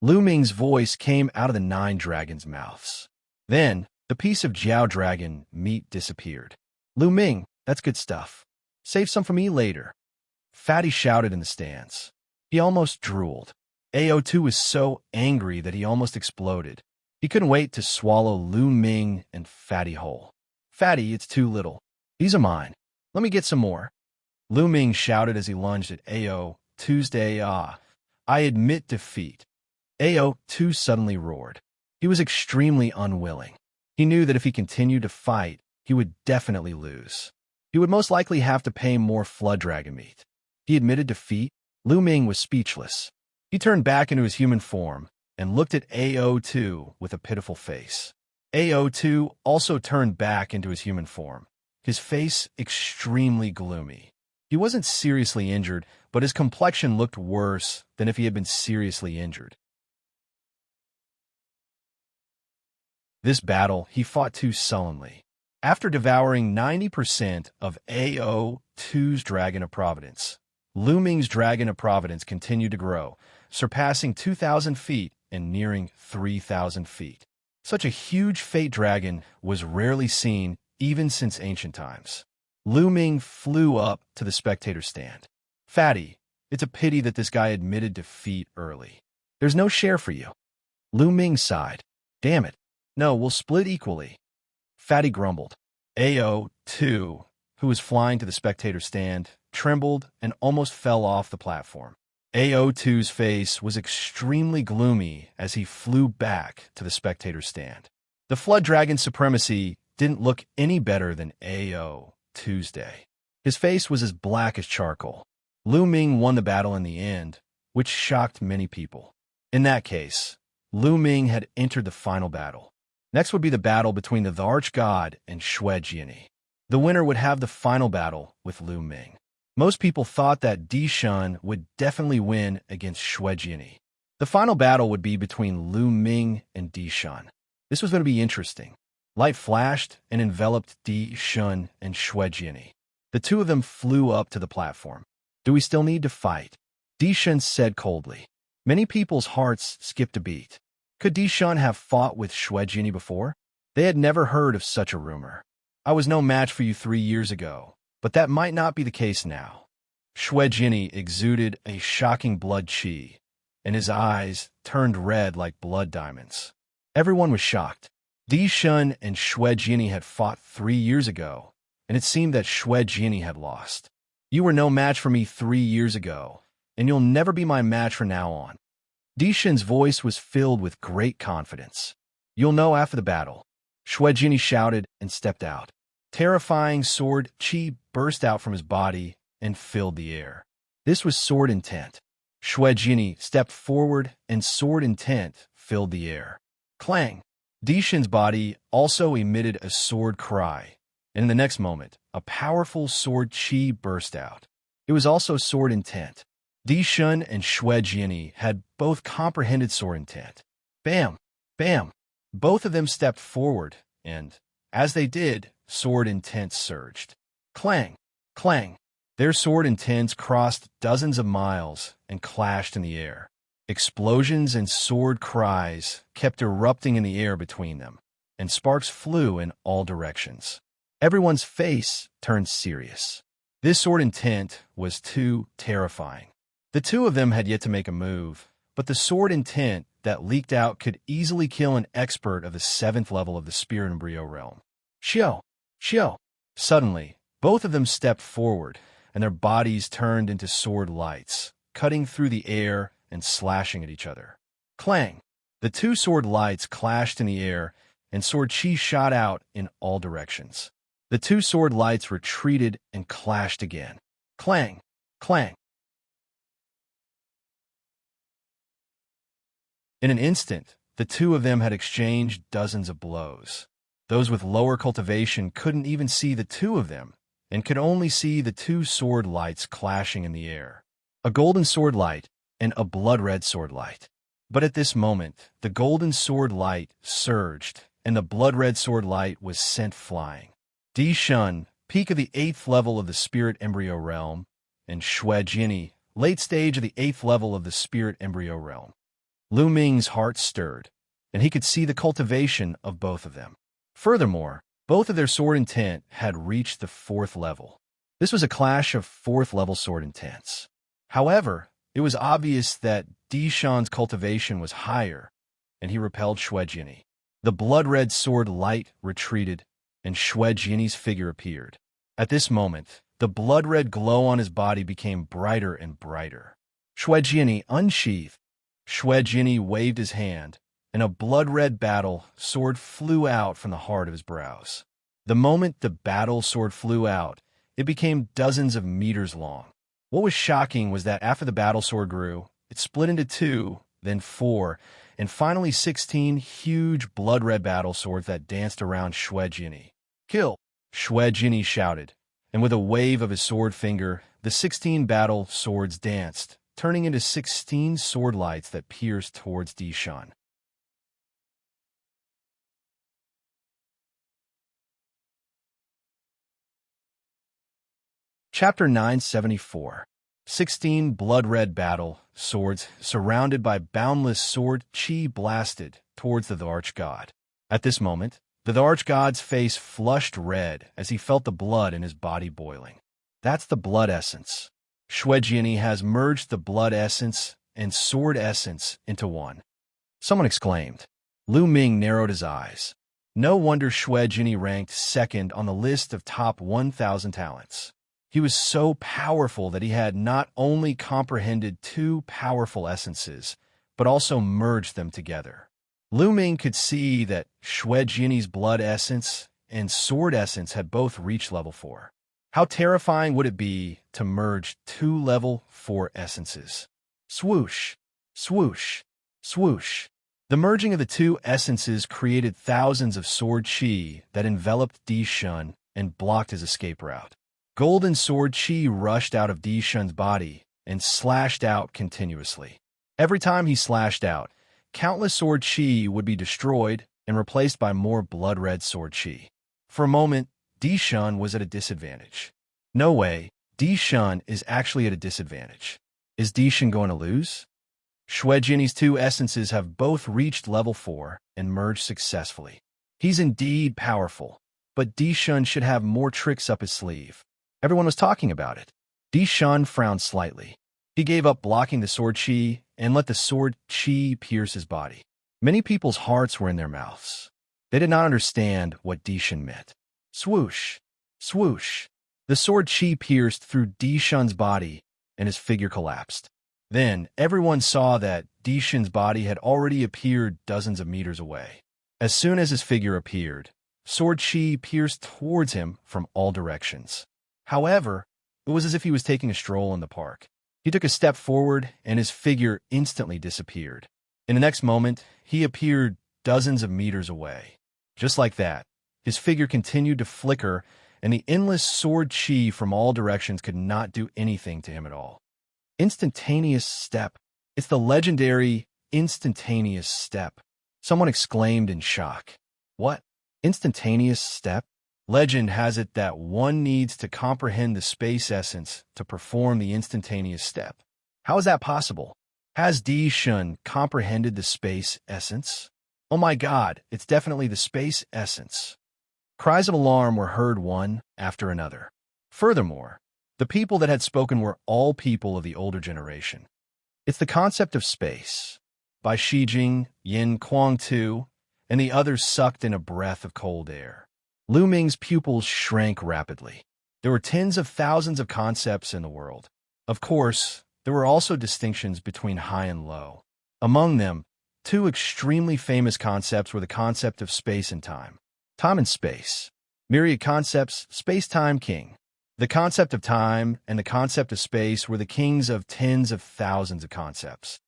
Lu Ming's voice came out of the 9 dragons' mouths. Then, the piece of Jiao dragon meat disappeared. Lu Ming, that's good stuff. Save some for me later. Fatty shouted in the stands. He almost drooled. AO2 was so angry that he almost exploded. He couldn't wait to swallow Lu Ming and Fatty whole. Fatty, it's too little. These are mine. Let me get some more. Lu Ming shouted as he lunged at AO. Tuesday, I admit defeat. AO2 suddenly roared. He was extremely unwilling. He knew that if he continued to fight, he would definitely lose. He would most likely have to pay more flood dragon meat. He admitted defeat. Lu Ming was speechless. He turned back into his human form and looked at AO2 with a pitiful face. AO2 also turned back into his human form, his face extremely gloomy. He wasn't seriously injured, but his complexion looked worse than if he had been seriously injured. This battle he fought too sullenly. After devouring 90% of AO2's Dragon of Providence, Lu Ming's Dragon of Providence continued to grow, surpassing 2,000 feet and nearing 3,000 feet. Such a huge fate dragon was rarely seen even since ancient times. Lu Ming flew up to the spectator stand. Fatty, it's a pity that this guy admitted defeat early. There's no share for you. Lu Ming sighed. Damn it. No, we'll split equally. Fatty grumbled. AO2, who was flying to the spectator stand, trembled and almost fell off the platform. AO2's face was extremely gloomy as he flew back to the spectator stand. The Flood Dragon Supremacy didn't look any better than AO2's day. His face was as black as charcoal. Lu Ming won the battle in the end, which shocked many people. In that case, Lu Ming had entered the final battle. Next would be the battle between the Arch-God and Xianxia. The winner would have the final battle with Lu Ming. Most people thought that Di Shun would definitely win against Xianxia. The final battle would be between Lu Ming and Di Shun. This was going to be interesting. Light flashed and enveloped Di Shun and Xianxia. The two of them flew up to the platform. Do we still need to fight? Di Shun said coldly. Many people's hearts skipped a beat. Could Di Shun have fought with Xianxia before? They had never heard of such a rumor. I was no match for you 3 years ago, But that might not be the case now. Xue Jinyi exuded a shocking blood qi, and his eyes turned red like blood diamonds. Everyone was shocked. Di Shun and Xue Jinyi had fought 3 years ago, and it seemed that Xue Jinyi had lost. You were no match for me 3 years ago, and you'll never be my match from now on. Di Shun's voice was filled with great confidence. You'll know after the battle. Xue Jinyi shouted and stepped out. Terrifying sword qi burst out from his body and filled the air. This was sword intent. Xue Jinyi stepped forward and sword intent filled the air. Clang! Di Shun's body also emitted a sword cry, and in the next moment, a powerful sword qi burst out. It was also sword intent. Di Shun and Xue Jinyi had both comprehended sword intent. Bam! Bam! Both of them stepped forward, and, as they did, sword intent surged. Clang! Clang! Their sword intents crossed dozens of miles and clashed in the air. Explosions and sword cries kept erupting in the air between them, and sparks flew in all directions. Everyone's face turned serious. This sword intent was too terrifying. The two of them had yet to make a move, but the sword intent that leaked out could easily kill an expert of the 7th level of the Spirit Embryo realm. Xiao! Xiao! Suddenly, both of them stepped forward, and their bodies turned into sword lights, cutting through the air and slashing at each other. Clang! The two sword lights clashed in the air, and sword qi shot out in all directions. The two sword lights retreated and clashed again. Clang! Clang! In an instant, the two of them had exchanged dozens of blows. Those with lower cultivation couldn't even see the two of them, and could only see the two sword lights clashing in the air. A golden sword light and a blood-red sword light. But at this moment, the golden sword light surged, and the blood-red sword light was sent flying. Di Shun, peak of the 8th level of the Spirit Embryo realm, and Xue Jinyi, late stage of the 8th level of the Spirit Embryo realm. Lu Ming's heart stirred, and he could see the cultivation of both of them. Furthermore, both of their sword intent had reached the 4th level. This was a clash of 4th level sword intents. However, it was obvious that Di Shun's cultivation was higher, and he repelled Xue Jinyi. The blood-red sword light retreated, and Xue Jinyi's figure appeared. At this moment, the blood-red glow on his body became brighter and brighter. Xue Jinyi unsheathed. Xue Jinyi waved his hand, and a blood-red battle sword flew out from the heart of his brows. The moment the battle sword flew out, it became dozens of meters long. What was shocking was that after the battle sword grew, it split into 2, then 4, and finally 16 huge blood-red battle swords that danced around Xue Jinyi. Kill! Xue Jinyi shouted, and with a wave of his sword finger, the 16 battle swords danced, turning into 16 sword lights that pierced towards Di Shun. Chapter 974. 16 blood-red battle swords surrounded by boundless sword qi blasted towards the arch-god. At this moment, the arch-god's face flushed red as he felt the blood in his body boiling. That's the blood essence. Xue Jinyi has merged the blood essence and sword essence into one. Someone exclaimed. Lu Ming narrowed his eyes. No wonder Xue Jinyi ranked 2nd on the list of top 1,000 talents. He was so powerful that he had not only comprehended 2 powerful essences, but also merged them together. Lu Ming could see that Xue Jinyi's blood essence and sword essence had both reached level 4. How terrifying would it be to merge 2 level 4 essences? Swoosh, swoosh, swoosh. The merging of the 2 essences created thousands of sword qi that enveloped Di Shun and blocked his escape route. Golden sword qi rushed out of Di Shun's body and slashed out continuously. Every time he slashed out, countless sword qi would be destroyed and replaced by more blood-red sword qi. For a moment, Di Shun was at a disadvantage. No way, Di Shun is actually at a disadvantage. Is Di Shun going to lose? Xue Jinyi's 2 essences have both reached level 4 and merged successfully. He's indeed powerful, but Di Shun should have more tricks up his sleeve. Everyone was talking about it. Di Shun frowned slightly. He gave up blocking the sword chi and let the sword chi pierce his body. Many people's hearts were in their mouths. They did not understand what Di Shun meant. Swoosh, swoosh. The sword chi pierced through Di Shun's body, and his figure collapsed. Then everyone saw that Di Shun's body had already appeared dozens of meters away. As soon as his figure appeared, sword chi pierced towards him from all directions. However, it was as if he was taking a stroll in the park. He took a step forward, and his figure instantly disappeared. In the next moment, he appeared dozens of meters away. Just like that, his figure continued to flicker, and the endless sword chi from all directions could not do anything to him at all. Instantaneous step. It's the legendary instantaneous step. Someone exclaimed in shock. What? Instantaneous step? Legend has it that one needs to comprehend the space essence to perform the instantaneous step. How is that possible? Has Di Shun comprehended the space essence? Oh my God, it's definitely the space essence. Cries of alarm were heard one after another. Furthermore, the people that had spoken were all people of the older generation. It's the concept of space. By Shijing, Yin Kuang Tu, and the others sucked in a breath of cold air. Lu Ming's pupils shrank rapidly. There were tens of thousands of concepts in the world. Of course, there were also distinctions between high and low. Among them, two extremely famous concepts were the concept of space and time. Time and space. Myriad concepts, space-time king. The concept of time and the concept of space were the kings of tens of thousands of concepts.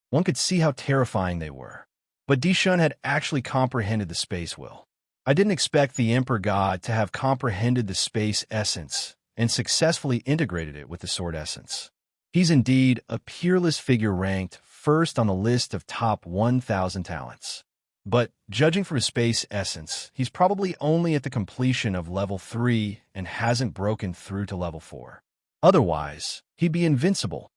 One could see how terrifying they were. But Di Shun had actually comprehended the space will. I didn't expect the Emperor God to have comprehended the space essence and successfully integrated it with the sword essence. He's indeed a peerless figure ranked first on the list of top 1,000 talents. But judging from his space essence, he's probably only at the completion of level 3 and hasn't broken through to level 4. Otherwise, he'd be invincible.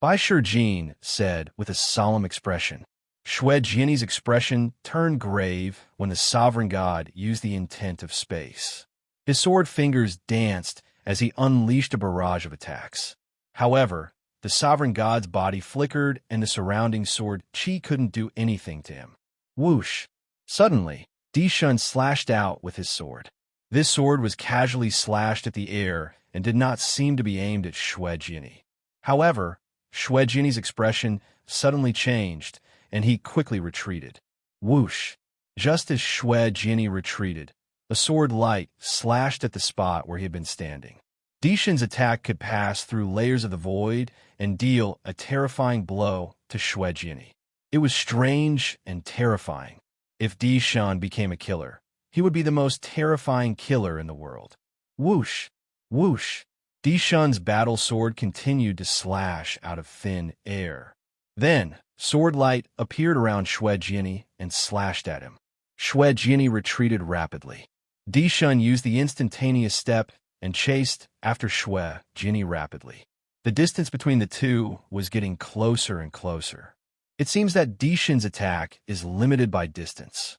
Bai Shijing said with a solemn expression. Shui Jian's expression turned grave when the sovereign god used the intent of space. His sword fingers danced as he unleashed a barrage of attacks. However, the sovereign god's body flickered and the surrounding sword chi couldn't do anything to him. Whoosh! Suddenly, Di Shun slashed out with his sword. This sword was casually slashed at the air and did not seem to be aimed at Shui Jian. However, Shui Jian's expression suddenly changed, and he quickly retreated. Whoosh! Just as Shui Jian retreated, a sword light slashed at the spot where he had been standing. Di Shun's attack could pass through layers of the void and deal a terrifying blow to Shui Jian. It was strange and terrifying. If Di Shun became a killer, he would be the most terrifying killer in the world. Whoosh! Whoosh! Di Shun's battle sword continued to slash out of thin air. Then, sword light appeared around Shui Jian and slashed at him. Shui Jian retreated rapidly. Di Shun used the instantaneous step and chased after Shui Jian rapidly. The distance between the two was getting closer and closer. It seems that Di Shun's attack is limited by distance.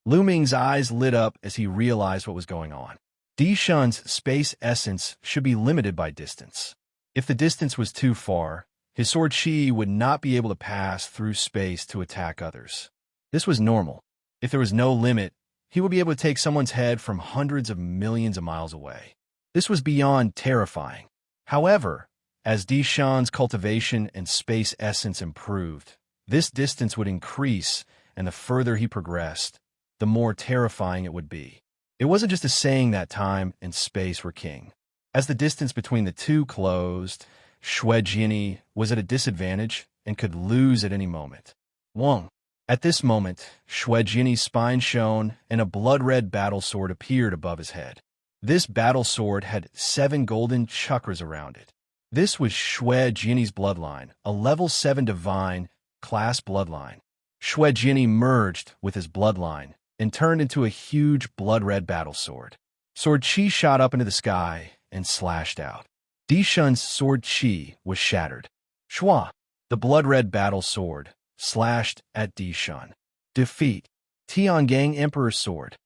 Lu Ming's eyes lit up as he realized what was going on. Di Shun's space essence should be limited by distance. If the distance was too far, his sword chi would not be able to pass through space to attack others. This was normal. If there was no limit, he would be able to take someone's head from hundreds of millions of miles away. This was beyond terrifying. However, as Di Shun's cultivation and space essence improved, this distance would increase, and the further he progressed, the more terrifying it would be. It wasn't just a saying that time and space were king. As the distance between the two closed, Shui Jian was at a disadvantage and could lose at any moment. Wong. At this moment, Shui Jian's spine shone and a blood-red battle sword appeared above his head. This battle sword had 7 golden chakras around it. This was Shui Jian's bloodline, a level 7 divine class bloodline. Shui Jian merged with his bloodline and turned into a huge blood-red battle sword. Sword chi shot up into the sky and slashed out. Di Shun's sword chi was shattered. Shua, the blood-red battle sword, slashed at Di Shun. Defeat. Tiangang Emperor's sword.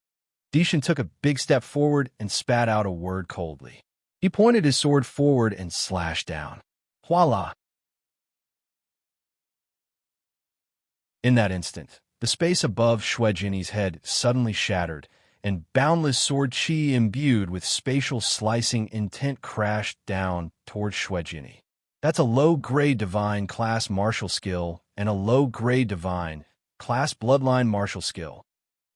Dishan took a big step forward and spat out a word coldly. He pointed his sword forward and slashed down. Voila! In that instant, the space above Shuejini's head suddenly shattered, and boundless sword chi imbued with spatial slicing intent crashed down toward Shuejini. That's a low-grade divine class martial skill and a low-grade divine class bloodline martial skill.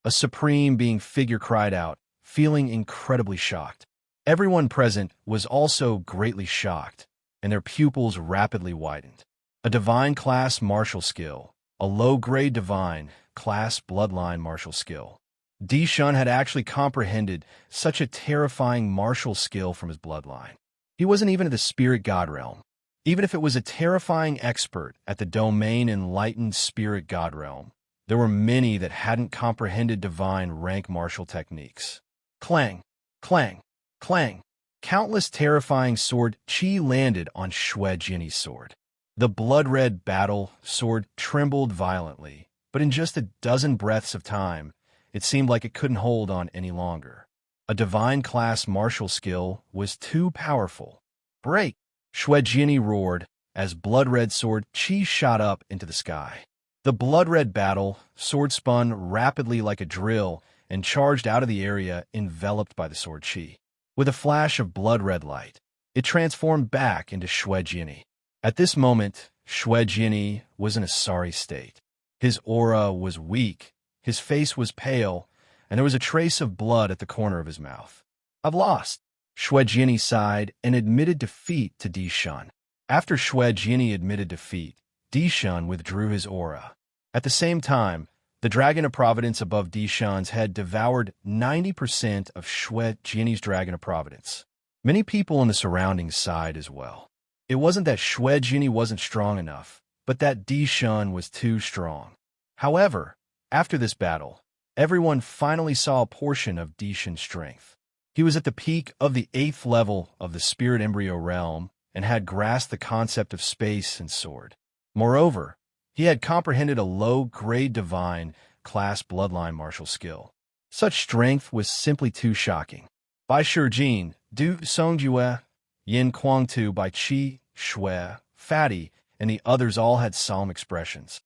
A supreme being figure cried out, feeling incredibly shocked. Everyone present was also greatly shocked, and their pupils rapidly widened. A divine class martial skill, a low-grade divine class bloodline martial skill. Dishan had actually comprehended such a terrifying martial skill from his bloodline. He wasn't even in the spirit god realm. Even if it was a terrifying expert at the domain enlightened spirit god realm, there were many that hadn't comprehended divine rank martial techniques. Clang, clang, clang. Countless terrifying sword chi landed on Shuejini's sword. The blood-red battle sword trembled violently, but in just a dozen breaths of time, it seemed like it couldn't hold on any longer. A divine class martial skill was too powerful. Break! Shuejini roared as blood-red sword chi shot up into the sky. The blood-red battle sword spun rapidly like a drill and charged out of the area enveloped by the sword chi. With a flash of blood-red light, it transformed back into Shuejini. At this moment, Shuejini was in a sorry state. His aura was weak, his face was pale, and there was a trace of blood at the corner of his mouth. I've lost. Shuejini sighed and admitted defeat to Dishan. After Shuejini admitted defeat, Dishan withdrew his aura. At the same time, the Dragon of Providence above Dishan's head devoured 90% of Shuejini's Dragon of Providence. Many people in the surroundings sighed as well. It wasn't that Shuejini wasn't strong enough, but that Dishan was too strong. However, after this battle, everyone finally saw a portion of Dishan's strength. He was at the peak of the 8th level of the Spirit Embryo realm and had grasped the concept of space and sword. Moreover, he had comprehended a low-grade divine class bloodline martial skill. Such strength was simply too shocking. Bai Shijin, Du Songjue, Yin Kuangtu, Bai Qi, Shui, Fatty, and the others all had solemn expressions.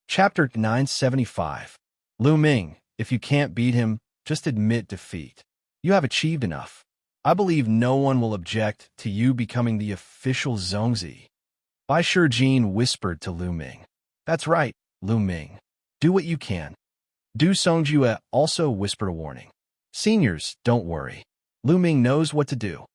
Chapter 975. Lu Ming, if you can't beat him, just admit defeat. You have achieved enough. I believe no one will object to you becoming the official Zongzi. Bai Shijin whispered to Lu Ming. That's right, Lu Ming. Do what you can. Du Songjue also whispered a warning. Seniors, don't worry. Lu Ming knows what to do.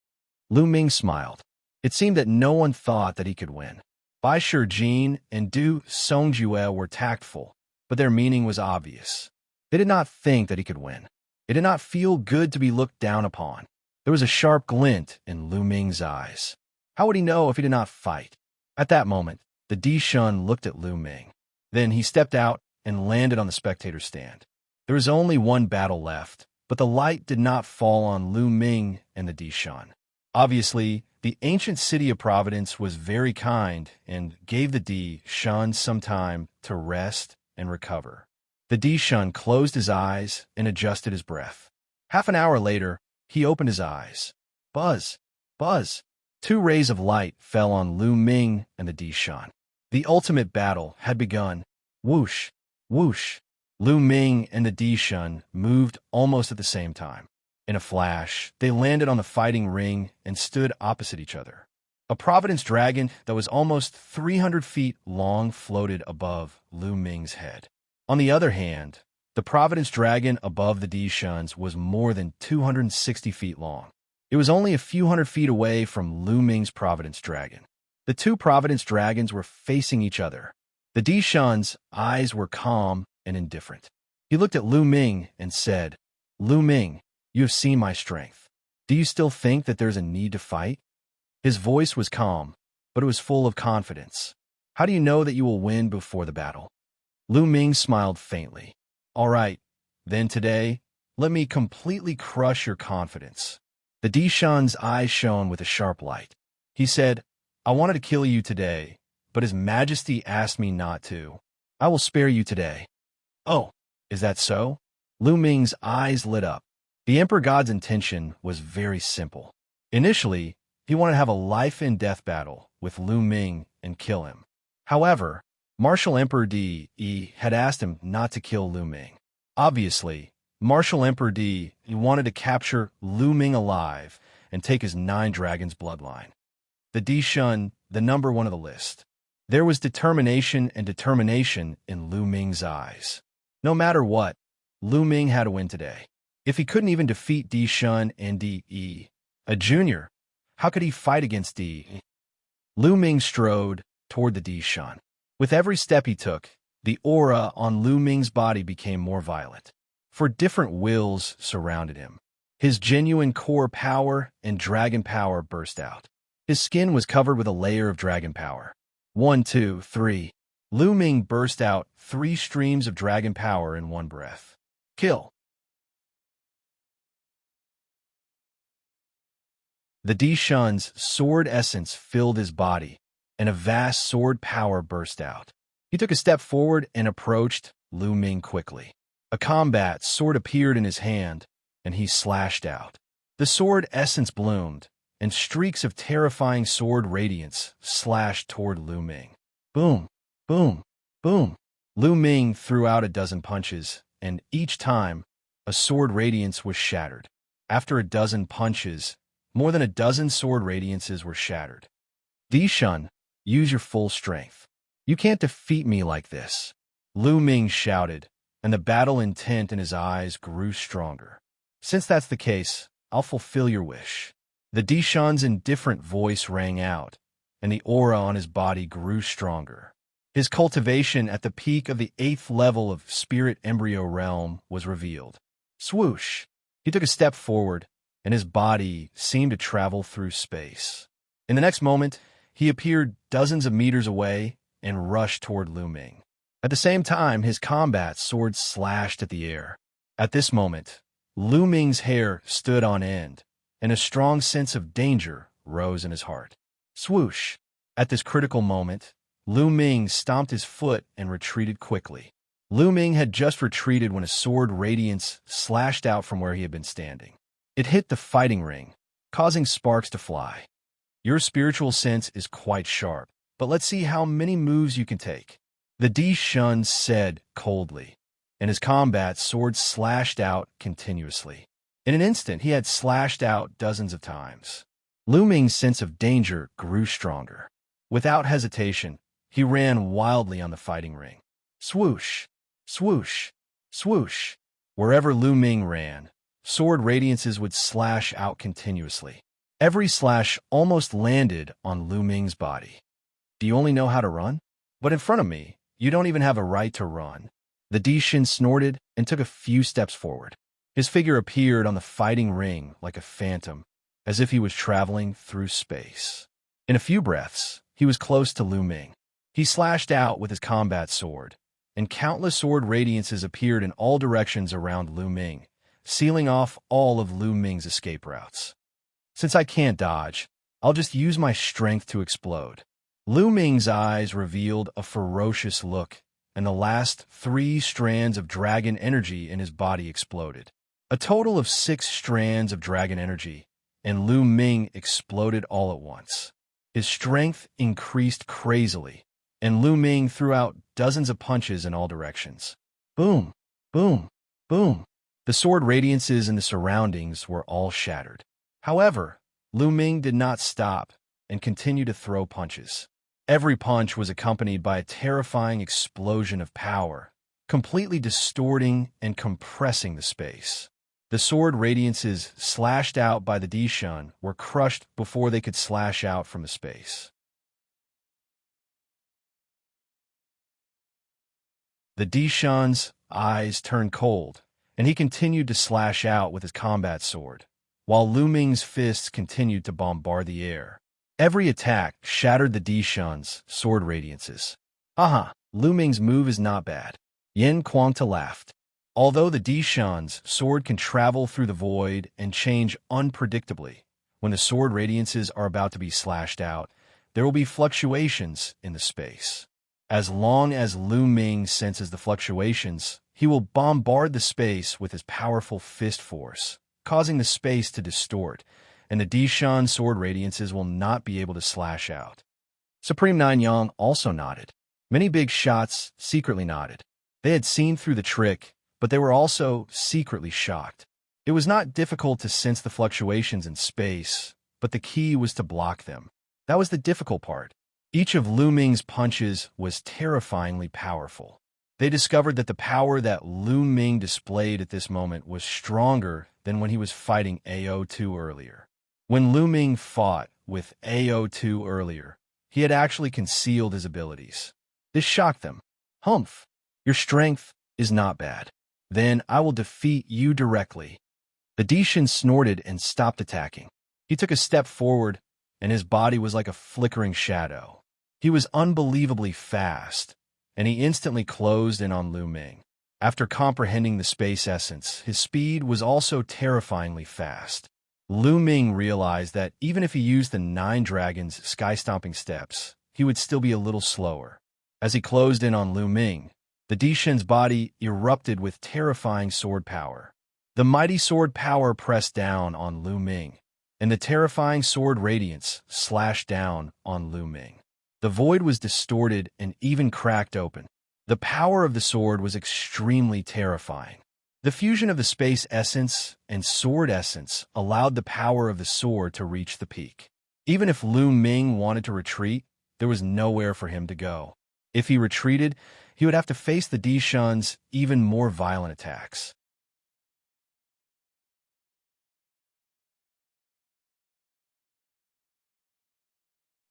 Lu Ming smiled. It seemed that no one thought that he could win. Bai Shijin and Du Songjue were tactful, but their meaning was obvious. They did not think that he could win. It did not feel good to be looked down upon. There was a sharp glint in Lu Ming's eyes. How would he know if he did not fight? At that moment, the Dishan looked at Lu Ming. Then he stepped out and landed on the spectator stand. There was only one battle left, but the light did not fall on Lu Ming and the Dishan. Obviously, the ancient city of Providence was very kind and gave the Dishan some time to rest and recover. The Dishan closed his eyes and adjusted his breath. Half an hour later, he opened his eyes. Buzz! Buzz! 2 rays of light fell on Lu Ming and the Dishan. The ultimate battle had begun. Whoosh! Whoosh! Lu Ming and the Dishan moved almost at the same time. In a flash, they landed on the fighting ring and stood opposite each other. A Providence dragon that was almost 300 feet long floated above Lu Ming's head. On the other hand, the Providence dragon above the Dishans was more than 260 feet long. It was only a few hundred feet away from Lu Ming's Providence dragon. The 2 Providence dragons were facing each other. The Dishan's eyes were calm and indifferent. He looked at Lu Ming and said, Lu Ming, you have seen my strength. Do you still think that there's a need to fight? His voice was calm, but it was full of confidence. How do you know that you will win before the battle? Lu Ming smiled faintly. All right, then today, let me completely crush your confidence. The Dishan's eyes shone with a sharp light. He said, I wanted to kill you today, but His Majesty asked me not to. I will spare you today." "Oh, is that so?" Lu Ming's eyes lit up. The Emperor God's intention was very simple. Initially, he wanted to have a life-and-death battle with Lu Ming and kill him. However, Martial Emperor Di had asked him not to kill Lu Ming. Obviously, Martial Emperor Di wanted to capture Lu Ming alive and take his 9 dragons bloodline. The Di Shun, the number 1 of the list. There was determination in Lu Ming's eyes. No matter what, Lu Ming had to win today. If he couldn't even defeat Di Shun and Di, a junior, how could he fight against Di? Lu Ming strode toward the Di Shun. With every step he took, the aura on Lu Ming's body became more violent. For different wills surrounded him. His genuine core power and dragon power burst out. His skin was covered with a layer of dragon power. 1, 2, 3. Lu Ming burst out 3 streams of dragon power in one breath. Kill. The Di Shun's sword essence filled his body, and a vast sword power burst out. He took a step forward and approached Lu Ming quickly. A combat sword appeared in his hand, and he slashed out. The sword essence bloomed, and streaks of terrifying sword radiance slashed toward Lu Ming. Boom, boom, boom. Lu Ming threw out a dozen punches, and each time, a sword radiance was shattered. After a dozen punches, more than a dozen sword radiances were shattered. Di Shun, use your full strength. You can't defeat me like this. Lu Ming shouted, and the battle intent in his eyes grew stronger. Since that's the case, I'll fulfill your wish. The Di Shun's indifferent voice rang out, and the aura on his body grew stronger. His cultivation at the peak of the 8th level of Spirit Embryo Realm was revealed. Swoosh! He took a step forward, and his body seemed to travel through space. In the next moment, he appeared dozens of meters away and rushed toward Lu Ming. At the same time, his combat sword slashed at the air. At this moment, Lu Ming's hair stood on end, and a strong sense of danger rose in his heart. Swoosh! At this critical moment, Lu Ming stomped his foot and retreated quickly. Lu Ming had just retreated when a sword radiance slashed out from where he had been standing. It hit the fighting ring, causing sparks to fly. Your spiritual sense is quite sharp, but let's see how many moves you can take. The Di Shun said coldly, and his combat sword slashed out continuously. In an instant, he had slashed out dozens of times. Lu Ming's sense of danger grew stronger. Without hesitation, he ran wildly on the fighting ring. Swoosh! Swoosh! Swoosh! Wherever Lu Ming ran, sword radiances would slash out continuously. Every slash almost landed on Lu Ming's body. Do you only know how to run? But in front of me, you don't even have a right to run. The Di Shun snorted and took a few steps forward. His figure appeared on the fighting ring like a phantom, as if he was traveling through space. In a few breaths, he was close to Lu Ming. He slashed out with his combat sword, and countless sword radiances appeared in all directions around Lu Ming, sealing off all of Lu Ming's escape routes. Since I can't dodge, I'll just use my strength to explode. Lu Ming's eyes revealed a ferocious look, and the last 3 strands of dragon energy in his body exploded. A total of 6 strands of dragon energy, and Lu Ming exploded all at once. His strength increased crazily, and Lu Ming threw out dozens of punches in all directions. Boom, boom, boom. The sword radiances in the surroundings were all shattered. However, Lu Ming did not stop and continued to throw punches. Every punch was accompanied by a terrifying explosion of power, completely distorting and compressing the space. The sword radiances slashed out by the Di Shun were crushed before they could slash out from the space. The Di Shun's eyes turned cold, and he continued to slash out with his combat sword, while Lu Ming's fists continued to bombard the air. Every attack shattered the Di Shun's sword radiances. Aha, Lu Ming's move is not bad. Yin Kuangta laughed. Although the Di Shun's sword can travel through the void and change unpredictably when the sword radiances are about to be slashed out, there will be fluctuations in the space. As long as Lu Ming senses the fluctuations, he will bombard the space with his powerful fist force, causing the space to distort, and the Dishan sword radiances will not be able to slash out. Supreme Nine Yang also nodded. Many big shots secretly nodded. They had seen through the trick, but they were also secretly shocked. It was not difficult to sense the fluctuations in space, but the key was to block them. That was the difficult part. Each of Lu Ming's punches was terrifyingly powerful. They discovered that the power that Lu Ming displayed at this moment was stronger than when he was fighting AO2 earlier. When Lu Ming fought with AO2 earlier, he had actually concealed his abilities. This shocked them. Humph, your strength is not bad. Then I will defeat you directly. The Dishan snorted and stopped attacking. He took a step forward, and his body was like a flickering shadow. He was unbelievably fast, and he instantly closed in on Lu Ming. After comprehending the space essence, his speed was also terrifyingly fast. Lu Ming realized that even if he used the 9 Dragons' sky-stomping steps, he would still be a little slower. As he closed in on Lu Ming, the Dishan's body erupted with terrifying sword power. The mighty sword power pressed down on Lu Ming, and the terrifying sword radiance slashed down on Lu Ming. The void was distorted and even cracked open. The power of the sword was extremely terrifying. The fusion of the space essence and sword essence allowed the power of the sword to reach the peak. Even if Lu Ming wanted to retreat, there was nowhere for him to go. If he retreated, he would have to face the Dishan's even more violent attacks.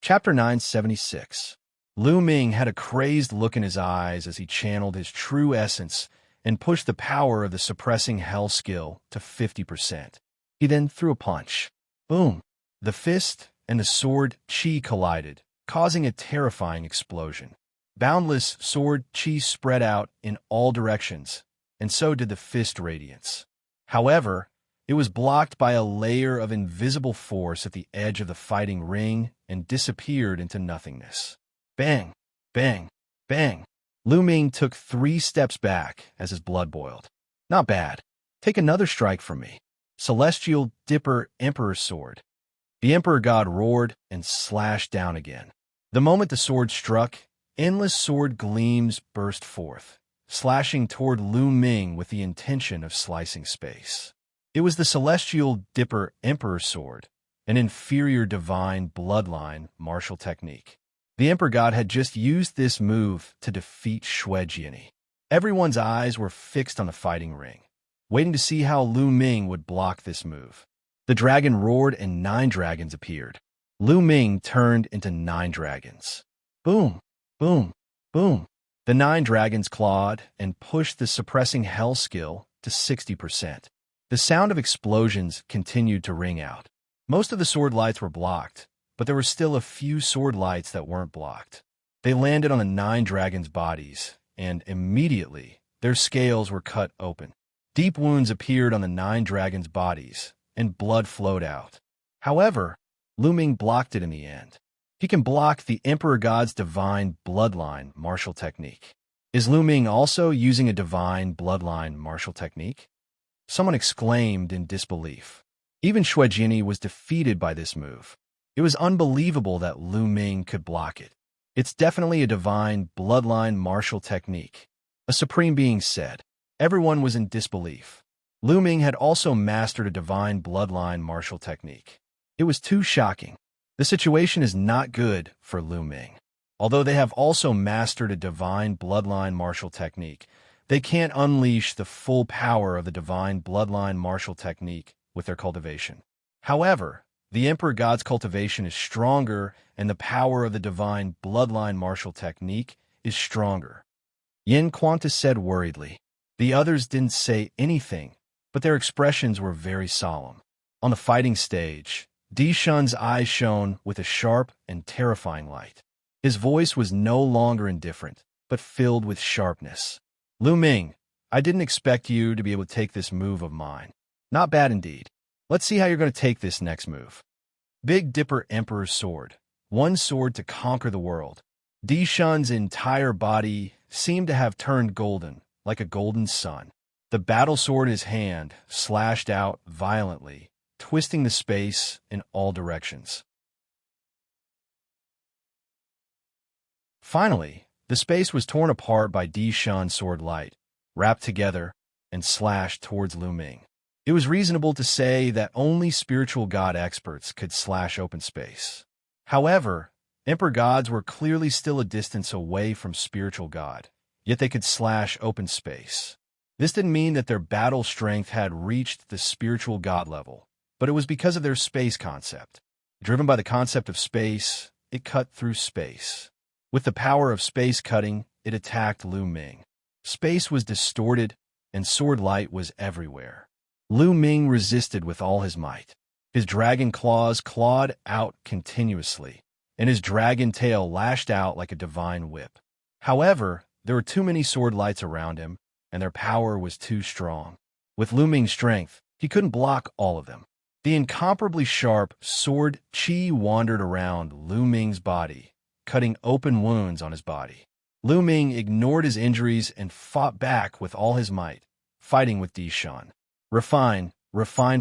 Chapter 976. Lu Ming had a crazed look in his eyes as he channeled his true essence and pushed the power of the suppressing hell skill to 50%. He then threw a punch. Boom! The fist and the sword chi collided, causing a terrifying explosion. Boundless sword chi spread out in all directions, and so did the fist radiance. However, it was blocked by a layer of invisible force at the edge of the fighting ring and disappeared into nothingness. Bang! Bang! Bang! Lu Ming took 3 steps back as his blood boiled. Not bad. Take another strike from me. Celestial Dipper Emperor's Sword. The Emperor God roared and slashed down again. The moment the sword struck, endless sword gleams burst forth, slashing toward Lu Ming with the intention of slicing space. It was the Celestial Dipper Emperor's Sword, an inferior divine bloodline martial technique. The Emperor God had just used this move to defeat Xianxia. Everyone's eyes were fixed on the fighting ring, waiting to see how Lu Ming would block this move. The dragon roared and 9 dragons appeared. Lu Ming turned into 9 dragons. Boom! Boom! Boom! The 9 dragons clawed and pushed the suppressing hell skill to 60%. The sound of explosions continued to ring out. Most of the sword lights were blocked, but there were still a few sword lights that weren't blocked. They landed on the 9 dragons' bodies, and immediately their scales were cut open. Deep wounds appeared on the 9 dragons' bodies, and blood flowed out. However, Lu Ming blocked it in the end. He can block the Emperor God's divine bloodline martial technique. Is Lu Ming also using a divine bloodline martial technique? Someone exclaimed in disbelief. Even Xianxia was defeated by this move. It was unbelievable that Lu Ming could block it. It's definitely a divine bloodline martial technique, a supreme being said. Everyone was in disbelief. Lu Ming had also mastered a divine bloodline martial technique. It was too shocking. The situation is not good for Lu Ming. Although they have also mastered a divine bloodline martial technique, they can't unleash the full power of the divine bloodline martial technique with their cultivation. However, the Emperor God's cultivation is stronger and the power of the divine bloodline martial technique is stronger. Yin Quantas said worriedly. The others didn't say anything, but their expressions were very solemn. On the fighting stage, Dishan's eyes shone with a sharp and terrifying light. His voice was no longer indifferent, but filled with sharpness. Lu Ming, I didn't expect you to be able to take this move of mine. Not bad indeed. Let's see how you're going to take this next move. Big Dipper Emperor's Sword. one sword to conquer the world. Di Shun's entire body seemed to have turned golden, like a golden sun. The battle sword in his hand slashed out violently, twisting the space in all directions. Finally, the space was torn apart by Di Shun's sword light, wrapped together, and slashed towards Lu Ming. It was reasonable to say that only spiritual god experts could slash open space. However, Emperor gods were clearly still a distance away from spiritual god, yet they could slash open space. This didn't mean that their battle strength had reached the spiritual god level, but it was because of their space concept. Driven by the concept of space, it cut through space. With the power of space cutting, it attacked Lu Ming. Space was distorted, and sword light was everywhere. Lu Ming resisted with all his might. His dragon claws clawed out continuously, and his dragon tail lashed out like a divine whip. However, there were too many sword lights around him, and their power was too strong. With Lu Ming's strength, he couldn't block all of them. The incomparably sharp sword chi wandered around Lu Ming's body, cutting open wounds on his body. Lu Ming ignored his injuries and fought back with all his might, fighting with Di Shun. Refine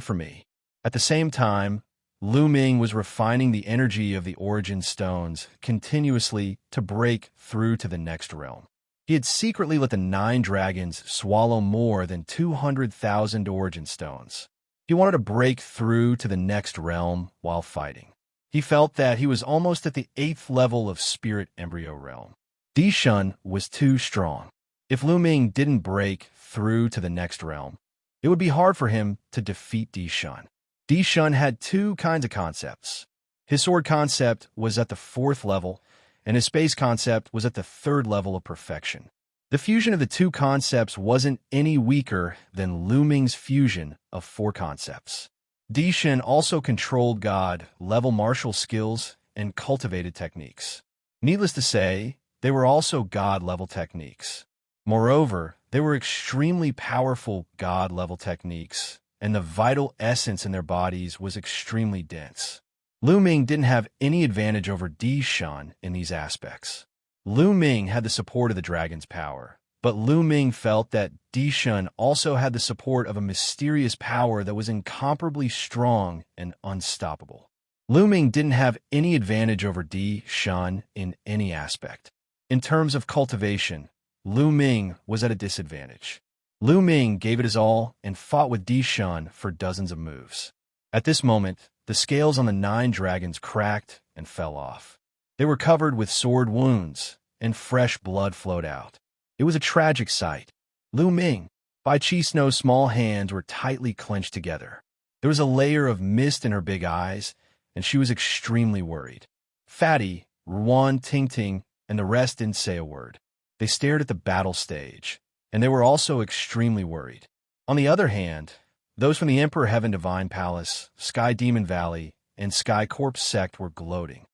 for me. At the same time, Lu Ming was refining the energy of the origin stones continuously to break through to the next realm. He had secretly let the 9 dragons swallow more than 200,000 origin stones. He wanted to break through to the next realm while fighting. He felt that he was almost at the 8th level of spirit embryo realm. Di Shun was too strong. If Lu Ming didn't break through to the next realm, it would be hard for him to defeat Di Shun. Di Shun had 2 kinds of concepts. His sword concept was at the 4th level, and his space concept was at the 3rd level of perfection. The fusion of the 2 concepts wasn't any weaker than Lu Ming's fusion of 4 concepts. Di Shun also controlled god-level martial skills and cultivated techniques. Needless to say, they were also god-level techniques. Moreover, they were extremely powerful god-level techniques, and the vital essence in their bodies was extremely dense. Lu Ming didn't have any advantage over Di Shun in these aspects. Lu Ming had the support of the dragon's power, but Lu Ming felt that Di Shun also had the support of a mysterious power that was incomparably strong and unstoppable. Lu Ming didn't have any advantage over Di Shun in any aspect. In terms of cultivation, Lu Ming was at a disadvantage. Lu Ming gave it his all and fought with Di Shun for dozens of moves. At this moment, the scales on the 9 dragons cracked and fell off. They were covered with sword wounds, and fresh blood flowed out. It was a tragic sight. Lu Ming, Bai Chi Snow's small hands were tightly clenched together. There was a layer of mist in her big eyes, and she was extremely worried. Fatty, Ruan, Ting Ting, and the rest didn't say a word. They stared at the battle stage, and they were also extremely worried. On the other hand, those from the Emperor Heaven Divine Palace, Sky Demon Valley, and Sky Corpse Sect were gloating.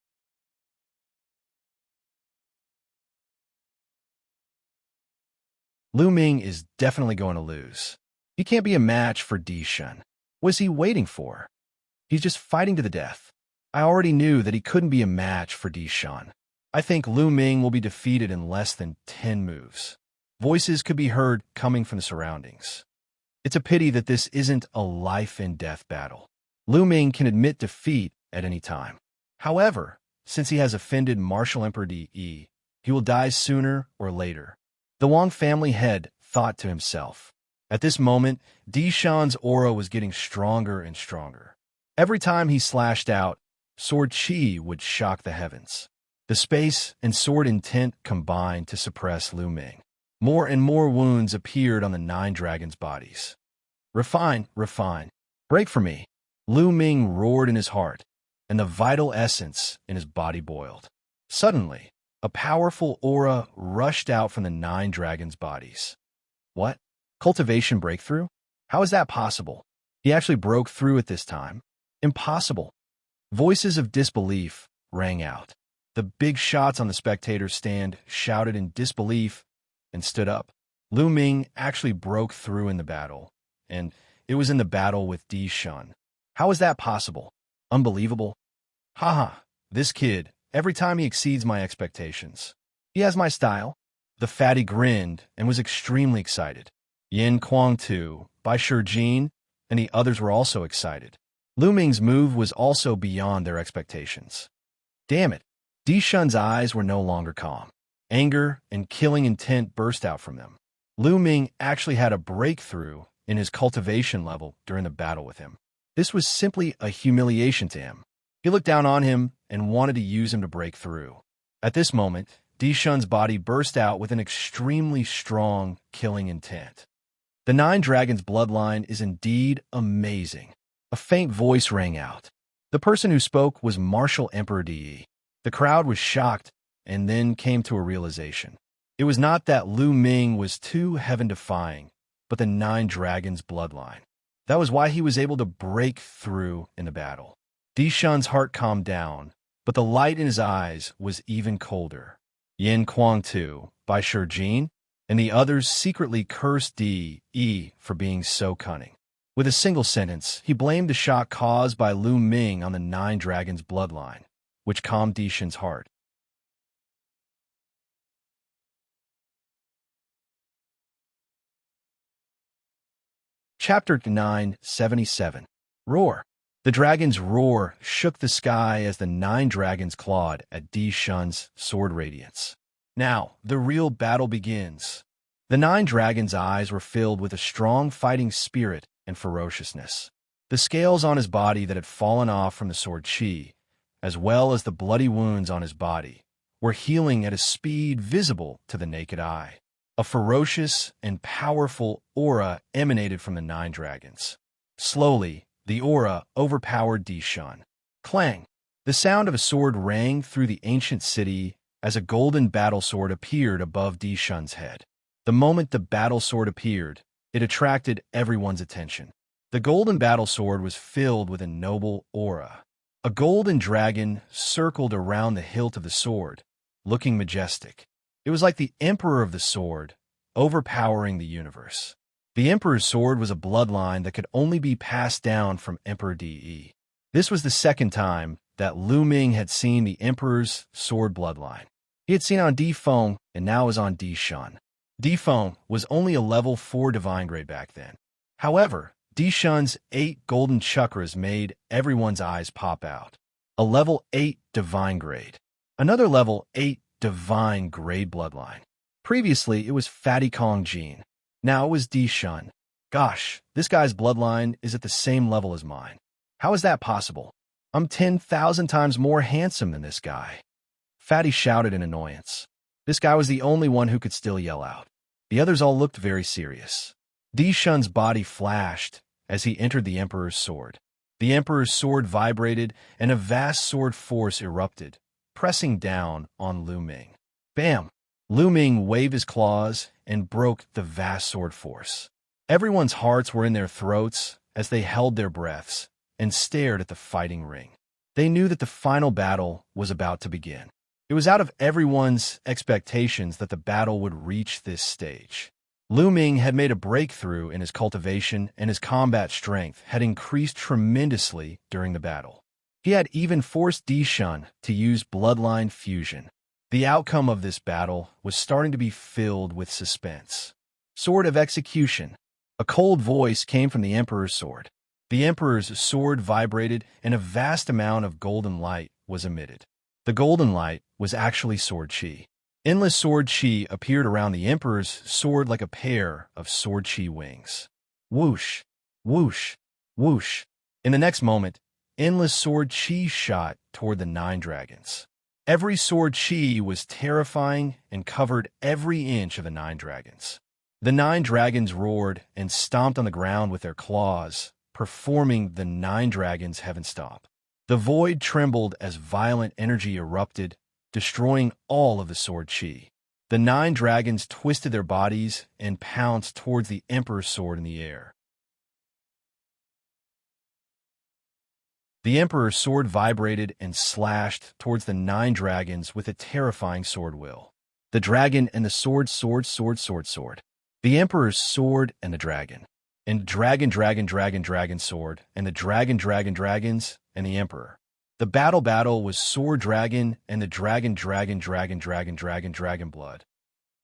Lu Ming is definitely going to lose. He can't be a match for Di Shun. What is he waiting for? He's just fighting to the death. I already knew that he couldn't be a match for Di Shun. I think Lu Ming will be defeated in less than 10 moves. Voices could be heard coming from the surroundings. It's a pity that this isn't a life-and-death battle. Lu Ming can admit defeat at any time. However, since he has offended Martial Emperor Di, he will die sooner or later. The Wang family head thought to himself. At this moment, Di Shun's aura was getting stronger and stronger. Every time he slashed out, sword chi would shock the heavens. The space and sword intent combined to suppress Lu Ming. More and more wounds appeared on the 9 dragons' bodies. Refine, break for me. Lu Ming roared in his heart, and the vital essence in his body boiled. Suddenly, a powerful aura rushed out from the 9 dragons' bodies. What? Cultivation breakthrough? How is that possible? He actually broke through at this time. Impossible. Voices of disbelief rang out. The big shots on the spectators' stand shouted in disbelief and stood up. Lu Ming actually broke through in the battle, and it was in the battle with Di Shun. How is that possible? Unbelievable. Haha, this kid every time he exceeds my expectations. He has my style." The fatty grinned and was extremely excited. Yin Kuang too, Bai Shijin, and the others were also excited. Lu Ming's move was also beyond their expectations. Damn it! Di Shun's eyes were no longer calm. Anger and killing intent burst out from them. Lu Ming actually had a breakthrough in his cultivation level during the battle with him. This was simply a humiliation to him. He looked down on him and wanted to use him to break through. At this moment, Di Shun's body burst out with an extremely strong killing intent. The Nine Dragons bloodline is indeed amazing. A faint voice rang out. The person who spoke was Martial Emperor Di. The crowd was shocked and then came to a realization. It was not that Lu Ming was too heaven-defying, but the Nine Dragons bloodline. That was why he was able to break through in the battle. Di Shun's heart calmed down, but the light in his eyes was even colder. Yin Kuang too, Bai Shijin, and the others secretly cursed Di for being so cunning. With a single sentence, he blamed the shock caused by Lu Ming on the Nine Dragons bloodline, which calmed Di Shun's heart. Chapter 977. Roar. The dragon's roar shook the sky as the Nine Dragons clawed at Di Shun's sword radiance. Now, the real battle begins. The Nine Dragons' eyes were filled with a strong fighting spirit and ferociousness. The scales on his body that had fallen off from the sword chi, as well as the bloody wounds on his body, were healing at a speed visible to the naked eye. A ferocious and powerful aura emanated from the Nine Dragons. Slowly, the aura overpowered Di Shun. Clang! The sound of a sword rang through the ancient city as a golden battle sword appeared above Di Shun's head. The moment the battle sword appeared, it attracted everyone's attention. The golden battle sword was filled with a noble aura. A golden dragon circled around the hilt of the sword, looking majestic. It was like the Emperor of the Sword, overpowering the universe. The Emperor's sword was a bloodline that could only be passed down from Emperor Di. This was the second time that Lu Ming had seen the Emperor's sword bloodline. He had seen it on Di Feng and now was on Di Shun. Di Feng was only a level 4 divine grade back then. However, Di Shun's 8 golden chakras made everyone's eyes pop out. A level 8 divine grade. Another level 8 divine grade bloodline. Previously, it was Fatty Kong Jin. Now it was Di Shun. Gosh, this guy's bloodline is at the same level as mine. How is that possible? I'm 10,000 times more handsome than this guy. Fatty shouted in annoyance. This guy was the only one who could still yell out. The others all looked very serious. Di Shun's body flashed as he entered the Emperor's sword. The Emperor's sword vibrated and a vast sword force erupted, pressing down on Lu Ming. Bam! Lu Ming waved his claws and broke the vast sword force. Everyone's hearts were in their throats as they held their breaths and stared at the fighting ring. They knew that the final battle was about to begin. It was out of everyone's expectations that the battle would reach this stage. Lu Ming had made a breakthrough in his cultivation and his combat strength had increased tremendously during the battle. He had even forced Di Shun to use bloodline fusion. The outcome of this battle was starting to be filled with suspense. Sword of Execution. A cold voice came from the Emperor's sword. The Emperor's sword vibrated and a vast amount of golden light was emitted. The golden light was actually sword chi. Endless sword chi appeared around the Emperor's sword like a pair of sword chi wings. Whoosh, whoosh, whoosh. In the next moment, endless sword chi shot toward the Nine Dragons. Every sword chi was terrifying and covered every inch of the Nine Dragons. The Nine Dragons roared and stomped on the ground with their claws, performing the Nine Dragons' heaven stomp. The void trembled as violent energy erupted, destroying all of the sword chi. The Nine Dragons twisted their bodies and pounced towards the Emperor's sword in the air. The Emperor's sword vibrated and slashed towards the Nine Dragons with a terrifying sword will. The dragon and the sword. The Emperor's sword and the dragon. And dragon sword, and the dragons, and the Emperor. The battle was Sword Dragon and the Dragon blood.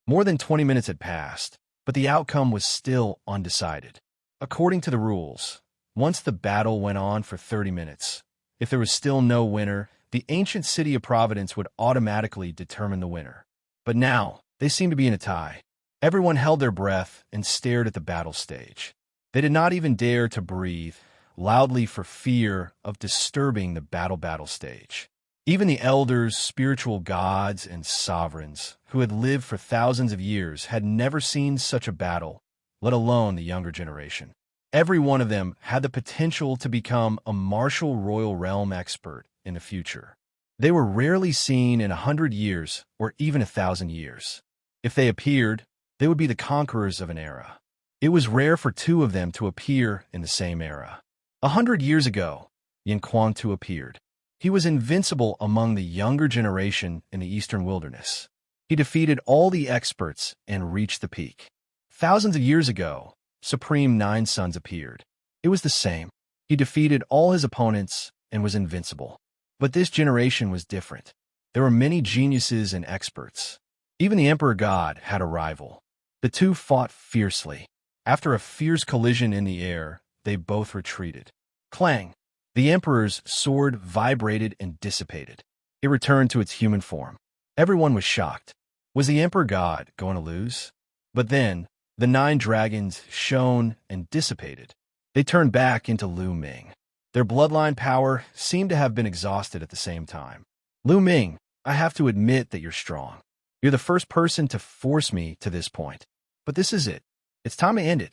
More than 20 minutes had passed, but the outcome was still undecided. According to the rules, once the battle went on for 30 minutes, if there was still no winner, the ancient city of Providence would automatically determine the winner. But now, they seemed to be in a tie. Everyone held their breath and stared at the battle stage. They did not even dare to breathe loudly for fear of disturbing the battle stage. Even the elders, spiritual gods, and sovereigns, who had lived for thousands of years, had never seen such a battle, let alone the younger generation. Every one of them had the potential to become a martial royal realm expert in the future. They were rarely seen in 100 years or even 1,000 years. If they appeared, they would be the conquerors of an era. It was rare for two of them to appear in the same era. 100 years ago, Xianxia appeared. He was invincible among the younger generation in the eastern wilderness. He defeated all the experts and reached the peak. Thousands of years ago, Supreme Nine Sons appeared. It was the same. He defeated all his opponents and was invincible. But this generation was different. There were many geniuses and experts. Even the Emperor God had a rival. The two fought fiercely. After a fierce collision in the air, they both retreated. Clang! The Emperor's sword vibrated and dissipated. It returned to its human form. Everyone was shocked. Was the Emperor God going to lose? But then, the 9 dragons shone and dissipated. They turned back into Lu Ming. Their bloodline power seemed to have been exhausted at the same time. Lu Ming, I have to admit that you're strong. You're the first person to force me to this point. But this is it. It's time to end it.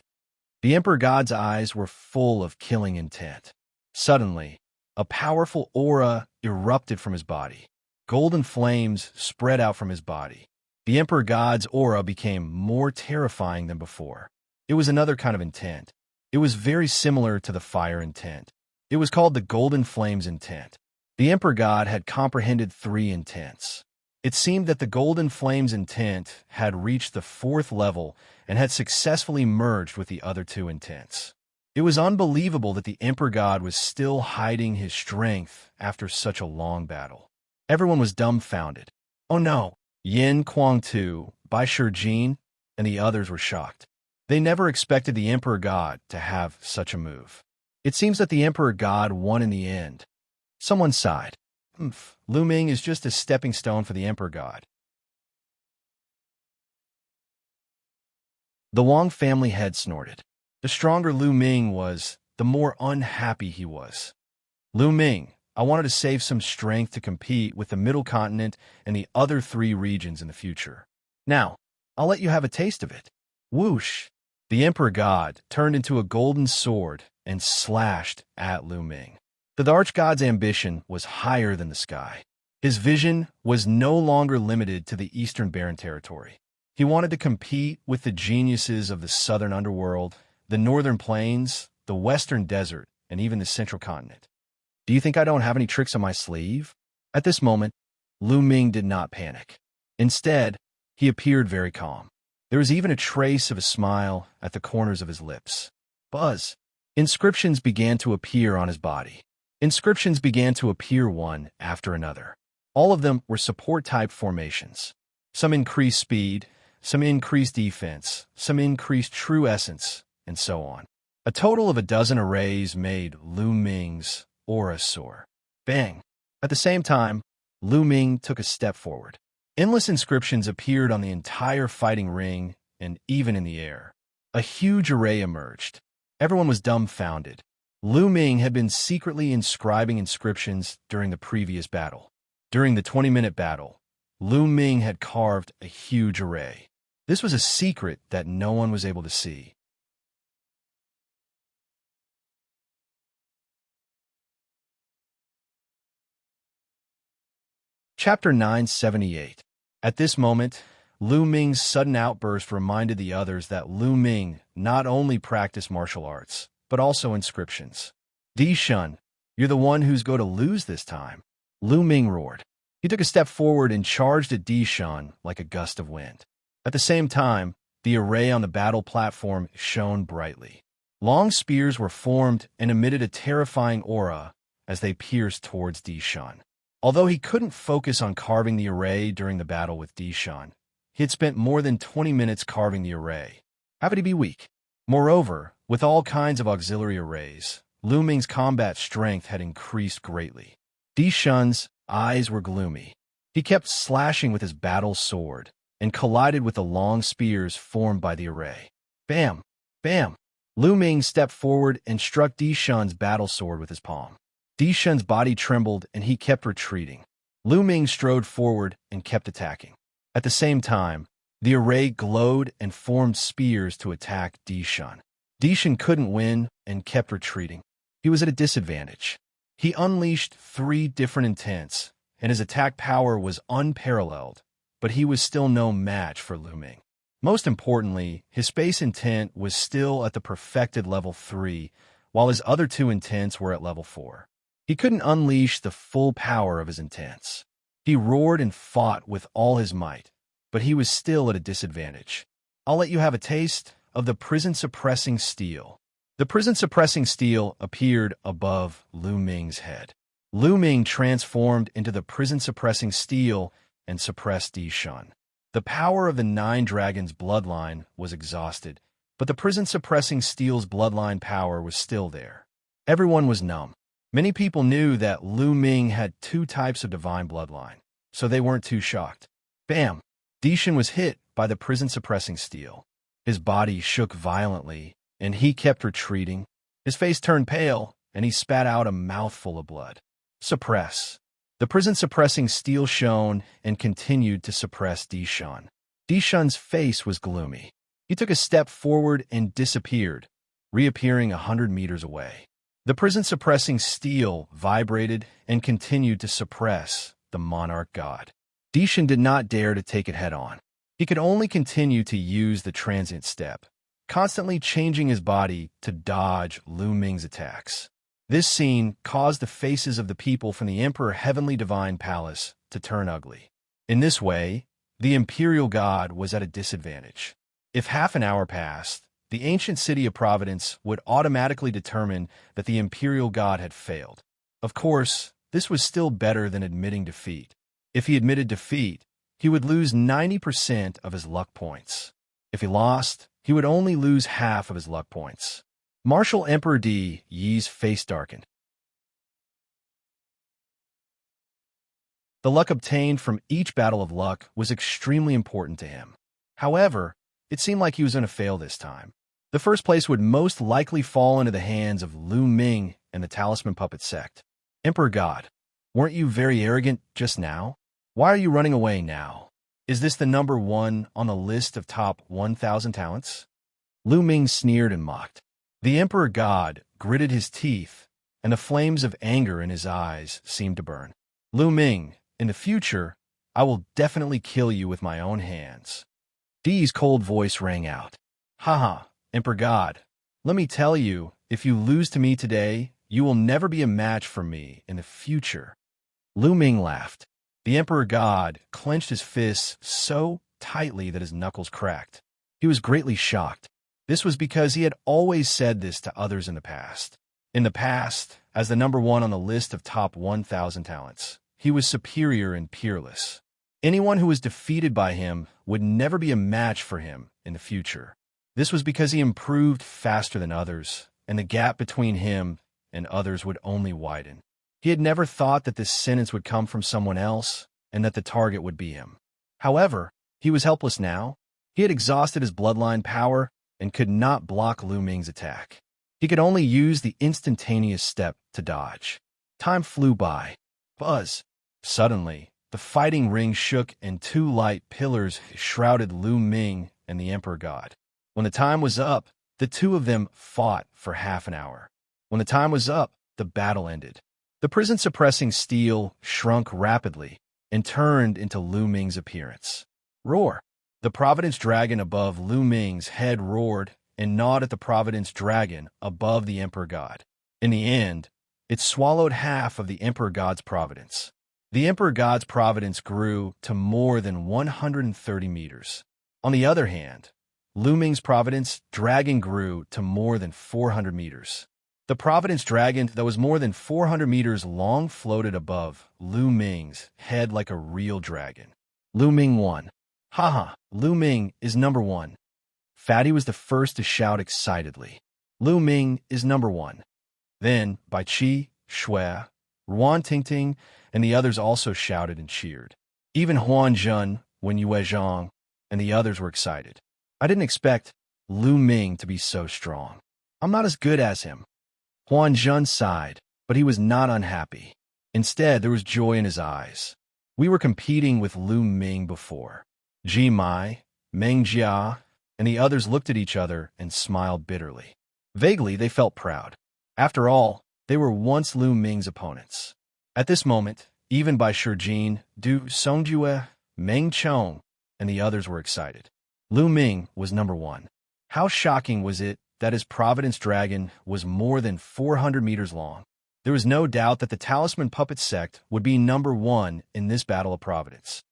The Emperor God's eyes were full of killing intent. Suddenly, a powerful aura erupted from his body. Golden flames spread out from his body. The Emperor God's aura became more terrifying than before. It was another kind of intent. It was very similar to the fire intent. It was called the Golden Flames intent. The Emperor God had comprehended 3 intents. It seemed that the Golden Flames intent had reached the 4th level and had successfully merged with the other 2 intents. It was unbelievable that the Emperor God was still hiding his strength after such a long battle. Everyone was dumbfounded. Oh no! Yin Kuang-tu, Bai Shijin, and the others were shocked. They never expected the Emperor God to have such a move. It seems that the Emperor God won in the end. Someone sighed. Lu Ming is just a stepping stone for the Emperor God. The Wang family head snorted. The stronger Lu Ming was, the more unhappy he was. Lu Ming, I wanted to save some strength to compete with the Middle Continent and the other 3 regions in the future. Now, I'll let you have a taste of it. Whoosh! The Emperor God turned into a golden sword and slashed at Lu Ming. The Archgod's ambition was higher than the sky. His vision was no longer limited to the Eastern Barren Territory. He wanted to compete with the geniuses of the Southern Underworld, the Northern Plains, the Western Desert, and even the Central Continent. Do you think I don't have any tricks on my sleeve? At this moment, Lu Ming did not panic. Instead, he appeared very calm. There was even a trace of a smile at the corners of his lips. Buzz! Inscriptions began to appear on his body. Inscriptions began to appear one after another. All of them were support-type formations. Some increased speed, some increased defense, some increased true essence, and so on. A total of a dozen arrays made Lu Ming's aura soar. Bang! At the same time, Lu Ming took a step forward. Endless inscriptions appeared on the entire fighting ring and even in the air. A huge array emerged. Everyone was dumbfounded. Lu Ming had been secretly inscribing inscriptions during the previous battle. During the 20-minute battle, Lu Ming had carved a huge array. This was a secret that no one was able to see. Chapter 978. At this moment, Lu Ming's sudden outburst reminded the others that Lu Ming not only practiced martial arts, but also inscriptions. Di Shun, you're the one who's going to lose this time. Lu Ming roared. He took a step forward and charged at Di Shun like a gust of wind. At the same time, the array on the battle platform shone brightly. Long spears were formed and emitted a terrifying aura as they pierced towards Dishan. Although he couldn't focus on carving the array during the battle with Dishan, he had spent more than 20 minutes carving the array. How could he be weak? Moreover, with all kinds of auxiliary arrays, Lu Ming's combat strength had increased greatly. Dishan's eyes were gloomy. He kept slashing with his battle sword and collided with the long spears formed by the array. Bam! Bam! Lu Ming stepped forward and struck Dishan's battle sword with his palm. Dishan's body trembled and he kept retreating. Lu Ming strode forward and kept attacking. At the same time, the array glowed and formed spears to attack Dishan. Dishan couldn't win and kept retreating. He was at a disadvantage. He unleashed 3 different intents, and his attack power was unparalleled, but he was still no match for Lu Ming. Most importantly, his space intent was still at the perfected level 3, while his other 2 intents were at level 4. He couldn't unleash the full power of his intents. He roared and fought with all his might, but he was still at a disadvantage. I'll let you have a taste of the prison-suppressing steel. The prison-suppressing steel appeared above Lu Ming's head. Lu Ming transformed into the prison-suppressing steel and suppressed Dishan. The power of the 9 Dragons' bloodline was exhausted, but the prison-suppressing steel's bloodline power was still there. Everyone was numb. Many people knew that Lu Ming had 2 types of divine bloodline, so they weren't too shocked. Bam! Dishan was hit by the prison-suppressing steel. His body shook violently, and he kept retreating. His face turned pale, and he spat out a mouthful of blood. Suppress. The prison-suppressing steel shone and continued to suppress Dishan. Dishan's face was gloomy. He took a step forward and disappeared, reappearing 100 meters away. The prison-suppressing steel vibrated and continued to suppress the monarch god. Dishan did not dare to take it head-on. He could only continue to use the transient step, constantly changing his body to dodge Lu Ming's attacks. This scene caused the faces of the people from the Emperor Heavenly Divine Palace to turn ugly. In this way, the Imperial God was at a disadvantage. If half an hour passed, the ancient city of Providence would automatically determine that the Imperial God had failed. Of course, this was still better than admitting defeat. If he admitted defeat, he would lose 90% of his luck points. If he lost, he would only lose half of his luck points. Martial Emperor Di Yi's face darkened. The luck obtained from each battle of luck was extremely important to him. However, it seemed like he was going to fail this time. The first place would most likely fall into the hands of Lu Ming and the Talisman Puppet Sect. Emperor God, weren't you very arrogant just now? Why are you running away now? Is this the number 1 on the list of top 1,000 talents? Lu Ming sneered and mocked. The Emperor God gritted his teeth, and the flames of anger in his eyes seemed to burn. Lu Ming, in the future, I will definitely kill you with my own hands. Di's cold voice rang out. Haha, Emperor God, let me tell you, if you lose to me today, you will never be a match for me in the future. Lu Ming laughed. The Emperor God clenched his fists so tightly that his knuckles cracked. He was greatly shocked. This was because he had always said this to others in the past. In the past, as the number 1 on the list of top 1,000 talents, he was superior and peerless. Anyone who was defeated by him would never be a match for him in the future. This was because he improved faster than others, and the gap between him and others would only widen. He had never thought that this sentence would come from someone else and that the target would be him. However, he was helpless now. He had exhausted his bloodline power and could not block Lu Ming's attack. He could only use the instantaneous step to dodge. Time flew by. Buzz. Suddenly, the fighting ring shook and 2 light pillars shrouded Lu Ming and the Emperor God. When the time was up, the 2 of them fought for half an hour. When the time was up, the battle ended. The prison-suppressing steel shrunk rapidly and turned into Lu Ming's appearance. Roar! The Providence Dragon above Lu Ming's head roared and gnawed at the Providence Dragon above the Emperor God. In the end, it swallowed half of the Emperor God's providence. The Emperor God's providence grew to more than 130 meters. On the other hand, Lu Ming's providence dragon grew to more than 400 meters. The Providence Dragon that was more than 400 meters long floated above Lu Ming's head like a real dragon. Lu Ming won. Haha, Lu Ming is number one. Fatty was the first to shout excitedly. Lu Ming is number one. Then, Bai Qi, Shui, Ruan Tingting, and the others also shouted and cheered. Even Huan Zhen, Wen Yuezhang, and the others were excited. I didn't expect Lu Ming to be so strong. I'm not as good as him. Huan Zhen sighed, but he was not unhappy. Instead, there was joy in his eyes. We were competing with Lu Ming before. Ji Mai, Meng Jia, and the others looked at each other and smiled bitterly. Vaguely, they felt proud. After all, they were once Lu Ming's opponents. At this moment, even Bai Shijin, Du Songjue, Meng Chong, and the others were excited. Lu Ming was number one. How shocking was it that his Providence Dragon was more than 400 meters long? There was no doubt that the Talisman Puppet Sect would be number one in this Battle of Providence.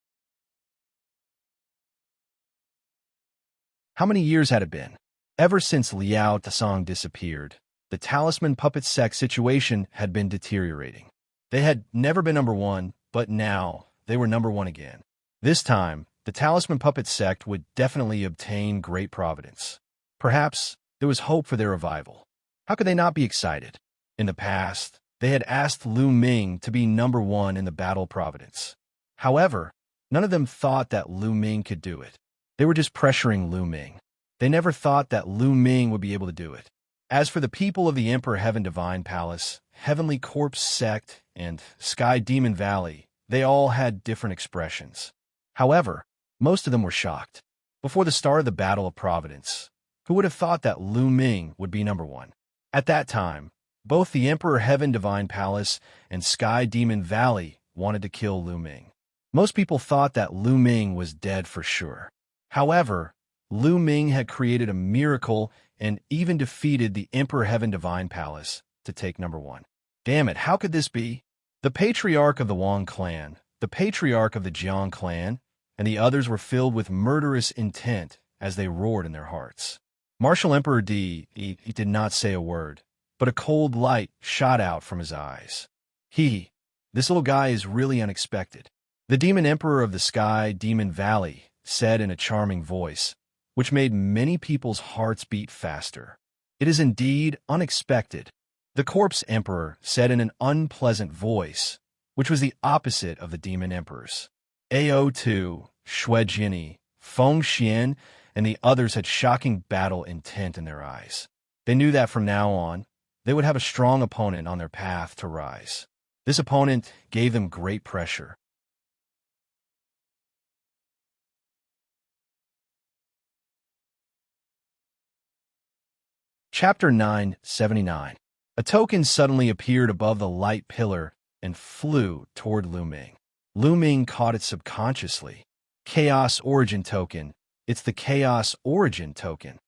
How many years had it been? Ever since Liao Tasong disappeared, the Talisman Puppet Sect situation had been deteriorating. They had never been number one, but now they were number one again. This time, the Talisman Puppet Sect would definitely obtain great providence. Perhaps there was hope for their revival. How could they not be excited? In the past, they had asked Lu Ming to be number one in the Battle of Providence. However, none of them thought that Lu Ming could do it. They were just pressuring Lu Ming. They never thought that Lu Ming would be able to do it. As for the people of the Emperor Heaven Divine Palace, Heavenly Corpse Sect, and Sky Demon Valley, they all had different expressions. However, most of them were shocked. Before the start of the Battle of Providence, who would have thought that Lu Ming would be number one? At that time, both the Emperor Heaven Divine Palace and Sky Demon Valley wanted to kill Lu Ming. Most people thought that Lu Ming was dead for sure. However, Lu Ming had created a miracle and even defeated the Emperor Heaven Divine Palace to take number one. Damn it, how could this be? The patriarch of the Wang clan, the patriarch of the Jiang clan, and the others were filled with murderous intent as they roared in their hearts. Martial Emperor Di, he did not say a word, but a cold light shot out from his eyes. This little guy is really unexpected. The Demon Emperor of the Sky Demon Valley said in a charming voice, which made many people's hearts beat faster. It is indeed unexpected. The Corpse Emperor said in an unpleasant voice, which was the opposite of the Demon Emperor's. AO2, Shui Jinni, Feng Xian, and the others had shocking battle intent in their eyes. They knew that from now on, they would have a strong opponent on their path to rise. This opponent gave them great pressure. Chapter 979. A token suddenly appeared above the light pillar and flew toward Lu Ming. Lu Ming caught it subconsciously. Chaos Origin Token. It's the Chaos Origin Token.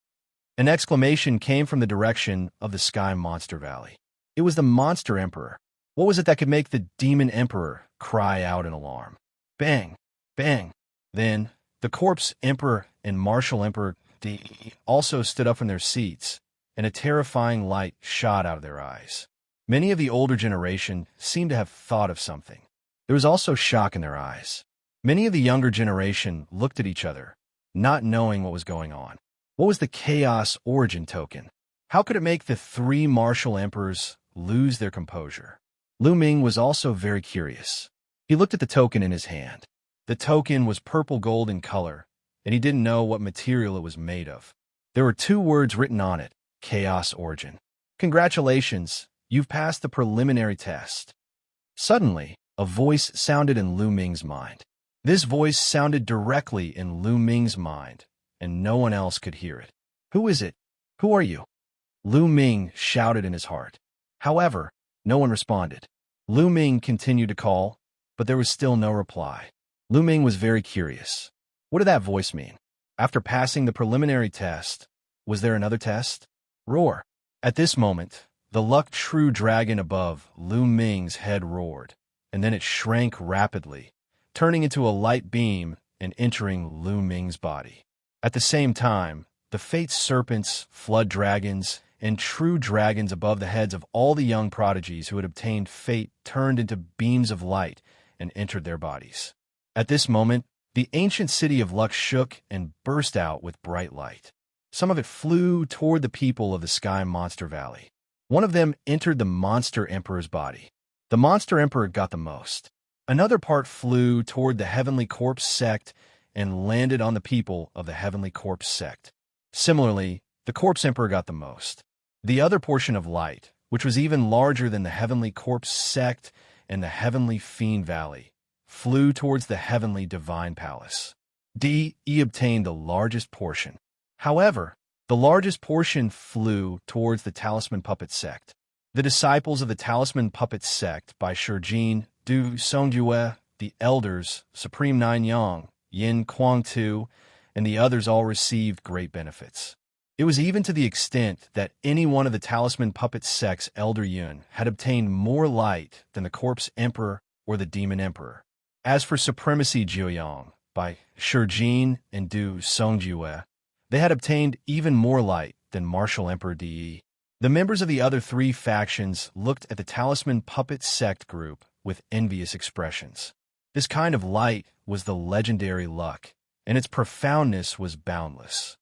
An exclamation came from the direction of the Sky Monster Valley. It was the Monster Emperor. What was it that could make the Demon Emperor cry out in alarm? Bang! Bang! Then, the Corpse Emperor and Martial Emperor D also stood up from their seats, and a terrifying light shot out of their eyes. Many of the older generation seemed to have thought of something. There was also shock in their eyes. Many of the younger generation looked at each other, not knowing what was going on. What was the Chaos Origin Token? How could it make the three martial emperors lose their composure? Lu Ming was also very curious. He looked at the token in his hand. The token was purple gold in color, and he didn't know what material it was made of. There were two words written on it: Chaos Origin. Congratulations, you've passed the preliminary test. Suddenly, a voice sounded in Lu Ming's mind. This voice sounded directly in Lu Ming's mind, and no one else could hear it. Who is it? Who are you? Lu Ming shouted in his heart. However, no one responded. Lu Ming continued to call, but there was still no reply. Lu Ming was very curious. What did that voice mean? After passing the preliminary test, was there another test? Roar. At this moment, the Luck True Dragon above Lu Ming's head roared, and then it shrank rapidly, turning into a light beam and entering Lu Ming's body. At the same time, the Fate Serpents, Flood Dragons, and true dragons above the heads of all the young prodigies who had obtained fate turned into beams of light and entered their bodies. At this moment, the ancient city of Lux shook and burst out with bright light. Some of it flew toward the people of the Sky Monster Valley. One of them entered the Monster Emperor's body. The Monster Emperor got the most. Another part flew toward the Heavenly Corpse sect and landed on the people of the Heavenly Corpse sect. Similarly, the Corpse Emperor got the most. The other portion of light, which was even larger than the Heavenly Corpse sect and the Heavenly Fiend Valley, flew towards the Heavenly Divine Palace. He obtained the largest portion. However, the largest portion flew towards the Talisman Puppet sect. The disciples of the Talisman Puppet sect by Shijin, Du Songjue, the elders, Supreme Nine Yang, Yin Kuang Tu, and the others all received great benefits. It was even to the extent that any one of the Talisman Puppet sect's Elder Yun had obtained more light than the Corpse Emperor or the Demon Emperor. As for Supremacy Jiuyang, by Shijin and Du Songjue, they had obtained even more light than Martial Emperor De. The members of the other three factions looked at the Talisman Puppet sect group with envious expressions. This kind of light was the legendary luck, and its profoundness was boundless.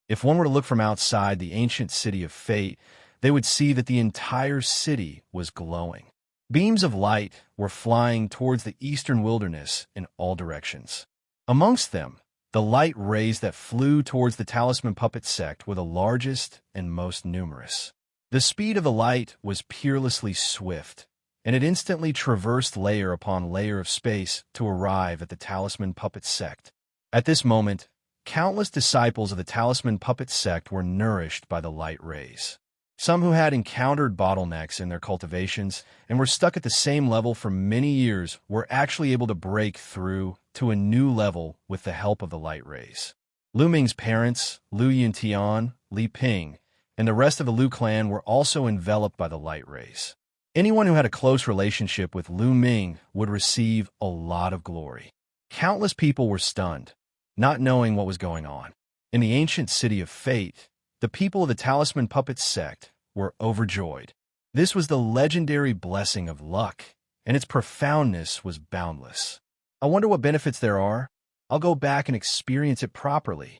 If one were to look from outside the ancient city of fate, they would see that the entire city was glowing. Beams of light were flying towards the eastern wilderness in all directions. Amongst them, the light rays that flew towards the Talisman Puppet sect were the largest and most numerous. The speed of the light was peerlessly swift, and it instantly traversed layer upon layer of space to arrive at the Talisman Puppet sect. At this moment, countless disciples of the Talisman Puppet sect were nourished by the light rays. Some who had encountered bottlenecks in their cultivations and were stuck at the same level for many years were actually able to break through to a new level with the help of the light rays. Lu Ming's parents, Lu Yuntian, Li Ping, and the rest of the Lu clan were also enveloped by the light rays. Anyone who had a close relationship with Lu Ming would receive a lot of glory. Countless people were stunned, not knowing what was going on. In the ancient city of fate, the people of the Talisman Puppet sect were overjoyed. This was the legendary blessing of luck, and its profoundness was boundless. I wonder what benefits there are. I'll go back and experience it properly.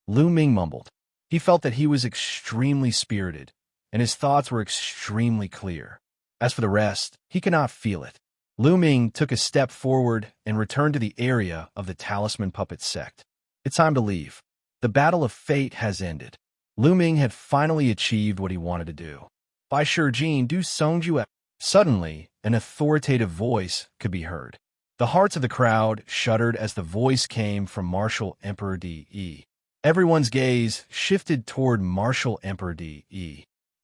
Lu Ming mumbled. He felt that he was extremely spirited, and his thoughts were extremely clear. As for the rest, he could not feel it. Lu Ming took a step forward and returned to the area of the Talisman Puppet sect. It's time to leave. The battle of fate has ended. Lu Ming had finally achieved what he wanted to do. By Shijin, Du Songjue. Suddenly, an authoritative voice could be heard. The hearts of the crowd shuddered as the voice came from Martial Emperor De. Everyone's gaze shifted toward Martial Emperor De.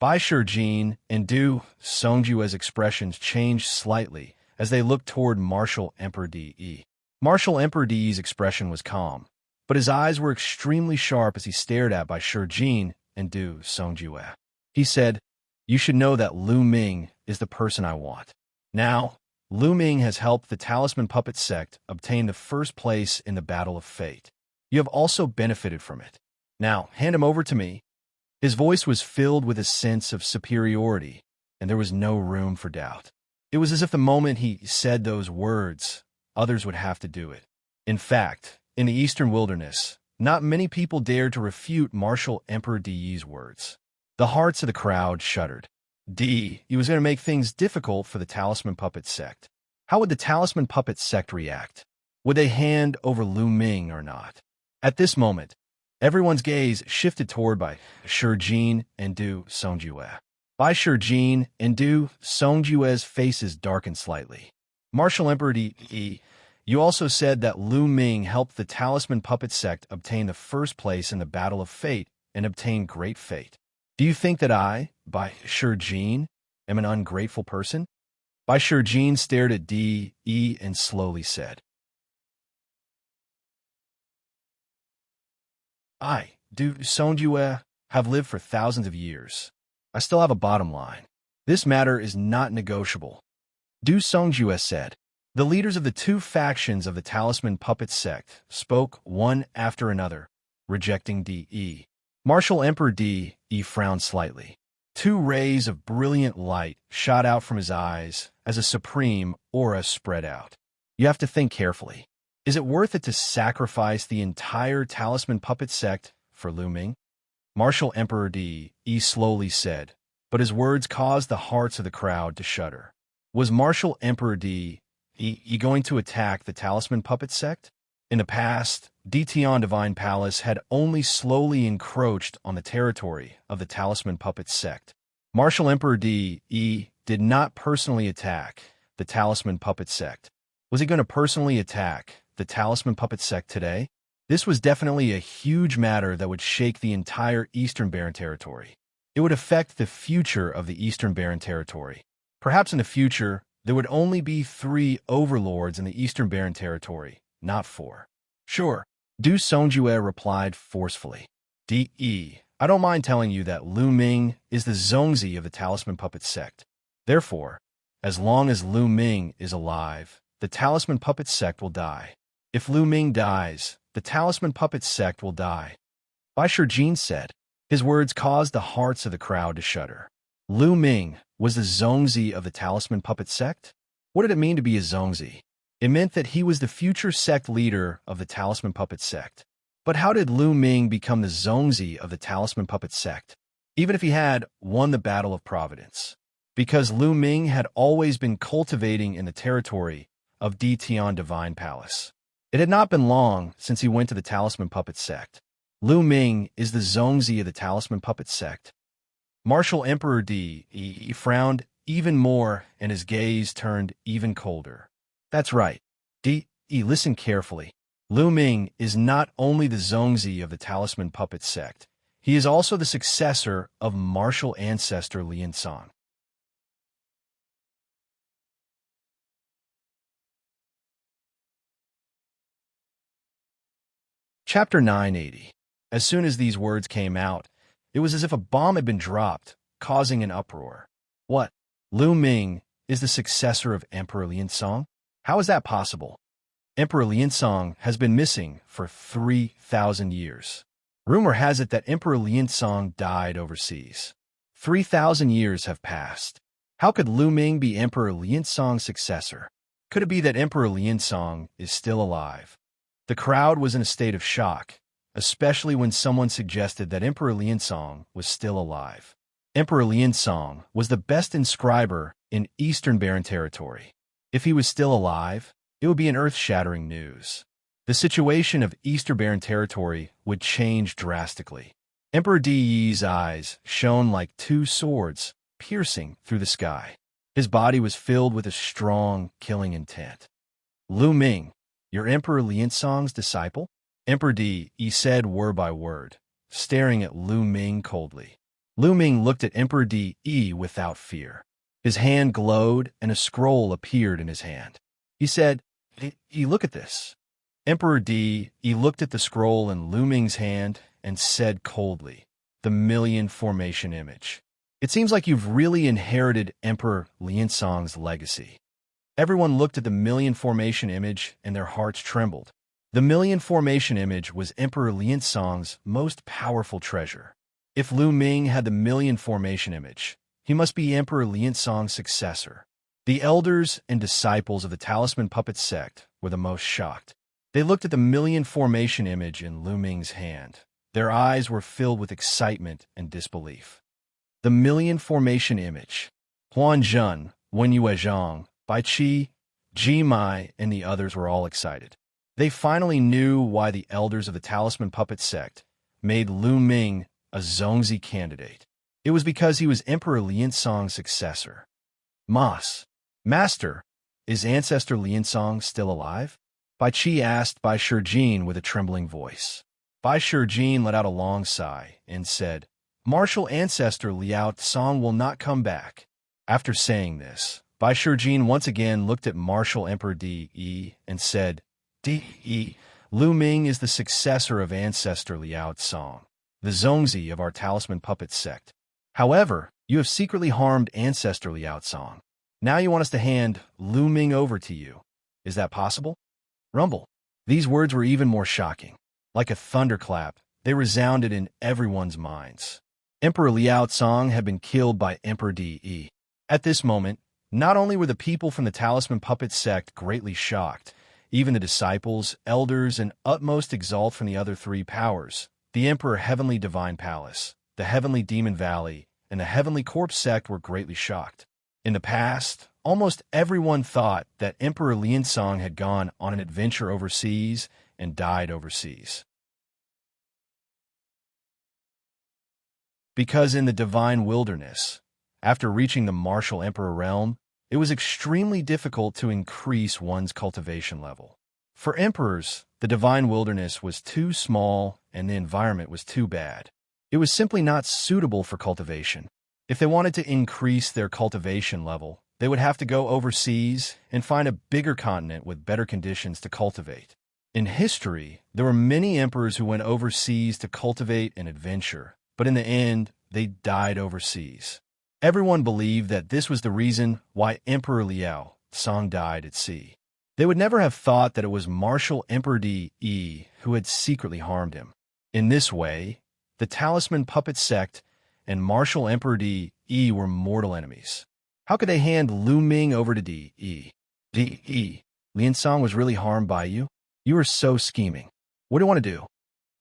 Bai Shijin and Du Songjue's expressions changed slightly as they looked toward Martial Emperor De. Martial Emperor De's expression was calm, but his eyes were extremely sharp as he stared at Bai Shijin and Du Songjue. He said, "You should know that Lu Ming is the person I want." Now, Lu Ming has helped the Talisman Puppet sect obtain the first place in the Battle of Fate. You have also benefited from it. Now, hand him over to me. His voice was filled with a sense of superiority, and there was no room for doubt. It was as if the moment he said those words, others would have to do it. In fact, in the Eastern Wilderness, not many people dared to refute Martial Emperor De's words. The hearts of the crowd shuddered. He was going to make things difficult for the Talisman Puppet sect. How would the Talisman Puppet sect react? Would they hand over Lu Ming or not? At this moment, everyone's gaze shifted toward Bai Shijin and Du Songjue. Bai Shijin and Du Songjue's faces darkened slightly. Martial Emperor De, you also said that Lu Ming helped the Talisman Puppet sect obtain the first place in the Battle of Fate and obtain great fate. Do you think that I, Bai Shijin, am an ungrateful person? Bai Shijin stared at De and slowly said, I, Du Songjue, have lived for thousands of years. I still have a bottom line. This matter is not negotiable. Du Songjue said, The leaders of the two factions of the Talisman Puppet sect spoke one after another, rejecting D.E. Martial Emperor D.E. frowned slightly. Two rays of brilliant light shot out from his eyes as a supreme aura spread out. You have to think carefully. Is it worth it to sacrifice the entire Talisman Puppet sect for Lu Ming? Martial Emperor D.E. slowly said, but his words caused the hearts of the crowd to shudder. Was Martial Emperor D.E. going to attack the Talisman Puppet sect? In the past, Dtion Divine Palace had only slowly encroached on the territory of the Talisman Puppet sect. Martial Emperor D.E. did not personally attack the Talisman Puppet sect. Was he going to personally attack the Talisman Puppet sect today? This was definitely a huge matter that would shake the entire Eastern Baron territory. It would affect the future of the Eastern Baron territory. Perhaps in the future, there would only be 3 overlords in the Eastern Baron territory, not 4. Sure, Du Songjue replied forcefully. D.E., I don't mind telling you that Lu Ming is the Zongzi of the Talisman Puppet sect. Therefore, as long as Lu Ming is alive, the Talisman Puppet sect will die. If Lu Ming dies, the Talisman Puppet sect will die. Bai Shijin said. His words caused the hearts of the crowd to shudder. Lu Ming was the Zongzi of the Talisman Puppet sect? What did it mean to be a Zongzi? It meant that he was the future sect leader of the Talisman Puppet sect. But how did Lu Ming become the Zongzi of the Talisman Puppet sect, even if he had won the Battle of Providence? Because Lu Ming had always been cultivating in the territory of Dtion Divine Palace. It had not been long since he went to the Talisman Puppet sect. Lu Ming is the Zongzi of the Talisman Puppet sect. Martial Emperor D.E. frowned even more and his gaze turned even colder. That's right. D.E. Listen carefully. Lu Ming is not only the Zongzi of the Talisman Puppet sect, he is also the successor of martial ancestor Liansong. Chapter 980. As soon as these words came out, it was as if a bomb had been dropped, causing an uproar. What? Lu Ming is the successor of Emperor Liansong? How is that possible? Emperor Liansong has been missing for 3,000 years. Rumor has it that Emperor Liansong died overseas. 3,000 years have passed. How could Lu Ming be Emperor Liansong's successor? Could it be that Emperor Liansong is still alive? The crowd was in a state of shock, especially when someone suggested that Emperor Liansong was still alive. Emperor Liansong was the best inscriber in Eastern Baron territory. If he was still alive, it would be an earth-shattering news. The situation of Eastern Baron territory would change drastically. Emperor Di's eyes shone like 2 swords, piercing through the sky. His body was filled with a strong, killing intent. Lu Ming, you're Emperor Liansong's disciple? Emperor Di said word by word, staring at Lu Ming coldly. Lu Ming looked at Emperor Di without fear. His hand glowed and a scroll appeared in his hand. He said, look at this. Emperor Di looked at the scroll in Lu Ming's hand and said coldly, the Million Formation Image. It seems like you've really inherited Emperor Liansong's legacy. Everyone looked at the Million Formation Image and their hearts trembled. The Million Formation Image was Emperor Liansong's most powerful treasure. If Lu Ming had the Million Formation Image, he must be Emperor Liansong's successor. The elders and disciples of the Talisman Puppet sect were the most shocked. They looked at the Million Formation Image in Lu Ming's hand. Their eyes were filled with excitement and disbelief. The Million Formation Image. Huan Zhen, Wen Yuezhang, Bai Qi, Ji Mai, and the others were all excited. They finally knew why the elders of the Talisman Puppet sect made Lu Ming a Zongzi candidate. It was because he was Emperor Liansong's successor. Master, is Ancestor Liansong still alive? Bai Qi asked Bai Shijin with a trembling voice. Bai Shijin let out a long sigh and said, Martial Ancestor Liao Tsong will not come back. After saying this, Bai Shijin once again looked at Martial Emperor Di and said, Di, Lu Ming is the successor of Ancestor Liao Tsong, the Zongzi of our Talisman Puppet sect. However, you have secretly harmed Ancestor Liao Tsong. Now you want us to hand Lu Ming over to you. Is that possible? Rumble. These words were even more shocking. Like a thunderclap, they resounded in everyone's minds. Emperor Liao Tsong had been killed by Emperor Di. At this moment, not only were the people from the Talisman Puppet sect greatly shocked, even the disciples, elders, and utmost exalt from the other three powers, the Emperor Heavenly Divine Palace, the Heavenly Demon Valley, and the Heavenly Corpse sect were greatly shocked. In the past, almost everyone thought that Emperor Liansong had gone on an adventure overseas and died overseas. Because in the divine wilderness, after reaching the martial emperor realm, it was extremely difficult to increase one's cultivation level. For emperors, the divine wilderness was too small and the environment was too bad. It was simply not suitable for cultivation. If they wanted to increase their cultivation level, they would have to go overseas and find a bigger continent with better conditions to cultivate. In history, there were many emperors who went overseas to cultivate and adventure, but in the end, they died overseas. Everyone believed that this was the reason why Emperor Liao Tsong died at sea. They would never have thought that it was Martial Emperor Di who had secretly harmed him. In this way, the Talisman Puppet sect and Martial Emperor Di were mortal enemies. How could they hand Lu Ming over to Di? Liansong was really harmed by you? You are so scheming. What do you want to do?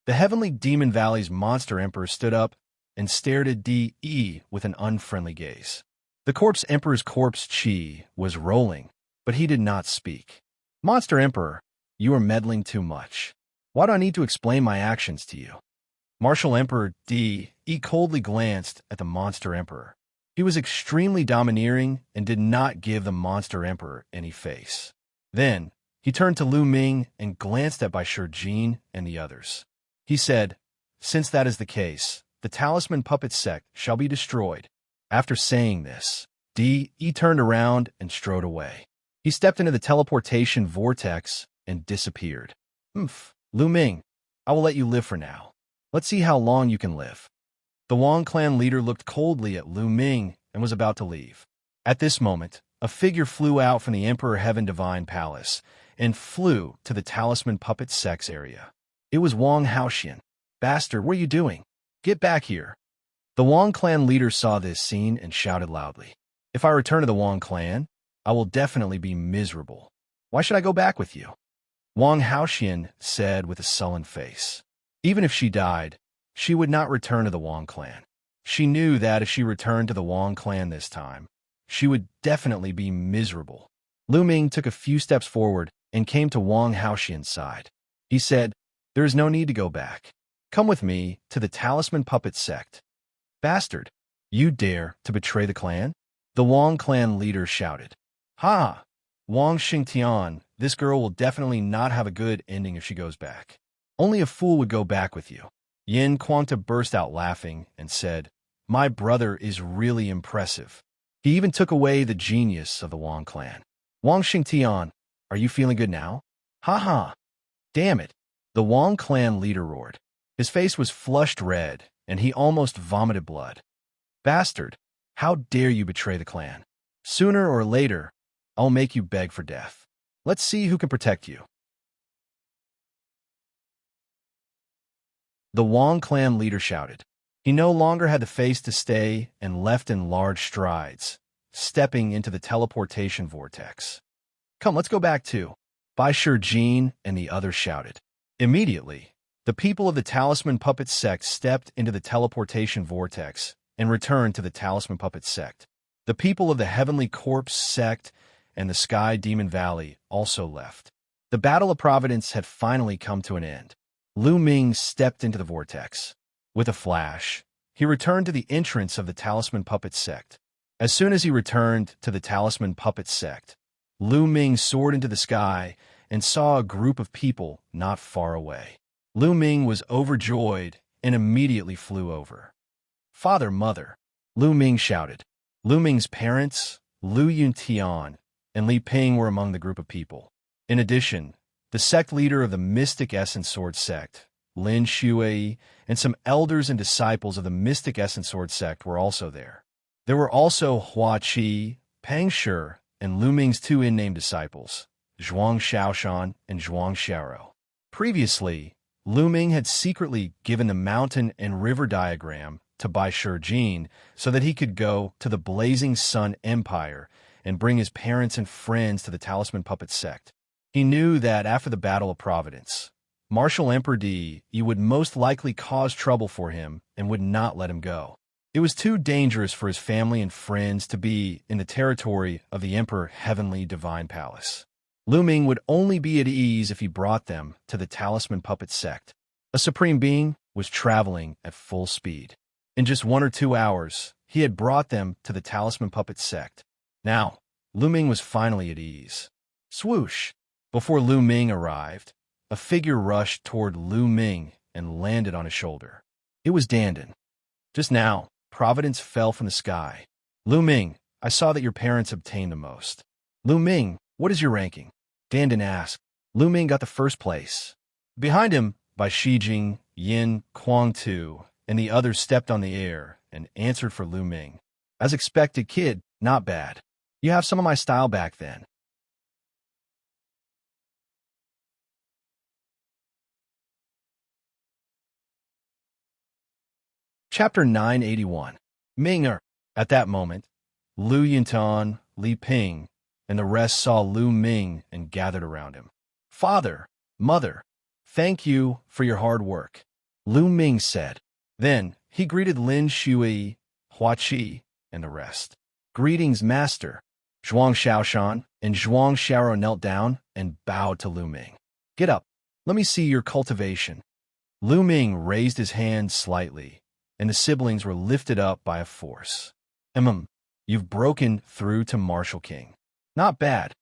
The Heavenly Demon Valley's monster emperor stood up and stared at Di with an unfriendly gaze. The corpse emperor's corpse chi was rolling, but he did not speak. Monster Emperor, you are meddling too much. Why do I need to explain my actions to you? Martial Emperor Di coldly glanced at the Monster Emperor. He was extremely domineering and did not give the Monster Emperor any face. Then, he turned to Lu Ming and glanced at Bai Shijin and the others. He said, "Since that is the case, the Talisman Puppet sect shall be destroyed." After saying this, Di turned around and strode away. He stepped into the teleportation vortex and disappeared. Lu Ming, I will let you live for now. Let's see how long you can live. The Wang clan leader looked coldly at Lu Ming and was about to leave. At this moment, a figure flew out from the Emperor Heaven Divine Palace and flew to the Talisman Puppet sect's area. It was Wang Haoxian. Bastard, what are you doing? Get back here. The Wang clan leader saw this scene and shouted loudly. If I return to the Wang clan, I will definitely be miserable. Why should I go back with you? Wang Haoxian said with a sullen face. Even if she died, she would not return to the Wang clan. She knew that if she returned to the Wang clan this time, she would definitely be miserable. Lu Ming took a few steps forward and came to Wang Haoxian's side. He said, "There is no need to go back. Come with me to the Talisman Puppet sect." Bastard, you dare to betray the clan? The Wang clan leader shouted. Ha! Wang Xingtian, this girl will definitely not have a good ending if she goes back. Only a fool would go back with you. Yin Quanta burst out laughing and said, "My brother is really impressive. He even took away the genius of the Wang clan." Wang Xingtian, are you feeling good now? Ha ha! Damn it! The Wang clan leader roared. His face was flushed red, and he almost vomited blood. Bastard, how dare you betray the clan? Sooner or later, I'll make you beg for death. Let's see who can protect you. The Wang clan leader shouted. He no longer had the face to stay and left in large strides, stepping into the teleportation vortex. Come, let's go back too. Bai Shijin and the others shouted. Immediately, the people of the Talisman Puppet sect stepped into the teleportation vortex and returned to the Talisman Puppet sect. The people of the Heavenly Corpse sect and the Sky Demon Valley also left. The Battle of Providence had finally come to an end. Lu Ming stepped into the vortex. With a flash, he returned to the entrance of the Talisman Puppet sect. As soon as he returned to the Talisman Puppet sect, Lu Ming soared into the sky and saw a group of people not far away. Lu Ming was overjoyed and immediately flew over. Father, mother, Lu Ming shouted. Lu Ming's parents, Lu Yuntian, and Li Ping were among the group of people. In addition, the sect leader of the Mystic Essence Sword sect, Lin Shui, and some elders and disciples of the Mystic Essence Sword sect were also there. There were also Hua Qi, Pang Shi, and Lu Ming's two in-name disciples, Xianxia, and Xianxia. Previously, Lu Ming had secretly given the mountain and river diagram to Bai Shijin so that he could go to the Blazing Sun Empire and bring his parents and friends to the Talisman Puppet sect. He knew that after the Battle of Providence, Martial Emperor Di would most likely cause trouble for him and would not let him go. It was too dangerous for his family and friends to be in the territory of the Emperor Heavenly Divine Palace. Lu Ming would only be at ease if he brought them to the Talisman Puppet sect. A supreme being was traveling at full speed. In just 1 or 2 hours, he had brought them to the Talisman Puppet sect. Now, Lu Ming was finally at ease. Swoosh! Before Lu Ming arrived, a figure rushed toward Lu Ming and landed on his shoulder. It was Dandan. Just now, Providence fell from the sky. Lu Ming, I saw that your parents obtained the most. Lu Ming, what is your ranking? Dandan asked. Lu Ming got the first place. Behind him, Bai Shijin, Yin, Kuang Tu, and the others stepped on the air and answered for Lu Ming. As expected, kid, not bad. You have some of my style back then. Chapter 981. Ming'er. At that moment, Lu Yuntan, Li Ping, and the rest saw Lu Ming and gathered around him. Father, mother, thank you for your hard work, Lu Ming said. Then he greeted Lin Shui, Hua Qi, and the rest. Greetings, master. Zhuang Xiaoshan and Zhuang Xiao knelt down and bowed to Lu Ming. Get up. Let me see your cultivation. Lu Ming raised his hand slightly, and the siblings were lifted up by a force. You've broken through to Martial King. Not bad.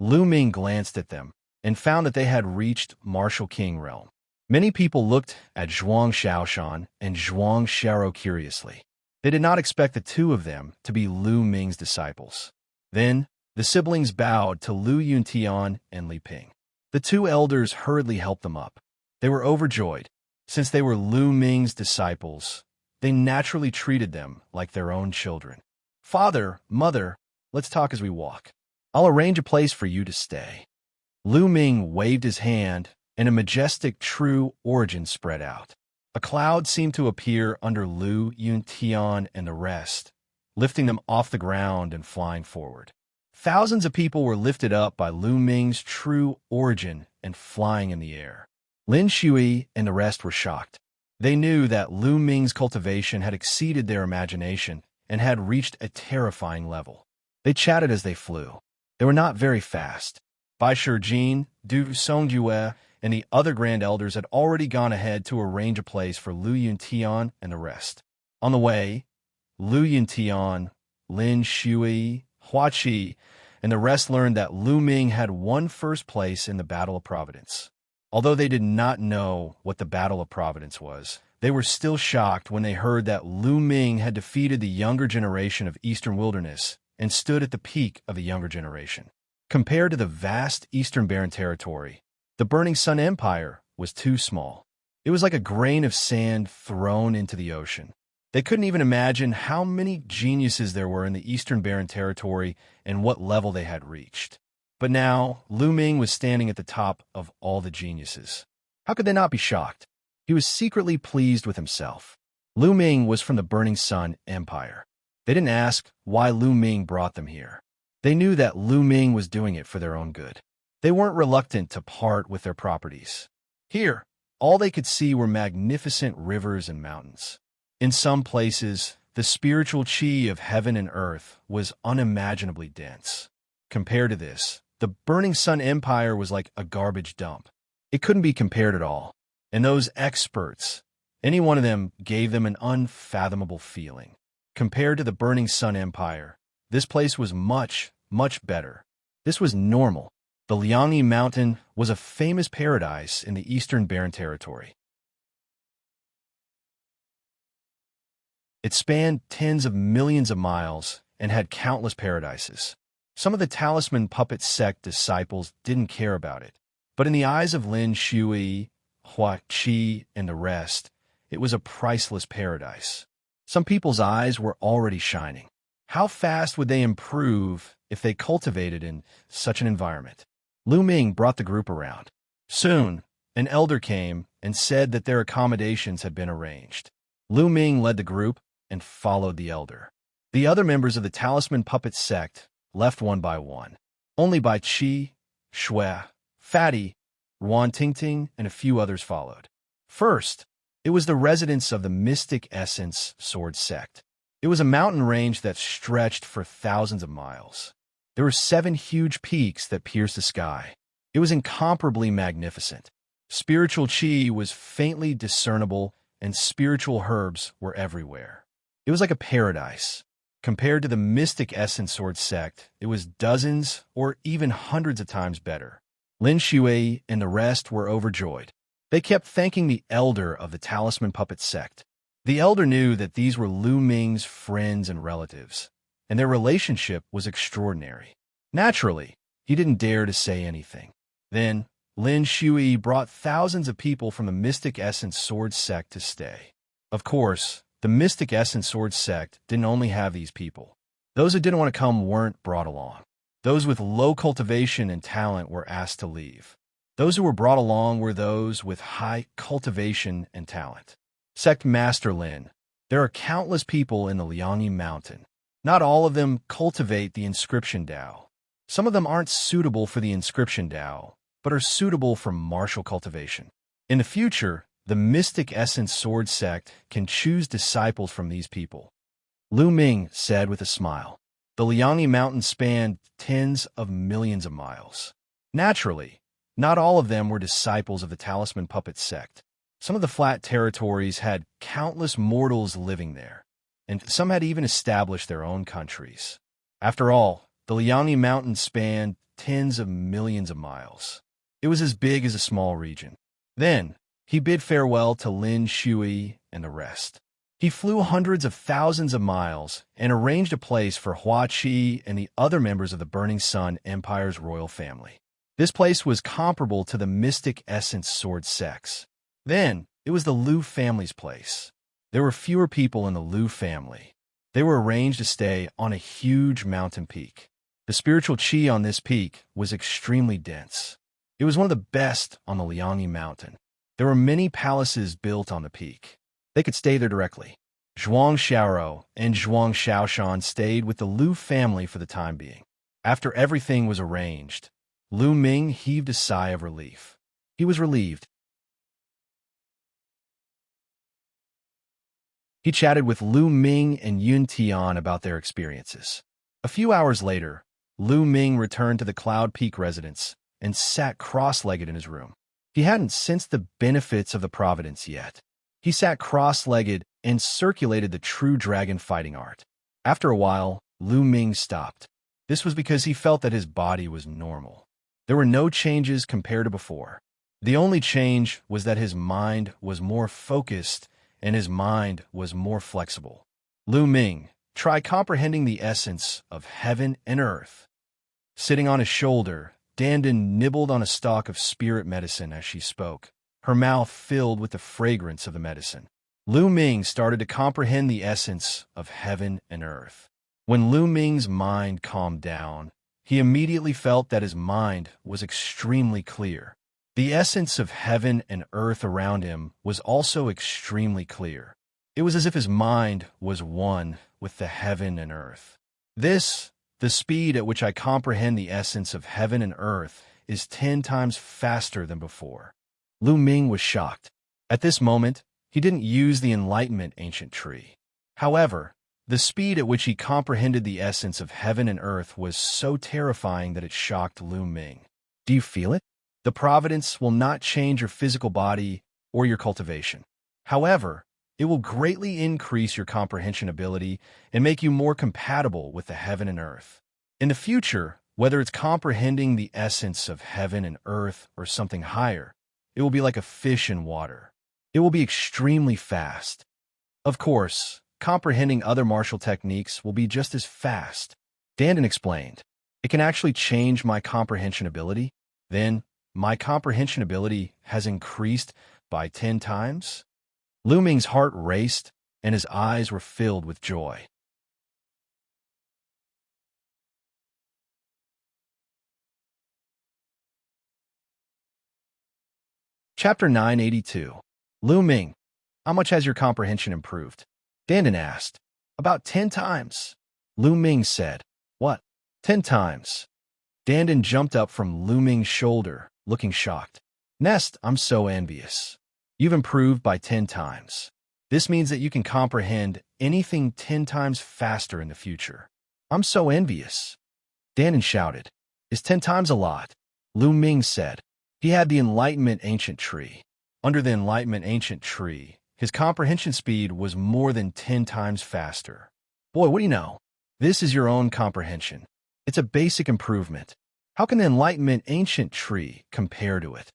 Lu Ming glanced at them and found that they had reached Martial King realm. Many people looked at Zhuang Xiaoshan and Zhuang Xiao curiously. They did not expect the two of them to be Lu Ming's disciples. Then, the siblings bowed to Lu Yuntian and Li Ping. The two elders hurriedly helped them up. They were overjoyed. Since they were Lu Ming's disciples, they naturally treated them like their own children. Father, mother, let's talk as we walk. I'll arrange a place for you to stay. Lu Ming waved his hand, and a majestic true origin spread out. A cloud seemed to appear under Lu Yuntian and the rest, lifting them off the ground and flying forward. Thousands of people were lifted up by Lu Ming's true origin and flying in the air. Lin Shui and the rest were shocked. They knew that Lu Ming's cultivation had exceeded their imagination and had reached a terrifying level. They chatted as they flew. They were not very fast. Bai Shijin, Du Songjue, and the other grand elders had already gone ahead to arrange a place for Lu Yuntian and the rest. On the way, Lu Yuntian, Lin Shui, Hua Qi, and the rest learned that Lu Ming had won first place in the Battle of Providence. Although they did not know what the Battle of Providence was, they were still shocked when they heard that Lu Ming had defeated the younger generation of Eastern Wilderness and stood at the peak of the younger generation. Compared to the vast Eastern Barren Territory, the Burning Sun Empire was too small. It was like a grain of sand thrown into the ocean. They couldn't even imagine how many geniuses there were in the Eastern Barren Territory and what level they had reached. But now, Lu Ming was standing at the top of all the geniuses. How could they not be shocked? He was secretly pleased with himself. Lu Ming was from the Burning Sun Empire. They didn't ask why Lu Ming brought them here. They knew that Lu Ming was doing it for their own good. They weren't reluctant to part with their properties. Here, all they could see were magnificent rivers and mountains. In some places, the spiritual chi of heaven and earth was unimaginably dense. Compared to this, the Burning Sun Empire was like a garbage dump. It couldn't be compared at all. And those experts, any one of them gave them an unfathomable feeling. Compared to the Burning Sun Empire, this place was much, much better. This was normal. The Liangyi Mountain was a famous paradise in the Eastern Barren Territory. It spanned tens of millions of miles and had countless paradises. Some of the Talisman Puppet sect disciples didn't care about it, but in the eyes of Lin Shui, Hua Qi, and the rest, it was a priceless paradise. Some people's eyes were already shining. How fast would they improve if they cultivated in such an environment? Lu Ming brought the group around. Soon, an elder came and said that their accommodations had been arranged. Lu Ming led the group and followed the elder. The other members of the Talisman Puppet sect left one by one. Only Bai Qi, Shui, Fatty, Ruan Tingting, and a few others followed. First, it was the residents of the Mystic Essence Sword sect. It was a mountain range that stretched for thousands of miles. There were 7 huge peaks that pierced the sky. It was incomparably magnificent. Spiritual qi was faintly discernible, and spiritual herbs were everywhere. It was like a paradise. Compared to the Mystic Essence Sword sect, it was dozens or even hundreds of times better. Lin Shui and the rest were overjoyed. They kept thanking the elder of the Talisman Puppet sect. The elder knew that these were Lu Ming's friends and relatives, and their relationship was extraordinary. Naturally, he didn't dare to say anything. Then, Lin Shui brought thousands of people from the Mystic Essence Sword sect to stay. Of course, the Mystic Essence Sword sect didn't only have these people. Those who didn't want to come weren't brought along. Those with low cultivation and talent were asked to leave. Those who were brought along were those with high cultivation and talent. Sect Master Lin, there are countless people in the Liangyi Mountain. Not all of them cultivate the Inscription Dao. Some of them aren't suitable for the Inscription Dao, but are suitable for martial cultivation. In the future, the Mystic Essence Sword sect can choose disciples from these people. Lu Ming said with a smile. The Liangyi Mountain spanned tens of millions of miles. Naturally, not all of them were disciples of the Talisman Puppet sect. Some of the flat territories had countless mortals living there, and some had even established their own countries. After all, the Liangyi Mountain spanned tens of millions of miles. It was as big as a small region. Then, he bid farewell to Lin Shui and the rest. He flew hundreds of thousands of miles and arranged a place for Hua Qi and the other members of the Burning Sun Empire's royal family. This place was comparable to the Mystic Essence Sword sects. Then, it was the Lu family's place. There were fewer people in the Lu family. They were arranged to stay on a huge mountain peak. The spiritual qi on this peak was extremely dense. It was one of the best on the Liangyi Mountain. There were many palaces built on the peak. They could stay there directly. Zhuang Xiaoro and Zhuang Xiaoshan stayed with the Lu family for the time being. After everything was arranged, Lu Ming heaved a sigh of relief. He was relieved. He chatted with Lu Ming and Yun Tian about their experiences. A few hours later, Lu Ming returned to the Cloud Peak residence and sat cross-legged in his room. He hadn't sensed the benefits of the Providence yet. He sat cross-legged and circulated the true dragon fighting art. After a while, Lu Ming stopped. This was because he felt that his body was normal. There were no changes compared to before. The only change was that his mind was more focused and his mind was more flexible. Lu Ming, try comprehending the essence of heaven and earth. Sitting on his shoulder, Dandan nibbled on a stalk of spirit medicine as she spoke, her mouth filled with the fragrance of the medicine. Lu Ming started to comprehend the essence of heaven and earth. When Lu Ming's mind calmed down, he immediately felt that his mind was extremely clear. The essence of heaven and earth around him was also extremely clear. It was as if his mind was one with the heaven and earth. This, the speed at which I comprehend the essence of heaven and earth, is 10 times faster than before. Lu Ming was shocked. At this moment, he didn't use the Enlightenment ancient tree. However, the speed at which he comprehended the essence of heaven and earth was so terrifying that it shocked Lu Ming. Do you feel it? The Providence will not change your physical body or your cultivation. However, it will greatly increase your comprehension ability and make you more compatible with the heaven and earth. In the future, whether it's comprehending the essence of heaven and earth or something higher, it will be like a fish in water. It will be extremely fast. Of course, comprehending other martial techniques will be just as fast. Dandan explained. It can actually change my comprehension ability. Then, my comprehension ability has increased by 10 times? Lu Ming's heart raced, and his eyes were filled with joy. Chapter 982. Lu Ming, how much has your comprehension improved? Dandan asked. About 10 times. Lu Ming said. What? 10 times. Dandan jumped up from Lu Ming's shoulder, looking shocked. Nest, I'm so envious. You've improved by 10 times. This means that you can comprehend anything 10 times faster in the future. I'm so envious. Dandan shouted. Is 10 times a lot? Lu Ming said. He had the Enlightenment Ancient Tree. Under the Enlightenment Ancient Tree, his comprehension speed was more than 10 times faster. Boy, what do you know? This is your own comprehension. It's a basic improvement. How can the Enlightenment Ancient Tree compare to it?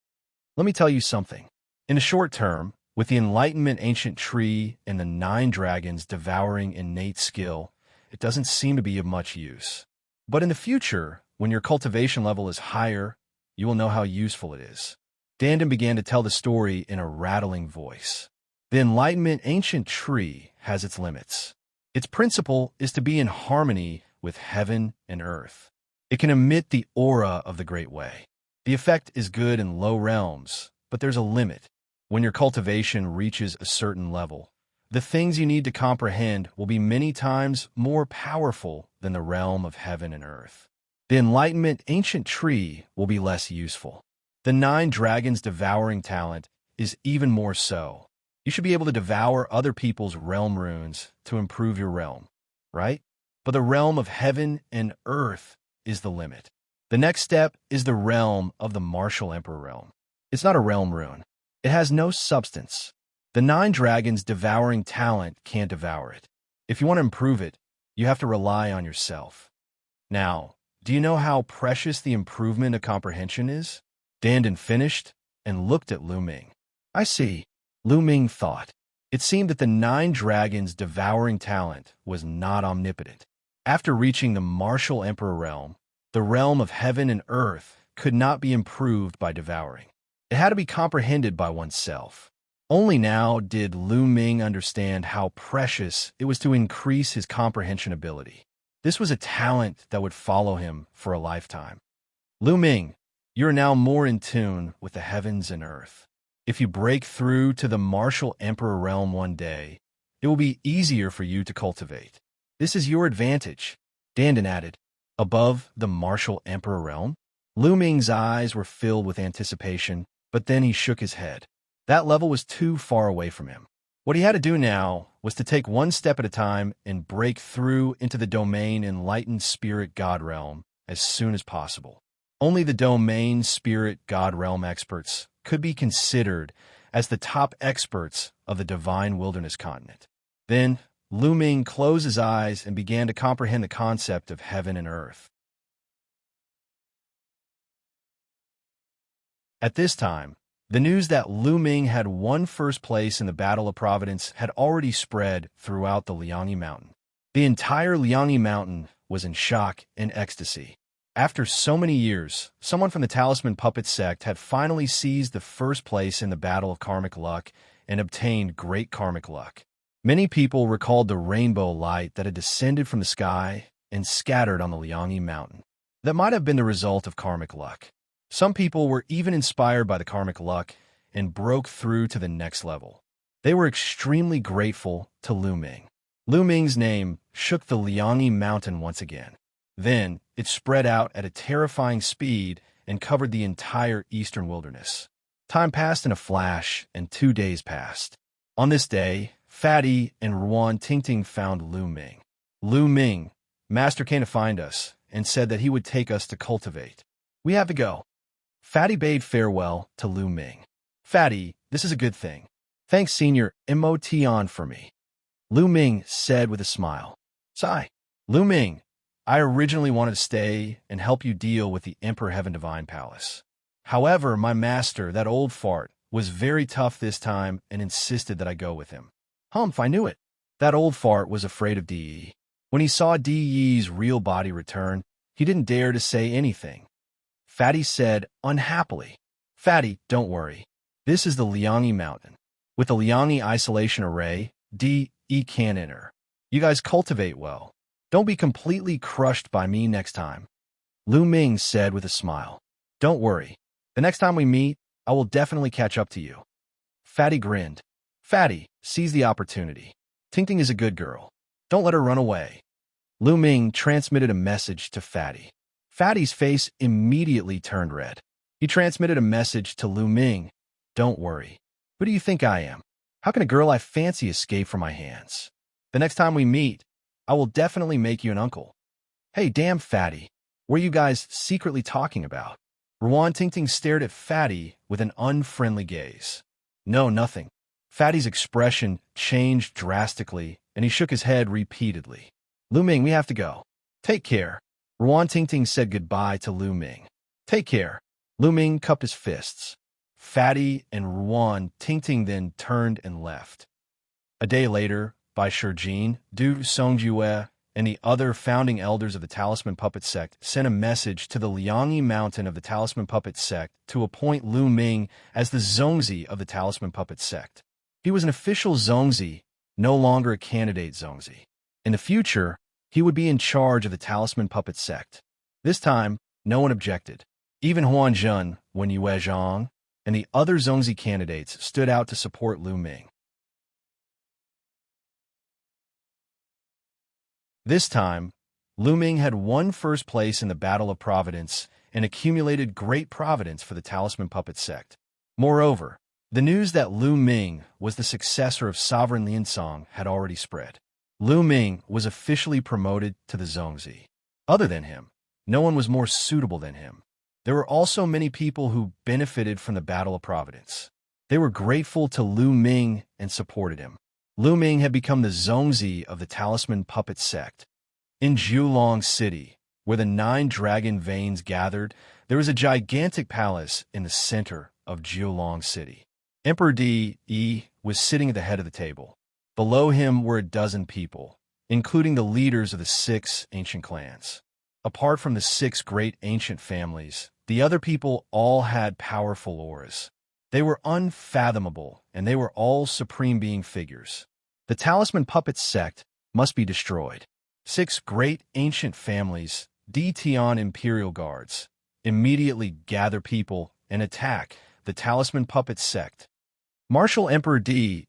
Let me tell you something. In the short term, with the Enlightenment Ancient Tree and the 9 dragons devouring innate skill, it doesn't seem to be of much use. But in the future, when your cultivation level is higher, you will know how useful it is. Dandan began to tell the story in a rattling voice. The Enlightenment Ancient Tree has its limits. Its principle is to be in harmony with heaven and earth. It can emit the aura of the Great Way. The effect is good in low realms, but there's a limit. When your cultivation reaches a certain level, the things you need to comprehend will be many times more powerful than the realm of heaven and earth. The Enlightenment Ancient Tree will be less useful. The 9 dragons devouring talent is even more so. You should be able to devour other people's realm runes to improve your realm, right? But the realm of heaven and earth is the limit. The next step is the realm of the Martial Emperor realm. It's not a realm rune. It has no substance. The 9 dragons devouring talent can't devour it. If you want to improve it, you have to rely on yourself. Now, do you know how precious the improvement of comprehension is? Dandan finished and looked at Lu Ming. I see, Lu Ming thought. It seemed that the 9 dragons devouring talent was not omnipotent. After reaching the Martial Emperor realm, the realm of heaven and earth could not be improved by devouring. It had to be comprehended by oneself. Only now did Lu Ming understand how precious it was to increase his comprehension ability. This was a talent that would follow him for a lifetime. Lu Ming, you are now more in tune with the heavens and earth. If you break through to the Martial Emperor realm one day, it will be easier for you to cultivate. This is your advantage, Dandan added. Above the Martial Emperor realm? Lu Ming's eyes were filled with anticipation, but then he shook his head. That level was too far away from him. What he had to do now was to take one step at a time and break through into the domain Enlightened Spirit God realm as soon as possible. Only the domain Spirit God realm experts could be considered as the top experts of the Divine Wilderness continent. Then, Lu Ming closed his eyes and began to comprehend the concept of heaven and earth. At this time, the news that Lu Ming had won first place in the Battle of Providence had already spread throughout the Liangyi Mountain. The entire Liangyi Mountain was in shock and ecstasy. After so many years, someone from the Talisman Puppet sect had finally seized the first place in the Battle of Karmic Luck and obtained great karmic luck. Many people recalled the rainbow light that had descended from the sky and scattered on the Liangyi Mountain. That might have been the result of karmic luck. Some people were even inspired by the karmic luck and broke through to the next level. They were extremely grateful to Lu Ming. Lu Ming's name shook the Liangyi Mountain once again. Then, it spread out at a terrifying speed and covered the entire eastern wilderness. Time passed in a flash, and 2 days passed. On this day, Fatty and Ruan Tingting found Lu Ming. Lu Ming, Master came to find us and said that he would take us to cultivate. We have to go. Fatty bade farewell to Lu Ming. Fatty, this is a good thing. Thanks, Senior Emotion for me. Lu Ming said with a smile. Sigh. Lu Ming, I originally wanted to stay and help you deal with the Emperor Heaven Divine Palace. However, my master, that old fart, was very tough this time and insisted that I go with him. Humph, I knew it. That old fart was afraid of Di. When he saw Di's real body return, he didn't dare to say anything. Fatty said unhappily, Fatty, don't worry. This is the Liangyi Mountain. With the Liangyi Isolation Array, Di can't enter. You guys cultivate well. Don't be completely crushed by me next time. Lu Ming said with a smile. Don't worry. The next time we meet, I will definitely catch up to you. Fatty grinned. Fatty, seize the opportunity. Tingting is a good girl. Don't let her run away. Lu Ming transmitted a message to Fatty. Fatty's face immediately turned red. He transmitted a message to Lu Ming. Don't worry. Who do you think I am? How can a girl I fancy escape from my hands? The next time we meet, I will definitely make you an uncle. Hey, damn Fatty. What are you guys secretly talking about? Ruan Tingting stared at Fatty with an unfriendly gaze. No, nothing. Fatty's expression changed drastically, and he shook his head repeatedly. Lu Ming, we have to go. Take care. Ruan Tingting said goodbye to Lu Ming. Take care. Lu Ming cupped his fists. Fatty and Ruan Tingting then turned and left. A day later, Bai Shijin, Du Songjue, and the other founding elders of the Talisman Puppet Sect sent a message to the Liangyi Mountain of the Talisman Puppet Sect to appoint Lu Ming as the Zongzi of the Talisman Puppet Sect. He was an official Zongzi, no longer a candidate Zongzi. In the future, he would be in charge of the Talisman Puppet Sect. This time, no one objected. Even Huan Zhen, Wen Yuezhang, and the other Zongzi candidates stood out to support Lu Ming. This time, Lu Ming had won first place in the Battle of Providence and accumulated great providence for the Talisman Puppet Sect. Moreover, the news that Lu Ming was the successor of Sovereign Liansong had already spread. Lu Ming was officially promoted to the Zongzi. Other than him, no one was more suitable than him. There were also many people who benefited from the Battle of Providence. They were grateful to Lu Ming and supported him. Lu Ming had become the Zongzi of the Talisman Puppet Sect. In Jiulong City, where the 9 dragon veins gathered, there was a gigantic palace in the center of Jiulong City. Emperor Di was sitting at the head of the table. Below him were a dozen people, including the leaders of the 6 ancient clans. Apart from the 6 great ancient families, the other people all had powerful auras. They were unfathomable, and they were all supreme being figures. The Talisman Puppet Sect must be destroyed. 6 great ancient families, Di Tian Imperial Guards, immediately gather people and attack the Talisman Puppet Sect. Martial Emperor Di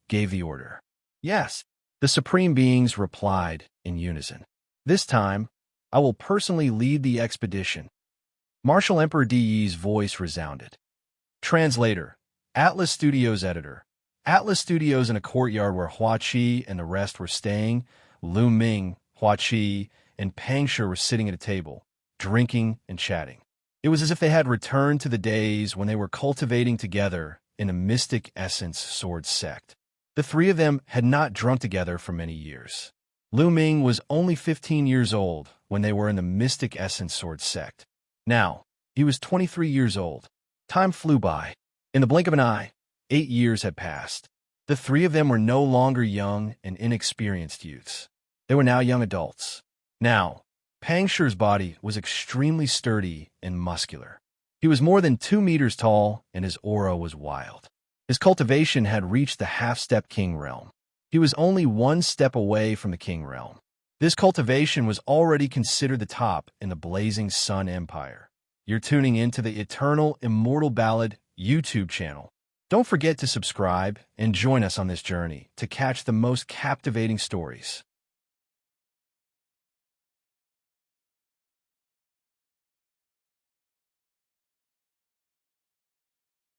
gave the order. Yes, the supreme beings replied in unison. This time, I will personally lead the expedition. Martial Emperor Di's voice resounded. Translator, Atlas Studios editor. Atlas Studios in a courtyard where Hua Qi and the rest were staying. Lu Ming, Hua Qi, and Pang Shi were sitting at a table, drinking and chatting. It was as if they had returned to the days when they were cultivating together in the Mystic Essence Sword Sect. The 3 of them had not drunk together for many years. Lu Ming was only 15 years old when they were in the Mystic Essence Sword Sect. Now, he was 23 years old. Time flew by. In the blink of an eye, 8 years had passed. The 3 of them were no longer young and inexperienced youths. They were now young adults. Now, Pang Shi's body was extremely sturdy and muscular. He was more than 2 meters tall, and his aura was wild. His cultivation had reached the half-step king realm. He was only 1 step away from the king realm. This cultivation was already considered the top in the Blazing Sun Empire. You're tuning into the Eternal Immortal Ballad YouTube channel. Don't forget to subscribe and join us on this journey to catch the most captivating stories.